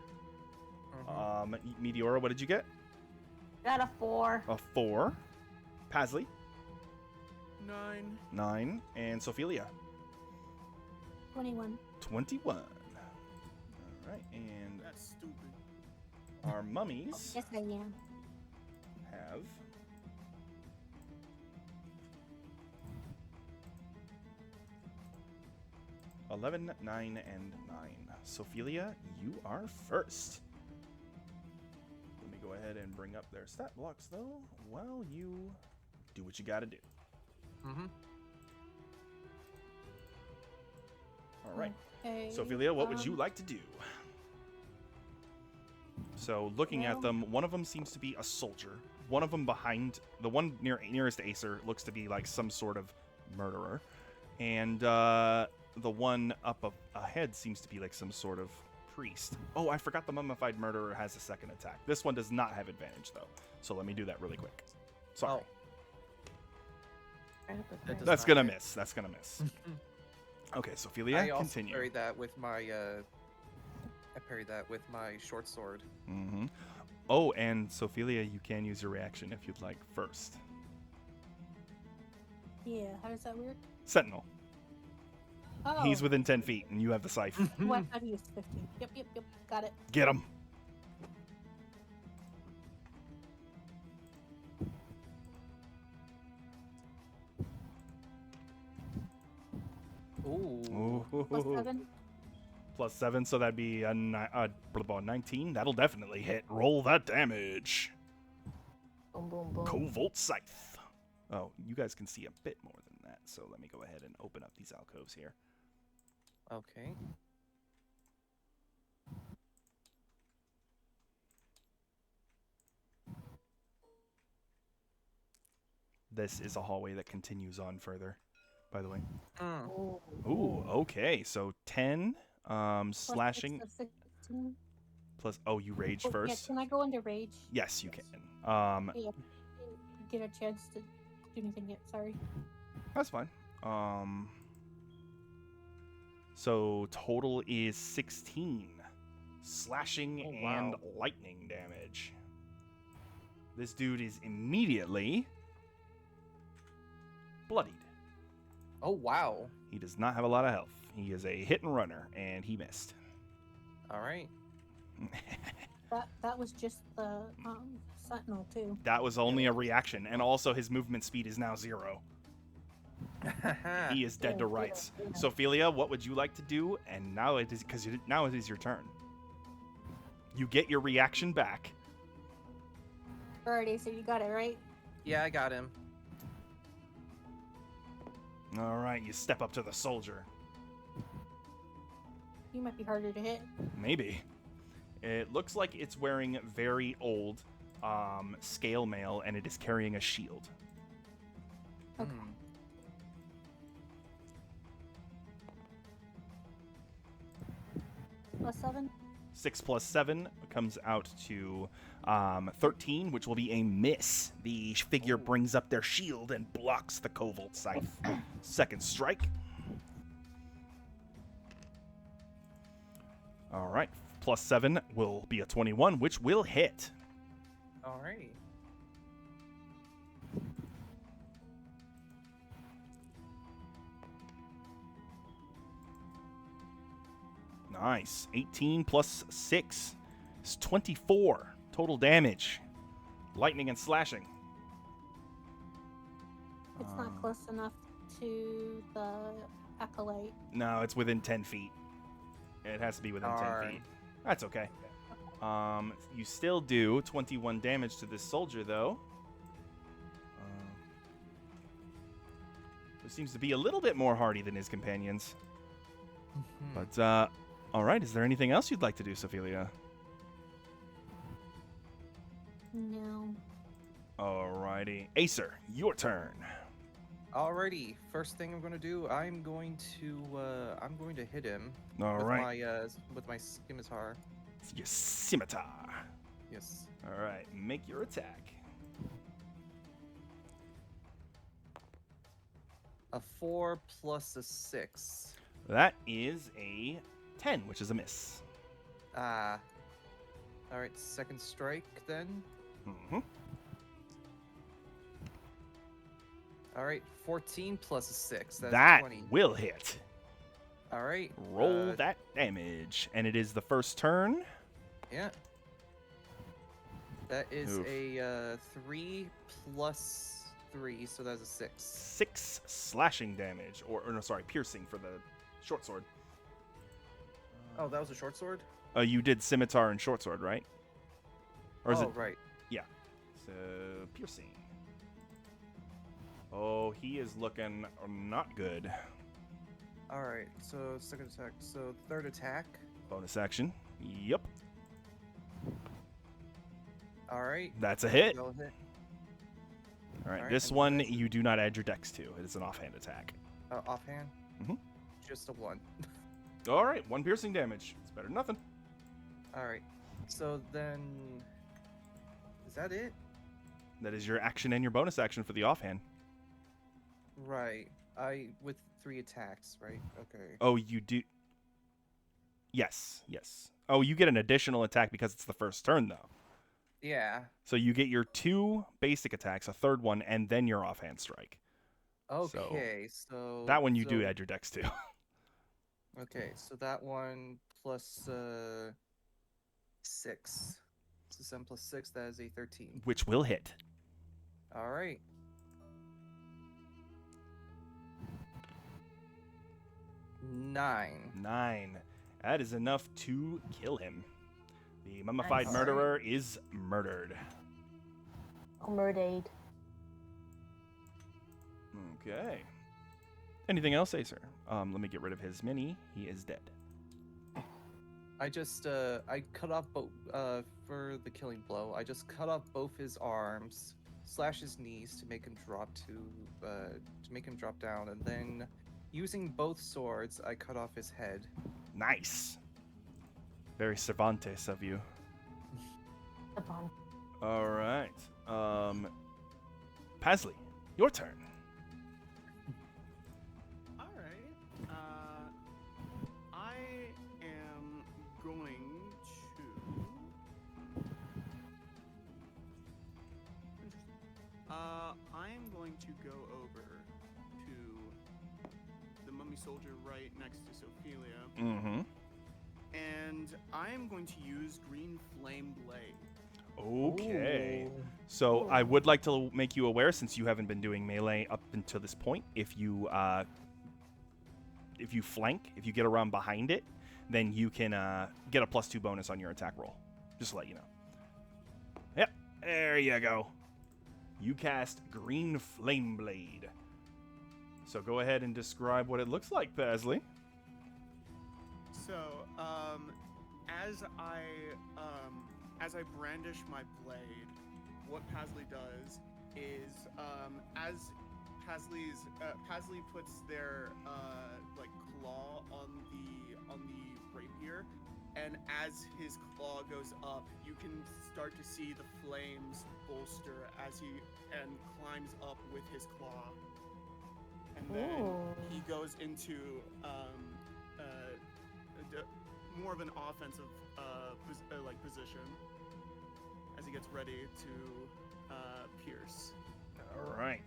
Mhm. Meteora, what did you get? Got a 4. A 4. Pasley, 9. 9. And Sophelia, 21. 21. All right, and That's stupid. our mummies Yes, I am. have $11, 9, and 9. Sophelia, you are first. Let me go ahead and bring up their stat blocks, though, while you do what you gotta do. Mhm. All right. Okay. Sophelia, what would you like to do? So, looking at well- them, one of them seems to be a soldier. One of them behind, the one nearest Acer looks to be like some sort of murderer. And the one up ahead seems to be like some sort of priest. Oh, I forgot the mummified murderer has a second attack. This one does not have advantage, though. So let me do that really quick. Sorry. That does That's not gonna hit. miss. That's gonna miss. Okay, Sophelia, I also continue. parried that with my short sword. Mm-hmm. Oh, and Sophelia, you can use your reaction if you'd like first. Yeah, how does that work? Sentinel. Oh, He's within 10 feet, and you have the scythe. oh, I thought he was 15. Yep. Got it. Get him. Ooh. Plus 7. Plus 7, so that'd be a 19. That'll definitely hit. Roll that damage. Boom, boom, boom. Covalt Scythe. Oh, you guys can see a bit more than that, so let me go ahead and open up these alcoves here. Okay. This is a hallway that continues on further, by the way. Mm. Ooh. Ooh, okay. So 10 Plus slashing 6, so 16. plus... Oh, you rage Oh, yeah, first? can I go into rage? Yes, you can. Yeah. Get a chance to do anything yet, sorry. That's fine. So total is 16 slashing Oh, wow. and lightning damage. This dude is immediately bloodied. Oh, wow. He does not have a lot of health. He is a hit and runner, and he missed. All right. That was just the sentinel too. That was only a reaction, and also his movement speed is now 0. He is dead to Yeah, rights. yeah. Sophelia, what would you like to do? And now it is now it is your turn. You get your reaction back. Alrighty, so you got it, right? Yeah, I got him. All right, you step up to the soldier. You might be harder to hit. Maybe. It looks like it's wearing very old scale mail, and it is carrying a shield. Okay. +7. 6 plus 7 comes out to 13, which will be a miss. The figure brings up their shield and blocks the Covalt scythe. Second strike. All right, plus 7 will be a 21, which will hit. Alrighty. Nice. 18 plus 6 is 24 total damage. Lightning and slashing. It's not close enough to the acolyte. No, it's within 10 feet. It has to be within 10 feet. That's okay. You still do 21 damage to this soldier, though. Who seems to be a little bit more hardy than his companions. But, all right. Is there anything else you'd like to do, Sophelia? No. Alrighty. Acer, your turn. Alrighty. First thing I'm gonna do, I'm going to hit him All with right. my scimitar. It's your scimitar. Yes. All right. Make your attack. A 4 plus a 6. That is a 10, which is a miss. Ah. Alright, second strike then. Mm-hmm. Alright, 14 plus a 6. That's That 20. will hit. Alright. Roll that damage. And it is the first turn. Yeah. That is Oof. a 3 plus 3, so that's a 6. 6 slashing damage. Or no, sorry, piercing for the short sword. Oh, that was a short sword? You did scimitar and short sword, right? Or is it? right. Yeah. So, piercing. Oh, he is looking not good. Alright, so second attack. So third attack. Bonus action. Yep. Alright. That's a hit. That'll hit. All right, Alright, this and one then- you do not add your dex to. It is an offhand attack. Offhand? Mhm. Just a 1. All right, 1 piercing damage. It's better than nothing. Alright. So then. Is that it? That is your action and your bonus action for the offhand. Right. With 3 attacks, right? Okay. Oh, you do. Yes, yes. Oh, you get an additional attack because it's the first turn, though. Yeah. So you get your 2 basic attacks, a third one, and then your offhand strike. Okay, so. That one you do so- add your dex to. Okay, so that one plus 6. So 7 plus 6, that is a 13. Which will hit. Alright. Nine. 9. That is enough to kill him. The mummified Nice. murderer is murdered. Oh, murdered. Okay. Anything else, Acer? Let me get rid of his mini. He is dead. I just I cut off for the killing blow. I just cut off both his arms, slash his knees to make him drop down, and then using both swords, I cut off his head. Nice. Very Cervantes of you. Upon. All right. Pasley, your turn. Alright. I am going to. I am going to go over to the mummy soldier right next to Sophelia, Mm-hmm. and I am going to use Green Flame Blade. Okay. Ooh. So I would like to make you aware, since you haven't been doing melee up until this point, if you flank, if you get around behind it, then you can get a +2 bonus on your attack roll. Just to let you know. Yep. There you go. You cast Green Flame Blade. So go ahead and describe what it looks like, Pasley. So, as I brandish my blade, what Pasley does is, as Pasley puts their like claw on the rapier, and as his claw goes up, you can start to see the flames bolster as he climbs up with his claw, and then he goes into more of an offensive position as he gets ready to pierce. All right.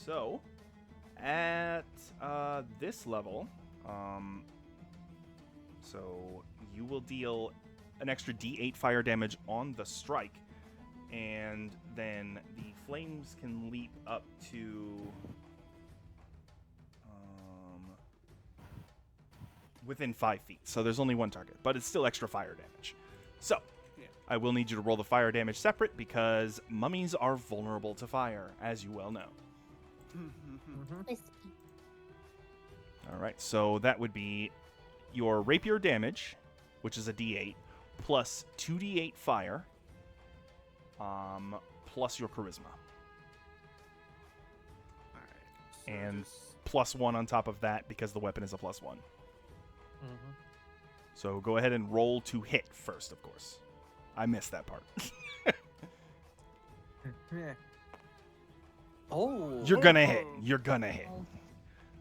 So, at this level, so you will deal an extra D8 fire damage on the strike, and then the flames can leap up to within 5 feet. So there's only one target, but it's still extra fire damage. So, I will need you to roll the fire damage separate because mummies are vulnerable to fire, as you well know. All right, so that would be your rapier damage, which is a D8, plus 2D8 fire, plus your charisma. All right. So And plus 1 on top of that because the weapon is a plus 1. So go ahead and roll to hit first, of course. I missed that part. Oh. You're gonna hit. You're gonna hit.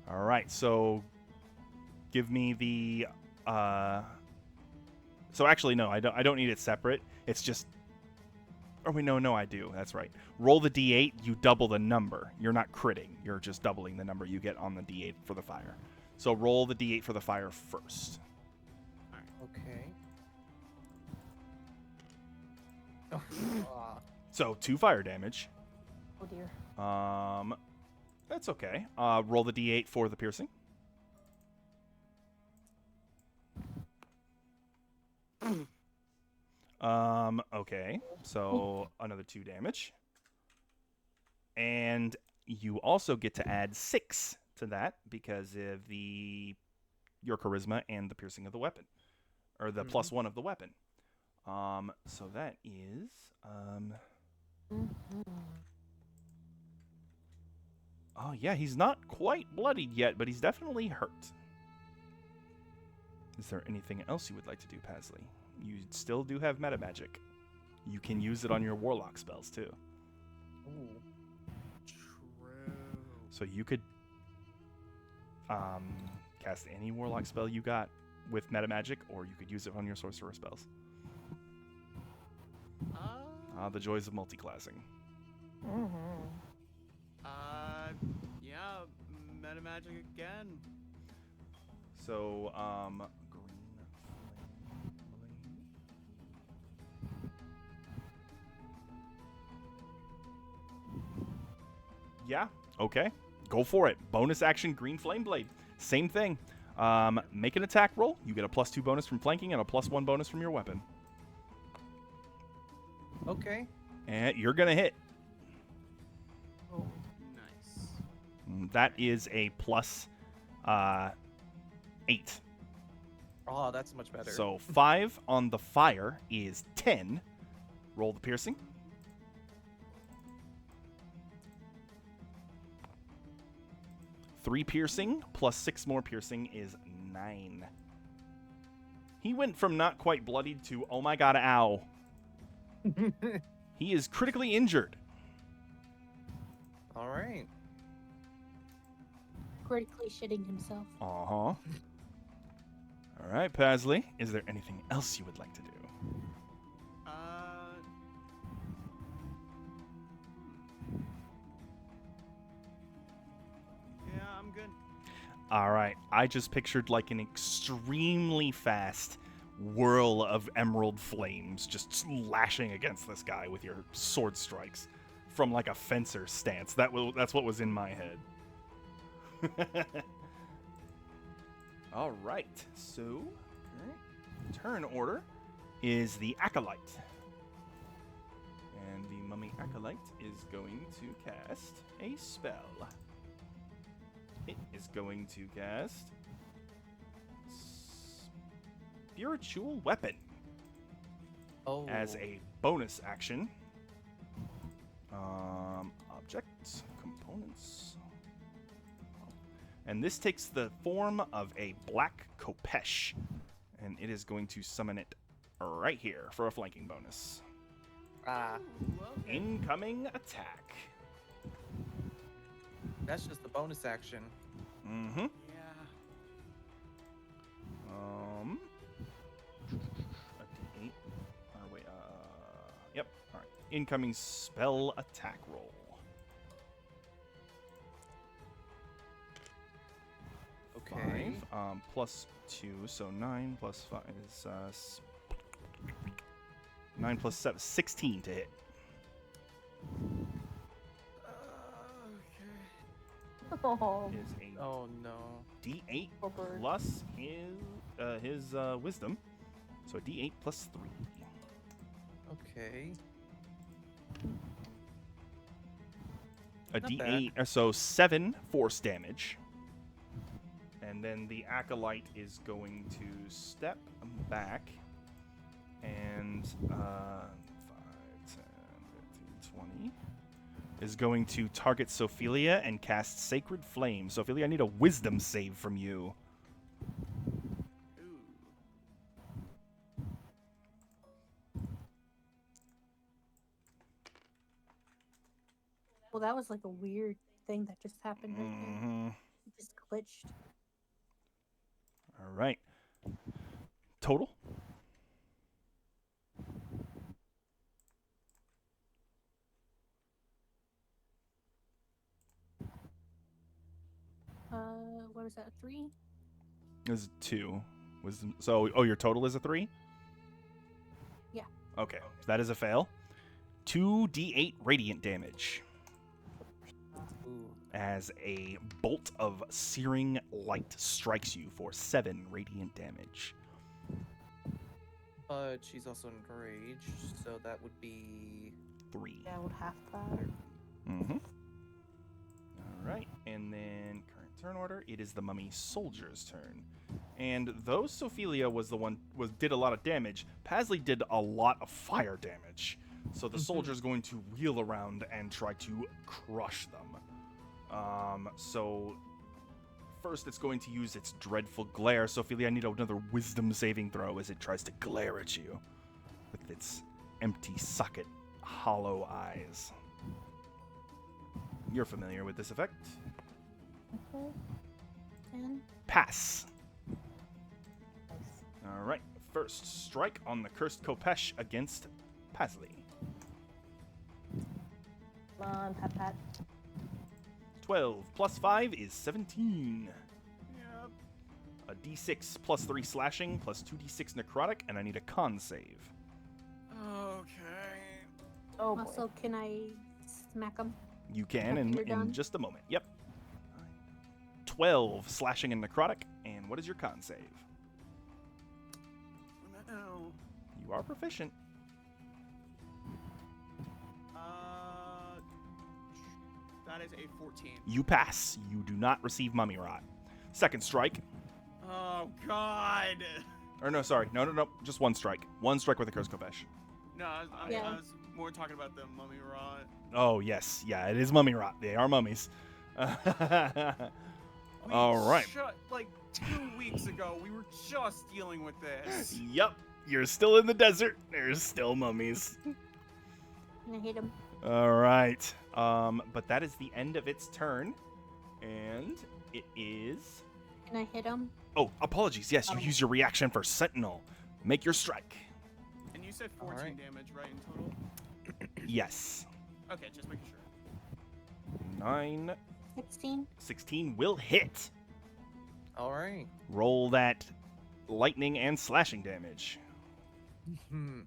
All right, so give me the. So actually, no, I don't need it separate. It's just. Oh wait, no, I do. That's right. Roll the D8. You double the number. You're not critting. You're just doubling the number you get on the D8 for the fire. So roll the D8 for the fire first. Okay. So 2 fire damage. Oh dear. That's okay. Roll the D8 for the piercing. Okay. So another 2 damage. And you also get to add 6 to that because of your charisma and the piercing of the weapon. Or the plus 1 of the weapon. So that is Oh yeah, he's not quite bloodied yet, but he's definitely hurt. Is there anything else you would like to do, Pasley? You still do have meta magic. You can use it on your warlock spells too. Ooh. True. So you could cast any warlock spell you got with meta magic, or you could use it on your sorcerer spells. The joys of multiclassing. Yeah, meta magic again. So, green flame. Yeah, okay. Go for it. Bonus action, green flame blade. Same thing. Make an attack roll. You get a +2 bonus from flanking and a +1 bonus from your weapon. Okay. And you're going to hit. Oh, nice. That is a +8. Oh, that's much better. So 5 on the fire is 10. Roll the piercing. Three piercing plus 6 more piercing is 9. He went from not quite bloodied to, oh my god, ow. He is critically injured. All right. Critically shitting himself. Uh-huh. All right, Pasley. Is there anything else you would like to do? Yeah, I'm good. All right. I just pictured like an extremely fast whirl of emerald flames just lashing against this guy with your sword strikes from like a fencer stance. That's what was in my head. All right. So, turn order is the Acolyte. And the Mummy Acolyte is going to cast a spell. It is going to cast Spiritual Weapon as a bonus action. Objects, components. And this takes the form of a black Kopesh. And it is going to summon it right here for a flanking bonus. Incoming attack. That's just the bonus action. Mm-hmm. Yeah. A D8. Or wait, yep. All right. Incoming spell attack roll. Okay. 5, plus 2, so 9 plus 5 is 9 plus 7, 16 to hit. Okay. Oh, Is a Oh no. D8 poor bird. plus his wisdom, so a D8 plus 3. Okay. A Not D8, so 7 force damage. And then the Acolyte is going to step back and 5, 10, 15, 20 is going to target Sophelia and cast Sacred Flame. Sophelia, I need a wisdom save from you. Ooh. Well, that was like a weird thing that just happened right there. Mhm. It just glitched. All right. Total? What is that? 3? Is 2. Wisdom. So, your total is a 3? Yeah. Okay, that is a fail. 2d8 radiant damage Ooh. as a bolt of searing light strikes you for 7 radiant damage. But she's also enraged, so that would be 3. Yeah, I would have that. Mm-hmm. All right, and then current turn order. It is the Mummy Soldier's turn, and though Sophelia was the one did a lot of damage, Pasley did a lot of fire damage. So the soldier's going to wheel around and try to crush them. So first it's going to use its dreadful glare. Sophelia, I need another wisdom saving throw as it tries to glare at you with its empty socket, hollow eyes. You're familiar with this effect. 10. Pass. Nice. All right. First strike on the Cursed Kopesh against Pasley. Come on, pat pat. 12 plus 5 is 17. Yep. A d6 plus 3 slashing plus 2d6 necrotic, and I need a con save. Okay. Oh boy. Also, can I smack him? You can After in you're done? just a moment. Yep. 12 slashing and necrotic, and what is your con save? No. You are proficient. That is a 14. You pass. You do not receive mummy rot. Second strike. Oh God. Or no, sorry. No. Just one strike. One strike with the Cursed Kopesh. No, Yeah. I was more talking about the mummy rot. Oh, yes. Yeah, it is mummy rot. They are mummies. All right. Like 2 weeks ago, we were just dealing with this. Yep. You're still in the desert. There's still mummies. Can I hit him? All right. But that is the end of its turn. And it is... Can I hit him? Oh, apologies. Yes, you Oh. use your reaction for Sentinel. Make your strike. And you said 14 Alright. damage, right, in total? Yes. Okay, just making sure. 9, 16. 16 will hit. all right. Roll that lightning and slashing damage. Hmm.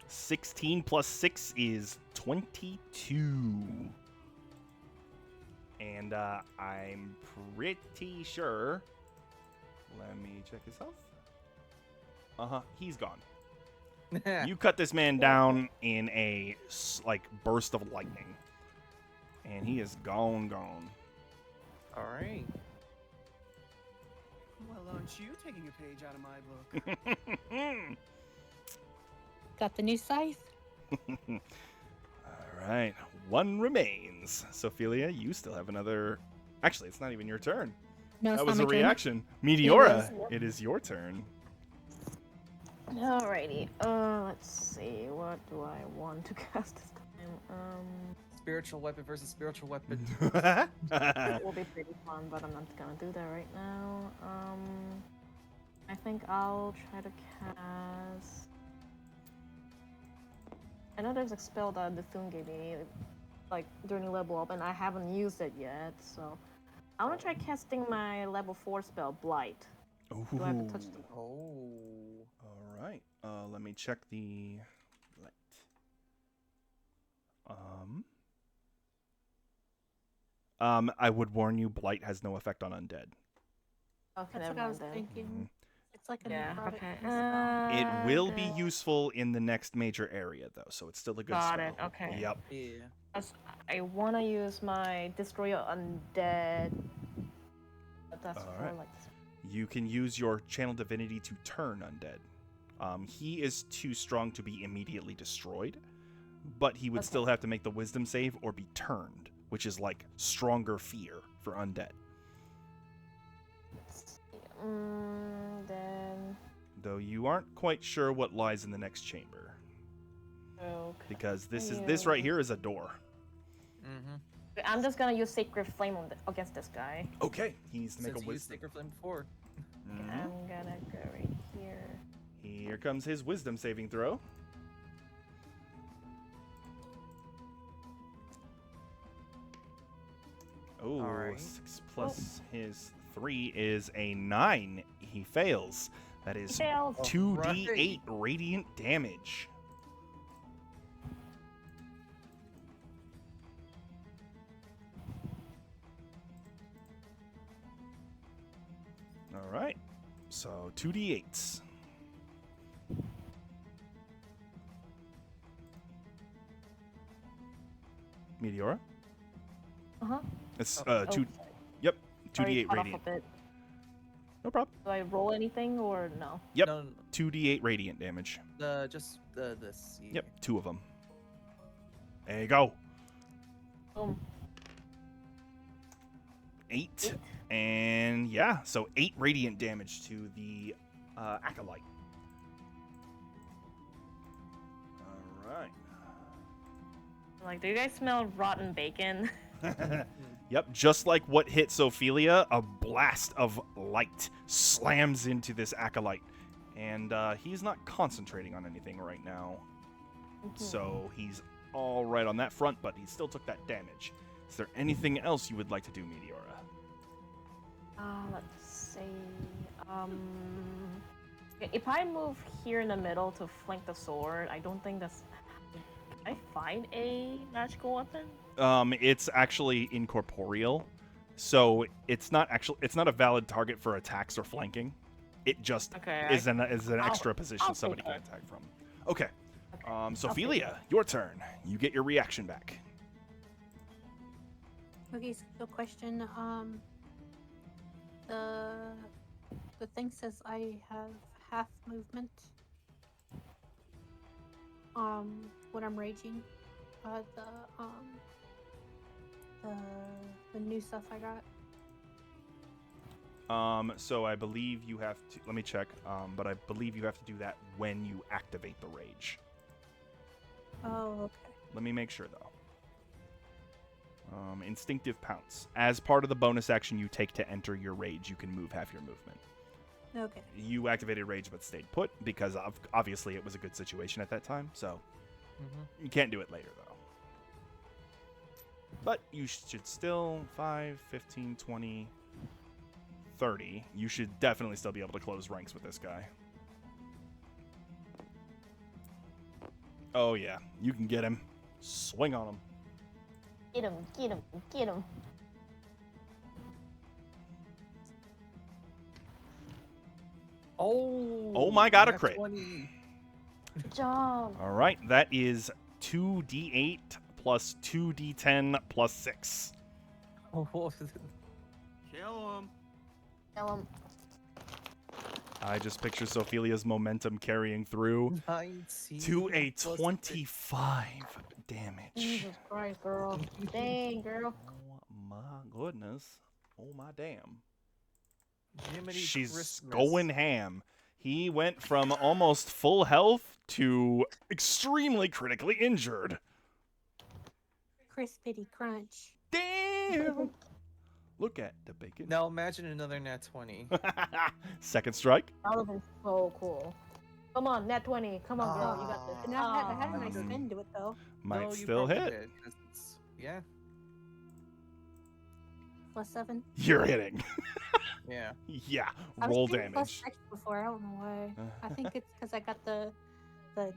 16 plus 6 is 22. And I'm pretty sure Let me check his health. He's gone. You cut this man down in a burst of lightning, and he is gone. All right. Well, aren't you taking a page out of my book? Got the new scythe? All right, one remains. Sophia, you still have another. Actually, it's not even your turn. No, That it's was not a my turn. reaction. Meteora, is. it is your turn. Alrighty. Let's see. What do I want to cast this time? Spiritual weapon versus spiritual weapon. It will be pretty fun, but I'm not gonna do that right now. I think I'll try to cast. I know there's a spell that the Thune gave me, during level up, and I haven't used it yet, so I want to try casting my level 4 spell, Blight. Do I have to touch the... Oh. All right. Let me check the light. I would warn you, Blight has no effect on undead. Okay, That's never what I was mind then. thinking. It's like a Yeah, necrotic okay. spell. It will be useful in the next major area, though, so it's still a good Got spell. it, okay. Yep. Yeah. I want to use my Destroy Undead. But that's All for right. You can use your Channel Divinity to turn undead. He is too strong to be immediately destroyed, but he would still have to make the Wisdom save or be turned, which is like stronger fear for undead. Then... Though you aren't quite sure what lies in the next chamber, Okay. because this right here is a door. Mm-hmm. I'm just gonna use Sacred Flame against this guy. Okay, he needs to make Since a you used wisdom. Sacred Flame before. Mhm. I'm gonna go right here. Here comes his wisdom saving throw. Oh, Alright. 6 plus his 3 is a 9. He fails. That is He fails. 2d8 radiant damage. All right. So 2d8s. Meteora? Uh-huh. It's Oh, two. sorry. Yep, Sorry, 2d8 cut off radiant. a bit. No problem. Do I roll anything or no? Yep. No, 2d8 radiant damage. just this. Yeah. Yep, 2 of them. There you go. Boom. 8. And yeah, so 8 radiant damage to the acolyte. All right. Like, do you guys smell rotten bacon? Yep, just like what hit Sophelia, a blast of light slams into this acolyte. And he's not concentrating on anything right now. So he's all right on that front, but he still took that damage. Is there anything else you would like to do, Meteora? Let's see. If I move here in the middle to flank the sword, I don't think that's... Can I find a magical weapon? It's actually incorporeal, so it's not a valid target for attacks or flanking. It just is an extra position I'll somebody take can that. attack from. Okay. take Sophelia, your turn. You get your reaction back. Okay, so question. The thing says I have half movement. When I'm raging, the new stuff I got. So I believe you have to. Let me check. But I believe you have to do that when you activate the rage. Oh, okay. Let me make sure though. Instinctive pounce. As part of the bonus action you take to enter your rage, you can move half your movement. Okay. You activated rage but stayed put because obviously it was a good situation at that time. So you can't do it later though. But you should still 5, 15, 20, 30. You should definitely still be able to close ranks with this guy. Oh yeah, you can get him. Swing on him. Get him, get him, get him. Oh my god, a nat crit. 20. Good job. All right, that is 2d8 plus 2d10 plus 6. Oh, Kill him. Kill him. I just picture Sophilia's momentum carrying through 19 to a plus 25 damage. Jesus Christ, girl. Dang, girl. Oh my goodness. Oh my damn. Jiminy She's Christmas. going ham. He went from almost full health to extremely critically injured. Crispity crunch. Damn! Look at the bacon. Now imagine another nat 20. Second strike. That would have been so cool. Come on, nat 20. Come on, girl. You got this. And I had a nice Ah. spin to it though. Might No, you still probably hit. did, 'cause it's- Yeah, +7. You're hitting. yeah. Yeah, I was roll thinking damage. +6 before. I don't know why. I think it's because I got the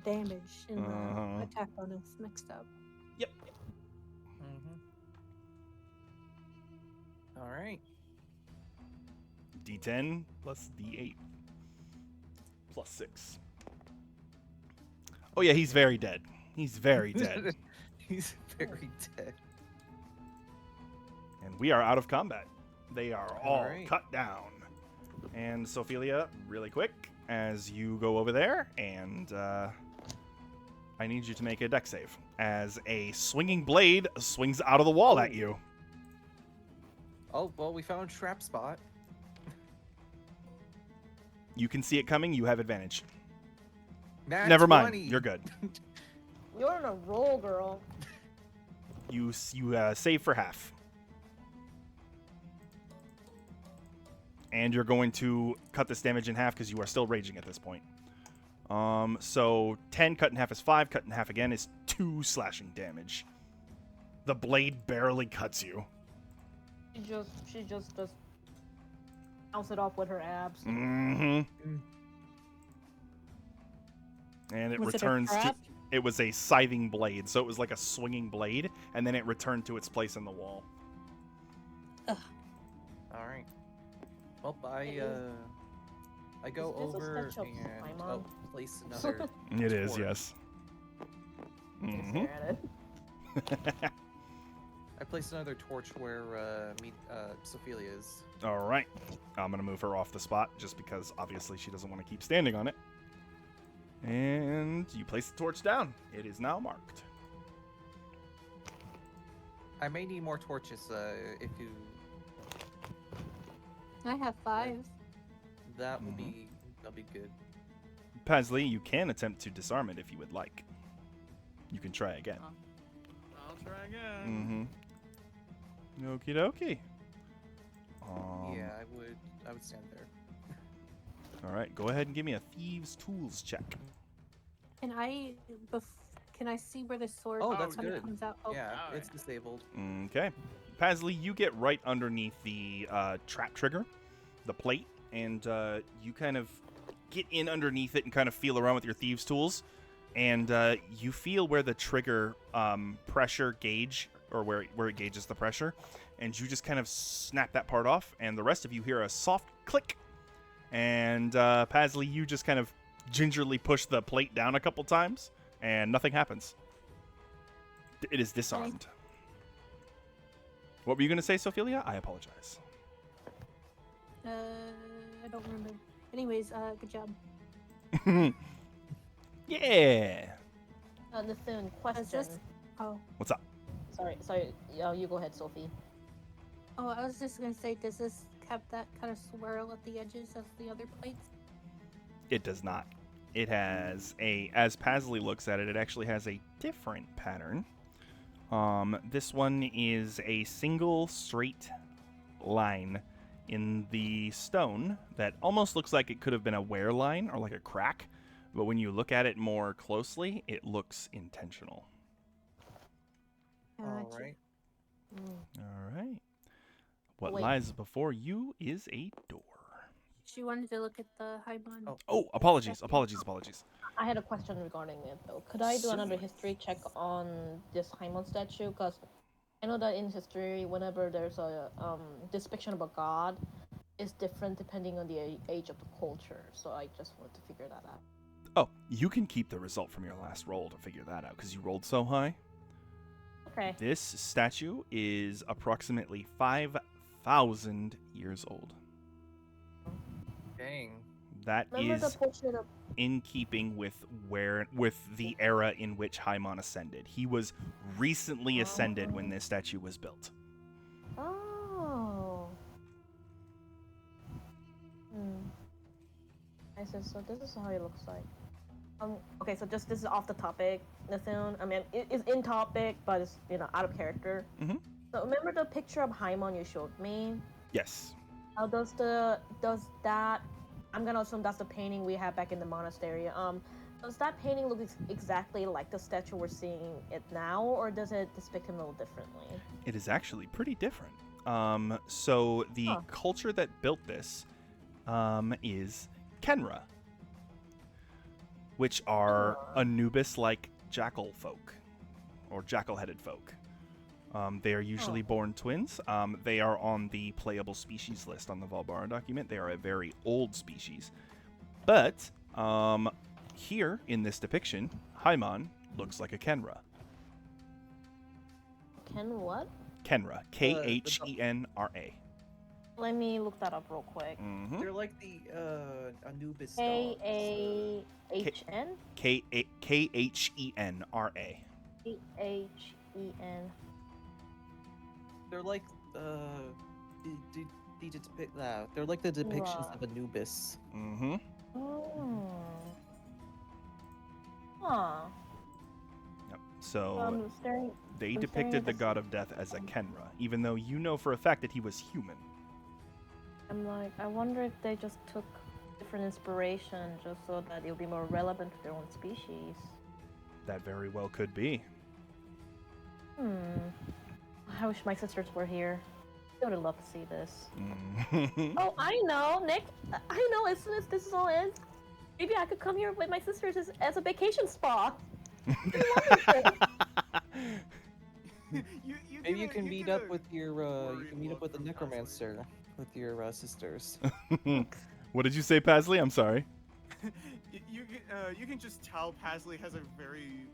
damage and Uh-huh. the attack bonus mixed up. Yep. Mm-hmm. All right. D10 plus D8 plus 6. Oh yeah, he's very dead. He's very dead. He's very dead. And we are out of combat. They are all Alright. cut down. And Sophilia, really quick, as you go over there, and I need you to make a dex save. As a swinging blade swings out of the wall at you. Oh, well, we found trap spot. You can see it coming. You have advantage. Nat Never mind. 20. You're good. You're on a roll, girl. You save for half. And you're going to cut this damage in half because you are still raging at this point. So 10 cut in half is 5. Cut in half again is 2 slashing damage. The blade barely cuts you. She just bounce it off with her abs. Mm-hmm. Mm. And it Was returns it a to... trap? It was a scything blade, so it was like a swinging blade, and then it returned to its place in the wall. All right. Well, I go Is this a over sketch of and Paimon? place another. It is, torch. yes. Just Mm-hmm. stare at it. I placed another torch where Sophilia is. All right. I'm going to move her off the spot just because obviously she doesn't want to keep standing on it. And you place the torch down. It is now marked. I may need more torches if you. I have 5. That will Mhm. be that'll be good. Pasley, you can attempt to disarm it if you would like. You can try again. I'll try again. Mm-hmm. Okie dokie. Yeah, I would stand there. All right, go ahead and give me a Thieves' Tools check. Can I see where the sword Oh, that's kinda good. comes out? Oh, Yeah, Alright. it's disabled. Okay. Pasley, you get right underneath the trap trigger, the plate, and you kind of get in underneath it and kind of feel around with your Thieves' Tools, and you feel where the trigger pressure gauge, or where it gauges the pressure, and you just kind of snap that part off, and the rest of you hear a soft click, and Pasley, you just kind of gingerly push the plate down a couple times, and nothing happens. It is disarmed. What were you going to say, Sophilia? I apologize. I don't remember. Anyways, good job. Yeah. Listen, Is question. this? Oh, What's up? Sorry. You go ahead, Sophie. I was just gonna say, does this have that kind of swirl at the edges as the other plates? It does not. It has as Pasley looks at it, it actually has a different pattern. This one is a single straight line in the stone that almost looks like it could have been a wear line or like a crack, but when you look at it more closely, it looks intentional. All Gotcha. right. All right. What Wait. lies before you is a door. She wanted to look at the Haibon. Oh. Apologies. I had a question regarding it though. Could I do another history check on this Haimon statue? Because I know that in history, whenever there's a depiction of a god, is different depending on the age of the culture. So I just wanted to figure that out. Oh, you can keep the result from your last roll to figure that out because you rolled so high. Okay. This statue is approximately 5,000 years old. Dang. That Remember the is portrait of... in keeping with the era in which Haimon ascended. He was recently ascended when this statue was built. Oh. I said, so this is how he looks like. Okay, so just this is off the topic, Nathan. I mean, it's in topic, but it's out of character. Mhm. So remember the picture of Haimon you showed me? Yes. How does that? I'm gonna assume that's the painting we have back in the monastery. Does that painting look exactly like the statue we're seeing it now, or does it depict him a little differently? It is actually pretty different. So the culture that built this is Kenra, which are Anubis-like jackal folk, or jackal-headed folk. They are usually born twins. They are on the playable species list on the Valbara document. They are a very old species. But here in this depiction, Haimon looks like a Kenra. Ken what? Kenra. Khenra. Let me look that up real quick. Mm-hmm. They're like the Anubis K dogs. A H N. Khenra. Khen. They're like they're like the depictions Right. of Anubis. Mm-hmm. Oh. Huh. Yep. So I'm staring. they I'm staring depicted at the this- god of death as a Kenra, even though you know for a fact that he was human. I'm like, I wonder if they just took different inspiration just so that it'll be more relevant to their own species. That very well could be. I wish my sisters were here. I would love to see this. Mhm. Oh, I know, Nick. I know. As soon as this all ends, maybe I could come here with my sisters as a vacation spa. Maybe you can meet up with your you can meet up with the necromancer with your sisters. What did you say, Pasley? I'm sorry. You can just tell Pasley has a very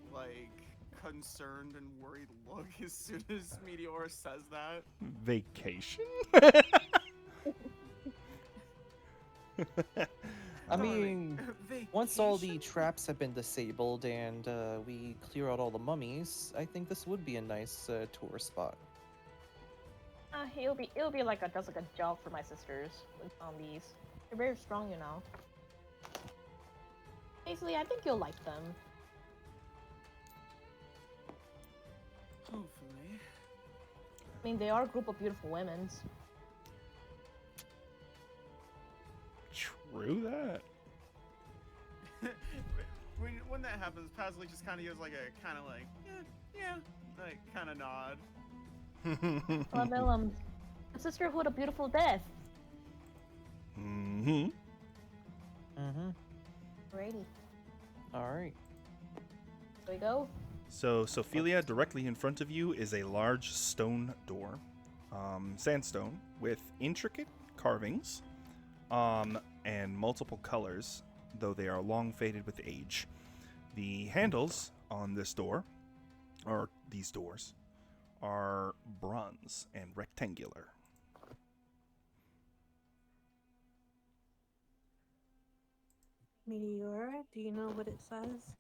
concerned and worried look as soon as Meteor says that. Vacation? I mean, once all the Vacation? traps have been disabled and we clear out all the mummies, I think this would be a nice tour spot. It'll be just like a jog for my sisters with zombies. They're very strong, you know. Basically, I think you'll like them. Hopefully. I mean, they are a group of beautiful women's. True that. when that happens, Pasley just kind of gives yeah, kind of nod. Well, a sisterhood of beautiful death. Mm-hmm. Mm-hmm. Alrighty, Alright. here we go. So, Sophelia, directly in front of you is a large stone door, sandstone, with intricate carvings, and multiple colors, though they are long faded with age. The handles on this door, or these doors, are bronze and rectangular. Meteor, do you know what it says?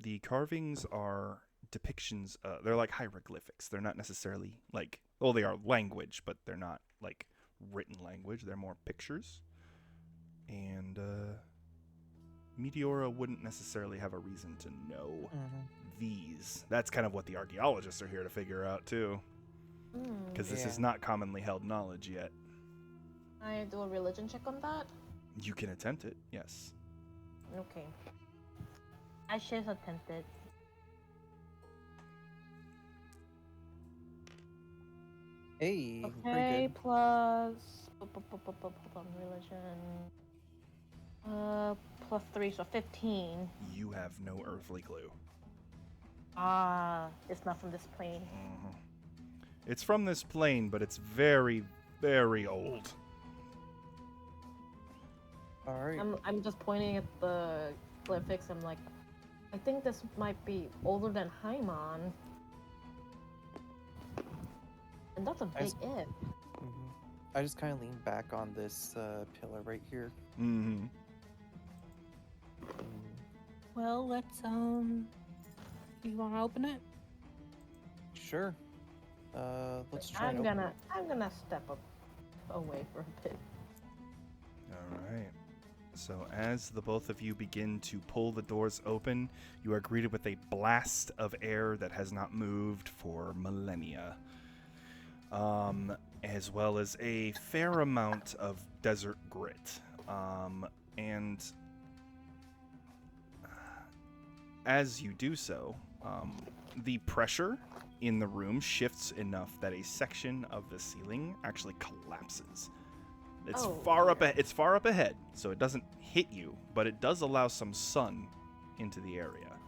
The carvings are depictions. They're like hieroglyphics. They're not necessarily they are language, but they're not like written language. They're more pictures. And Meteora wouldn't necessarily have a reason to know these. That's kind of what the archaeologists are here to figure out too, because this is not commonly held knowledge yet. Can I do a religion check on that? You can attempt it, yes. Okay. I should attempt it. Hey, Okay, very good. plus religion. Plus 3, so 15. You have no earthly clue. It's not from this plane. It's from this plane, but it's very, very old. All right. I'm just pointing at the glyphics. I'm like, I think this might be older than Haimon. And that's a big if. Mhm. I just kind of lean back on this pillar right here. Mm-hmm. Well, let's you want to open it? Sure. Let's try. I'm gonna step up away for a bit. All right. So as the both of you begin to pull the doors open, you are greeted with a blast of air that has not moved for millennia. As well as a fair amount of desert grit. And as you do so, the pressure in the room shifts enough that a section of the ceiling actually collapses. It's far up ahead, so it doesn't hit you, but it does allow some sun into the area.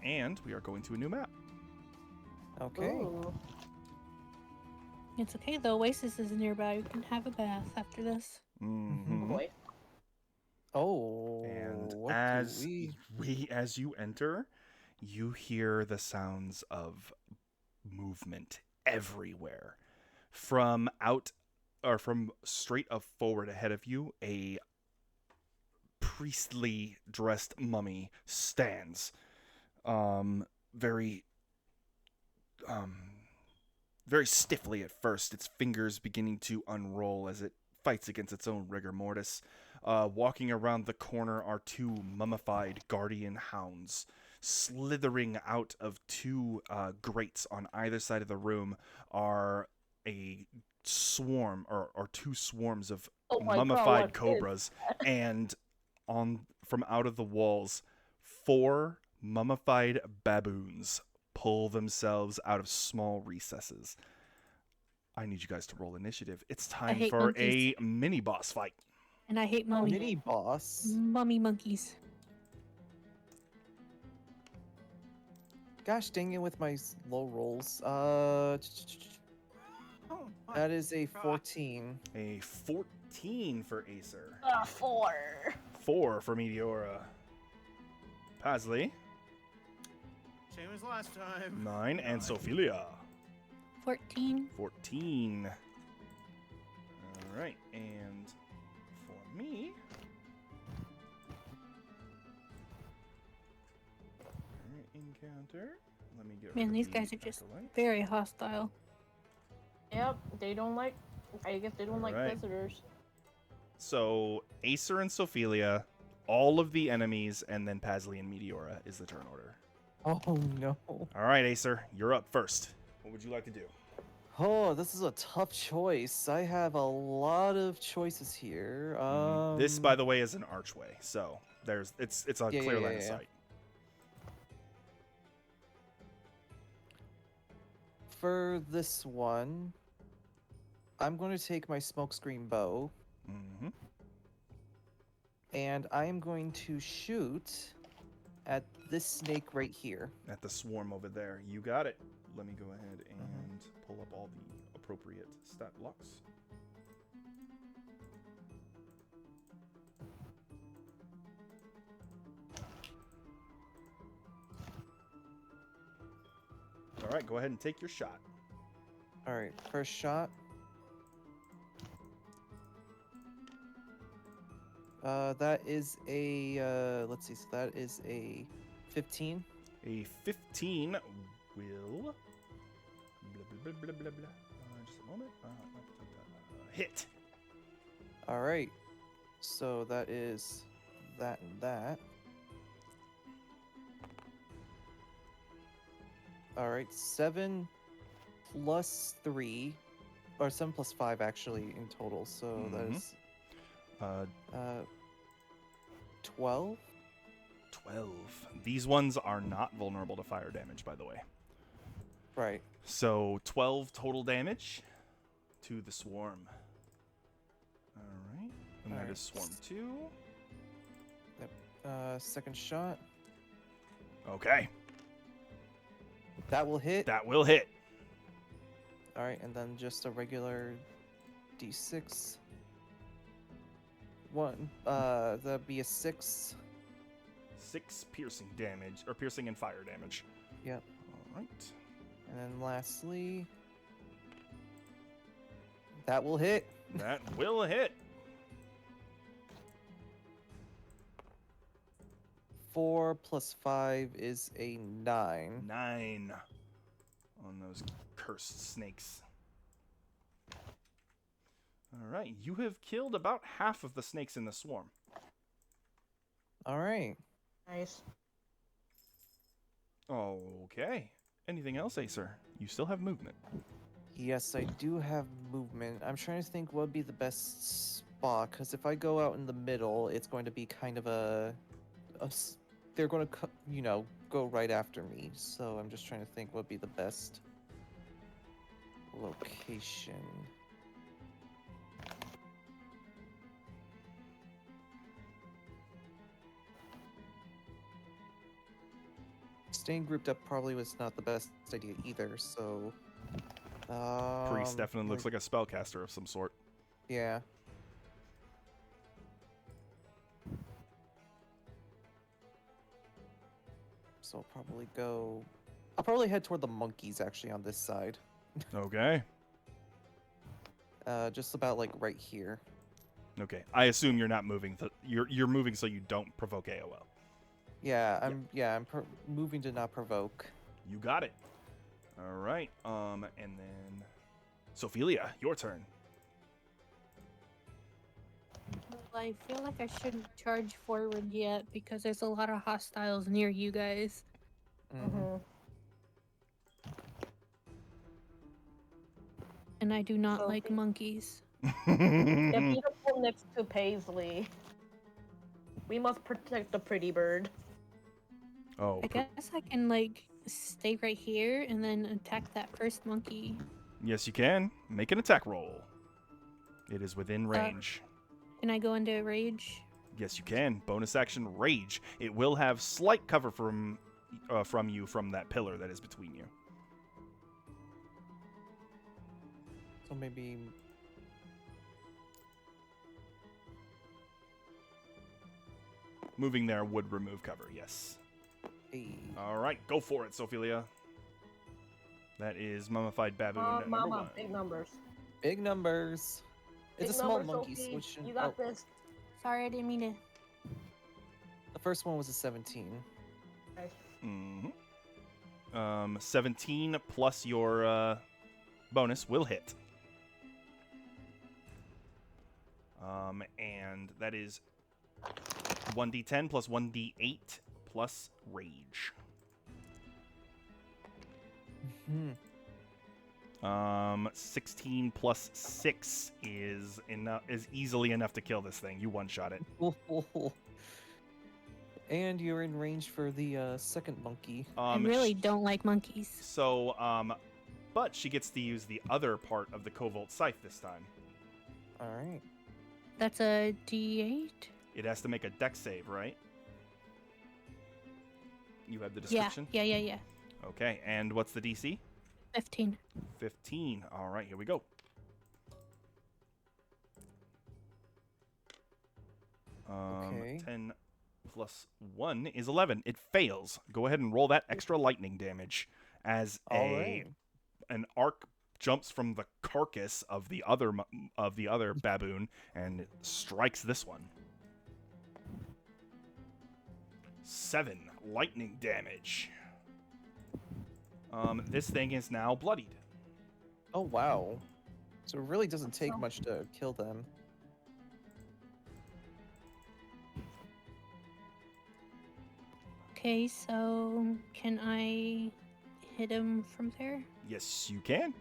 And we are going to a new map. Okay. Ooh. It's okay, the Oasis is nearby. We can have a bath after this. Mm-hmm. Boy. Oh. And what as do as you enter, you hear the sounds of movement everywhere. From straight up forward ahead of you, a priestly dressed mummy stands, very stiffly at first, its fingers beginning to unroll as it fights against its own rigor mortis. Walking around the corner are two mummified guardian hounds. Slithering out of two grates on either side of the room are a swarm or two swarms of mummified cobras, and from out of the walls, 4 mummified baboons pull themselves out of small recesses. I need you guys to roll initiative. It's time for monkeys. a mini boss fight. And I hate Mini boss. mummy monkeys. Gosh dang it with my low rolls. That is a 14. A 14 for Acer. 4. 4 for Meteora. Pasley. Same as last time. 9. And Sophelia. 14. 14. All right. And for me... encounter. Let me get Man, rid these of guys the are just acolyte. very hostile. Yep, they don't like. I guess they don't like Alright. visitors. So Acer and Sophelia, all of the enemies, and then Pasley and Meteora is the turn order. Oh no. All right, Acer, you're up first. What would you like to do? Oh, this is a tough choice. I have a lot of choices here. This, by the way, is an archway, so it's a Yeah, clear yeah, line of yeah. sight. For this one, I'm going to take my smokescreen bow, Mm-hmm. and I am going to shoot at this snake right here. At the swarm over there. You got it. Let me go ahead and pull up all the appropriate stat blocks. All right, go ahead and take your shot. All right, first shot. That is a let's see. So that is a 15. A 15 will... Blah, blah, blah, blah, blah. Just a moment. Hit. All right. So that is that and that. All right, 7 plus 3, or 7 plus 5 actually in total. So that is 12. 12. These ones are not vulnerable to fire damage, by the way. Right. So 12 total damage to the swarm. All right. And that Alright. is swarm 2. Second shot. Okay. That will hit. That will hit. All right, and then just a regular d6. That'd be a 6. 6 piercing damage, or piercing and fire damage. Yep. All right. And then lastly, that will hit. That will hit. 4 plus 5 is a 9. 9 on those cursed snakes. All right, you have killed about half of the snakes in the swarm. All right. Nice. Okay. Anything else, Acer? You still have movement. Yes, I do have movement. I'm trying to think what would be the best spot, because if I go out in the middle, it's going to be kind of they're going to, go right after me. So I'm just trying to think what would be the best location. Staying grouped up probably was not the best idea either, so... Priest definitely looks like a spellcaster of some sort. Yeah. So I'll probably head toward the monkeys, actually, on this side. Okay. Just about, like, right here. Okay. I assume you're not moving. You're moving so you don't provoke AOL. Yeah, I'm moving to not provoke. You got it. All right. And then Sophelia, your turn. Well, I feel like I shouldn't charge forward yet because there's a lot of hostiles near you guys. Mm-hmm. And I do not So like the- monkeys. The beautiful next to Paisley. We must protect the pretty bird. Oh, I guess I can, like, stay right here and then attack that first monkey. yes, you can. Make an attack roll. It is within range. Can I go into rage? Yes, you can. Bonus action rage. It will have slight cover from you from that pillar that is between you. So maybe... Moving there would remove cover, yes. All right, go for it, Sophelia. That is mummified baboon number Mama, 1. big numbers. Big numbers. It's Big a small numbers, monkey, Sophie. so it shouldn't... You got oh, this. Sorry, I didn't mean to. the first one was a 17. Mm-hmm. 17 plus your bonus will hit. And that is 1d10 plus 1d8 plus rage. Hmm. 16 plus 6 is easily enough to kill this thing. You one-shot it. And you're in range for the second monkey. I really don't like monkeys. So, but she gets to use the other part of the Cobalt Scythe this time. All right. That's a D8? It has to make a dex save, right? You have the Yeah, description? yeah. Okay, and what's the DC? 15. 15. All right, here we go. Okay. 10 plus 1 is 11. It fails. Go ahead and roll that extra lightning damage as All right. an arc jumps from the carcass of the other baboon and strikes this one. 7 lightning damage. This thing is now bloodied. Oh, wow. So it really doesn't take much to kill them. Okay, so can I hit him from there? Yes, you can.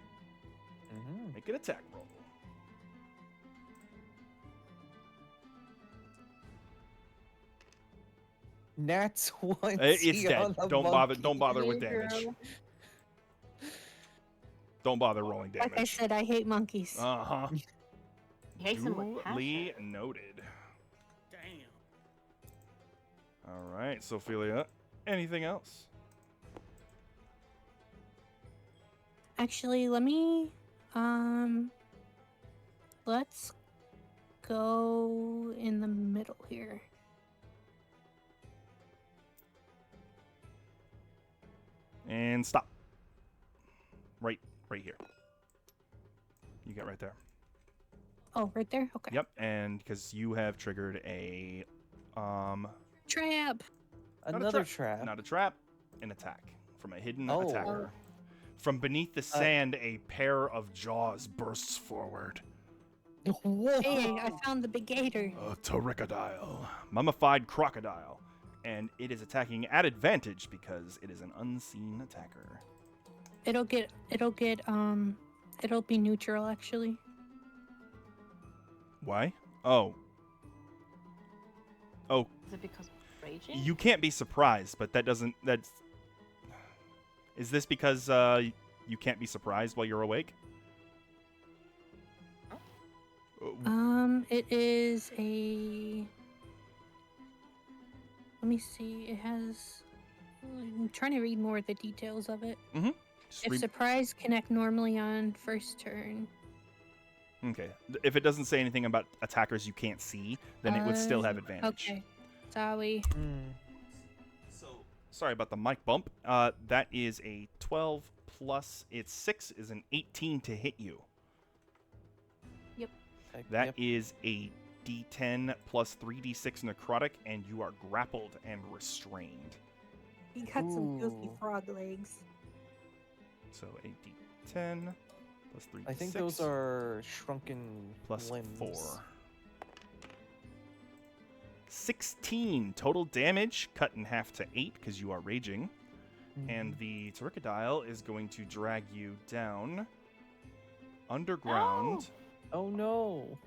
Mm-hmm. Make an attack roll. Nat 1. It's dead. Don't bother with damage. Girl. Don't bother rolling damage. Like I said, I hate monkeys. Uh-huh. He hates him with Duly passion. noted. Damn. All right, Sophelia. Anything else? Actually, let's go in the middle here. And stop. Right here. You get right there. Oh, right there? Okay. Yep, and because you have triggered a Trap! Another trap. Not a trap, an attack from a hidden Oh. attacker. From beneath the sand, a pair of jaws bursts forward. Whoa. Hey, I found the big gator. A pterodactyl, mummified crocodile, and it is attacking at advantage because it is an unseen attacker. It'll be neutral actually. Why? Oh. Is it because of raging? You can't be surprised, but that's... Is this because you can't be surprised while you're awake? It is a... Let me see, it has... I'm trying to read more of the details of it. Mm-hmm. If surprise, connect normally on first turn. Okay. If it doesn't say anything about attackers you can't see, then it would still have advantage. Okay. Sorry. So, sorry about the mic bump. That is a 12 plus its 6 is an 18 to hit you. That is a D10 plus 3d6 necrotic, and you are grappled and restrained. He got some filthy Ooh. frog legs. So a D10 plus 3d6. I think those are shrunken plus limbs. 4. 16 total damage, cut in half to 8 because you are raging. And the pterodactyl is going to drag you down underground. Oh no.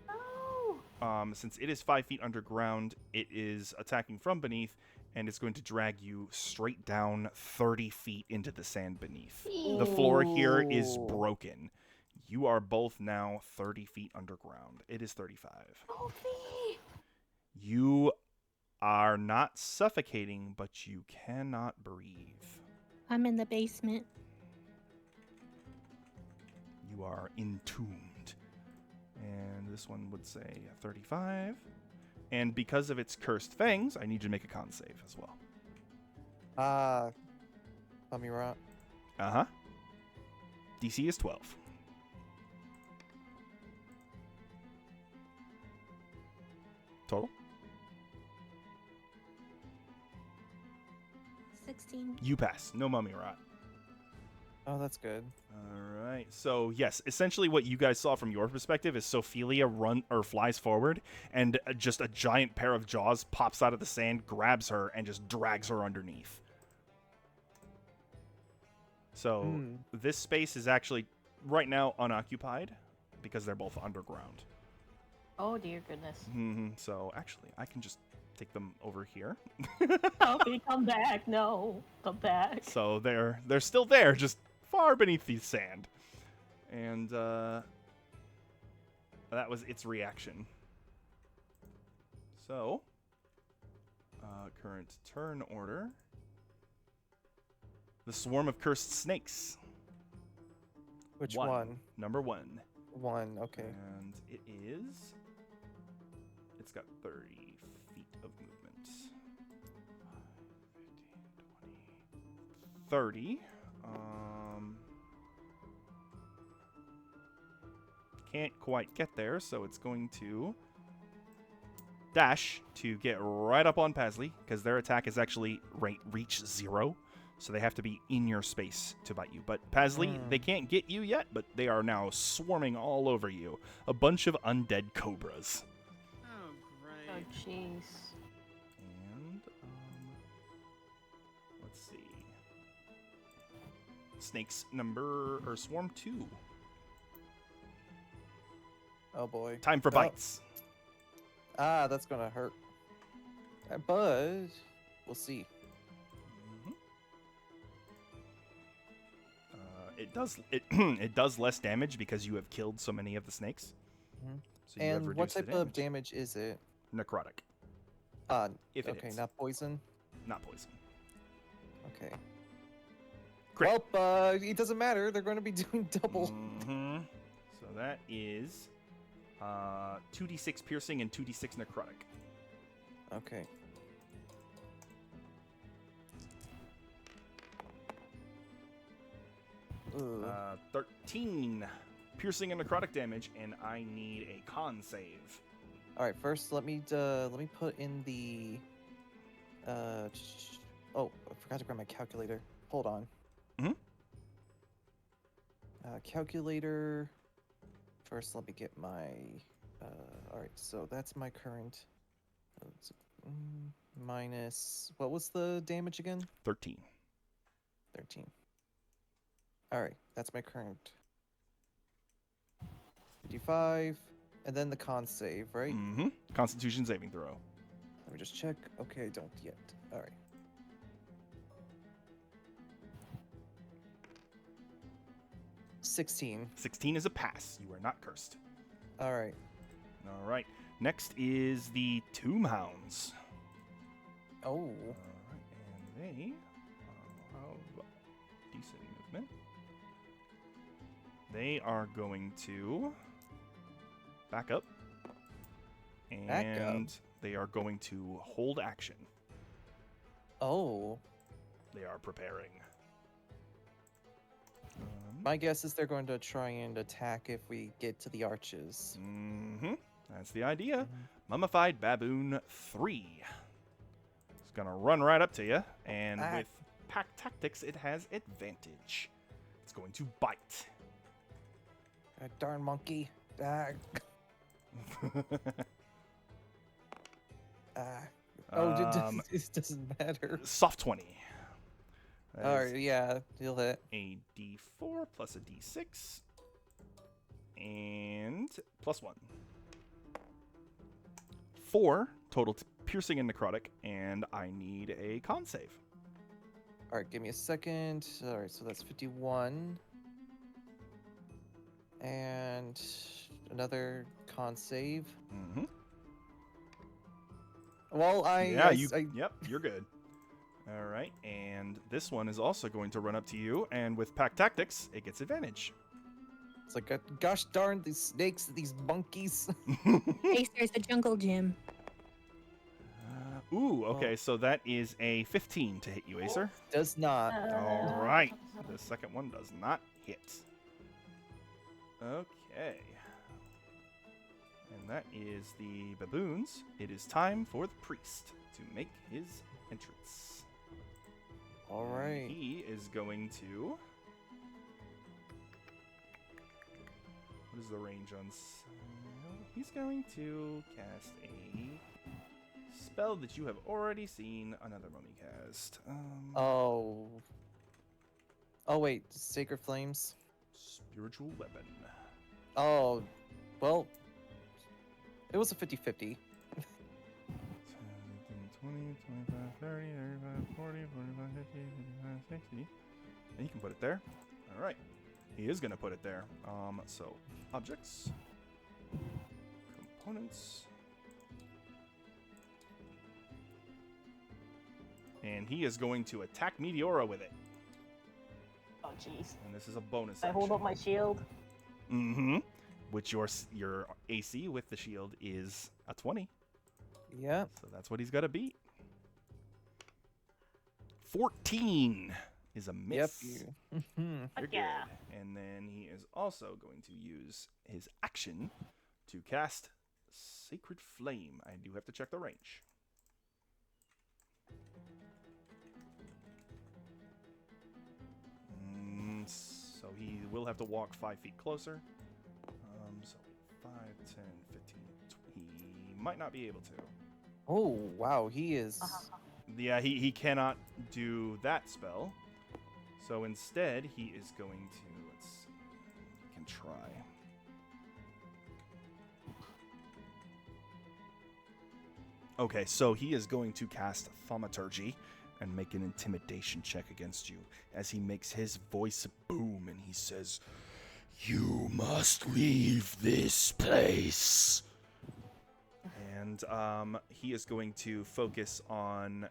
Oh! Since it is 5 feet underground, it is attacking from beneath, and it's going to drag you straight down 30 feet into the sand beneath. The floor here is Ooh. broken. You are both now 30 feet underground. It is 35. Sophie! You are not suffocating, but you cannot breathe. I'm in the basement. You are entombed. And this one would say 35. And because of its cursed fangs, I need you to make a con save as well. Mummy rot. Uh-huh. DC is 12. Total? 16. You pass. No mummy rot. Oh, that's good. All right. So, yes, essentially what you guys saw from your perspective is Sophelia flies forward, and just a giant pair of jaws pops out of the sand, grabs her, and just drags her underneath. So, this space is actually right now unoccupied because they're both underground. Oh dear goodness. So, actually, I can just take them over here. Sophie, come back. No, come back. So, they're still there, just far beneath the sand. And that was its reaction. So, current turn order. The swarm of cursed snakes. Which one? Number 1. One, okay. And it's got 30 feet of movement. 30. Can't quite get there, so it's going to dash to get right up on Pasley, because their attack is actually reach 0, so they have to be in your space to bite you. But Pasley, they can't get you yet, but they are now swarming all over you. A bunch of undead cobras. Oh, Oh great. jeez. And, let's see. Snakes swarm 2. Oh boy. Time for bites. That's gonna hurt. But we'll see. It does less damage because you have killed so many of the snakes. So you have And what reduced the type of damage is it? Necrotic. If it okay, is. not poison. Not poison. Okay. Crit. Well, it doesn't matter. They're going to be doing double. Mhm. So that is 2d6 piercing and 2d6 necrotic. Okay. Ugh. 13 piercing and necrotic damage, and I need a con save. All right. First, let me put in the. Oh, I forgot to grab my calculator. Hold on. Mhm. Calculator. First, let me get my. All right. So that's my current. Minus. What was the damage again? 13. 13. All right. That's my current. 55, and then the con save, right? Mm-hmm. Constitution saving throw. Let me just check. Okay, don't yet. All right. 16. 16 is a pass. You are not cursed. All right. All right. Next is the Tomb Hounds. Oh. All right, and they have decent movement. They are going to back up. And Back up? they are going to hold action. Oh. They are preparing. My guess is they're going to try and attack if we get to the arches. Mm-hmm. That's the idea. Mummified Baboon 3. It's going to run right up to you, and with pack tactics, it has advantage. It's going to bite. Darn monkey. It doesn't matter. Soft 20. That All is right, yeah, you'll hit. a d4 plus a d6. And plus 1. 4 total piercing and necrotic, and I need a con save. All right, give me a second. All right, so that's 51. And another con save. Mm-hmm. Well, Yep, you're good. All right, and this one is also going to run up to you, and with pack tactics, it gets advantage. It's like, gosh darn these snakes, these monkeys. Hey, there's a jungle gym. Okay, so that is a 15 to hit you, Acer. Does not. All right, the second one does not hit. Okay. And that is the baboons. It is time for the priest to make his entrance. All And right. he is going to... What is the range on... He's going to cast a spell that you have already seen another mummy cast. Oh, wait. Sacred Flames? Spiritual Weapon. Oh, well, it was a 50-50. 20, 25, 30, 35, 40, 45, 50, 55, 60. And you can put it there. All right. He is going to put it there. So, objects. Components. And he is going to attack Meteora with it. Oh, jeez. And this is a bonus I action. hold up my shield. Mm-hmm. Which your AC with the shield is a 20. Yeah. So that's what he's got to beat. 14 is a miss. Yep. You're Heck good. yeah. And then he is also going to use his action to cast Sacred Flame. I do have to check the range. So he will have to walk 5 feet closer. So 5, 10, 15, 20. He might not be able to. Oh, wow. He is. Yeah, he cannot do that spell. So instead, he is going to, let's see, he can try. Okay, so he is going to cast Thaumaturgy and make an intimidation check against you as he makes his voice boom and he says, "You must leave this place." And he is going to focus on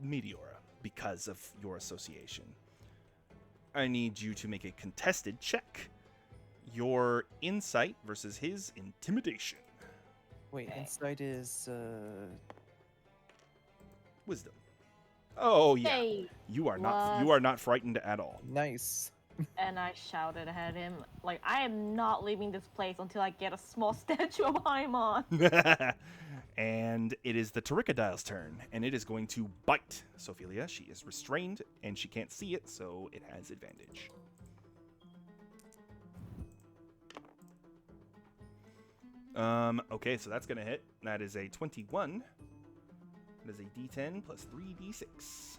Meteora, because of your association. I need you to make a contested check. Your insight versus his intimidation. Wait, insight is Wisdom. Oh yeah. Hey, You are what? not frightened at all. nice. And I shouted at him, like, I am not leaving this place until I get a small statue of Paimon. And it is the Toricodile's turn, and it is going to bite Sophelia. She is restrained, and she can't see it, so it has advantage. Okay, so that's going to hit. That is a 21. That is a D10 plus 3d6.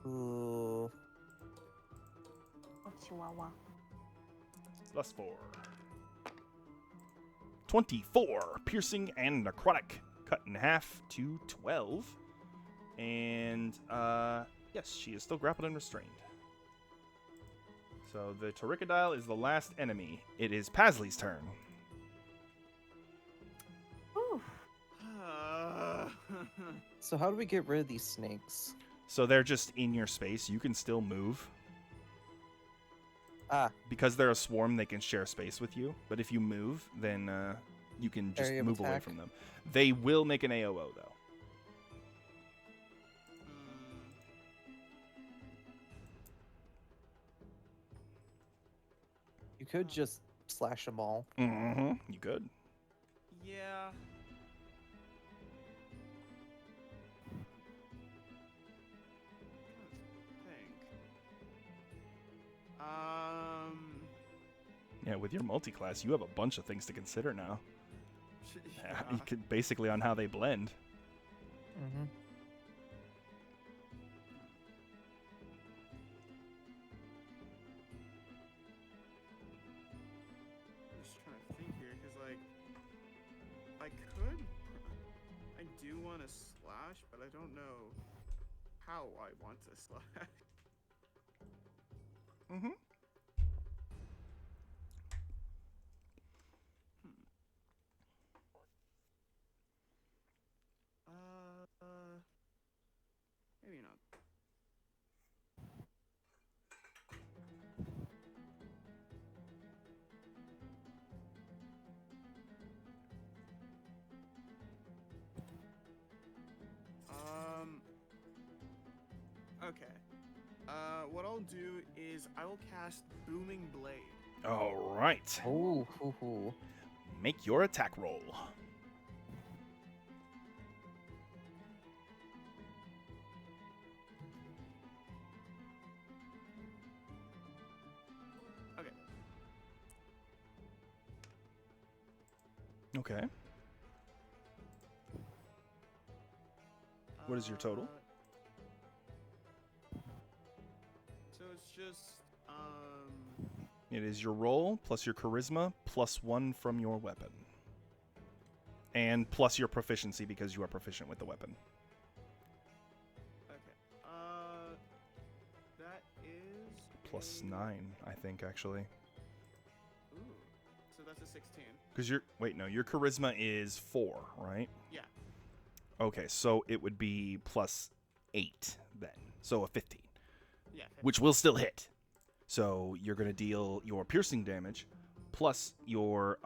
Ooh. Oh, Chihuahua. Plus 4. 24. Piercing and necrotic. Cut in half to 12. And, yes, she is still grappled and restrained. So the Toricodile is the last enemy. It is Pasley's turn. Whew. So how do we get rid of these snakes? So they're just in your space. You can still move. Ah, Because they're a swarm, they can share space with you. But if you move, then you can just Area of move away attack? from them. They will make an AOO, though. you could just slash them all. Mm-hmm. You could. Yeah. Yeah, with your multi-class, you have a bunch of things to consider now. Yeah. You could basically on how they blend. Mm-hmm. I'm just trying to think here, because, like, I do want to slash, but I don't know how I want to slash. Mm-hmm. Maybe not. Okay. What I'll do is I will cast Booming Blade. All right. Oh, hoo, hoo. Make your attack roll. Okay. Okay. What is your total? So it's just It is your roll plus your charisma plus 1 from your weapon. And plus your proficiency because you are proficient with the weapon. okay. That is Plus a- 9, I think, actually. Ooh. So that's a 16. Because your charisma is 4, right? Yeah. Okay, so it would be plus 8 then. So a 15, Yeah. which will still hit. So you're going to deal your piercing damage plus your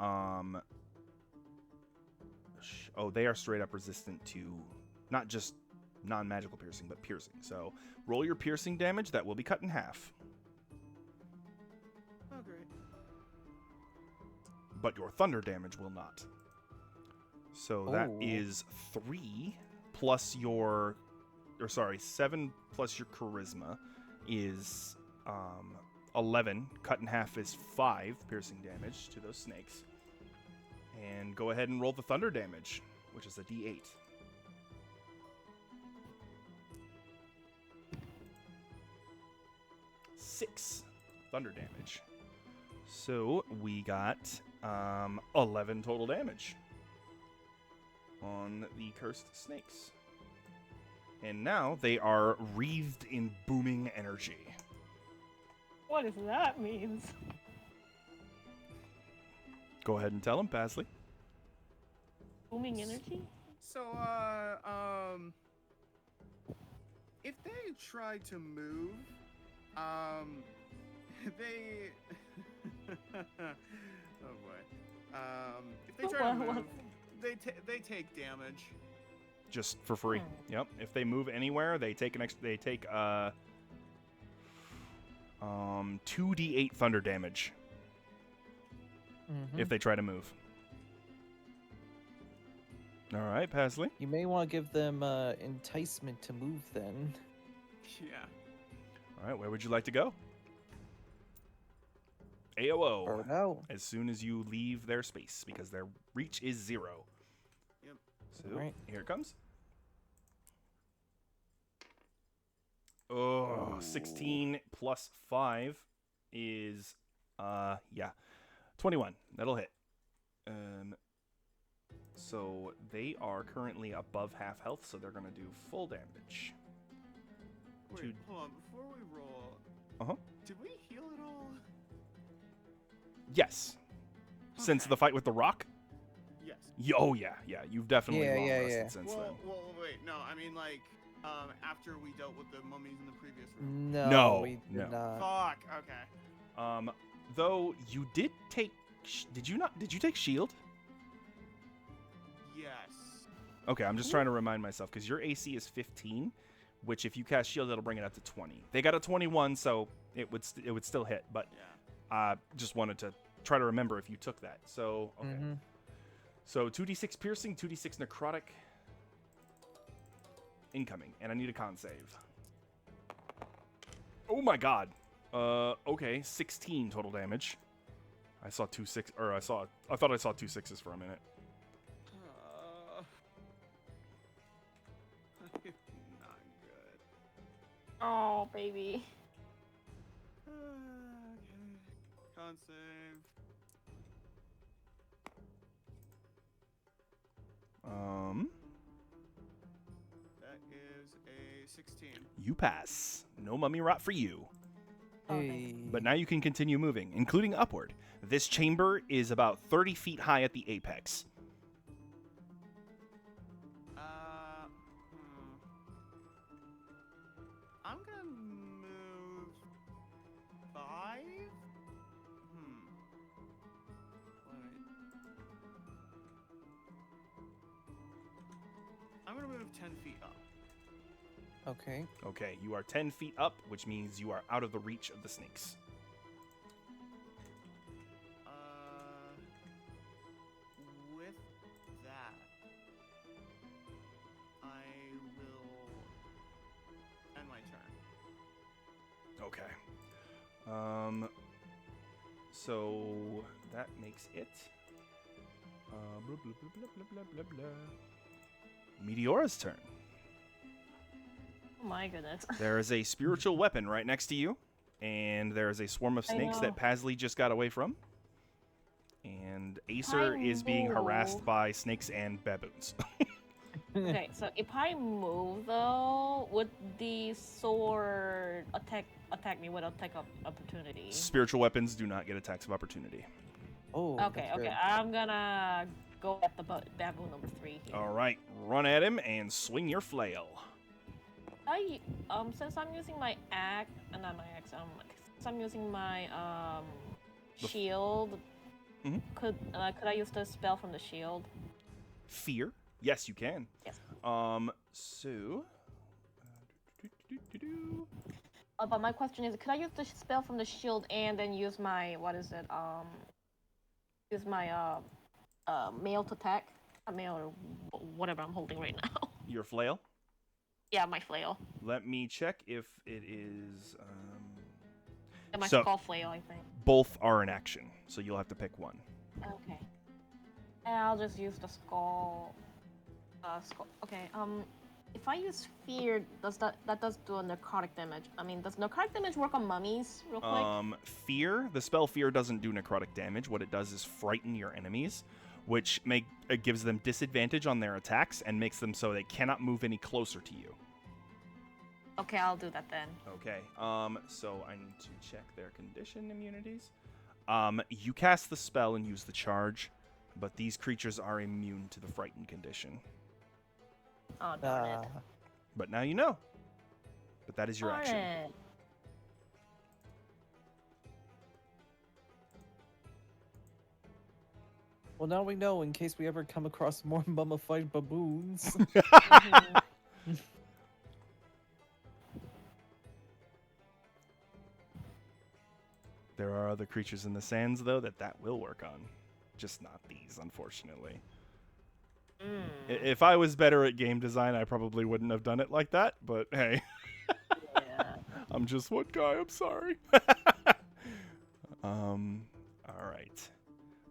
they are straight up resistant to not just non-magical piercing, but piercing. So roll your piercing damage, that will be cut in half. Oh, great. But your thunder damage will not. So that Oh. is 3 plus your 7 plus your charisma is 11. Cut in half is 5 piercing damage to those snakes. And go ahead and roll the thunder damage, which is a D8. Six thunder damage. So we got 11 total damage on the cursed snakes. And now they are wreathed in booming energy. What does that mean? Go ahead and tell him, Pasley. Booming energy? So, if they try to move, they. Oh boy. If they try to move, they take damage. Just for free. Yep. If they move anywhere, they take 2d8 thunder damage if they try to move. All right, Pasley. You may want to give them enticement to move then. Yeah. All right, where would you like to go? AOO. Or no. As soon as you leave their space, because their reach is 0. Yep. So, Right. here it comes. Oh, 16 plus 5 is, 21. That'll hit. So they are currently above half health, so they're going to do full damage. Wait, hold on. Before we roll, Uh-huh. did we heal at all? Yes. Since Okay. the fight with the rock? Yes. Oh, yeah. You've definitely Yeah, long yeah, rested yeah. since then. Well, wait. No, I mean like, after we dealt with the mummies in the previous room. No, No, we did no. not. Fuck. Okay. Though you did take... Did you not? Did you take shield? Yes. Okay, I'm just trying to remind myself, because your AC is 15, which if you cast shield, it'll bring it up to 20. They got a 21, so it would still hit, but Yeah. just wanted to try to remember if you took that. So, okay. So 2d6 piercing, 2d6 necrotic incoming, and I need a con save. Oh my god. Okay, 16 total damage. I saw I thought I saw 2 6s for a minute. Not good. Oh, baby. Okay. Con save. That is a 16. You pass. No mummy rot for you. Hey. But now you can continue moving, including upward. This chamber is about 30 feet high at the apex. I'm gonna move 5. Wait. I'm gonna move 10 feet up. Okay. Okay, you are 10 feet up, which means you are out of the reach of the snakes. With that, I will end my turn. Okay. So that makes it. Blah, blah, blah, blah, blah, blah, blah. Meteora's turn. Oh my goodness. There is a spiritual weapon right next to you, and there is a swarm of I snakes that know. Pasley just got away from. And Acer is being harassed move- by snakes and baboons. Okay, so if I move though, would the sword attack me with attack opportunity? Spiritual weapons do not get attacks of opportunity. Oh. Okay, that's okay. good. I'm gonna go at the baboon number 3 here. All right, run at him and swing your flail. Since I'm using my axe, not my axe, since I'm using my shield, Mhm. could I use the spell from the shield? Fear? Yes, you can. Yes. So. But my question is, could I use the spell from the shield and then use my use my mail to attack, mail or whatever I'm holding right now. Your flail? Yeah, my flail. Let me check if it is. And my So- skull flail, I think. Both are in action, so you'll have to pick one. Okay. And I'll just use the skull. Okay. If I use fear, does that does do a necrotic damage? I mean, does necrotic damage work on mummies, real quick? Fear. The spell Fear doesn't do necrotic damage. What it does is frighten your enemies, which it gives them disadvantage on their attacks and makes them so they cannot move any closer to you. Okay, I'll do that then. Okay. So I need to check their condition immunities. You cast the spell and use the charge, but these creatures are immune to the frightened condition. Oh, darn it. But now you know. But that is your action. Alright. Well, now we know in case we ever come across more mummified baboons. Mhm. There are other creatures in the sands, though, that will work on. Just not these, unfortunately. Mm. If I was better at game design, I probably wouldn't have done it like that, but hey. Yeah. I'm just one guy, I'm sorry. Alright.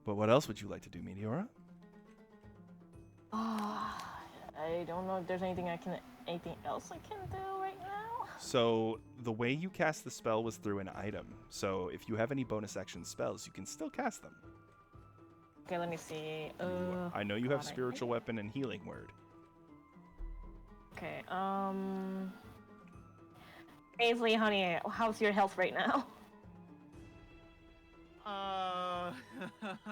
But what else would you like to do, Meteora? I don't know if there's anything else I can do right now. So, the way you cast the spell was through an item. So, if you have any bonus action spells, you can still cast them. Okay, let me see. I know you have God, I Spiritual think- Weapon and Healing Word. Okay, Paisley, honey, how's your health right now?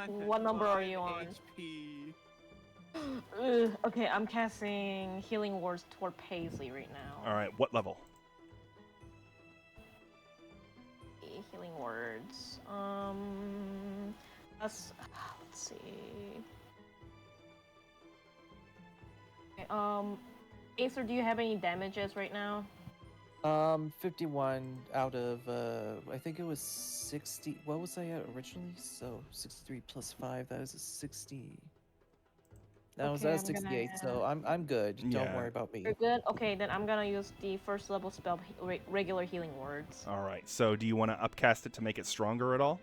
What number are you on? HP. Okay, I'm casting Healing Words toward Paisley right now. Alright, what level? Healing Words. Let's see. Okay, Acer, do you have any damages right now? 51 out of, I think it was 60. What was I at originally? So 63 plus 5, that was a 60. That was Okay, at I'm gonna, 68, so I'm good. Don't Yeah. worry about me. You're good? Okay, then I'm gonna use the first level spell, regular Healing Words. Alright, so do you want to upcast it to make it stronger at all?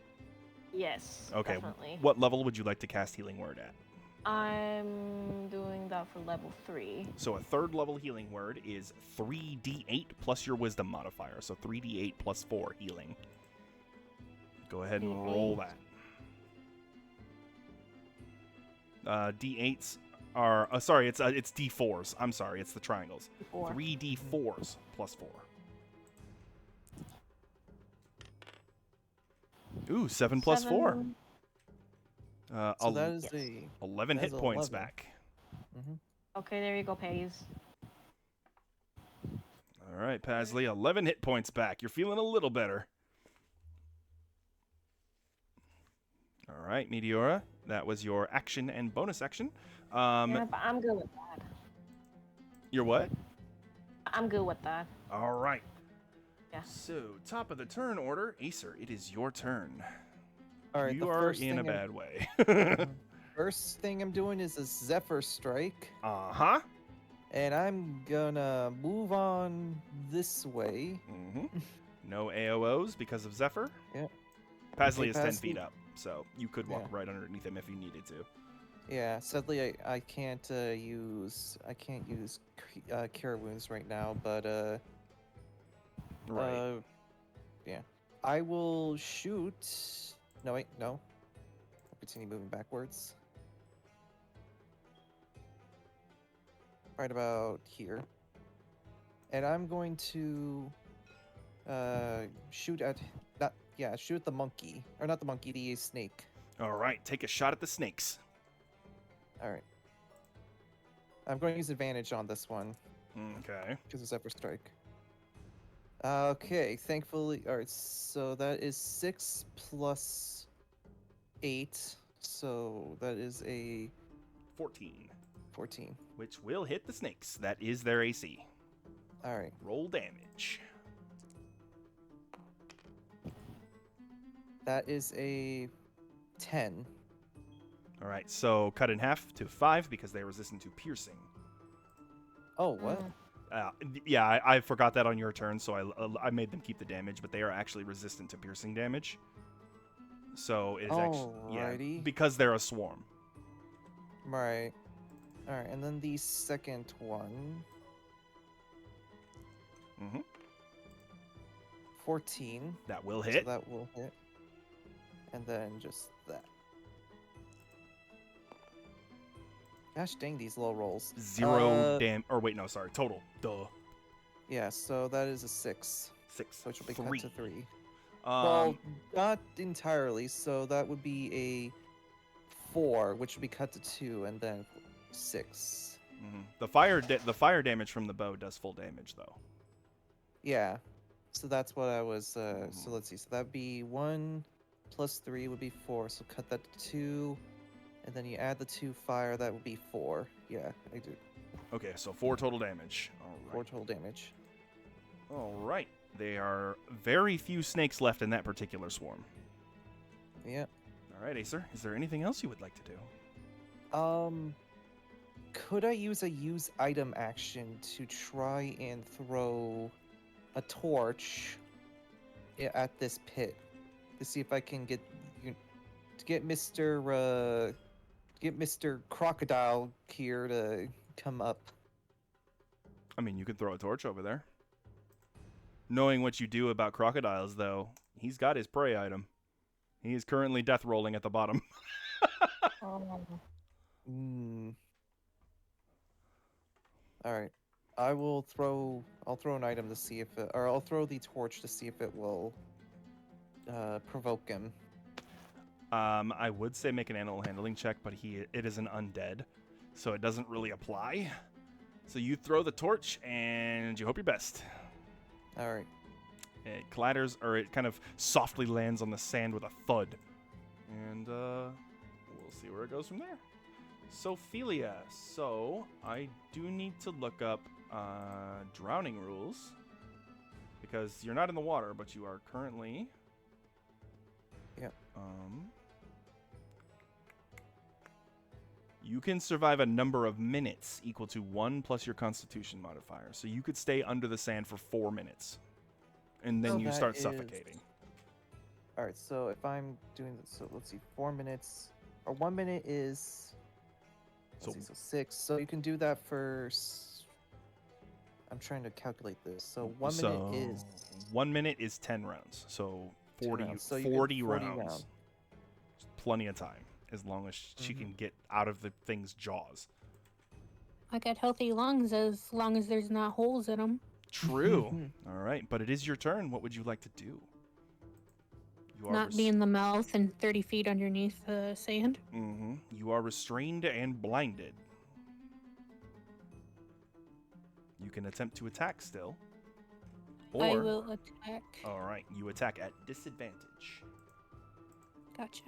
Yes, Okay, definitely. what level would you like to cast Healing Word at? I'm doing that for level 3. So a third level Healing Word is 3d8 plus your Wisdom modifier, so 3d8 plus 4 healing. Go ahead and roll that. D8s are... sorry, it's D4s. I'm sorry, it's the triangles. 4. 3d4s plus 4. Ooh, 7 plus 4. So that is a 11 that's hit points 11. back. Okay, there you go, Paige. All right, Paisley, 11 hit points back. You're feeling a little better. All right, Meteora, that was your action and bonus action. Yeah, but I'm good with that. You're what? I'm good with that. All right. Yeah. So, top of the turn order, Acer, it is your turn. All right. You the are first in a thing bad way. First thing I'm doing is a Zephyr Strike, Uh-huh. and I'm gonna move on this way. Mm-hmm. No AOOs because of Zephyr. Yeah. Paisley Hey, is 10 Paisley. feet up, so you could walk Yeah. right underneath him if you needed to. Yeah, sadly I can't use Cure Wounds right now, but Right. yeah, I will shoot. No wait, no. I'll continue moving backwards. Right about here, and I'm going to shoot at shoot at the monkey, or not the monkey, the snake. All right, take a shot at the snakes. All right. I'm going to use advantage on this one Okay. because it's Zephyr Strike. Okay, thankfully. All right, so that is 6 plus 8, so that is a 14, 14. which will hit the snakes. That is their AC. All right. Roll damage. That is a 10. All right, so cut in half to 5 because they are resistant to piercing. Oh, what? Yeah, I forgot that on your turn, so I made them keep the damage, but they are actually resistant to piercing damage. So it is actually Alrighty. because they're a swarm. Right. All right, and then the second one. Mm-hmm. 14. That will So hit. that will hit. And then just that. Gosh dang these low rolls. 0 or wait, no, sorry, total. Duh. Yeah, so that is a 6. 6. Which will be 3. cut to 3. Well, not entirely. So that would be a 4, which would be cut to 2, and then 6. The fire damage from the bow does full damage though. Yeah. So that's what I was. So let's see. So that'd be 1 plus 3 would be 4. So cut that to 2, and then you add the 2 fire. That would be 4. Yeah, I do. Okay, so 4 total damage. All right. 4 total damage. All right. There are very few snakes left in that particular swarm. Yeah. All right, Acer. Is there anything else you would like to do? Could I use a use item action to try and throw a torch at this pit to see if I can get Mr. Crocodile here to come up? I mean, you could throw a torch over there. Knowing what you do about crocodiles, though, he's got his prey item. He is currently death rolling at the bottom. All right. I'll throw an item to see if or I'll throw the torch to see if it will provoke him. I would say make an animal handling check, but it is an undead, so it doesn't really apply. So you throw the torch, and you hope your best. All right. It clatters, or it kind of softly lands on the sand with a thud. And we'll see where it goes from there. Sophelia. So I do need to look up drowning rules, because you're not in the water, but you are currently... Yep. You can survive a number of minutes equal to 1 plus your Constitution modifier. So you could stay under the sand for 4 minutes, and then you start suffocating. All right. So if I'm doing this, so let's see, 4 minutes or 1 minute is. So 6. So you can do that for. I'm trying to calculate this. So 1 minute is. 1 minute is 10 rounds. So 40 rounds. So 40 rounds. Plenty of time, as long as she can get out of the thing's jaws. I got healthy lungs as long as there's not holes in them. True. All right, but it is your turn. What would you like to do? You Not be in the mouth and 30 feet underneath the sand. You are restrained and blinded. You can attempt to attack still. Or, I will attack. All right, you attack at disadvantage. Gotcha.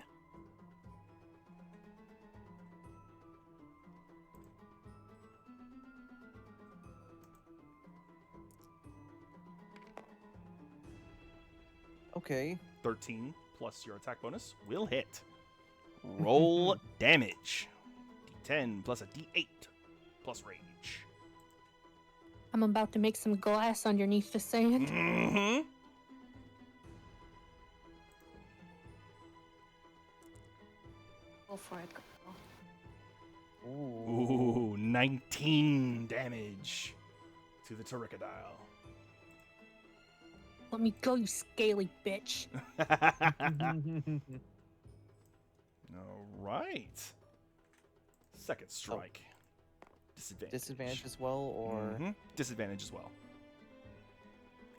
Okay. 13 plus your attack bonus will hit. Roll damage. D10 plus a D8 plus rage. I'm about to make some glass underneath the sand. Go for it. Go. Ooh, 19 damage to the Ptericodile. Let me go, you scaly bitch. All right. Second strike. Disadvantage. Disadvantage as well, or disadvantage as well.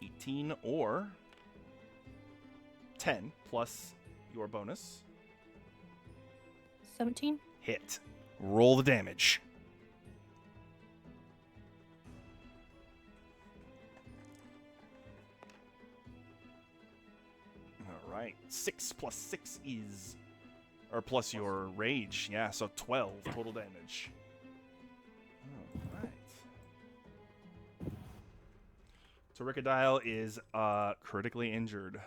18 or 10 plus your bonus. 17? Hit. Roll the damage. All right. 6 plus 6 is... Or plus your rage. Yeah, so 12 total damage. All right. Ptericodile is critically injured.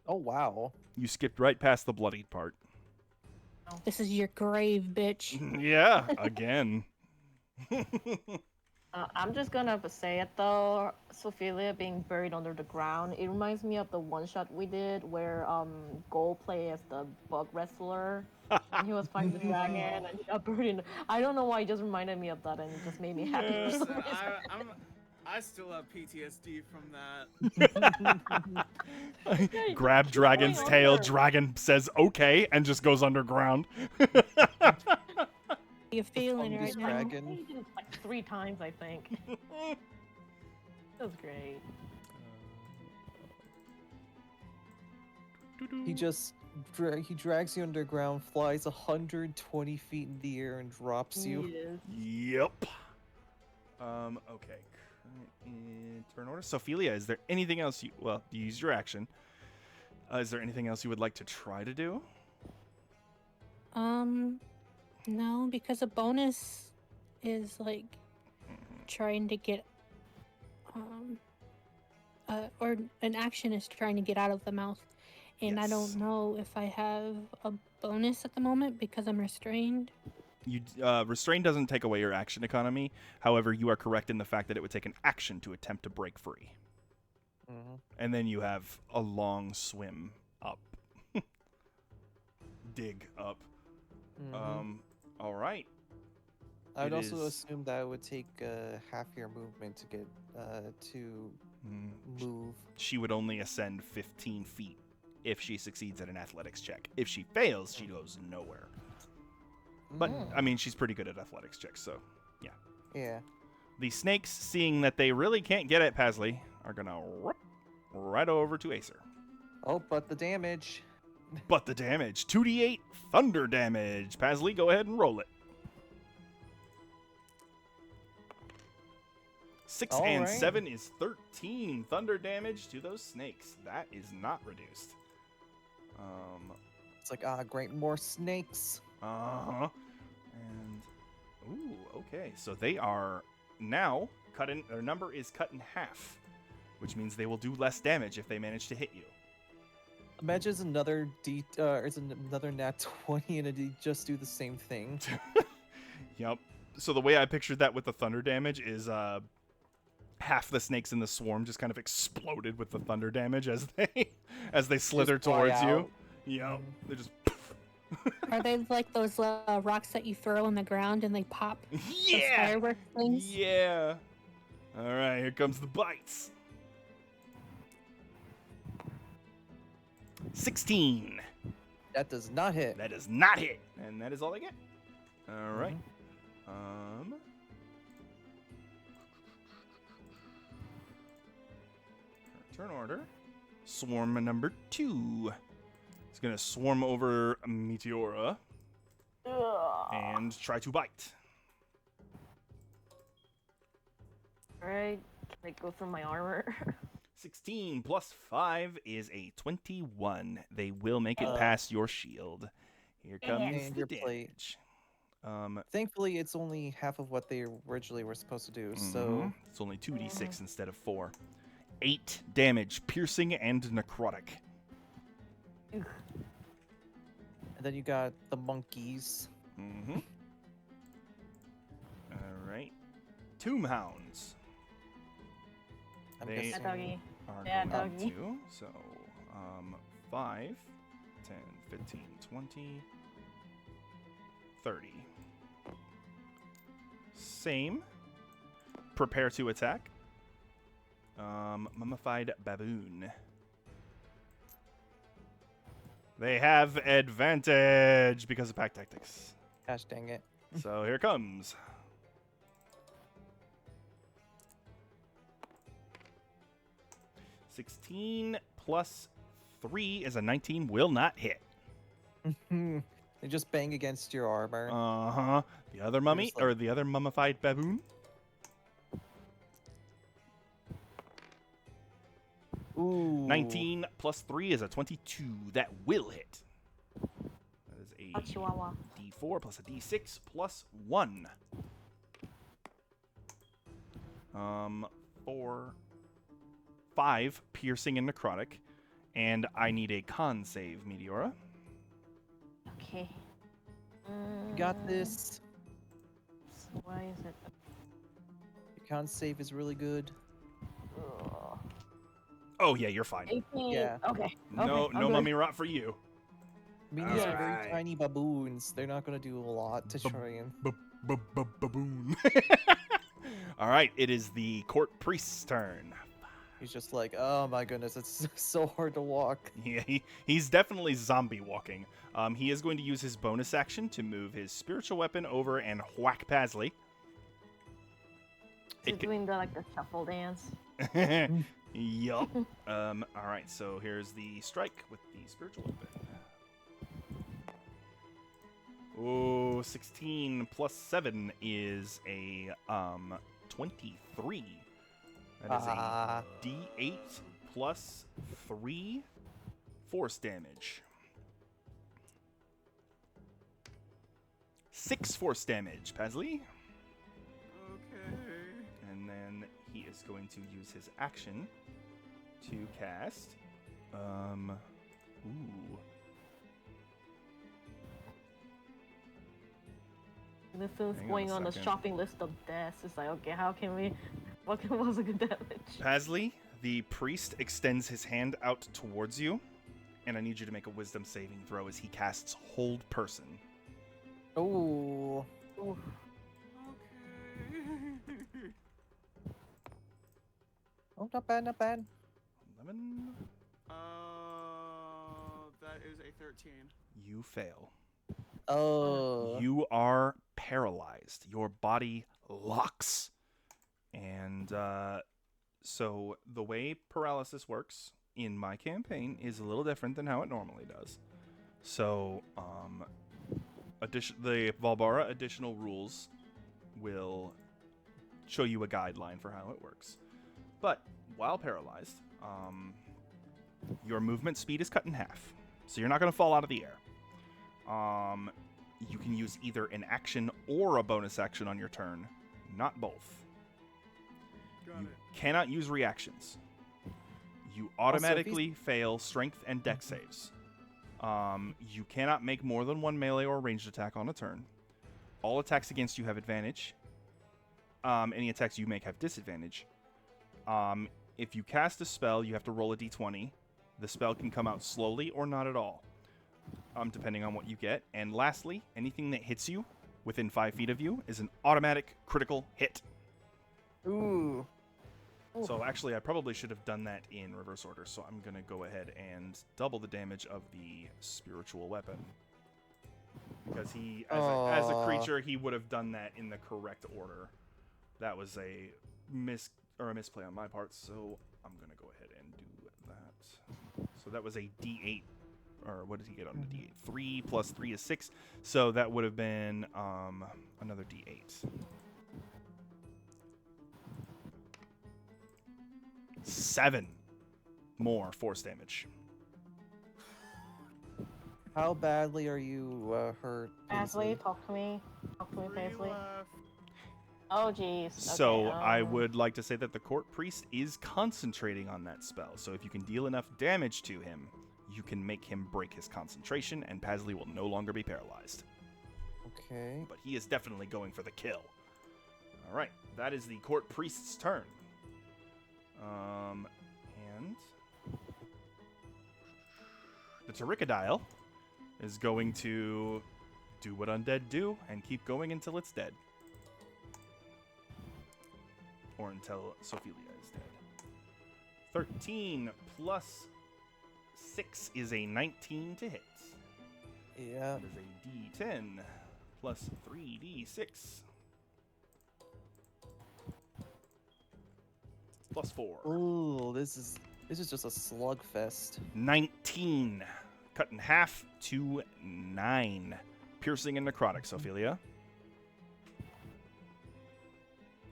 Oh, wow. You skipped right past the bloodied part. This is your grave, bitch. Yeah, again. I'm just gonna say it though, Sophelia being buried under the ground, it reminds me of the one shot we did where Gold played as the bug wrestler and he was fighting the dragon and he got buried in I don't know why, it just reminded me of that and it just made me happy. Yes, I still have PTSD from that. Grab dragon's tail, dragon says okay, and just goes underground. You're feeling right now. Dragon. He did it like 3 times, I think. That was great. He just he drags you underground, flies 120 feet in the air, and drops you. Yes. Yep. Okay. In turn order. Sophelia, is there anything else you... Well, you used your action. Is there anything else you would like to try to do? No, because a bonus is like trying to get or an action is trying to get out of the mouth, and I Yes. don't know if I have a bonus at the moment because I'm restrained. You restrain doesn't take away your action economy. However, you are correct in the fact that it would take an action to attempt to break free. Mm-hmm. And then you have a long swim up. Dig up. Mm-hmm. All right. I would it also is- assume that it would take half your movement to get to move. She would only ascend 15 feet if she succeeds at an athletics check. If she fails, she goes nowhere. But, I mean, she's pretty good at athletics checks, so, yeah. Yeah. The snakes, seeing that they really can't get at Pasley, are going to right over to Acer. Oh, but the damage. But the damage, 2d8 thunder damage. Pasley, go ahead and roll it. 6 All and right. 7 is 13 thunder damage to those snakes. That is not reduced. It's like, great, more snakes. Uh-huh. And, ooh, okay. So they are now cut in, their number is cut in half, which means they will do less damage if they manage to hit you. Imagine it's another another nat 20 and it just do the same thing. Yep. So the way I pictured that with the thunder damage is half the snakes in the swarm just kind of exploded with the thunder damage as they slither Just fly towards you. out. Yep. They're just Are they like those rocks that you throw on the ground and they pop? Those yeah. firework things? Yeah. All right, here comes the bites. 16. That does not hit. That does not hit, and that is all I get. All right. Turn order. Swarm number 2. It's gonna swarm over Meteora and try to bite. Alright, can I go through my armor? 16 plus 5 is a 21. They will make it past your shield. Here comes And the your plate. damage. Thankfully, it's only half of what they originally were supposed to do, so... Mhm. It's only 2d6 instead of 4. 8 damage, piercing and necrotic. And then you got the monkeys. Mm-hmm. All right. Tomb Hounds. I'm They- guessing... Doggy. Are Yeah, going up doggy. to, so 5, 10, 15, 20, 30. Same. Prepare to attack. Mummified baboon. They have advantage because of pack tactics. Gosh dang it. So here comes. (16 plus 3 is a 19. Will not hit. They just bang against your armor. Uh-huh. The other mummy, Just like- or the other mummified baboon. Ooh. 19 plus 3 is a 22. That will hit. That is a A chihuahua. d4 plus a d6 plus 1. 4, 5 piercing and necrotic. And I need a con save, Meteora. Okay. You got this. Why is it? Your con save is really good. Ugh. Oh, yeah, you're fine. 18. Yeah. Okay. No, okay, I'm no good. mummy rot for you. I mean, these are Alright. very tiny baboons. They're not going to do a lot to try and... Baboon. All right, it is the court priest's turn. He's just like, oh my goodness, it's so hard to walk. Yeah, he's definitely zombie walking. He is going to use his bonus action to move his spiritual weapon over and whack Pasley. He's It doing the shuffle dance. Yup. All right, so here's the strike with the spiritual weapon. Oh, 16 plus 7 is a 23. That is a D8 plus 3 force damage. 6 force damage, Pasley. Okay. And then he is going to use his action to cast. Ooh. This is Hang on going a on the second. shopping list of deaths. It's like, okay, how can we... What was a good damage? Pasley, the priest extends his hand out towards you, and I need you to make a wisdom saving throw as he casts Hold Person. Oh. Oof. Okay. Oh, not bad, not bad. 11. That is a 13. You fail. Oh. You are paralyzed. Your body locks. And so the way paralysis works in my campaign is a little different than how it normally does. So the Valbara additional rules will show you a guideline for how it works. But while paralyzed, your movement speed is cut in half. So you're not going to fall out of the air. You can use either an action or a bonus action on your turn, not both. Got You it. cannot use reactions. You automatically fail strength and dex saves. You cannot make more than one melee or ranged attack on a turn. All attacks against you have advantage. Any attacks you make have disadvantage. If you cast a spell, you have to roll a d20. The spell can come out slowly or not at all, depending on what you get. And lastly, anything that hits you within 5 feet of you is an automatic critical hit. Ooh. So actually, I probably should have done that in reverse order. So I'm going to go ahead and double the damage of the spiritual weapon. Because he, as a creature, he would have done that in the correct order. That was a misplay on my part. So I'm going to go ahead and do that. So that was a D8. Or what did he get on the D8? 3 plus 3 is 6. So that would have been another D8. 7 more force damage. How badly are you hurt? Paisley, talk to me. Talk to me, 3 Paisley. left. Oh, jeez. So Okay, I would like to say that the court priest is concentrating on that spell. So if you can deal enough damage to him, you can make him break his concentration, and Pasley will no longer be paralyzed. Okay. But he is definitely going for the kill. All right, that is the court priest's turn. And the Tarikadile is going to do what undead do and keep going until it's dead. Or until Sophelia is dead. 13 plus 6 is a 19 to hit. Yeah. That is a D10 plus 3D6. Plus 4. Ooh, this is just a slugfest. 19. Cut in half to 9. Piercing and necrotic, Ophelia.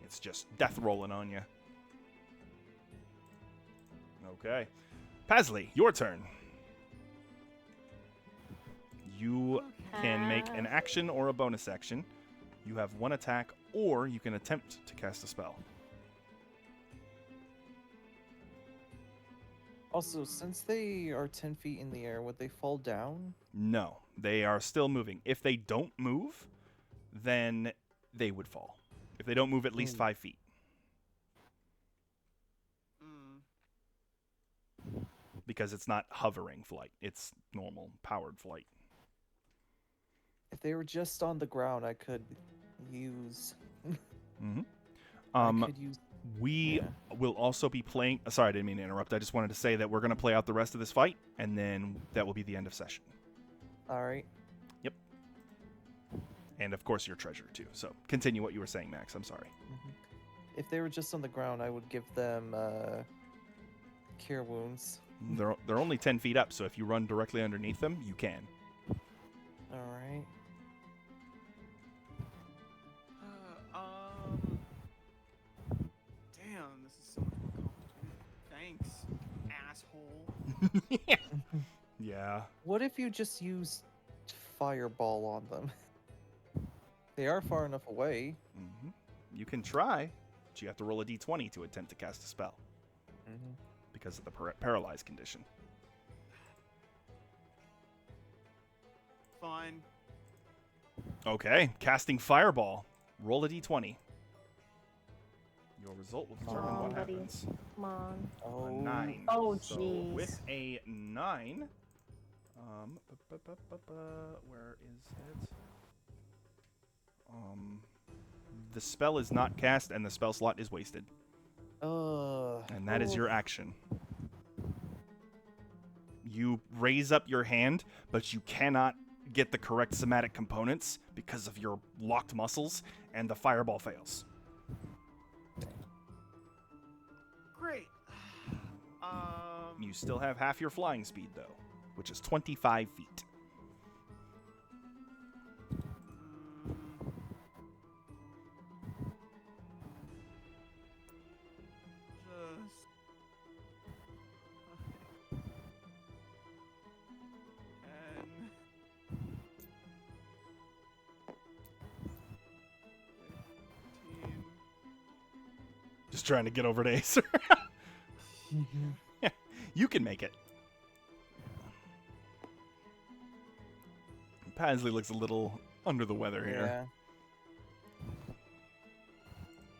It's just death rolling on you. Okay. Pasley, your turn. You can make an action or a bonus action. You have one attack, or you can attempt to cast a spell. Also, since they are 10 feet in the air, would they fall down? No, they are still moving. If they don't move, then they would fall. If they don't move at least 5 feet. Because it's not hovering flight. It's normal, powered flight. If they were just on the ground, I could use... Mm-hmm. I could use... We will also be playing... Sorry, I didn't mean to interrupt. I just wanted to say that we're going to play out the rest of this fight, and then that will be the end of session. Alright. Yep. And, of course, your treasure, too. So, continue what you were saying, Max. I'm sorry. Mm-hmm. If they were just on the ground, I would give them cure wounds. They're only 10 feet up, so if you run directly underneath them, you can. Alright. Damn, this is so much Thanks, asshole. Yeah. What if you just use fireball on them? They are far enough away. Hmm. You can try, but you have to roll a d20 to attempt to cast a spell because of the paralyzed condition. Fine. Okay, casting fireball. Roll a d20. Your result will determine Come on, what buddy. happens. Come on. A 9. Oh, So jeez. with a 9, where is it? The spell is not cast and the spell slot is wasted. And that is your action. You raise up your hand, but you cannot get the correct somatic components because of your locked muscles, and the fireball fails. Great. You still have half your flying speed, though, which is 25 feet. Just trying to get over to Acer. Yeah, you can make it. Pasley looks a little under the weather here.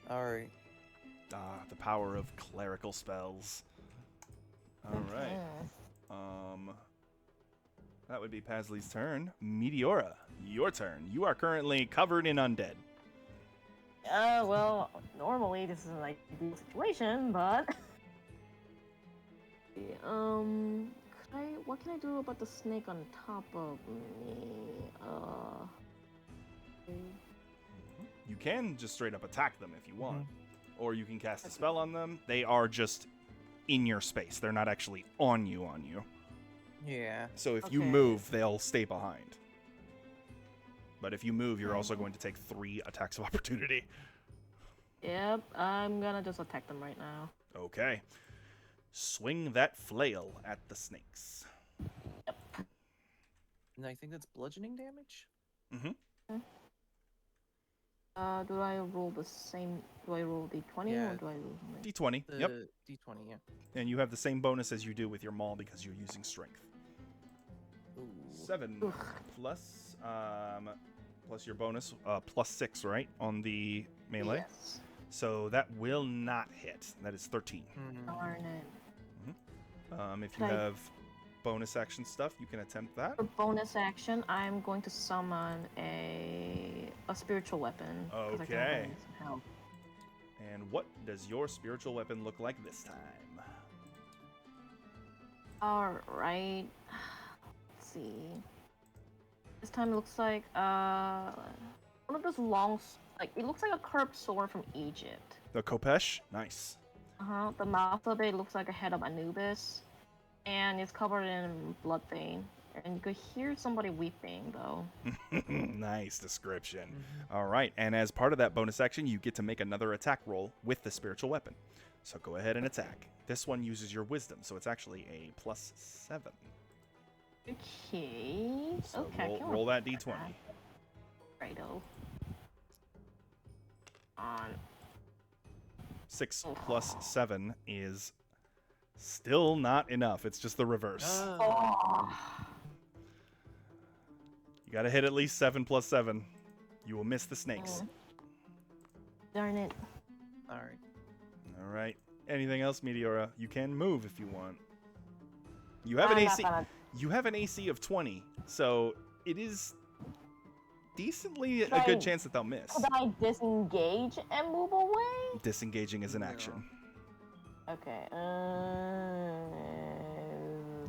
Yeah. Alright. The power of clerical spells. Alright. That would be Pasley's turn. Meteora, your turn. You are currently covered in undead. Well, normally this is an ideal situation, but what can I do about the snake on top of me? You can just straight up attack them if you want, or you can cast a spell on them. They are just in your space. They're not actually on you. Yeah. So if you move, they'll stay behind. But if you move, you're also going to take 3 attacks of opportunity. Yep, I'm gonna just attack them right now. Okay. Swing that flail at the snakes. Yep. And I think that's bludgeoning damage? Mm-hmm. Do I roll the same? Do I roll d20 Yeah. or do I roll D20. The Yep. D20, yeah. And you have the same bonus as you do with your maul because you're using strength. Ooh. 7 plus plus your bonus plus 6, right, on the melee. Yes. So that will not hit. That is 13. Darn it. If you have bonus action stuff, you can attempt that. For bonus action, I'm going to summon a spiritual weapon. 'Cause I can Okay. use some help. And what does your spiritual weapon look like this time? Alright. Let's see. This time it looks like one of those long, it looks like a curved sword from Egypt. The Kopesh? Nice. The mouth of it looks like a head of Anubis, and it's covered in blood vein. And you could hear somebody weeping though. Nice description. All right, and as part of that bonus action, you get to make another attack roll with the spiritual weapon. So go ahead and attack. This one uses your wisdom, so it's actually a plus 7. Okay. So okay. roll that d20. Righto. On. 6 plus 7 is still not enough. It's just the reverse. You gotta hit at least 7 plus 7. You will miss the snakes. Darn it. Alright. All right. Anything else, Meteora? You can move if you want. You have an AC. You have an AC of 20, so it is decently a good chance that they'll miss. Could I disengage and move away? Disengaging is an action. Okay.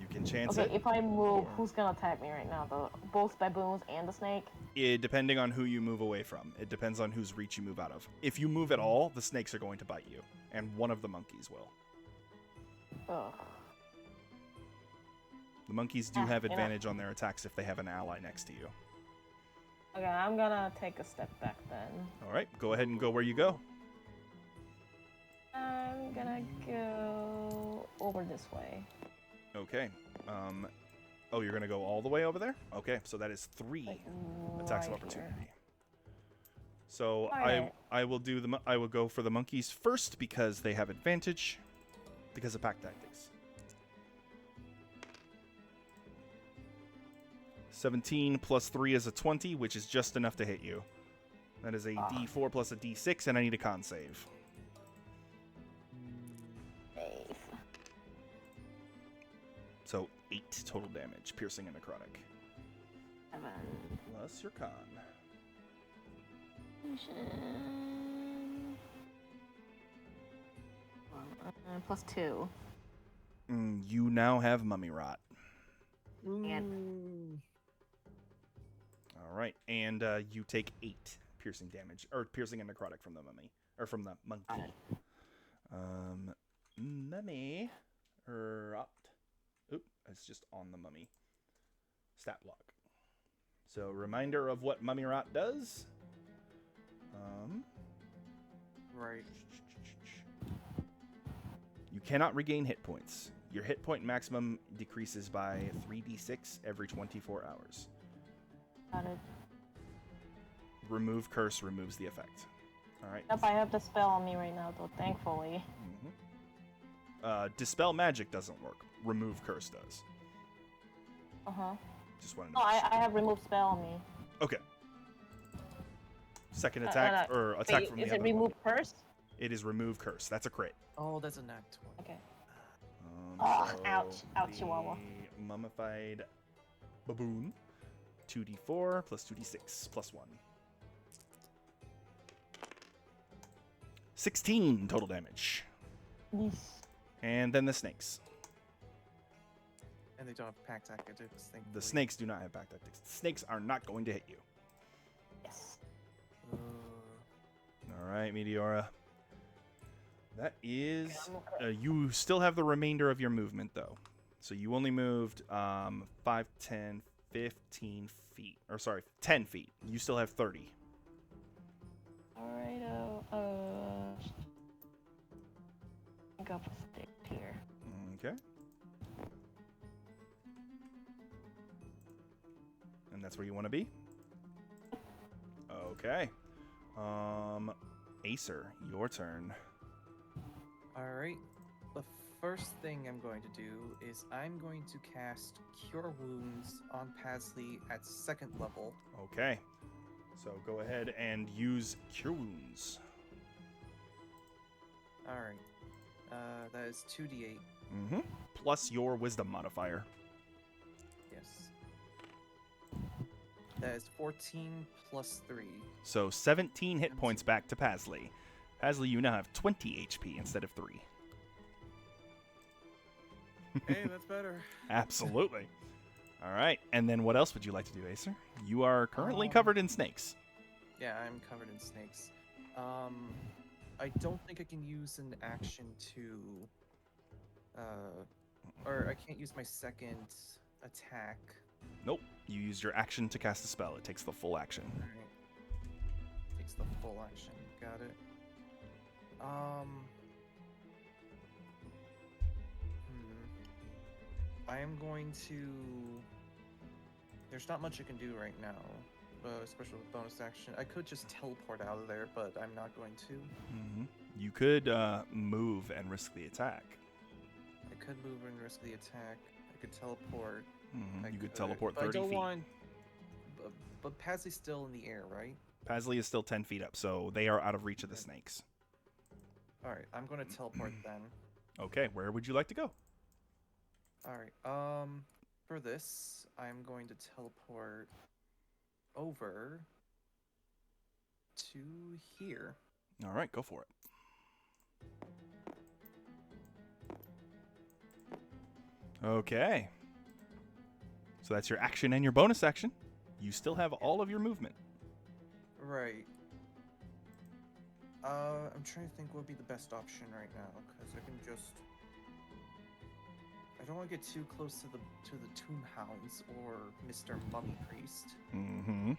You can chance Okay, it. if I move, who's gonna attack me right now? Both baboons and the snake? Depending on who you move away from. It depends on whose reach you move out of. If you move at all, the snakes are going to bite you, and one of the monkeys will. Ugh. The monkeys do have advantage on their attacks if they have an ally next to you. Okay, I'm gonna take a step back then. All right, go ahead and go where you go. I'm gonna go over this way. Okay. Oh, you're gonna go all the way over there? Okay, so that is 3 Like, attacks of right opportunity. here. So Alright. I will do I will go for the monkeys first because they have advantage because of pack tactics. 17 plus 3 is a 20, which is just enough to hit you. That is a D4 plus a D6, and I need a con save. Save. So 8 total damage, piercing and necrotic. 7. Plus your con. Plus 2. You now have mummy rot. And All right, and you take 8 piercing damage, or piercing and necrotic from the mummy, or from the monkey. Mummy rot. Oop, it's just on the mummy. Stat block. So reminder of what mummy rot does. Right. You cannot regain hit points. Your hit point maximum decreases by 3d6 every 24 hours. got it. Remove curse removes the effect. All right. Yep, I have the spell on me right now, though, thankfully. Dispel magic doesn't work. Remove curse does. Uh-huh. Just wanted to No, make I sure. have remove spell on me. Okay. Second attack, or attack Wait, from is the it other remove one. curse? It is remove curse. That's a crit. Oh, that's a nat 20. Okay. Ouch. Ouch, the Chihuahua. Mummified baboon. 2d4 plus 2d6 plus 1. 16 total damage. And then the snakes. And they don't have pack tactics. The snakes do not have back tactics. The snakes are not going to hit you. Yes. All right, Meteora. That is... you still have the remainder of your movement, though. So you only moved 5, 10, 15 feet. Or sorry, 10 feet. You still have 30. Alright, think of a stick here. Okay. And that's where you want to be? Okay. Acer, your turn. Alright. The first thing I'm going to do is I'm going to cast Cure Wounds on Pasley at 2nd level. Okay. So go ahead and use Cure Wounds. Alright. That is 2d8. Mm-hmm. Plus your Wisdom modifier. Yes. That is 14 plus 3. So 17 hit points back to Pasley. Pasley, you now have 20 HP instead of 3. Hey, that's better. Absolutely. All right. And then what else would you like to do, Acer? You are currently covered in snakes. Yeah, I'm covered in snakes. I don't think I can use an action to... or I can't use my second attack. Nope. You used your action to cast a spell. It takes the full action. Alright. Takes the full action. Got it. I am going to... There's not much I can do right now, especially with bonus action. I could just teleport out of there, but I'm not going to. Mm-hmm. You could move and risk the attack. I could move and risk the attack. I could teleport. Mm-hmm. I You could teleport but 30 I don't feet. want... But Pasley's still in the air, right? Pasley is still 10 feet up, so they are out of reach of the snakes. Alright, I'm going to teleport then. Okay, where would you like to go? Alright, for this, I'm going to teleport over to here. All right, go for it. Okay. So that's your action and your bonus action. You still have all of your movement. Right. I'm trying to think what would be the best option right now, because I can just... I don't want to get too close to the Tomb Hounds or Mr. Mummy Priest. Mm-hmm.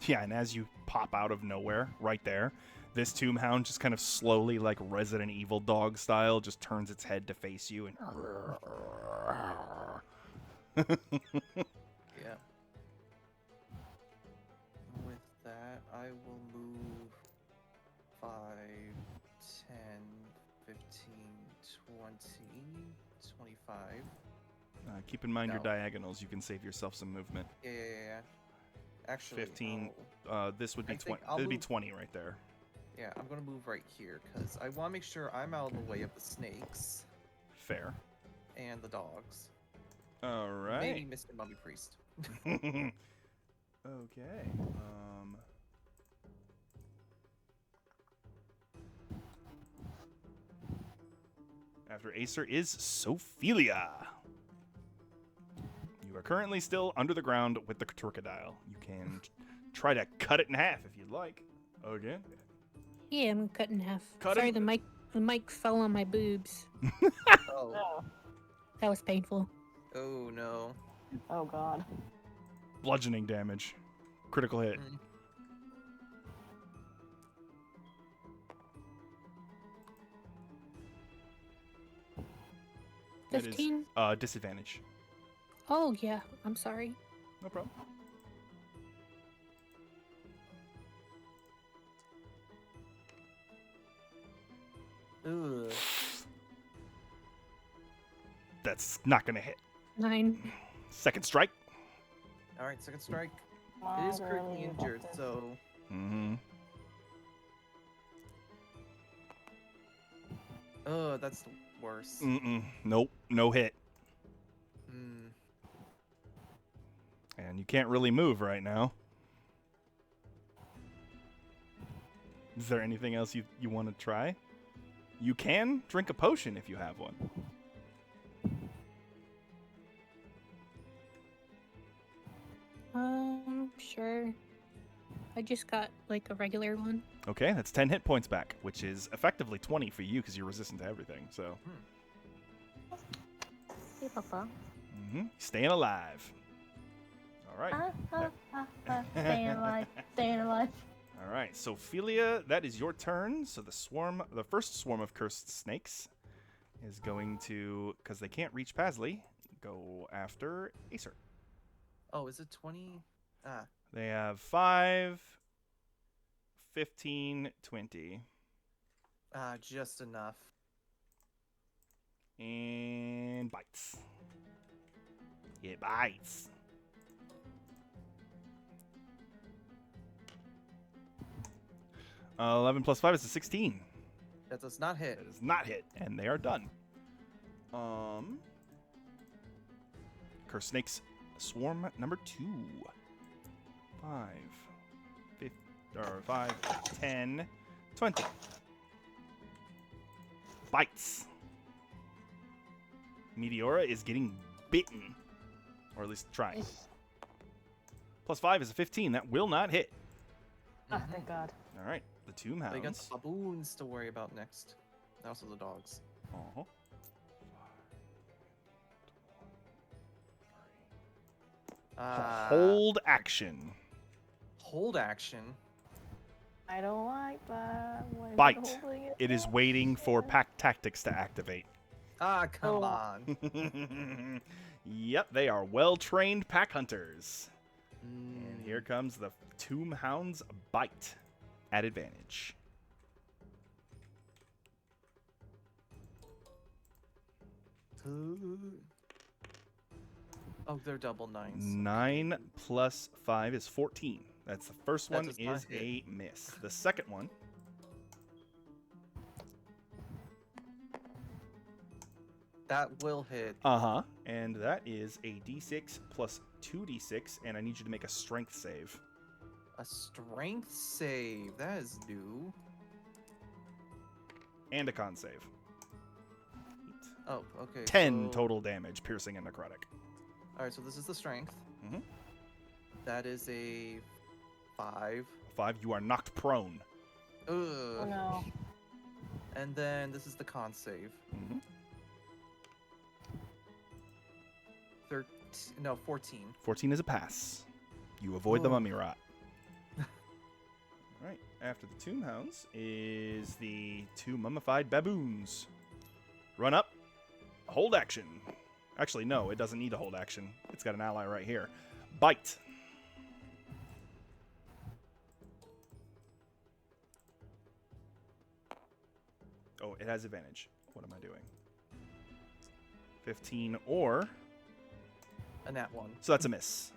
Yeah, and as you pop out of nowhere, right there, this tomb hound just kind of slowly, like Resident Evil dog style, just turns its head to face you and. Yeah. With that, I will move 5, 10, 15, 20, 25. Keep in mind your No. diagonals. You can save yourself some movement. Yeah. Actually, 15. This would be I think 20. I'll It'd be move- 20 right there. Yeah, I'm gonna move right here because I want to make sure I'm out of the way of the snakes Fair. and the dogs. All Maybe right. Mr. Mummy Priest. Okay. After Acer is Sophelia. You are currently still under the ground with the crocodile. You can try to cut it in half if you'd like. Again. Yeah, I'm cut in half. Cut Sorry, him- the mic fell on my boobs. Oh. Oh. That was painful. Oh no. Oh god. Bludgeoning damage. Critical hit. Mm. That is 15? disadvantage. Oh, yeah. I'm sorry. No problem. Ugh. That's not going to hit. 9. Second strike. All right, second strike. Come It is on, critically girly, you got injured, this. so Mm-hmm. that's the worst. Mm-mm. Nope. No hit. Mm. And you can't really move right now. Is there anything else you want to try? You can drink a potion if you have one. Sure. I just got like a regular one. Okay, that's 10 hit points back, which is effectively 20 for you because you're resistant to everything. So, Hey, Papa. staying alive. All right. Staying alive. Staying alive. All right, Sophelia, that is your turn. So the first swarm of cursed snakes is going to, because they can't reach Pasley, go after Acer. Oh, is it 20? Ah, They have 5, 15, 20, just enough. and bites. It bites. Uh, 11 plus 5 is a 16. That does not hit. That is not hit, and they are done. Curse snakes swarm number 2. 5, 10, 20. Bites. Meteora is getting bitten, or at least trying. Plus 5 is a 15. That will not hit. Oh, thank god. All right, the tomb But you got hounds. the baboons to worry about next. And also the dogs. Uh-huh. Hold action. Hold action. I don't like that. Why is it Bite. holding It is back? waiting for pack tactics to activate. Ah, come Oh. on. Yep, they are well-trained pack hunters. Mm. And here comes the tomb hound's bite at advantage. Oh, they're double 9s. 9 plus 5 is 14. That's the first That one does not is hit. a miss. The second one That will hit. uh-huh, and that is a d6 plus 2d6, and I need you to make a strength save. A strength save. That is new. And a con save. Oh, okay. 10 so- total damage, piercing and necrotic. Alright, so this is the strength. Mhm. That is a 5. 5, you are knocked prone. Ugh. Oh no. And then this is the con save. Mhm. 14. 14 is a pass. You avoid the Oh. mummy rot. Alright, after the Tomb Hounds is the 2 mummified baboons. Run up, hold action. Actually, no, it doesn't need to hold action. It's got an ally right here. Bite. Oh, it has advantage. What am I doing? 15 or... A nat 1. So that's a miss.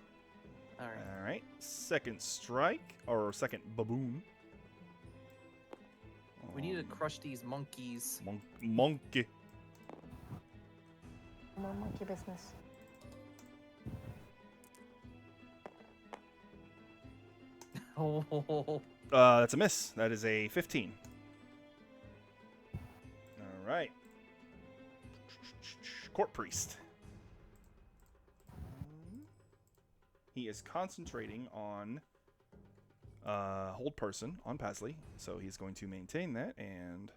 Alright. Alright, second strike, or second baboon. We need to crush these monkeys. Monkey. More monkey business. Oh. That's a miss. That is a 15. Alright. Court Priest. He is concentrating on hold person on Pasley, so he's going to maintain that, and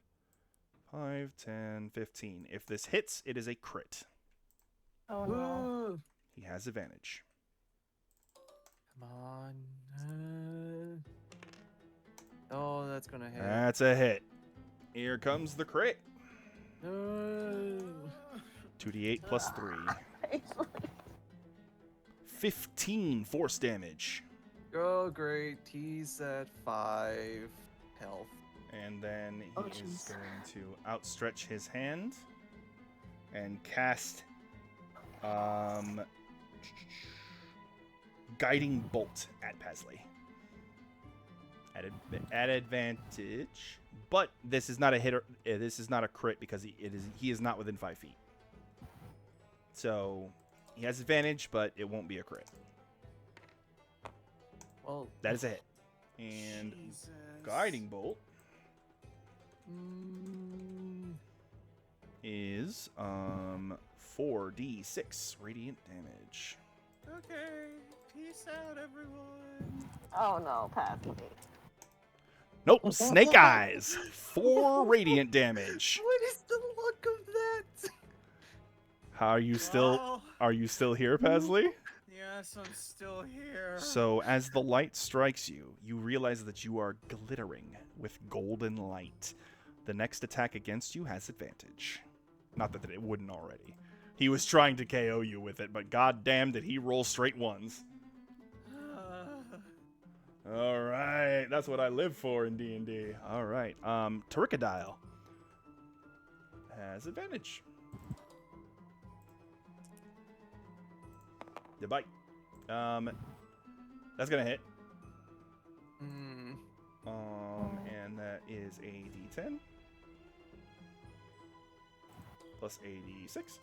5, 10, 15. If this hits, it is a crit. Oh no. He has advantage. Come on. Oh, that's gonna hit. That's a hit. Here comes the crit. 2d8 plus 3. 15 force damage. Oh, great. He's at 5 health. And then he Oh, is jeez. going to outstretch his hand and cast Guiding Bolt at Pasley. At advantage, but this is not a hit. This is not a crit because he is not within 5 feet. So he has advantage, but it won't be a crit. Well, That is a hit. And Jesus. Guiding Bolt mm, is 4d6 radiant damage. Okay, peace out, everyone. Oh no, Pat. Nope, Snake Eyes. 4 radiant damage. what is the luck of that? Are you still here, Pasley? Yes, I'm still here. So as the light strikes you, you realize that you are glittering with golden light. The next attack against you has advantage. Not that it wouldn't already. He was trying to KO you with it, but goddamn did he roll straight ones. All right, that's what I live for in D&D. All right, Turricodile has advantage. The bite. That's gonna hit. Mm, And that is a D10 plus a D6.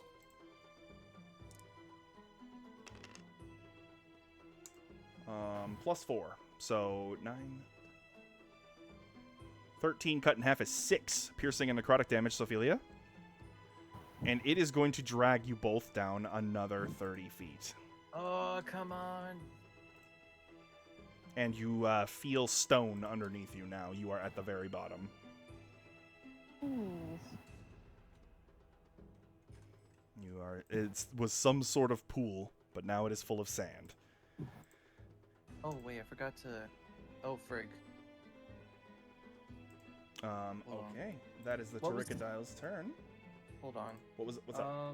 Plus 4. So 9. 13 cut in half is 6 piercing and necrotic damage, Sophelia. And it is going to drag you both down another 30 feet. oh, come on. And you feel stone underneath you now. You are at the very bottom. Jeez. You are. It was some sort of pool, but now it is full of sand. Oh, wait, I forgot to... Oh, frig. Hold on. Okay. That is the What was Turricodile's turn. Hold on. What's up?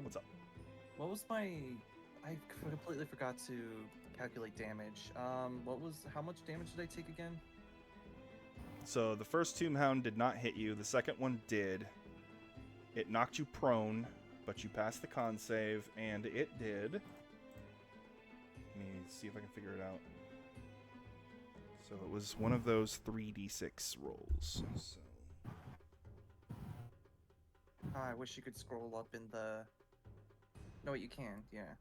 What's up? What was my... I completely forgot to calculate damage. How much damage did I take again? So the first Tomb Hound did not hit you. The second one did. It knocked you prone, but you passed the con save, and it did. Let me see if I can figure it out. So it was one of those 3d6 rolls. So. I wish you could scroll up in the... No, you can, yeah.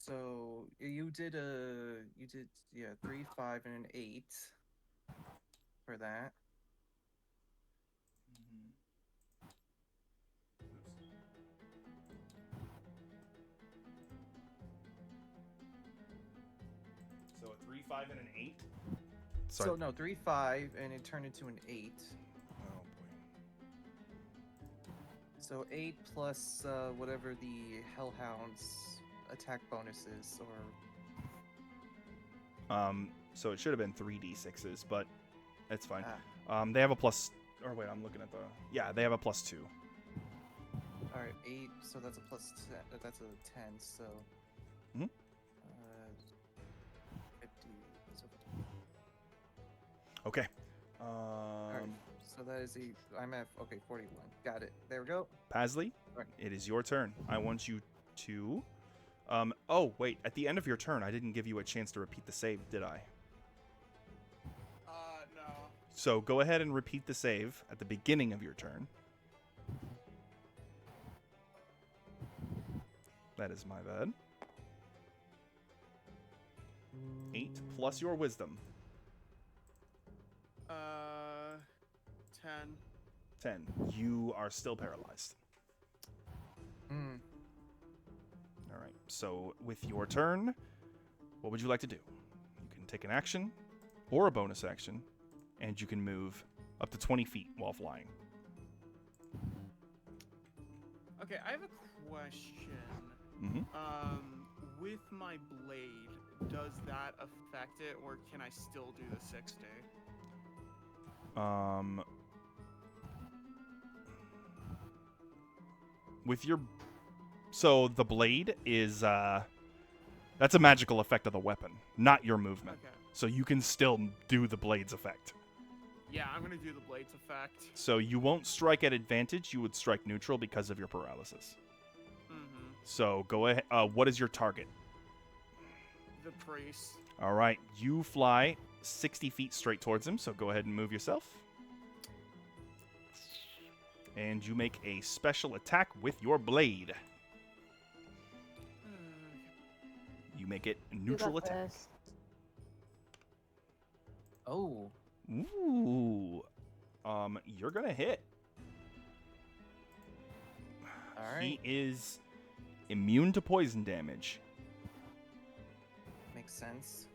So, you did 3, 5, and an 8 for that. So a 3, 5, and an 8? So, no, 3, 5, and it turned into an 8. Oh, So 8 plus whatever the Hellhound's attack bonus is, or... boy. So it should have been 3d6s, but It's fine. They have a plus. Or wait, I'm looking at the. Yeah, they have a +2. All right, 8. So that's a plus 10. That's a 10. So. Mhm. 50. So 50. Okay. All right. So that is I'm at 41. Got it. There we go. Pasley, Right. it is your turn. I want you to. Oh wait, at the end of your turn, I didn't give you a chance to repeat the save, did I? No. So go ahead and repeat the save at the beginning of your turn. That is my bad. 8 plus your wisdom. 10. 10. You are still paralyzed. Mm. All right. So with your turn, what would you like to do? You can take an action or a bonus action, and you can move up to 20 feet while flying. Okay, I have a question. Mm-hmm. With my blade, does that affect it, or can I still do the 60? With your... So the blade is, that's a magical effect of the weapon, not your movement. Okay. So you can still do the blade's effect. Yeah, I'm gonna do the blade's effect. So you won't strike at advantage, you would strike neutral because of your paralysis. Mm-hmm. So go ahead, what is your target? The priest. All right, you fly 60 feet straight towards him, so go ahead and move yourself. And you make a special attack with your blade. You make it neutral You got attack. this. Oh. Ooh. You're gonna hit. All right. He is immune to poison damage, Makes sense.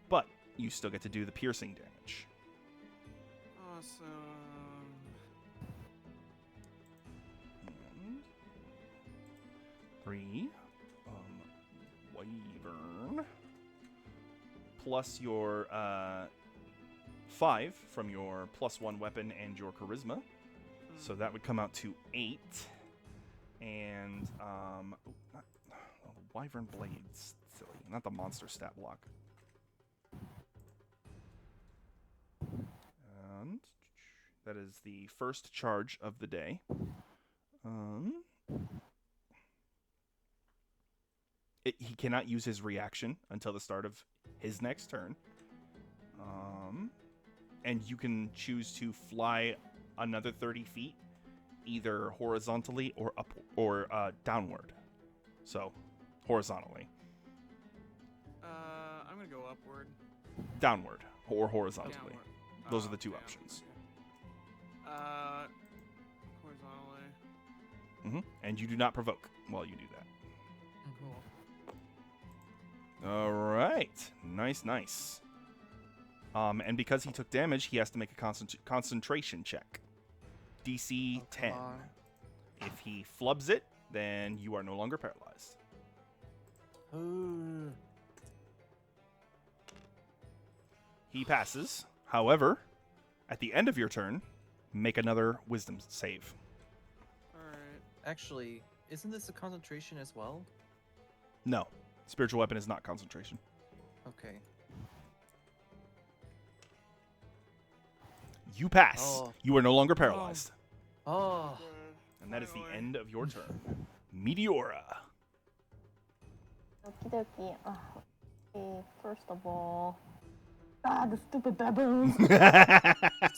but you still get to do the piercing damage. Awesome. And 3 wyvern plus your 5 from your +1 weapon and your charisma, so that would come out to 8. And the wyvern blades, silly, not the monster stat block. And that is the first charge of the day. He cannot use his reaction until the start of his next turn. And you can choose to fly another 30 feet, either horizontally or up or downward. So, horizontally, I'm gonna go upward. downward, or horizontally. Downward. Those are the two Okay, options. okay. Horizontally. And you do not provoke while you do that. Cool. All right, nice. And because he took damage, he has to make a concentration check. DC 10. Come on. If he flubs it, then you are no longer paralyzed. Ooh. He passes. However, at the end of your turn, make another wisdom save. Alright. Actually, isn't this a concentration as well? No, spiritual weapon is not concentration. Okay. You pass. Oh. You are no longer paralyzed. Oh. And that is the Finally. end of your turn. Meteora. Okie dokie. Okay, first of all. Ah, the stupid baboons.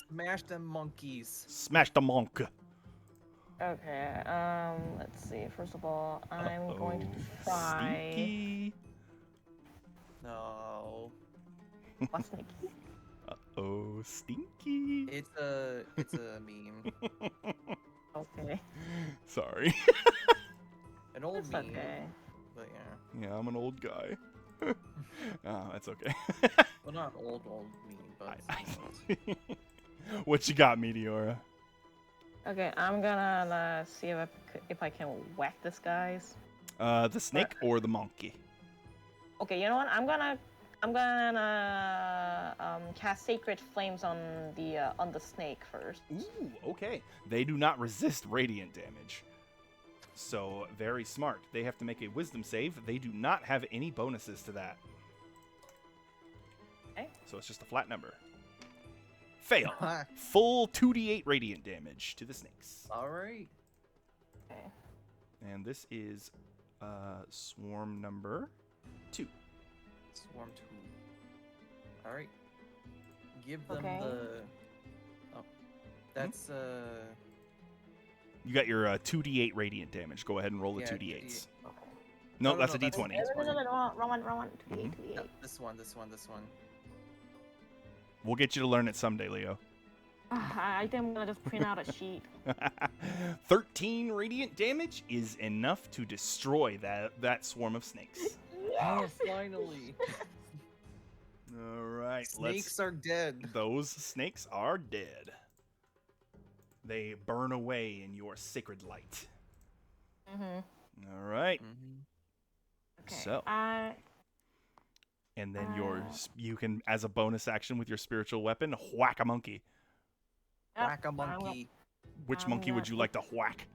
Smash them monkeys. Smash the monk. Okay, let's see. First of all, I'm going to try. Sneaky. No. What's sneaky? Oh, stinky. It's a meme. Okay. Sorry. An old It's meme. okay. But yeah. Yeah, I'm an old guy. Oh, that's okay. Well, not old meme, but. What you got, Meteora? Okay, I'm gonna see if I can whack this guys. The snake or the monkey? Okay, you know what? I'm gonna I'm gonna cast Sacred Flames on the snake first. Ooh, okay. They do not resist radiant damage. So, very smart. They have to make a wisdom save. They do not have any bonuses to that. Okay. So it's just a flat number. Fail. Full 2d8 radiant damage to the snakes. All right. Okay. And this is swarm number 2. Swarm 2. All right. Give them Okay. the... Oh. That's, You got your 2d8 radiant damage. Go ahead and roll the Yeah, 2d8s. Okay. No, No, that's no, a that's- d20. No, wrong one. 2d8, Mhm. 2d8. No, this one. We'll get you to learn it someday, Leo. I think I'm gonna just print out a sheet. 13 radiant damage is enough to destroy that swarm of snakes. Oh, finally. All right, Snakes are dead. Those snakes are dead. They burn away in your sacred light. Mm-hmm. All right. Okay. So, and then you can, as a bonus action with your spiritual weapon, whack a monkey. Whack a monkey. Which I'm monkey would gonna you like to whack?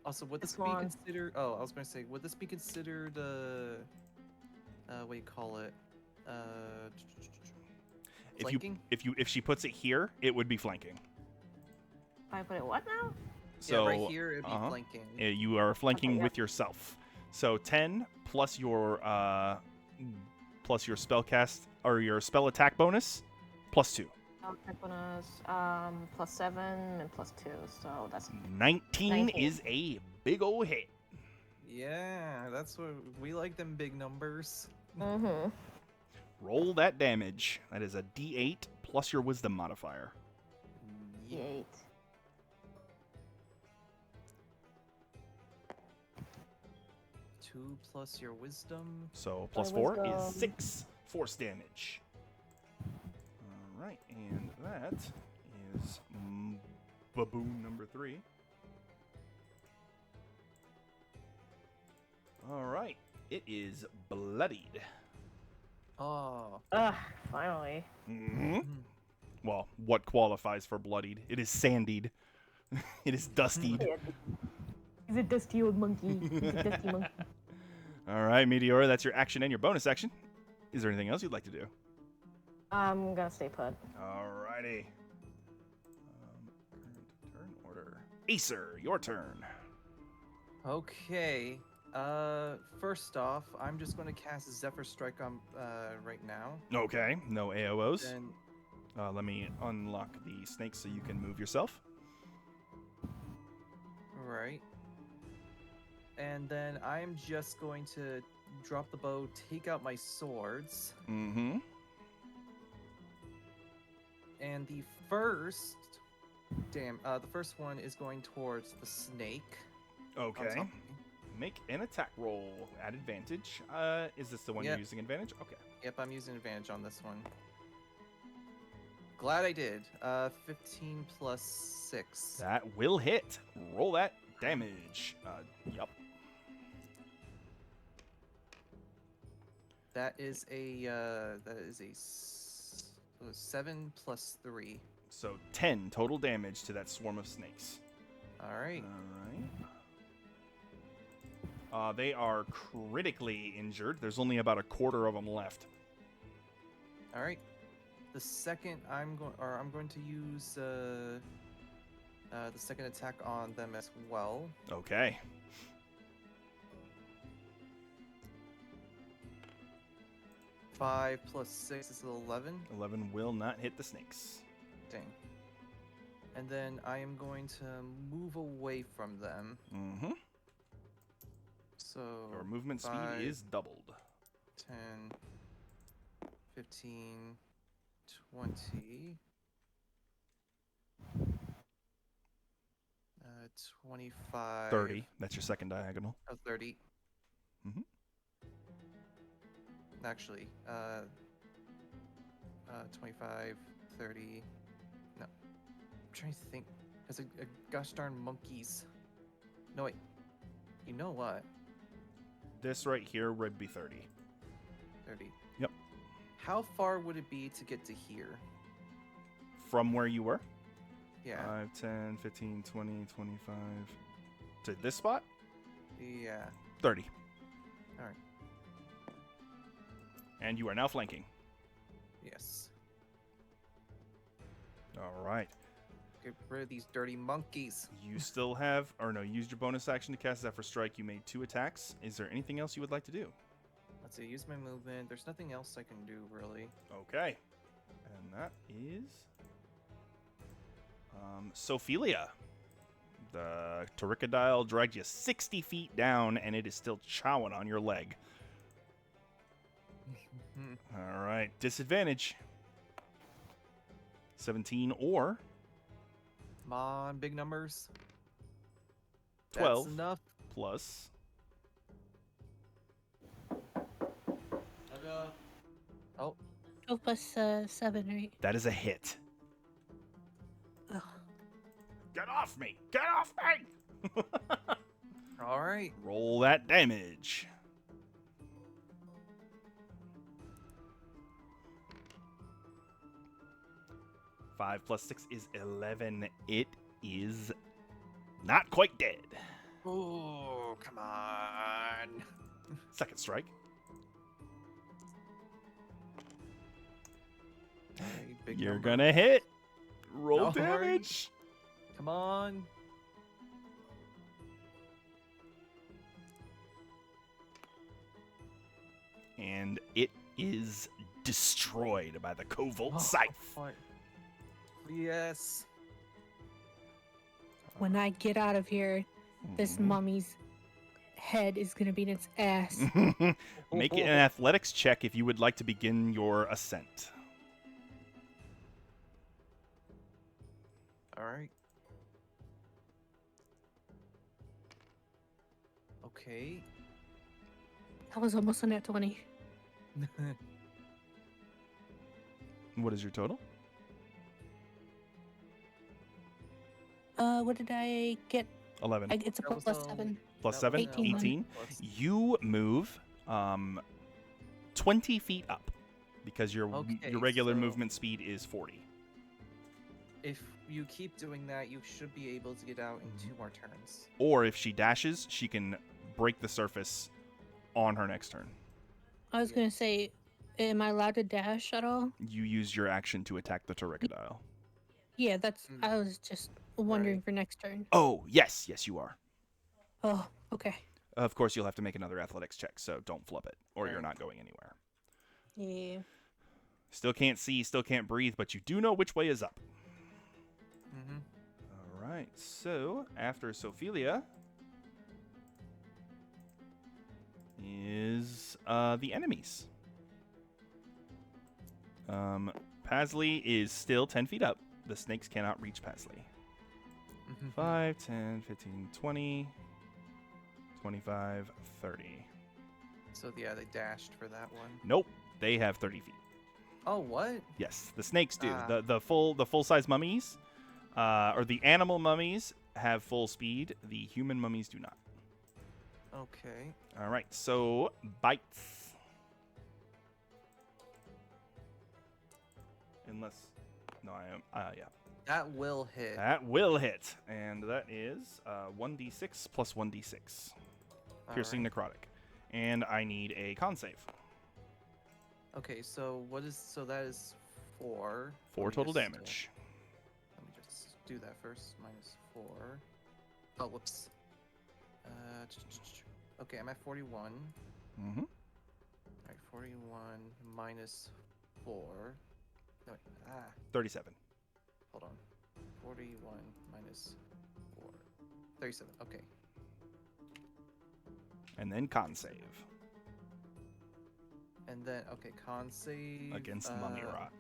Also, would this This be one. considered? Oh, I was going to say, would this be considered? What do you call it? Flanking? If she puts it here, it would be flanking. I put it what now? So yeah, right here it'd be flanking. You are flanking yeah. with yourself. So 10 plus your spellcast or your spell attack bonus plus 2. Attack bonus, plus 7 and plus 2, so that's 19 19. is a big ol' hit. Yeah, that's what we like. Them big numbers. mm-hmm. Roll that damage. That is a D8 plus your wisdom modifier. Yeah. 8. Two plus your wisdom. So plus My 4 is wisdom. 6 force damage. All right, and that is baboon number 3. All right, it is bloodied. Oh. Ugh, finally. Mm-hmm. Well, what qualifies for bloodied? It is sandied. It is dustied. He's a dusty old monkey. He's a dusty monkey. All right, Meteor, that's your action and your bonus action. Is there anything else you'd like to do? I'm gonna stay put. All righty. Current turn order. Acer, your turn. Okay. First off, I'm just going to cast Zephyr Strike on right now. Okay, no AOs. Then Let me unlock the snake so you can move yourself. right. And then I'm just going to drop the bow, take out my swords, Mm-hmm. and the first one is going towards the snake. on Okay. top of me. Make an attack roll at advantage. Is this the one you're Yep. using advantage? Okay. Yep, I'm using advantage on this one. Glad I did. 15 plus 6. That will hit. Roll that damage. Yup. That is a 7 plus 3. So 10 total damage to that swarm of snakes. All right. They are critically injured. There's only about a quarter of them left. All right. The second I'm going to use the second attack on them as well. Okay. Five plus 6 is 11. 11 will not hit the snakes. Dang. And then I am going to move away from them. Mm-hmm. So Your movement speed 5, is doubled. 10, 15, 20, 25, 30. That's your second diagonal. 30. Mhm. Actually, 25, 30. No. I'm trying to think. There's a gosh darn monkeys. No, wait. You know what? This right here would be 30. 30. Yep. how far would it be to get to here? From where you were? Yeah. 5, 10, 15, 20, 25. To this spot? Yeah. 30. All right. And you are now flanking. Yes. All right. Get rid of these dirty monkeys. You still have, or no, you used your bonus action to cast Zephyr Strike. You made 2 attacks. Is there anything else you would like to do? Let's see. Use my movement. There's nothing else I can do really. Okay. And that is Sophelia. The Torricodile dragged you 60 feet down, and it is still chowing on your leg. All right. Disadvantage. 17 or Come on, big numbers. 12 That's enough. plus. Oh, 12 plus 7, right? That is a hit. Ugh. Get off me! Get off me! all right. Roll that damage. Five plus 6 is 11. It is not quite dead. Oh, come on. Second strike. Alright, big You're number. gonna hit. Roll No, damage. Come on. And it is destroyed by the Covalt Oh, Scythe. fuck. Yes. When I get out of here, this Mhm. mummy's head is gonna be in its ass. Make it an athletics check if you would like to begin your ascent. All right. Okay. That was almost a net 20. What is your total? What did I get? 11. It's a That was, plus 7. Plus that 7? was, 18. 18. plus- You move 20 feet up because your Okay, regular so- movement speed is 40. If you keep doing that, you should be able to get out in 2 more turns. Or if she dashes, she can break the surface on her next turn. I was gonna say, am I allowed to dash at all? You use your action to attack the Torricodile. Yeah, that's. Mm. I was just wondering Right. for next turn. Oh, yes, you are. Oh, okay. Of course, you'll have to make another athletics check, so don't flub it, or you're Right. not going anywhere. Yeah. Still can't see, still can't breathe, but you do know which way is up. Mm-hmm. All right, so after Sophelia is the enemies. Pasley is still 10 feet up. The snakes cannot reach Pasley. 5, 10, 15, 20, 25, 30. So yeah, they dashed for that one. Nope, they have 30 feet. Oh, what? Yes, the snakes do. Ah. The full size mummies, or the animal mummies have full speed. The human mummies do not. Okay. All right, so bites. Unless, no, I am. Yeah, That will hit. that will hit, and that is 1d6 plus 1d6, piercing Alright. necrotic, and I need a con save. Okay, so that is 4. 4 Let me total just, damage. Let me just do that first. -4. Oh, whoops. Okay, I'm at 41. Mm-hmm. Alright, 41 minus 4. No, wait, 37. hold on. 41 minus 4. 37, okay. And then con save And then, okay, con save. against mummy rot.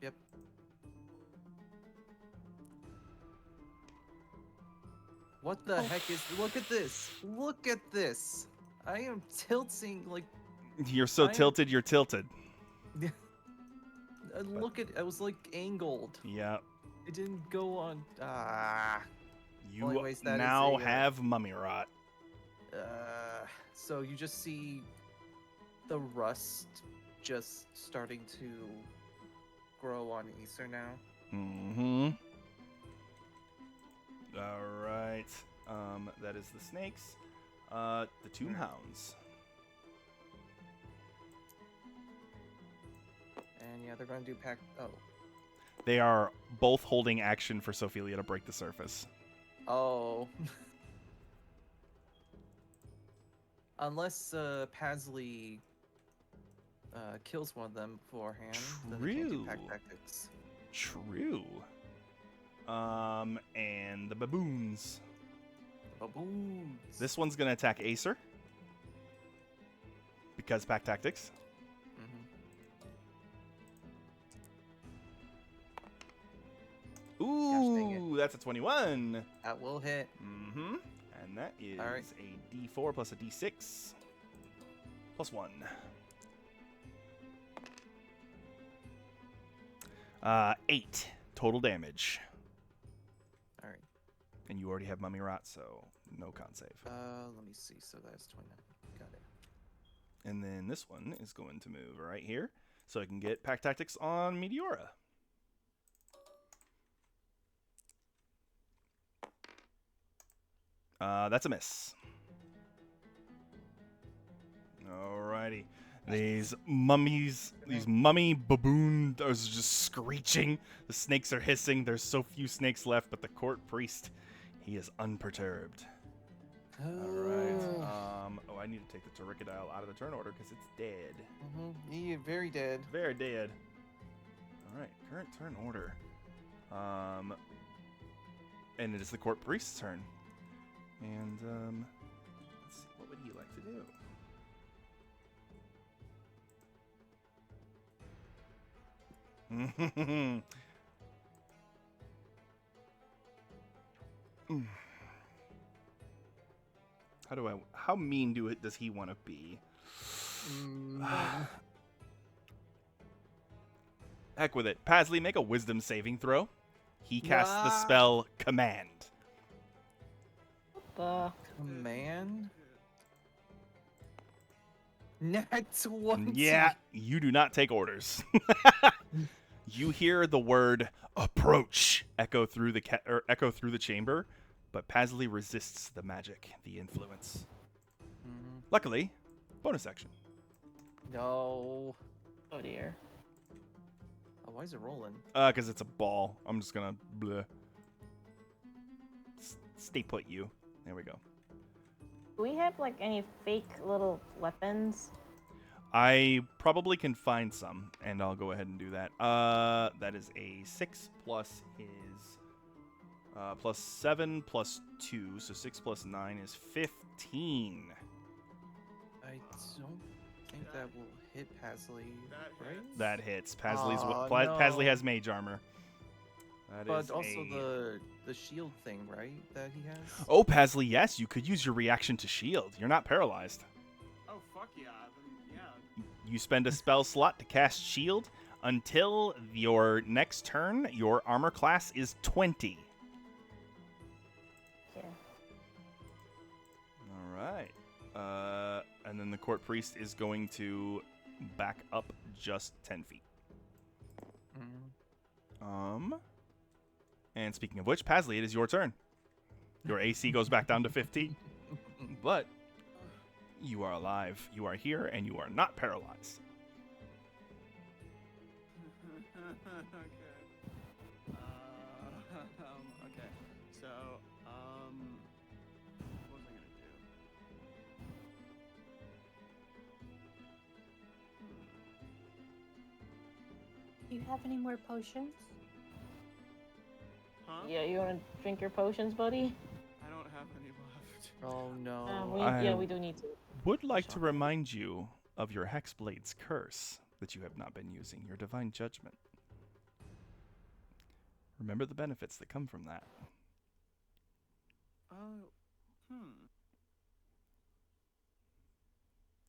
Yep. What the heck is... Look at this! Look at this! I am tilting, like... You're so I am- tilted, you're tilted. Look at... I was, like, angled. Yeah. It didn't go on... You anyways, that is now a, have mummy rot. So you just see the rust just starting to grow on Easter now. Mm-hmm. All right. That is the snakes. The tomb hounds. And yeah, they're gonna do pack. Oh. They are both holding action for Sophelia to break the surface. Oh. Unless Pasley kills one of them beforehand, then they can't do pack True. tactics. True. And the baboons. Baboons. This one's gonna attack Acer. Because pack tactics. Mm-hmm. Ooh, that's a 21. That will hit. Mm-hmm. And that is All right. a D4 plus a D6. Plus 1. 8 total damage. All right. And you already have Mummy Rot, so no con save. Let me see. So that's 29. Got it. And then this one is going to move right here, so I can get pack tactics on Meteora. That's a miss. Alrighty. These mummy baboons are just screeching. The snakes are hissing. There's so few snakes left, but the court priest, he is unperturbed. Alright. I need to take the Torricodile out of the turn order because it's dead. Yeah, very dead. Very dead. Alright, current turn order. And it is the court priest's turn. And, let's see, what would he like to do? How mean does he want to be? Heck with it. Pasley, make a wisdom saving throw. He casts the spell Command. Command? Nat 20. Yeah, you do not take orders. You hear the word approach echo through the chamber, but Pasley resists the magic, the influence. Luckily, bonus action. No. Oh dear. Oh, why is it rolling? Because it's a ball. I'm just gonna bleh. Stay put, you. There we go. Do we have like any fake little weapons? I probably can find some, and I'll go ahead and do that. That is a 6 plus his plus 7 plus 2, so 6 plus 9 is 15. I don't think that will hit Pasley, right? That hits. No. Pasley has mage armor. But also the shield thing, right? That he has. Oh, Pasley, yes, you could use your reaction to shield. You're not paralyzed. Oh, fuck yeah. Then, yeah. You spend a spell slot to cast shield. Until your next turn, your armor class is 20. Yeah. All right. And then the court priest is going to back up just 10 feet. And speaking of which, Pasley, it is your turn. Your AC goes back down to 15, but you are alive. You are here, and you are not paralyzed. Okay. So, what was I gonna do? Do you have any more potions? Huh? Yeah, you wanna drink your potions, buddy? I don't have any left. Oh no. We do need to. Would like to remind you of your Hexblade's curse that you have not been using, your Divine Judgment. Remember the benefits that come from that.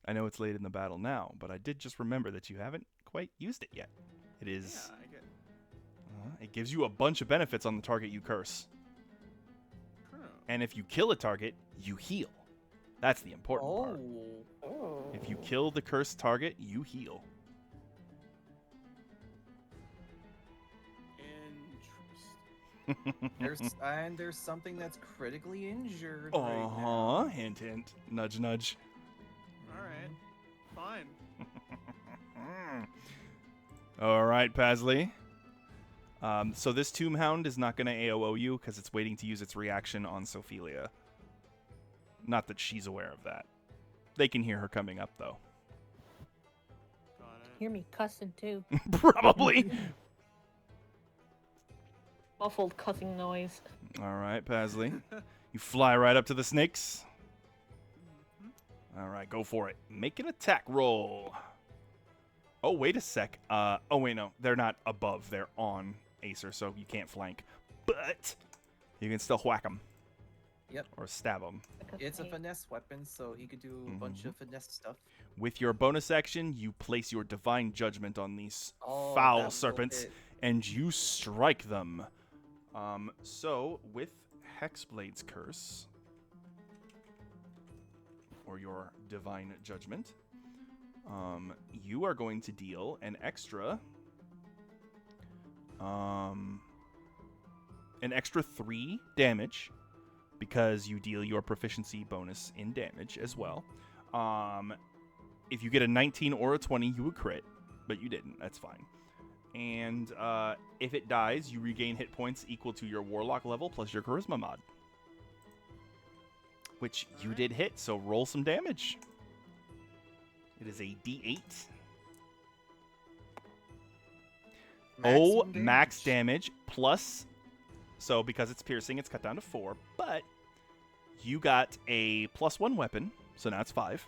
I know it's late in the battle now, but I did just remember that you haven't quite used it yet. It is... Yeah, I get. It gives you a bunch of benefits on the target you curse. And if you kill a target, you heal. That's the important part. Oh. If you kill the cursed target, you heal. There's something that's critically injured right now. Hint, hint. Nudge, nudge. All right, fine. All right, Pasley. So this Tomb Hound is not going to AOO you because it's waiting to use its reaction on Sophelia. Not that she's aware of that. They can hear her coming up, though. Got it. Hear me cussing too. Probably. Muffled cussing noise. All right, Pasley. You fly right up to the snakes. All right, go for it. Make an attack roll. Oh, wait a sec. Oh, wait, no. They're not above. They're on Acer, so you can't flank. But you can still whack them. Yep. Or stab them. It's a finesse weapon, so he could do a bunch of finesse stuff. With your bonus action, you place your divine judgment on these Oh, foul that serpents, will hit. and you strike them. So with Hexblade's Curse, or your divine judgment, you are going to deal an extra 3 damage because you deal your proficiency bonus in damage as well. If you get a 19 or a 20, you would crit, but you didn't. That's fine. And if it dies, you regain hit points equal to your warlock level plus your charisma mod, which you did hit, so roll some damage. It is a D8. Max damage plus, so because it's piercing, it's cut down to 4, but you got a +1 weapon, so now it's 5,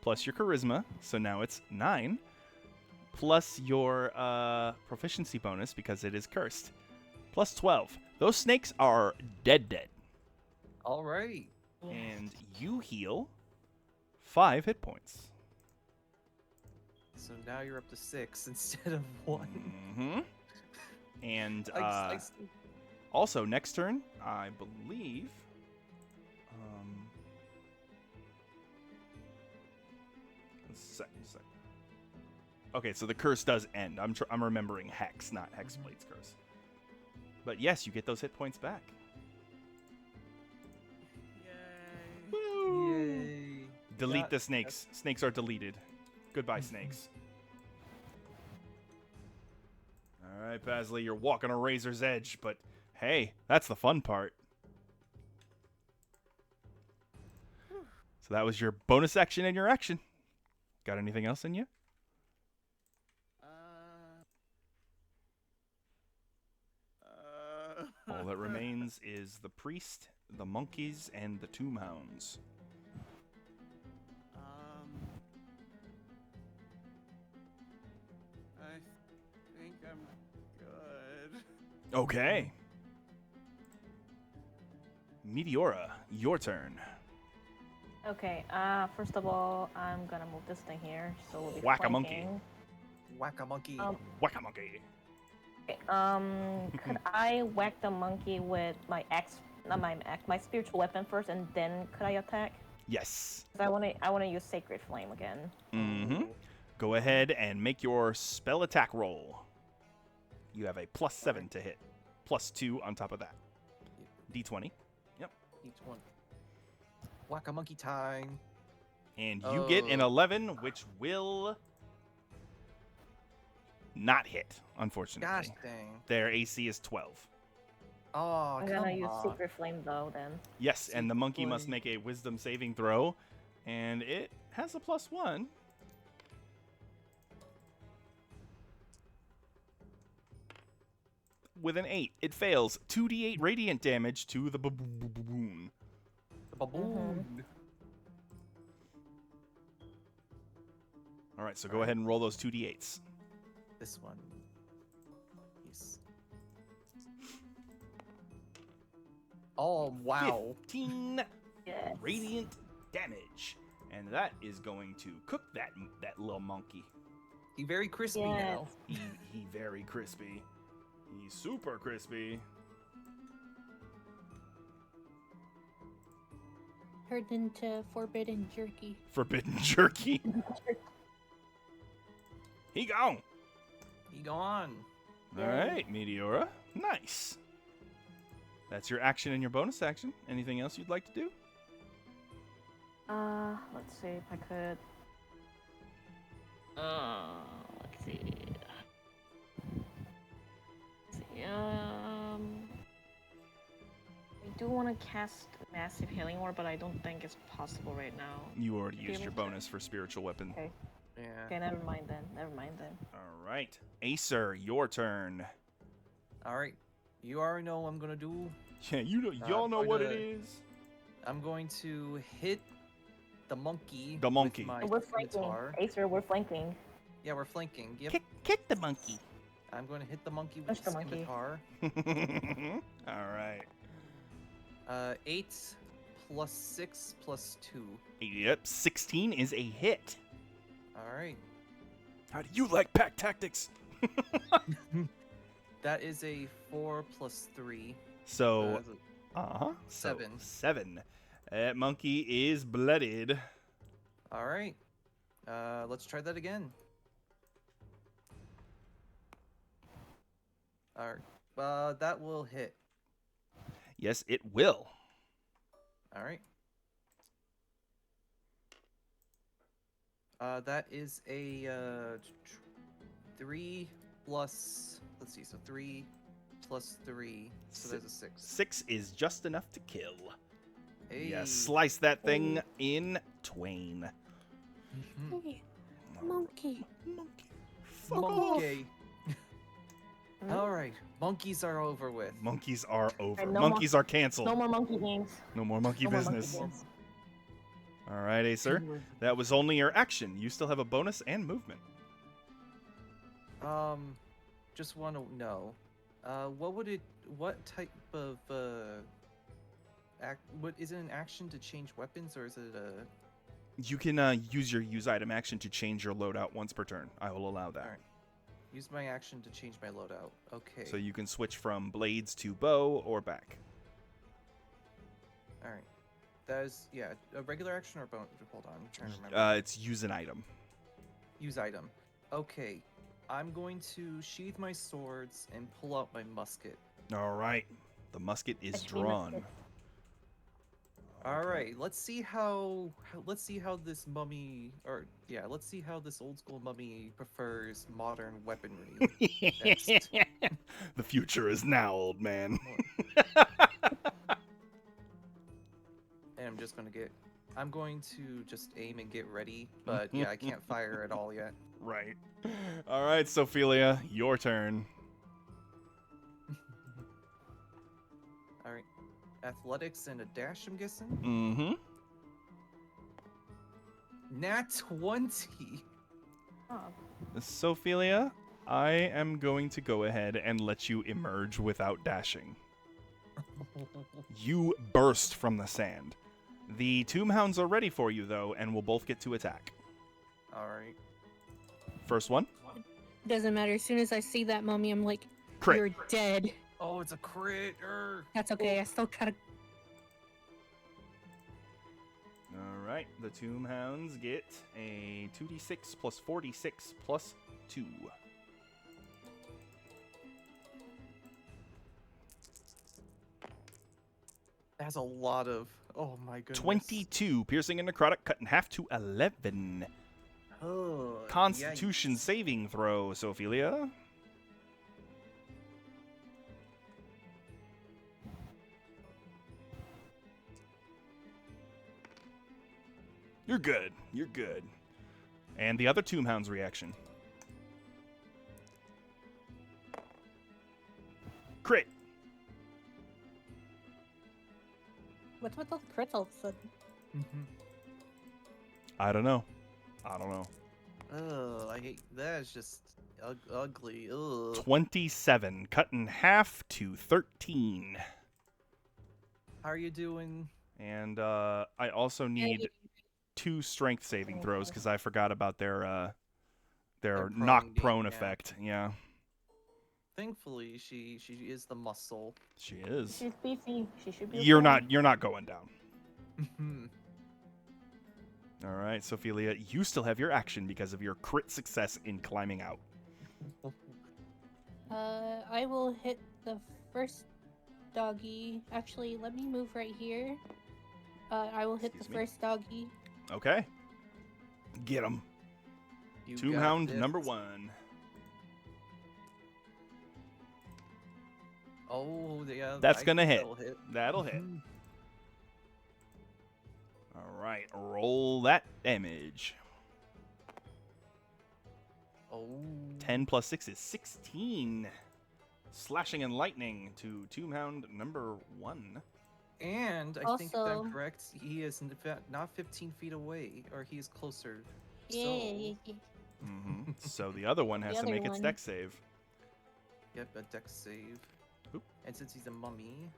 plus your charisma, so now it's 9, plus your proficiency bonus because it is cursed, plus 12. Those snakes are dead. All right. And you heal 5 hit points. So now you're up to 6 instead of 1. Mm-hmm. And I also, next turn, I believe. Sec. Okay, so the curse does end. I'm remembering Hex, not Hexblade's curse. But yes, you get those hit points back. Yay. Woo! Yay. Delete the snakes. Snakes are deleted. Goodbye, snakes. All right, Pasley, you're walking a razor's edge, but hey, that's the fun part. So that was your bonus action and your action. Got anything else in you? All that remains is the priest, the monkeys, and the tomb hounds. I think I'm good. Okay. Meteora, your turn. Okay, first of all, I'm gonna move this thing here, so we'll be Whack a monkey. flanking. Whack a monkey. Whack a monkey. Okay, could I whack the monkey with my my spiritual weapon first, and then could I attack? Yes. 'Cause I wanna use Sacred Flame again. Mm-hmm. Go ahead and make your spell attack roll. You have a +7 to hit, +2 on top of that. D20. Each one. Whack a monkey time. And you get an 11, which will not hit, unfortunately. Gosh dang. Their AC is 12. Oh, I'm come gonna use on. Secret Flame though, then. Yes, and the monkey must Boy. make a wisdom saving throw, and it has a +1. With an 8, it fails. 2d8 radiant damage to the baboon. The baboon. All right, so go ahead and roll those 2d8s. This one. Yes. Oh, wow. 15 Yes. radiant damage, and that is going to cook that little monkey. He very crispy Yes. now. He very crispy. He's super crispy. Turned into forbidden jerky. Forbidden jerky. He gone. He gone. All right, Meteora. Nice. That's your action and your bonus action. Anything else you'd like to do? Let's see if I could. Let's see. I do want to cast Massive Healing Word, but I don't think it's possible right now. You already used your able to- bonus for spiritual weapon. Okay. Yeah. Okay, never mind then. All right. Acer, your turn. All right. You already know what I'm gonna do. Yeah, y'all know going what to- it is. I'm going to hit the monkey. The monkey. With my We're flanking. scimitar. Acer, we're flanking. Yeah, we're flanking. Yep. Kick the monkey. I'm going to hit the monkey Push with the the monkey. scimitar. All right. 8 plus 6 plus 2. Yep, 16 is a hit. All right. How do you like pack tactics? That is a 4 plus 3. So, that's 7. 7. 7. That monkey is blooded. All right. Let's try that again. All right. That will hit. Yes, it will. All right. That is a 3 plus. Let's see. So 3 plus 3. So there's a 6. 6 is just enough to kill. Hey. Yeah, slice that thing in twain. Mhm. Hey, monkey. Monkey. Fuck off. Monkey. All right. Monkeys are over with. Monkeys are over. And no Monkeys are canceled. No more monkey games. No more monkey No more monkey business. games. All right, Acer. That was only your action. You still have a bonus and movement. Just want to know, what type of what is it an action to change weapons, or is it a? You can use your use item action to change your loadout once per turn. I will allow that. All right. Use my action to change my loadout. Okay. So you can switch from blades to bow or back. All right. That is a regular action or bonus. Hold on, I'm trying to remember. It's use an item. Use item. Okay. I'm going to sheath my swords and pull out my musket. All right. The musket is Fetch me drawn. musket. All Okay. right, let's see how this mummy, let's see how this old school mummy prefers modern weaponry. Next. The future is now, old man. And I'm going to just aim and get ready, but yeah, I can't fire at all yet. Right. All right, Sophelia, your turn. All right, athletics and a dash, I'm guessing. Mm-hmm. Nat 20. Oh, Sophelia, I am going to go ahead and let you emerge without dashing. You burst from the sand. The Tomb Hounds are ready for you, though, and will both get to attack. All right. First one, Doesn't matter. As soon as I see that mummy, I'm like, crit. you're dead. Oh, it's a crit. That's okay. I still gotta. All right, the Tomb Hounds get a 2d6 plus 46 plus 2. That's a lot of. Oh my goodness. 22, piercing and necrotic, cut in half to 11. Oh, Constitution yikes. saving throw, Sophelia. You're good. You're good. And the other Tomb Hound's reaction. Crit. What's with all the crits all of a sudden? Mhm. I don't know. Oh, I hate that. Is just ugly. Ugh. 27, cut in half to 13. How are you doing? And I also need 2 strength saving throws because I forgot about their prone knock game, prone yeah. effect. Yeah, Thankfully, she is the muscle. she is. she's beefy. She should be. You're okay. not going down. Mhm. All right, Sophelia, you still have your action because of your crit success in climbing out. I will hit the first doggy. Actually, let me move right here. I will hit Excuse the me? first doggy. Okay. Get him. You Tomb got Hound this. number 1. Oh, yeah. That's I gonna think hit. that'll hit. That'll hit. All right, roll that damage. Oh. 10 plus 6 is 16. Slashing and lightning to Tomb Hound number 1. And I think if Also- I'm correct, he is not 15 feet away, or he is closer. Yay! Mm-hmm. So the other one has The to other make its one. dex save. Yep, a dex save. Oop. And since he's a mummy,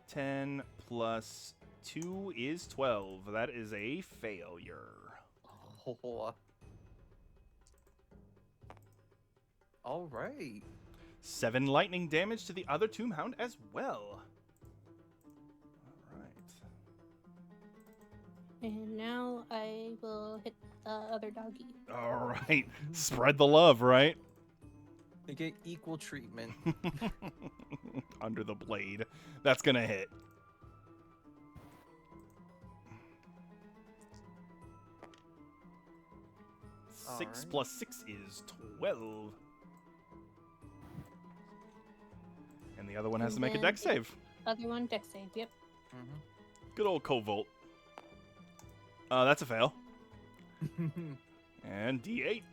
10 plus 2 is 12. That is a failure. oh. All right. 7 lightning damage to the other Tomb Hound as well. All right. And now I will hit the other doggy. All right. Spread the love, right? They get equal treatment. Under the blade. That's going to hit. All 6 right. plus 6 is 12. And the other one has to And make a then dex save. Other one, dex save. Yep. Good old Kovolt. That's a fail. And D8.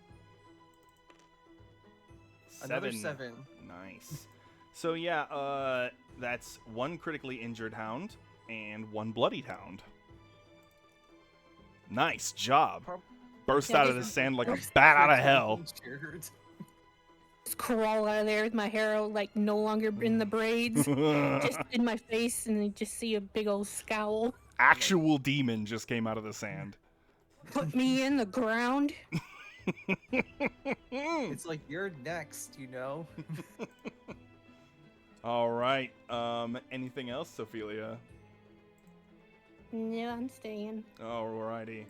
Another 7. Nice. So yeah, that's 1 critically injured hound and 1 bloodied hound. Nice job. Prob- Burst Yeah, out of the this- sand like a bat out of hell. Injured. Just crawl out of there with my hair like no longer in the braids, just in my face, and you just see a big old scowl. Actual demon just came out of the sand. Put me in the ground. It's like you're next, you know? All right. Anything else, Ophelia? No, I'm staying. Alrighty.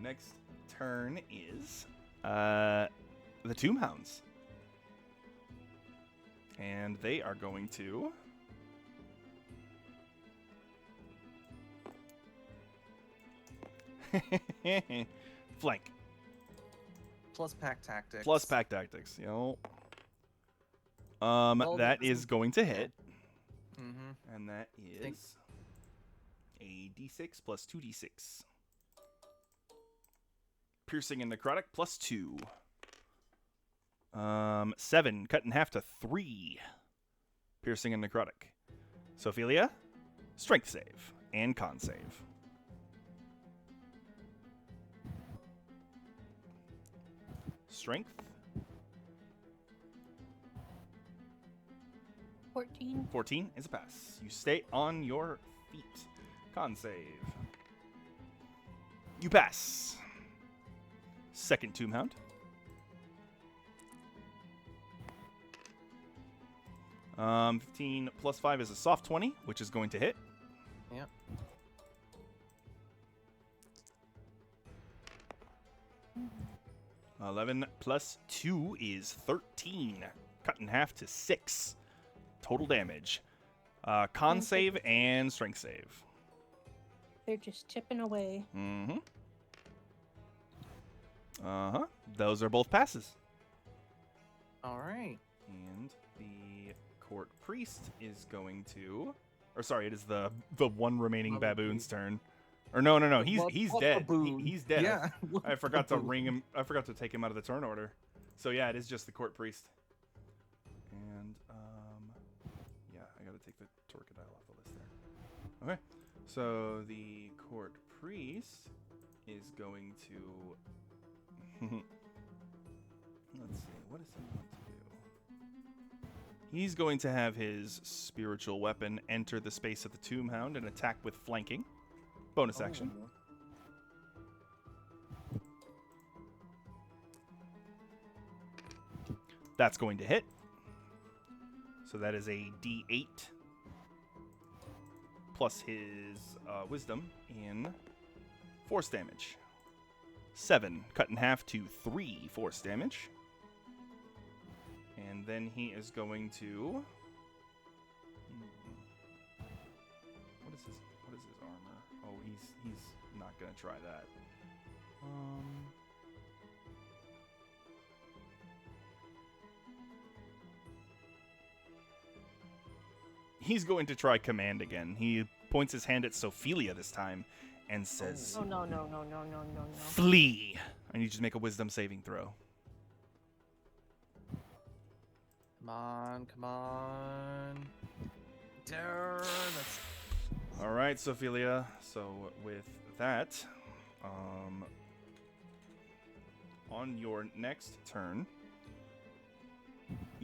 Next turn is the Tomb Hounds. And they are going to flank. Plus pack tactics. Plus pack tactics, yo. Well, that that is doesn't- going to hit. Mm-hmm. And that Think- is a d6 plus 2d6. Piercing and necrotic plus 2. 7, cut in half to 3. Piercing and necrotic. Sophelia, strength save and con save. Strength, 14. 14 is a pass. You stay on your feet. Con save. You pass. Second Tomb Hound. Um, 15 plus 5 is a soft 20, which is going to hit. Yep. Mm-hmm. 11 plus 2 is 13. Cut in half to 6. Total damage. Con save and strength save. They're just chipping away. Mm-hmm. Uh-huh. Those are both passes. All right. And the court priest is going to, or sorry, it is the one remaining Love baboon's baboon. turn. Or no, he's Love- he's love dead. baboon. He's dead. Yeah. I forgot to ring him. I forgot to take him out of the turn order. So yeah, it is just the court priest. And yeah, I gotta take the Torquedile off the list there. Okay, so the court priest is going to. Let's see, what does he want to do? He's going to have his spiritual weapon enter the space of the Tomb Hound and attack with flanking. Bonus action. Oh. That's going to hit. So that is a D8 plus his wisdom in force damage. 7, cut in half to 3 force damage. And then he is going to... What is his armor? Oh, he's not going to try that. He's going to try command again. He points his hand at Sophelia this time and says, Oh, no. "Flee!" I need you to make a wisdom saving throw. Come on. Darn. All right, Sophelia. So with that, on your next turn,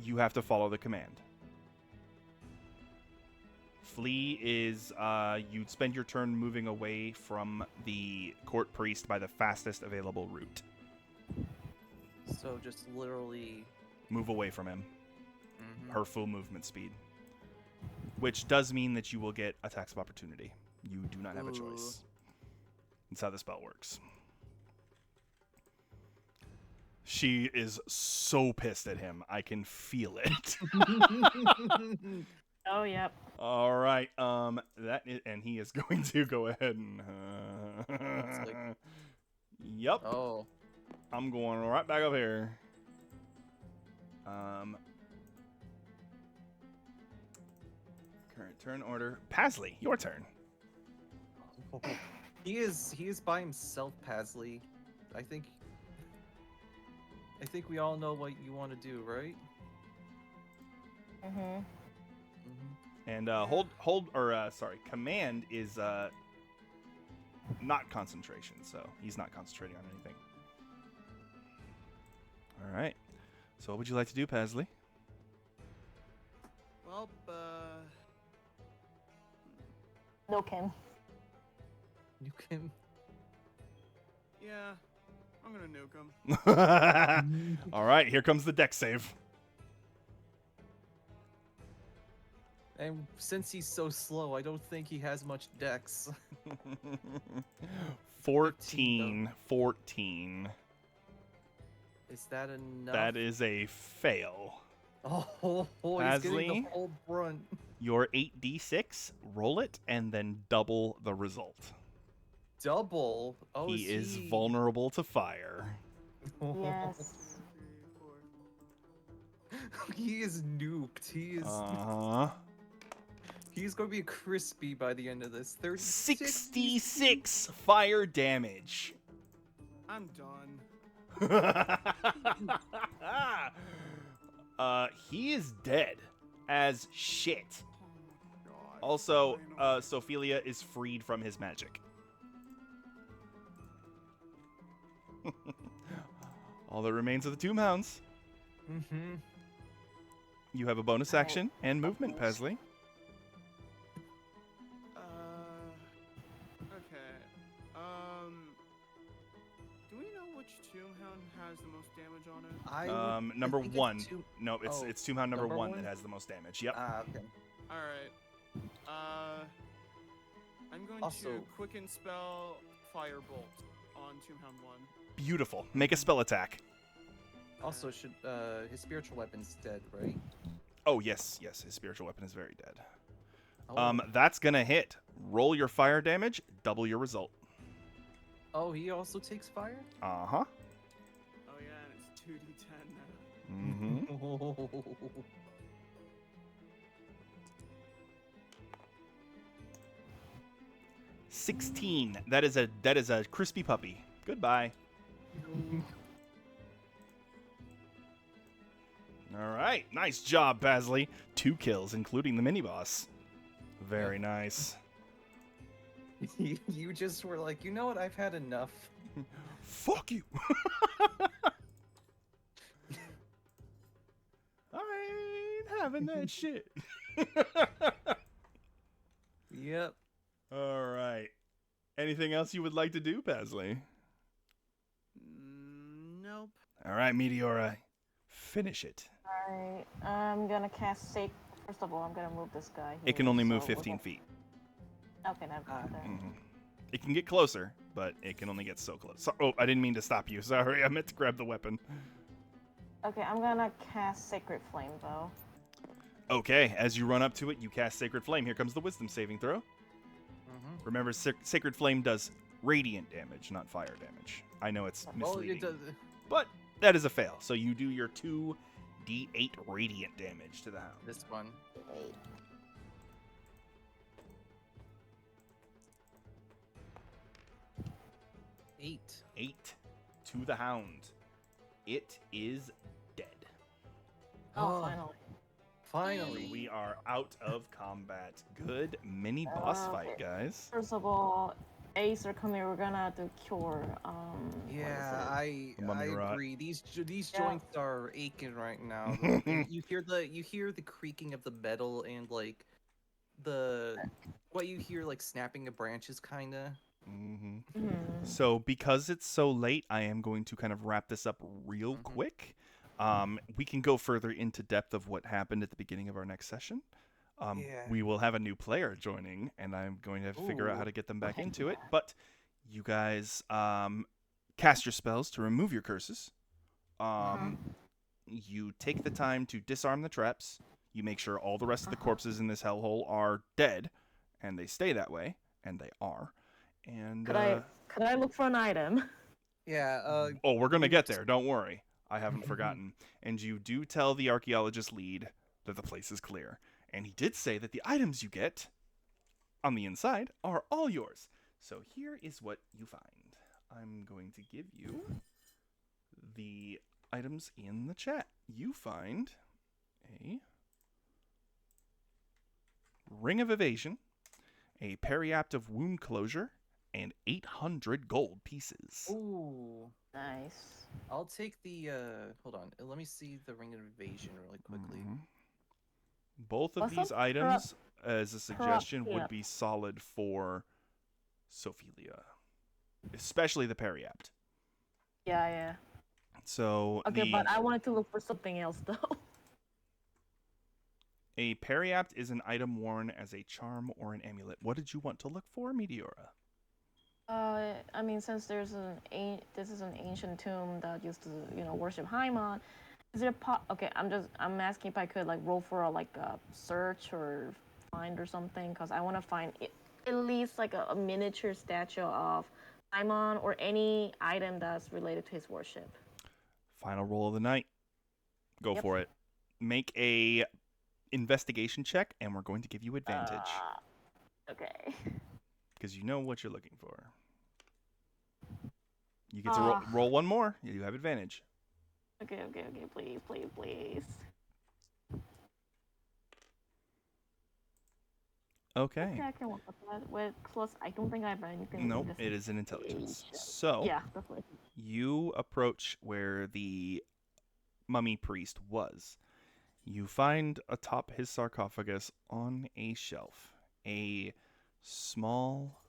you have to follow the command. Flee is, you'd spend your turn moving away from the court priest by the fastest available route. So just literally... Move away from him. Her full movement speed. Which does mean that you will get attacks of opportunity. You do not have a choice. That's how the spell works. She is so pissed at him. I can feel it. Oh, yep. All right. And he is going to go ahead and. Yep. Oh. I'm going right back up here. Current turn order. Pasley, your turn. He is by himself, Pasley. I think we all know what you want to do, right? And command is not concentration, so he's not concentrating on anything. All right. So what would you like to do, Pasley? Well, Nuke him. Nuke him. yeah, I'm gonna nuke him. All right, here comes the deck save. And since he's so slow, I don't think he has much dex. 14. Is that enough? That is a fail. Oh, he's Pasley? getting the whole brunt. Your 8d6, roll it, and then double the result. Double? Oh, He is vulnerable to fire. Yes. 3, 4. He is nuked. He is. He's going to be crispy by the end of this. 66 fire damage. I'm done. He is dead as shit. God, Also, final. Sophelia is freed from his magic. All that remains are the 2 mounds. You have a bonus action and movement, Pasley. Okay. Do we know which Tombhound has the most damage on it? Number I think 1. it's No, it's oh, it's Tombhound number number 1 one? that has the most damage. Yep. Okay. Alright. I'm going Also- to quicken spell Firebolt on Tombhound 1. Beautiful. Make a spell attack. Also, should his spiritual weapon's dead, right? Oh, yes. His spiritual weapon is very dead. Oh. That's gonna hit. Roll your fire damage, double your result. Oh, he also takes fire? Uh-huh. Oh yeah, and it's 2d10 now. Mm-hmm. 16. That is a crispy puppy. Goodbye. All right. Nice job, Pasley. 2 kills, including the mini-boss. Very nice. You just were like, you know what? I've had enough. Fuck you. I ain't having that shit. Yep. All right. Anything else you would like to do, Pasley? Nope. All right, Meteora. Finish it. Alright, I'm gonna cast Sacred. First of all, I'm gonna move this guy. It can here, only move so 15 we'll- feet. Okay, never mind then. It can get closer, but it can only get so close. So, oh, I didn't mean to stop you. Sorry, I meant to grab the weapon. Okay, I'm gonna cast Sacred Flame, though. Okay, as you run up to it, you cast Sacred Flame. Here comes the Wisdom saving throw. Remember, Sacred Flame does radiant damage, not fire damage. I know it's misleading, but that is a fail. So you do your 2d8 radiant damage to the hound. This one. 8. 8 to the hound. It is dead. Oh, finally. Finally. We are out of combat. Good mini boss fight, guys. First of all, Ace or come here, we're gonna have to cure. Yeah, I agree. These joints are aching right now. you hear the creaking of the metal and like what you hear like snapping of branches, kinda. So because it's so late, I am going to kind of wrap this up real quick. We can go further into depth of what happened at the beginning of our next session. We will have a new player joining, and I'm going to have to figure out how to get them back into it. But you guys cast your spells to remove your curses. You take the time to disarm the traps. You make sure all the rest of the corpses in this hellhole are dead, and they stay that way, and they are. And could I look for an item? Yeah. Oh, we're gonna get there. Don't worry. I haven't forgotten. And you do tell the archaeologist lead that the place is clear. And he did say that the items you get on the inside are all yours. So here is what you find. I'm going to give you the items in the chat. You find a Ring of Evasion, a Periapt of Wound Closure, and 800 gold pieces. Ooh. Nice. I'll take the, hold on. Let me see the Ring of Evasion really quickly. Both of these items, as a suggestion, would be solid for Sophelia. Especially the Periapt. Yeah. So okay, but I wanted to look for something else, though. A Periapt is an item worn as a charm or an amulet. What did you want to look for, Meteora? I mean, since this is an ancient tomb that used to, worship Haimon, is there okay, I'm asking if I could like roll for a search or find or something, because I want to find at least like a miniature statue of Haimon or any item that's related to his worship. Final roll of the night. Go for it. Make a investigation check, and we're going to give you advantage. Okay. Because you know what you're looking for. You get to roll one more. You have advantage. Okay. Please. Okay. I can work with that. With plus, I don't think I have anything. Nope, it is an intelligence. So, yeah, definitely. You approach where the mummy priest was. You find atop his sarcophagus on a shelf a small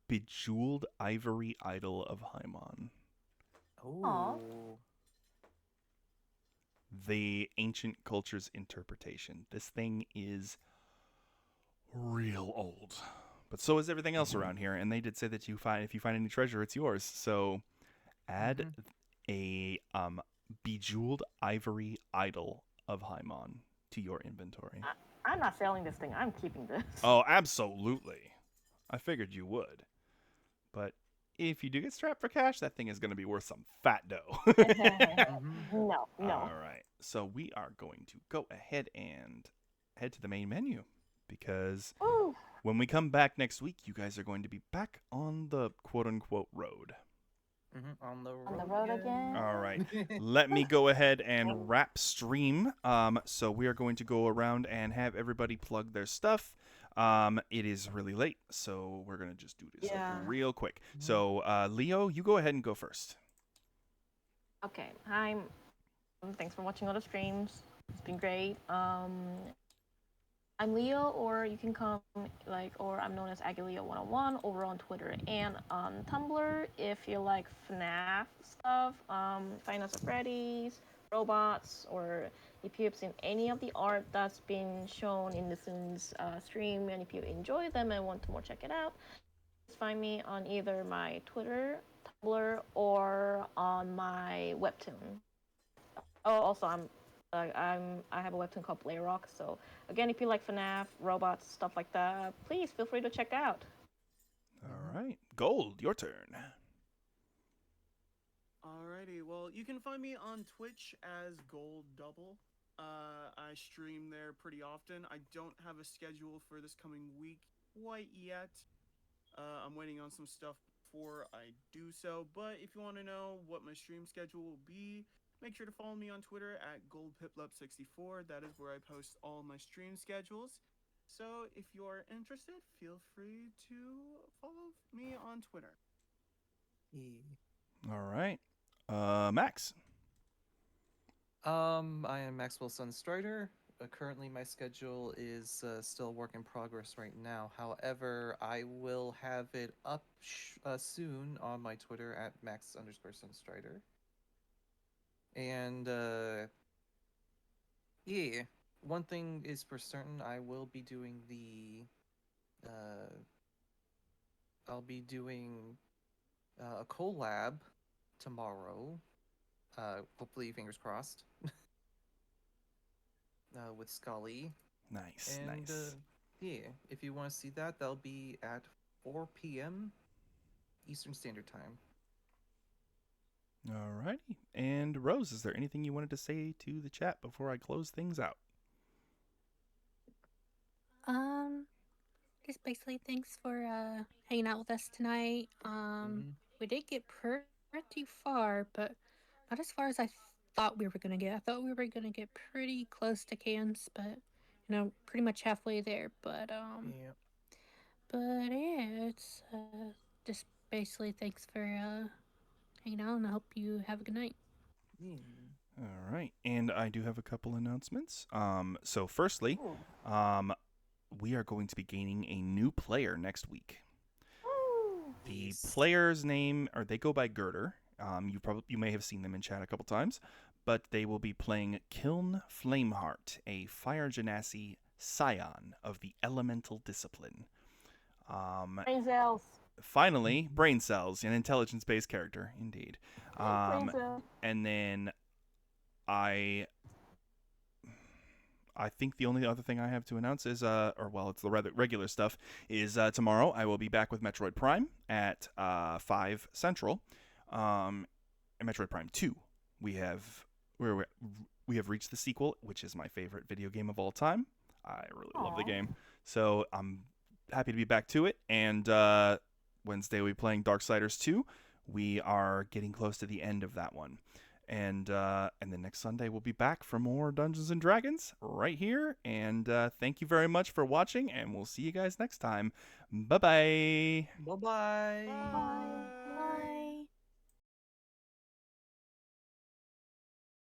bejeweled ivory idol of Haimon. Oh. The ancient culture's interpretation. This thing is real old. But so is everything else around here, and they did say that if you find any treasure, it's yours. So add a bejeweled ivory idol of Haimon to your inventory. I'm not selling this thing. I'm keeping this. Oh, absolutely. I figured you would. But if you do get strapped for cash, that thing is going to be worth some fat dough. No. All right. So we are going to go ahead and head to the main menu, because when we come back next week, you guys are going to be back on the quote-unquote road. On the road again. All right. Let me go ahead and wrap stream. So we are going to go around and have everybody plug their stuff. It is really late, so we're going to just do this real quick. So, Leo, you go ahead and go first. Okay. Hi. Thanks for watching all the streams. It's been great. I'm Leo, or you can come or I'm known as AggieLeo101 over on Twitter and on Tumblr. If you like FNAF stuff, Find Us at Freddy's, robots, or if you've seen any of the art that's been shown in the Sims stream, and if you enjoy them and want to more check it out, find me on either my Twitter, Tumblr, or on my webtoon. Oh, also I have a webtoon called Blayrock. So again, if you like FNAF, robots, stuff like that, please feel free to check out. All right. Gold, your turn. Alrighty, well, you can find me on Twitch as Gold Double. I stream there pretty often. I don't have a schedule for this coming week quite yet. I'm waiting on some stuff before I do so, but if you want to know what my stream schedule will be, make sure to follow me on Twitter at GoldPiplup64. That is where I post all my stream schedules. So if you're interested, feel free to follow me on Twitter. All right. Max. I am Maxwell Sunstrider. Currently, my schedule is still a work in progress right now. However, I will have it up soon on my Twitter at Max_Sunstrider. And yeah, one thing is for certain: I will be doing I'll be doing a collab tomorrow. Hopefully, fingers crossed. With Scully. Nice, And, nice. yeah, if you want to see that, that'll be at 4 p.m. Eastern Standard Time. All righty. And Rose, is there anything you wanted to say to the chat before I close things out? Just basically thanks for hanging out with us tonight. We did get pretty far, but not as far as I thought we were gonna get. I thought we were gonna get pretty close to Cambs, but pretty much halfway there. But Yeah. but yeah, it's just basically thanks for hanging out, and I hope you have a good night. Yeah. All right. And I do have a couple announcements. So firstly, we are going to be gaining a new player next week. The player's name, or they go by Girder. You may have seen them in chat a couple times, but they will be playing Kiln Flameheart, a Fire Genasi scion of the Elemental Discipline. Brain cells. Finally, Brain Cells, an intelligence-based character, indeed. And then I think the only other thing I have to announce is, it's the regular stuff, is tomorrow I will be back with Metroid Prime at 5 Central. And Metroid Prime 2. We have reached the sequel, which is my favorite video game of all time. I really love the game. So I'm happy to be back to it. And Wednesday we'll be playing Darksiders 2. We are getting close to the end of that one. And then next Sunday we'll be back for more Dungeons and Dragons right here. And thank you very much for watching, and we'll see you guys next time. Bye-bye. Bye-bye. Bye.